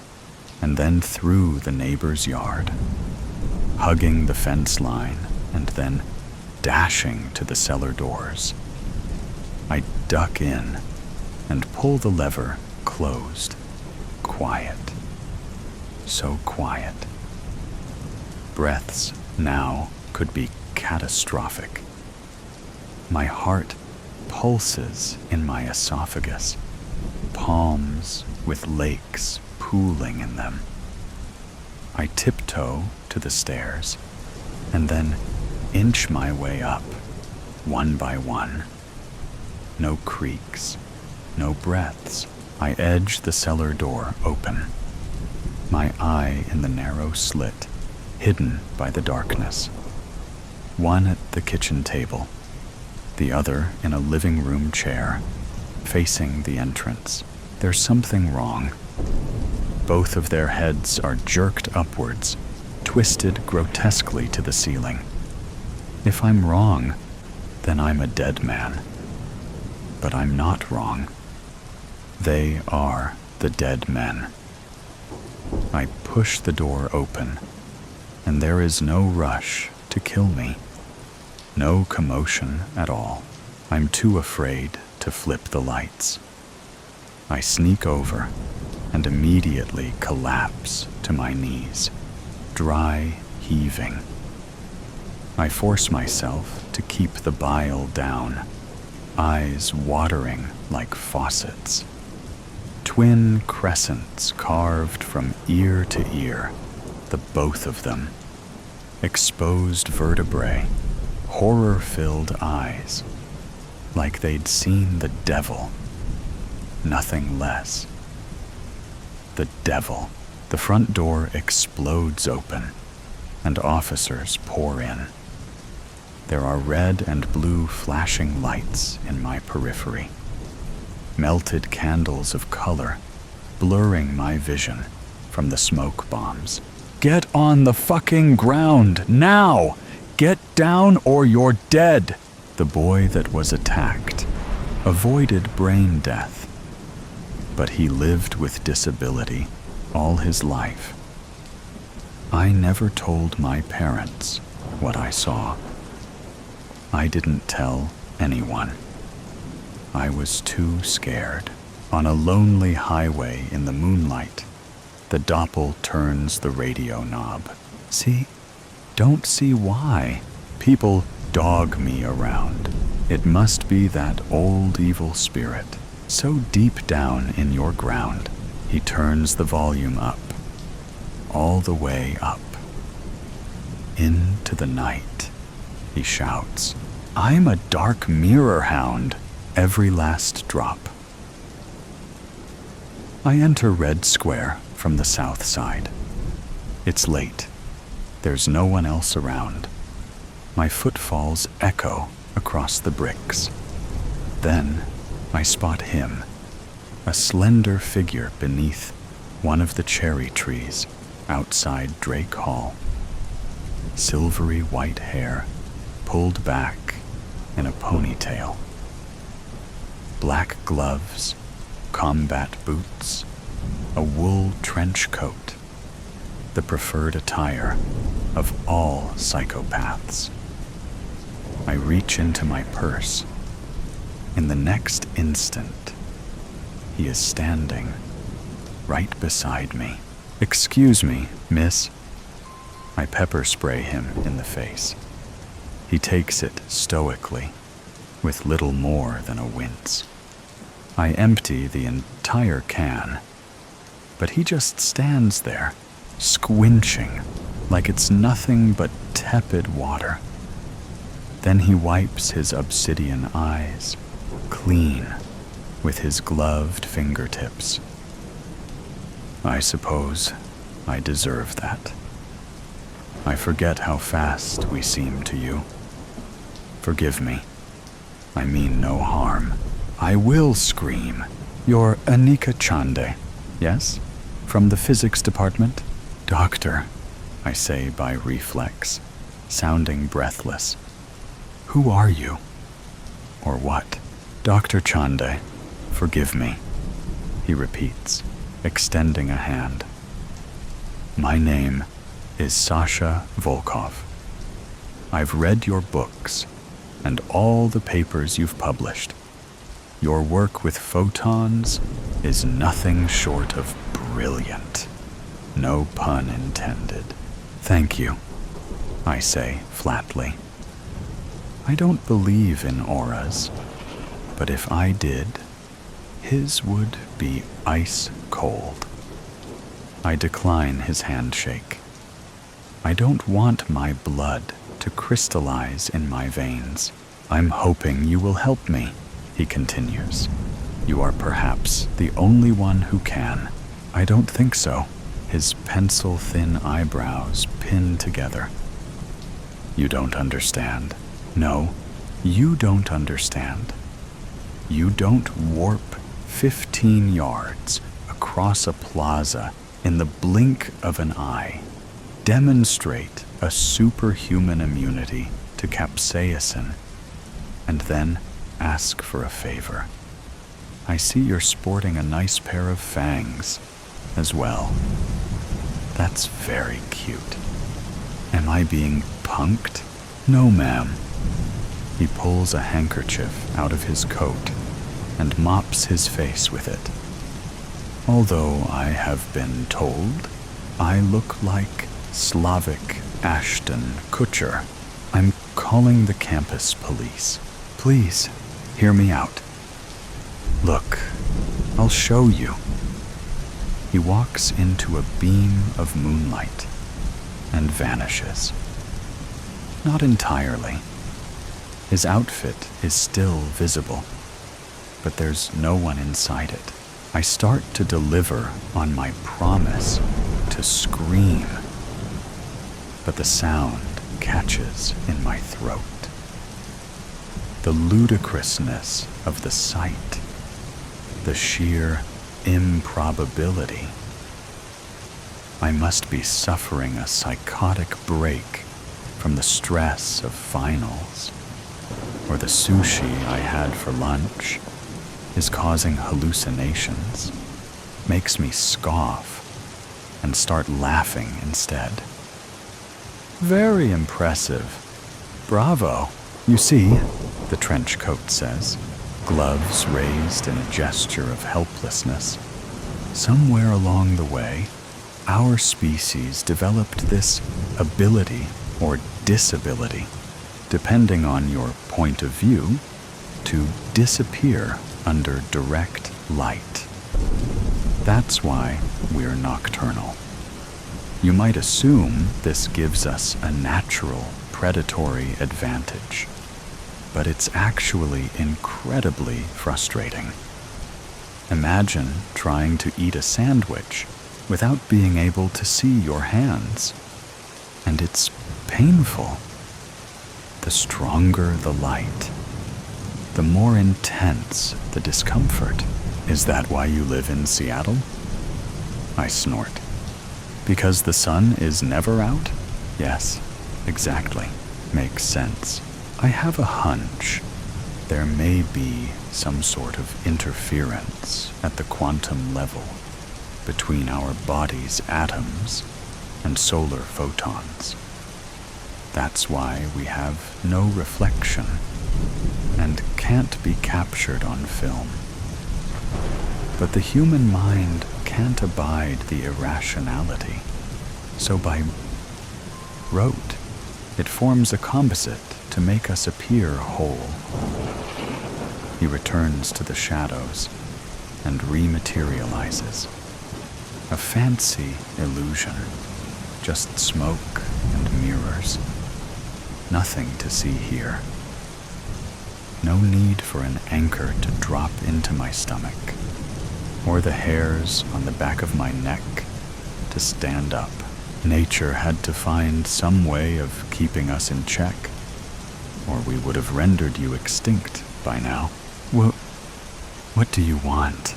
and then through the neighbor's yard, hugging the fence line, and then dashing to the cellar doors. I duck in and pull the lever closed. Quiet. So quiet. Breaths now could be catastrophic. My heart pulses in my esophagus, palms with lakes pooling in them. I tiptoe to the stairs and then inch my way up, one by one. No creaks, no breaths. I edge the cellar door open, my eye in the narrow slit, hidden by the darkness. One at the kitchen table, the other in a living room chair, facing the entrance. There's something wrong. Both of their heads are jerked upwards, twisted grotesquely to the ceiling. If I'm wrong, then I'm a dead man. But I'm not wrong. They are the dead men. I push the door open, and there is no rush to kill me. No commotion at all. I'm too afraid to flip the lights. I sneak over and immediately collapse to my knees, dry heaving. I force myself to keep the bile down, eyes watering like faucets. Twin crescents carved from ear to ear, the both of them. Exposed vertebrae, horror-filled eyes, like they'd seen the devil. Nothing less. The devil. The front door explodes open, and officers pour in. There are red and blue flashing lights in my periphery. Melted candles of color, blurring my vision from the smoke bombs. Get on the fucking ground, now! Get down or you're dead! The boy that was attacked avoided brain death, but he lived with disability all his life. I never told my parents what I saw. I didn't tell anyone. I was too scared. On a lonely highway in the moonlight, the Doppel turns the radio knob. See? Don't see why. People dog me around. It must be that old evil spirit, so deep down in your ground. He turns the volume up, all the way up. Into the night, he shouts. I'm a dark mirror hound. Every last drop. I enter Red Square from the south side. It's late. There's no one else around. My footfalls echo across the bricks. Then I spot him, a slender figure beneath one of the cherry trees outside Drake Hall. Silvery white hair pulled back in a ponytail. Black gloves, combat boots, a wool trench coat, the preferred attire of all psychopaths. I reach into my purse. In the next instant, he is standing right beside me. Excuse me, miss. I pepper spray him in the face. He takes it stoically, with little more than a wince. I empty the entire can, but he just stands there, squinching like it's nothing but tepid water. Then he wipes his obsidian eyes clean with his gloved fingertips. I suppose I deserve that. I forget how fast we seem to you. Forgive me. I mean no harm. I will scream. You're Anika Chande, yes? From the physics department? Doctor, I say by reflex, sounding breathless. Who are you? Or what? Dr. Chande, forgive me, he repeats, extending a hand. My name is Sasha Volkov. I've read your books and all the papers you've published. Your work with photons is nothing short of brilliant. No pun intended. Thank you, I say flatly. I don't believe in auras, but if I did, his would be ice cold. I decline his handshake. I don't want my blood to crystallize in my veins. I'm hoping you will help me, he continues. You are perhaps the only one who can. I don't think so. His pencil-thin eyebrows pin together. You don't understand. No, you don't understand. You don't warp 15 yards across a plaza in the blink of an eye, demonstrate a superhuman immunity to capsaicin, and then ask for a favor. I see you're sporting a nice pair of fangs as well. That's very cute. Am I being punked? No, ma'am. He pulls a handkerchief out of his coat and mops his face with it. Although I have been told I look like Slavic Ashton Kutcher. I'm calling the campus police. Please, hear me out. Look, I'll show you. He walks into a beam of moonlight and vanishes. Not entirely. His outfit is still visible, but there's no one inside it. I start to deliver on my promise to scream, but the sound catches in my throat. The ludicrousness of the sight, the sheer improbability. I must be suffering a psychotic break from the stress of finals, or the sushi I had for lunch is causing hallucinations, makes me scoff and start laughing instead. Very impressive. Bravo. You see, the trench coat says, gloves raised in a gesture of helplessness. Somewhere along the way, our species developed this ability or disability, depending on your point of view, to disappear under direct light. That's why we're nocturnal. You might assume this gives us a natural predatory advantage, but it's actually incredibly frustrating. Imagine trying to eat a sandwich without being able to see your hands, and it's painful. The stronger the light, the more intense the discomfort. Is that why you live in Seattle? I snort. Because the sun is never out? Yes, exactly. Makes sense. I have a hunch there may be some sort of interference at the quantum level between our body's atoms and solar photons. That's why we have no reflection and can't be captured on film. But the human mind can't abide the irrationality, so by rote, it forms a composite to make us appear whole. He returns to the shadows and rematerializes. A fancy illusion. just smoke and mirrors. Nothing to see here. No need for an anchor to drop into my stomach, or the hairs on the back of my neck to stand up. Nature had to find some way of keeping us in check, or we would have rendered you extinct by now. What do you want?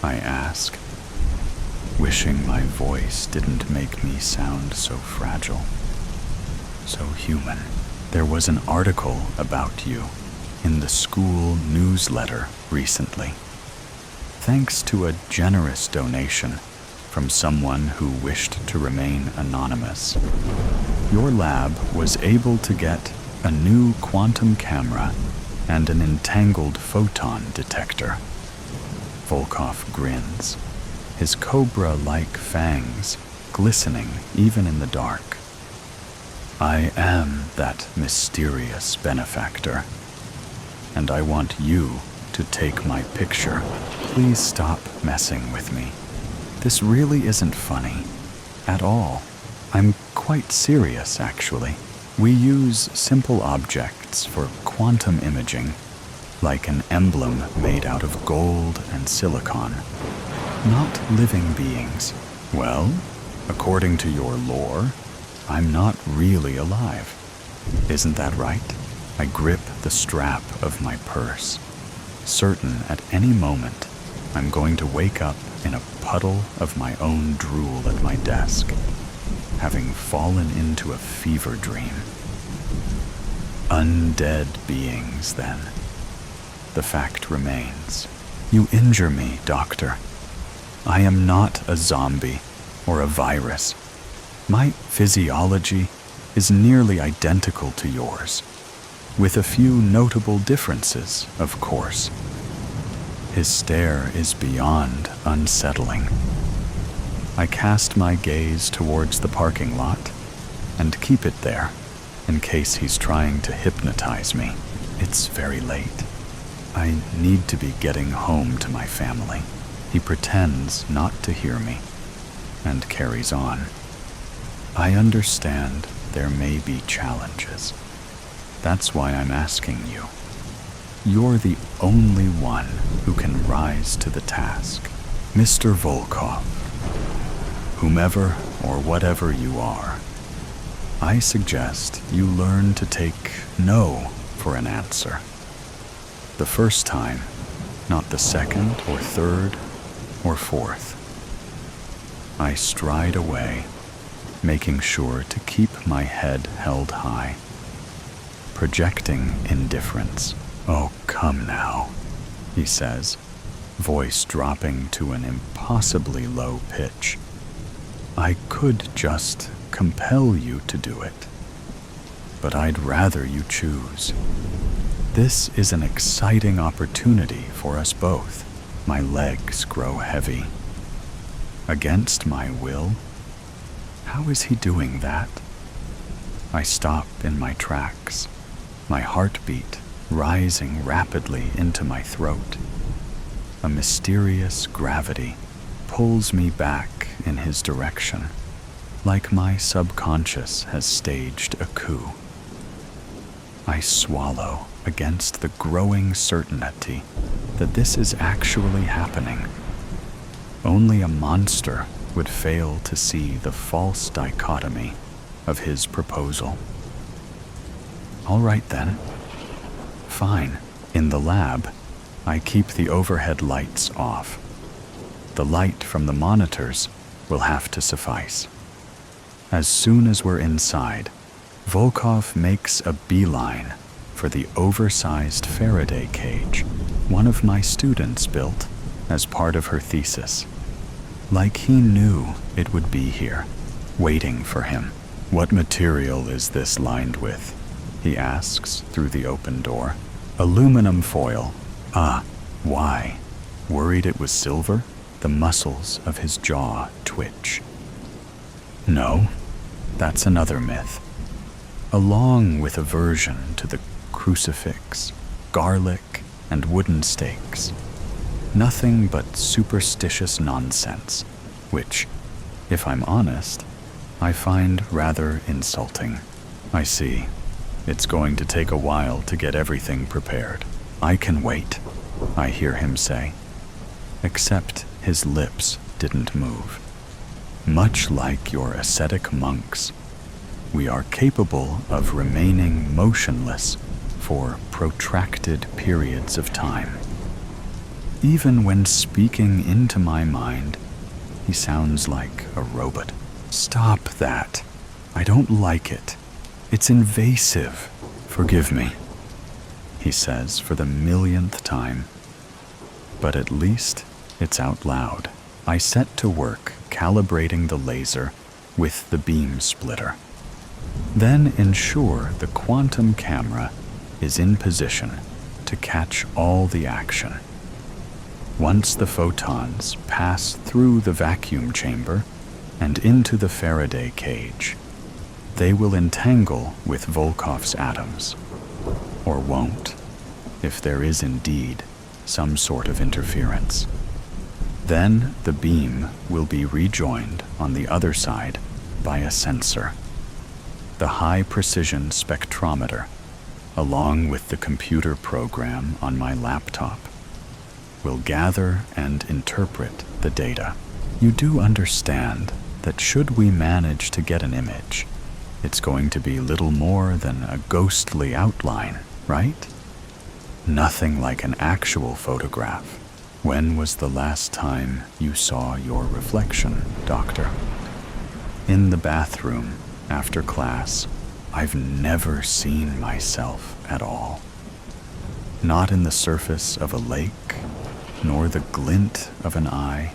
I ask, wishing my voice didn't make me sound so fragile, so human. There was an article about you in the school newsletter recently. Thanks to a generous donation from someone who wished to remain anonymous, your lab was able to get a new quantum camera and an entangled photon detector. Volkov grins, his cobra-like fangs glistening even in the dark. I am that mysterious benefactor, and I want you to take my picture. Please stop messing with me. This really isn't funny at all. I'm quite serious, actually. We use simple objects for quantum imaging, like an emblem made out of gold and silicon, not living beings. Well, according to your lore, I'm not really alive. Isn't that right? I grip the strap of my purse, certain at any moment I'm going to wake up in a puddle of my own drool at my desk, having fallen into a fever dream. Undead beings, then. The fact remains. You injure me, Doctor. I am not a zombie or a virus. My physiology is nearly identical to yours, with a few notable differences, of course. His stare is beyond unsettling. I cast my gaze towards the parking lot and keep it there in case he's trying to hypnotize me. It's very late. I need to be getting home to my family. He pretends not to hear me and carries on. I understand there may be challenges. That's why I'm asking you. You're the only one who can rise to the task. Mr. Volkov, whomever or whatever you are, I suggest you learn to take no for an answer. The first time, not the second or third or fourth. I stride away, making sure to keep my head held high, projecting indifference. Oh, come now, he says, voice dropping to an impossibly low pitch. I could just compel you to do it, but I'd rather you choose. This is an exciting opportunity for us both. My legs grow heavy. Against my will? How is he doing that? I stop in my tracks, my heartbeat rising rapidly into my throat. A mysterious gravity pulls me back in his direction, like my subconscious has staged a coup. I swallow against the growing certainty that this is actually happening. Only a monster would fail to see the false dichotomy of his proposal. All right then. Fine. In the lab, I keep the overhead lights off. The light from the monitors will have to suffice. As soon as we're inside, Volkov makes a beeline for the oversized Faraday cage one of my students built as part of her thesis. Like he knew it would be here, waiting for him. What material is this lined with? He asks through the open door. Aluminum foil. Ah, why? Worried it was silver? The muscles of his jaw twitch. No, that's another myth. Along with aversion to the crucifix, garlic, and wooden stakes. Nothing but superstitious nonsense, which, if I'm honest, I find rather insulting. I see. It's going to take a while to get everything prepared. I can wait, I hear him say. Except his lips didn't move. Much like your ascetic monks, we are capable of remaining motionless for protracted periods of time. Even when speaking into my mind, he sounds like a robot. Stop that. I don't like it. It's invasive. Forgive me, he says for the millionth time. But at least it's out loud. I set to work calibrating the laser with the beam splitter. Then ensure the quantum camera is in position to catch all the action. Once the photons pass through the vacuum chamber and into the Faraday cage, they will entangle with Volkov's atoms, or won't, if there is indeed some sort of interference. Then the beam will be rejoined on the other side by a sensor. The high-precision spectrometer, along with the computer program on my laptop, will gather and interpret the data. You do understand that should we manage to get an image, it's going to be little more than a ghostly outline, right? Nothing like an actual photograph. When was the last time you saw your reflection, Doctor? In the bathroom, after class, I've never seen myself at all. Not in the surface of a lake, nor the glint of an eye,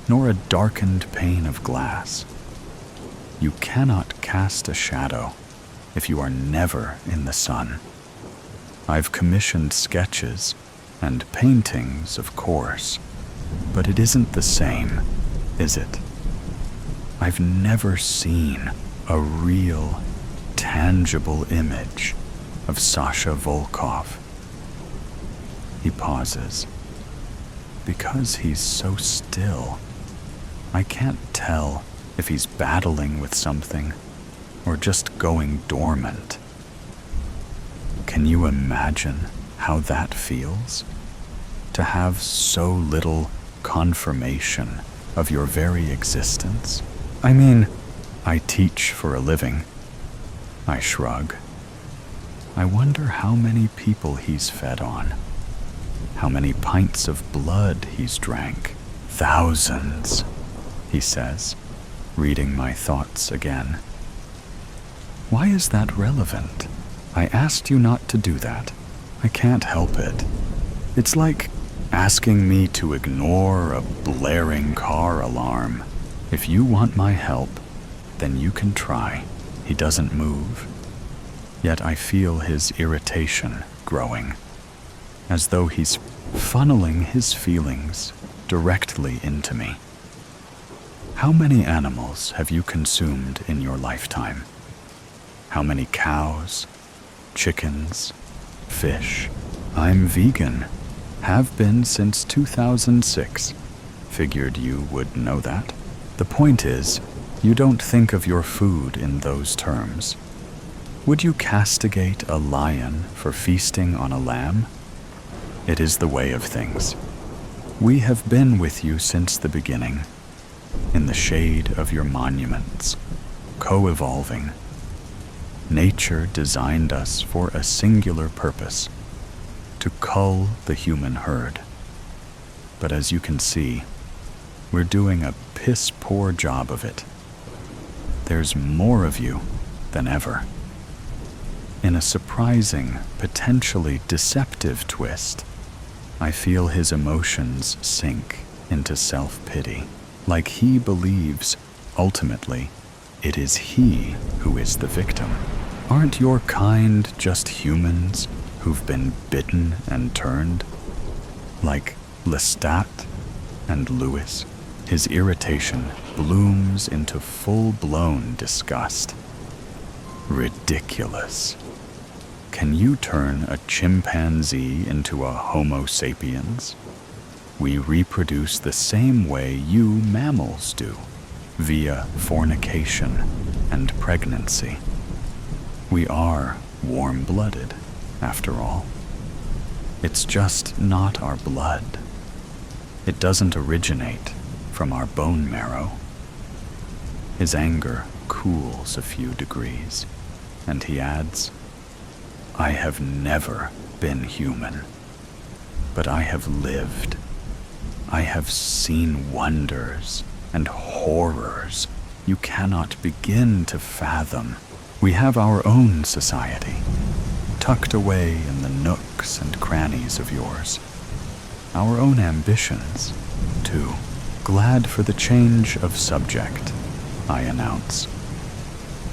nor a darkened pane of glass. You cannot cast a shadow if you are never in the sun. I've commissioned sketches and paintings, of course, but it isn't the same, is it? I've never seen a real, tangible image of Sasha Volkov. He pauses. Because he's so still, I can't tell if he's battling with something or just going dormant. Can you imagine how that feels? To have so little confirmation of your very existence? I mean, I teach for a living. I shrug. I wonder how many people he's fed on. How many pints of blood he's drank. Thousands, he says, reading my thoughts again. Why is that relevant? I asked you not to do that. I can't help it. It's like asking me to ignore a blaring car alarm. If you want my help, then you can try. He doesn't move. Yet I feel his irritation growing, as though he's funneling his feelings directly into me. How many animals have you consumed in your lifetime? How many cows, chickens, fish? I'm vegan. Have been since 2006. Figured you would know that. The point is, you don't think of your food in those terms. Would you castigate a lion for feasting on a lamb? It is the way of things. We have been with you since the beginning, in the shade of your monuments, co-evolving. Nature designed us for a singular purpose, to cull the human herd. But as you can see, we're doing a piss-poor job of it. There's more of you than ever. In a surprising, potentially deceptive twist, I feel his emotions sink into self-pity, like he believes, ultimately, it is he who is the victim. Aren't your kind just humans who've been bitten and turned? Like Lestat and Lewis, his irritation blooms into full-blown disgust. Ridiculous. Can you turn a chimpanzee into a Homo sapiens? We reproduce the same way you mammals do. via fornication and pregnancy. We are warm-blooded, after all. It's just not our blood. It doesn't originate from our bone marrow. His anger cools a few degrees, and he adds, I have never been human, but I have lived. I have seen wonders and horrors you cannot begin to fathom. We have our own society, tucked away in the nooks and crannies of yours. Our own ambitions, too. Glad for the change of subject, I announce.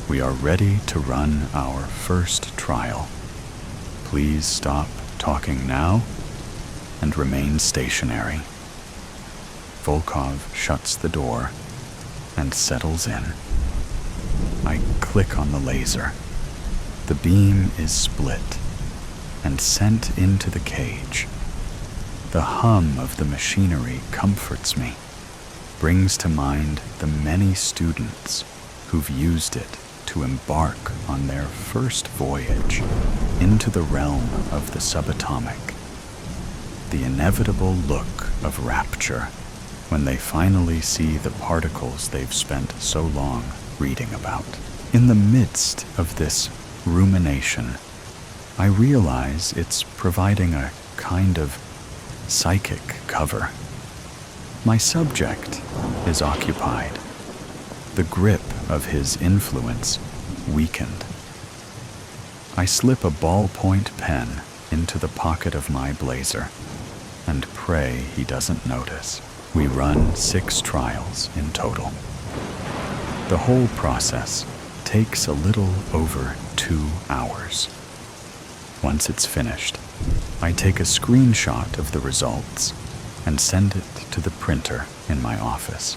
We are ready to run our first trial. Please stop talking now and remain stationary. Volkov shuts the door and settles in. I click on the laser. The beam is split and sent into the cage. The hum of the machinery comforts me, brings to mind the many students who've used it to embark on their first voyage into the realm of the subatomic. The inevitable look of rapture when they finally see the particles they've spent so long reading about. In the midst of this rumination, I realize it's providing a kind of psychic cover. My subject is occupied, the grip of his influence weakened. I slip a ballpoint pen into the pocket of my blazer and pray he doesn't notice. We run 6 trials in total. The whole process takes a little over 2 hours. Once it's finished, I take a screenshot of the results and send it to the printer in my office.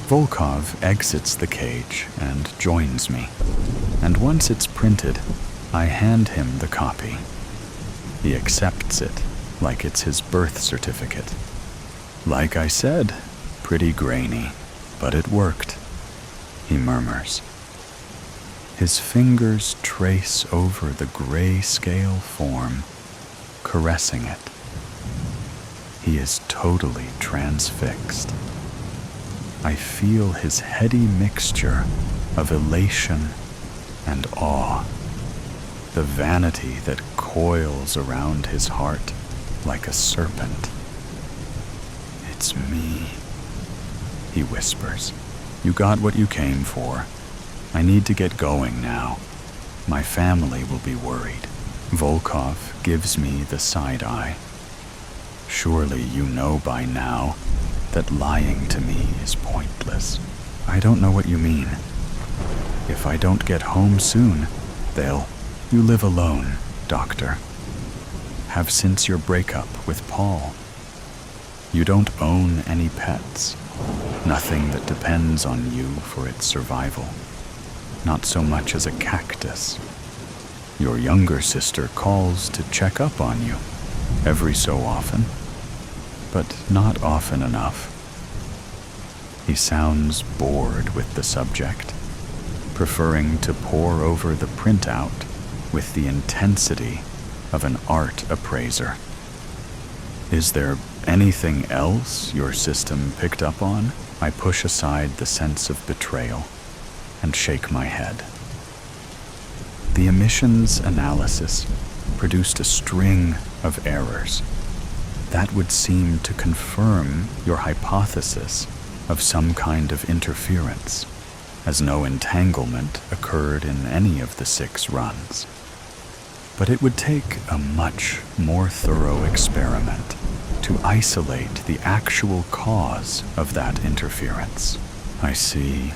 Volkov exits the cage and joins me, and once it's printed, I hand him the copy. He accepts it like it's his birth certificate. Like I said, pretty grainy, but it worked, he murmurs. His fingers trace over the grayscale form, caressing it. He is totally transfixed. I feel his heady mixture of elation and awe, the vanity that coils around his heart like a serpent. It's me, he whispers. You got what you came for. I need to get going now. My family will be worried. Volkov gives me the side eye. Surely you know by now that lying to me is pointless. I don't know what you mean. If I don't get home soon, you live alone, Doctor. Have since your breakup with Paul. You don't own any pets. Nothing that depends on you for its survival. Not so much as a cactus. Your younger sister calls to check up on you every so often, but not often enough. He sounds bored with the subject, preferring to pore over the printout with the intensity of an art appraiser. Is there anything else your system picked up on? I push aside the sense of betrayal and shake my head. The emissions analysis produced a string of errors. That would seem to confirm your hypothesis of some kind of interference, as no entanglement occurred in any of the 6 runs. But it would take a much more thorough experiment to isolate the actual cause of that interference. I see,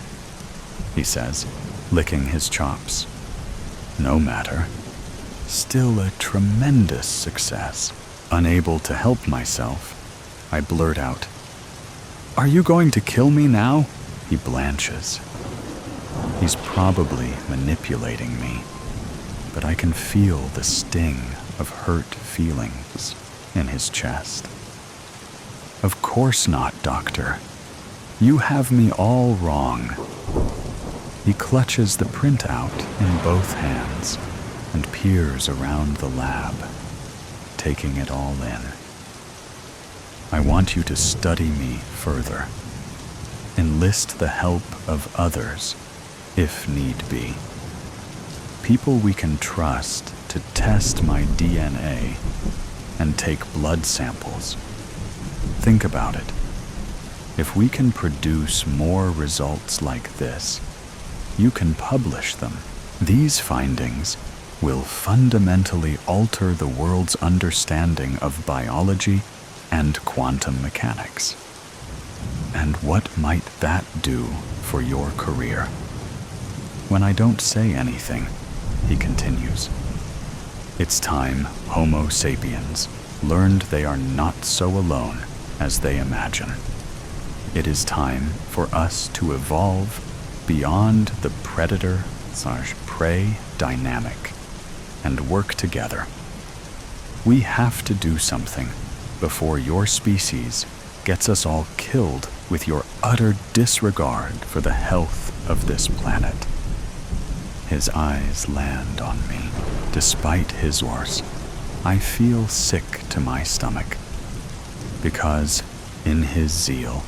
he says, licking his chops. No matter. Still a tremendous success. Unable to help myself, I blurt out, "Are you going to kill me now?" He blanches. He's probably manipulating me, but I can feel the sting of hurt feelings in his chest. Of course not, Doctor. You have me all wrong. He clutches the printout in both hands and peers around the lab, taking it all in. I want you to study me further. Enlist the help of others, if need be. People we can trust to test my DNA and take blood samples. Think about it. If we can produce more results like this, you can publish them. These findings will fundamentally alter the world's understanding of biology and quantum mechanics. And what might that do for your career? When I don't say anything, he continues, it's time Homo sapiens learned they are not so alone as they imagine. It is time for us to evolve beyond the predator/prey dynamic and work together. We have to do something before your species gets us all killed with your utter disregard for the health of this planet. His eyes land on me. Despite his worst, I feel sick to my stomach, because in his zeal,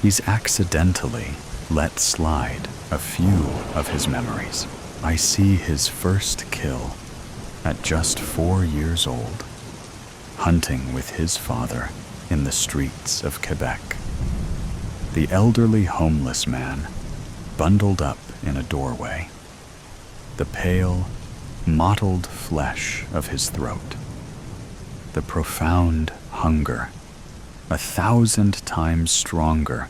he's accidentally let slide a few of his memories. I see his first kill at just 4 years old, hunting with his father in the streets of Quebec. The elderly homeless man bundled up in a doorway, the pale, mottled flesh of his throat, the profound hunger, 1,000 times stronger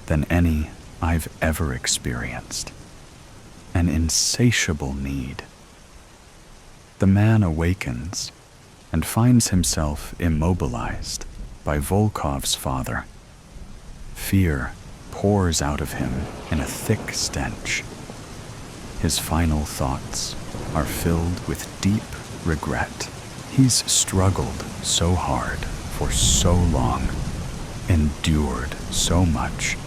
than any I've ever experienced, an insatiable need. The man awakens and finds himself immobilized by Volkov's father. Fear pours out of him in a thick stench. His final thoughts are filled with deep regret. He's struggled so hard for so long, endured so much,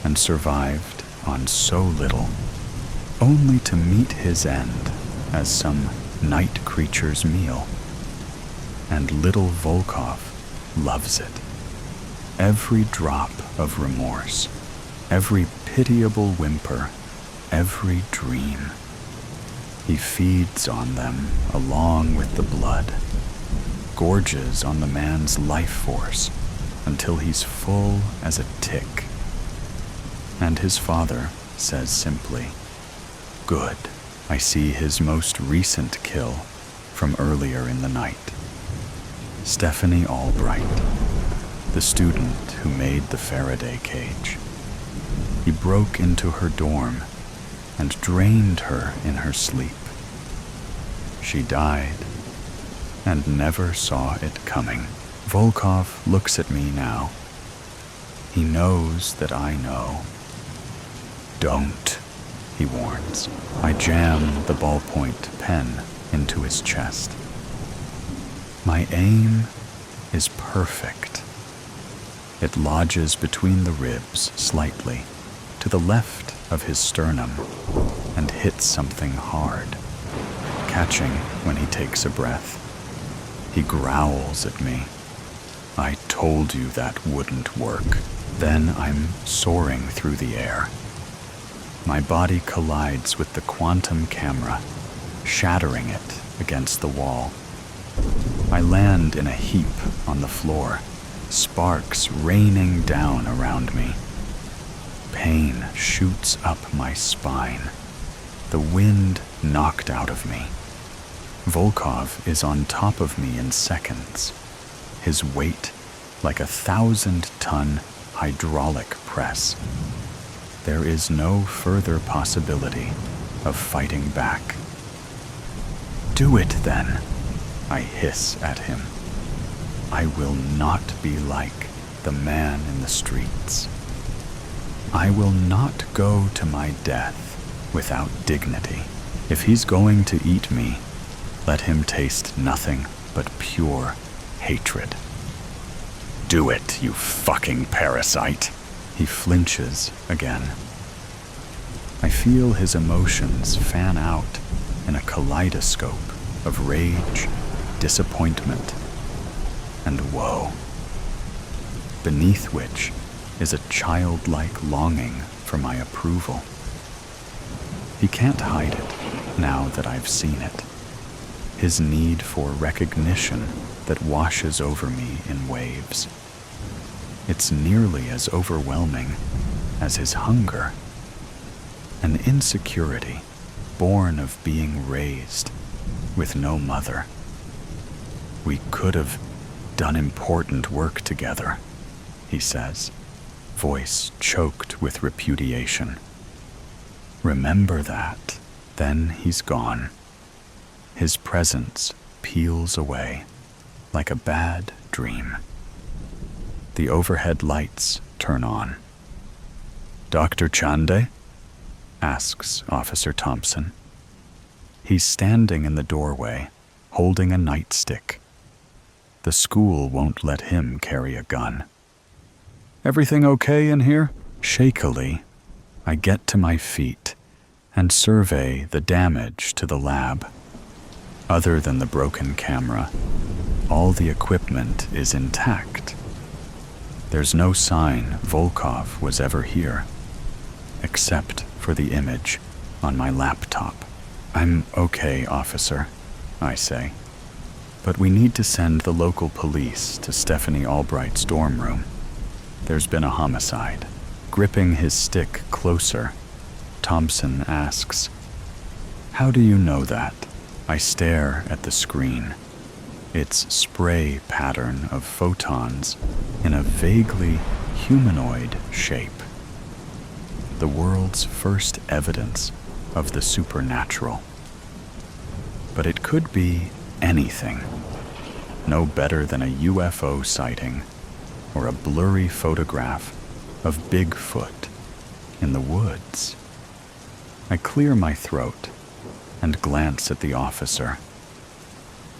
and survived on so little, only to meet his end as some night creature's meal. And little Volkov loves it. Every drop of remorse, every pitiable whimper, every dream. He feeds on them along with the blood, gorges on the man's life force until he's full as a tick. And his father says simply, "Good." I see his most recent kill from earlier in the night. Stephanie Albright, the student who made the Faraday cage. He broke into her dorm and drained her in her sleep. She died and never saw it coming. Volkov looks at me now. He knows that I know. "Don't," he warns. I jam the ballpoint pen into his chest. My aim is perfect. It lodges between the ribs slightly, to the left of his sternum, and hits something hard, catching when he takes a breath. He growls at me. "I told you that wouldn't work." Then I'm soaring through the air. My body collides with the quantum camera, shattering it against the wall. I land in a heap on the floor, sparks raining down around me. Pain shoots up my spine, the wind knocked out of me. Volkov is on top of me in seconds, his weight like a 1,000-ton hydraulic press. There is no further possibility of fighting back. "Do it then," I hiss at him. I will not be like the man in the streets. I will not go to my death without dignity. If he's going to eat me, let him taste nothing but pure hatred. "Do it, you fucking parasite," He flinches again. I feel his emotions fan out in a kaleidoscope of rage, disappointment, and woe, beneath which is a childlike longing for my approval. He can't hide it now that I've seen it. His need for recognition that washes over me in waves. It's nearly as overwhelming as his hunger, an insecurity born of being raised with no mother. We could have done important work together, he says, voice choked with repudiation. Remember that, then he's gone. His presence peels away like a bad dream. The overhead lights turn on. Dr. Chande? Asks Officer Thompson. He's standing in the doorway, holding a nightstick. The school won't let him carry a gun. Everything okay in here? Shakily, I get to my feet and survey the damage to the lab. Other than the broken camera, all the equipment is intact. There's no sign Volkov was ever here, except for the image on my laptop. I'm okay, officer, I say, but we need to send the local police to Stephanie Albright's dorm room. There's been a homicide. Gripping his stick closer, Thompson asks, "How do you know that?" I stare at the screen. Its spray pattern of photons in a vaguely humanoid shape. The world's first evidence of the supernatural. But it could be anything. No better than a UFO sighting or a blurry photograph of Bigfoot in the woods. I clear my throat and glance at the officer.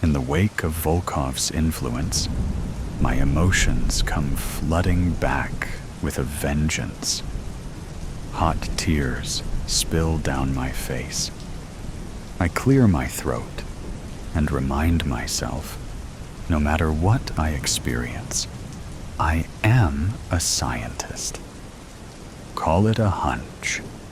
In the wake of Volkov's influence, my emotions come flooding back with a vengeance. Hot tears spill down my face. I clear my throat and remind myself, no matter what I experience, I am a scientist. Call it a hunch,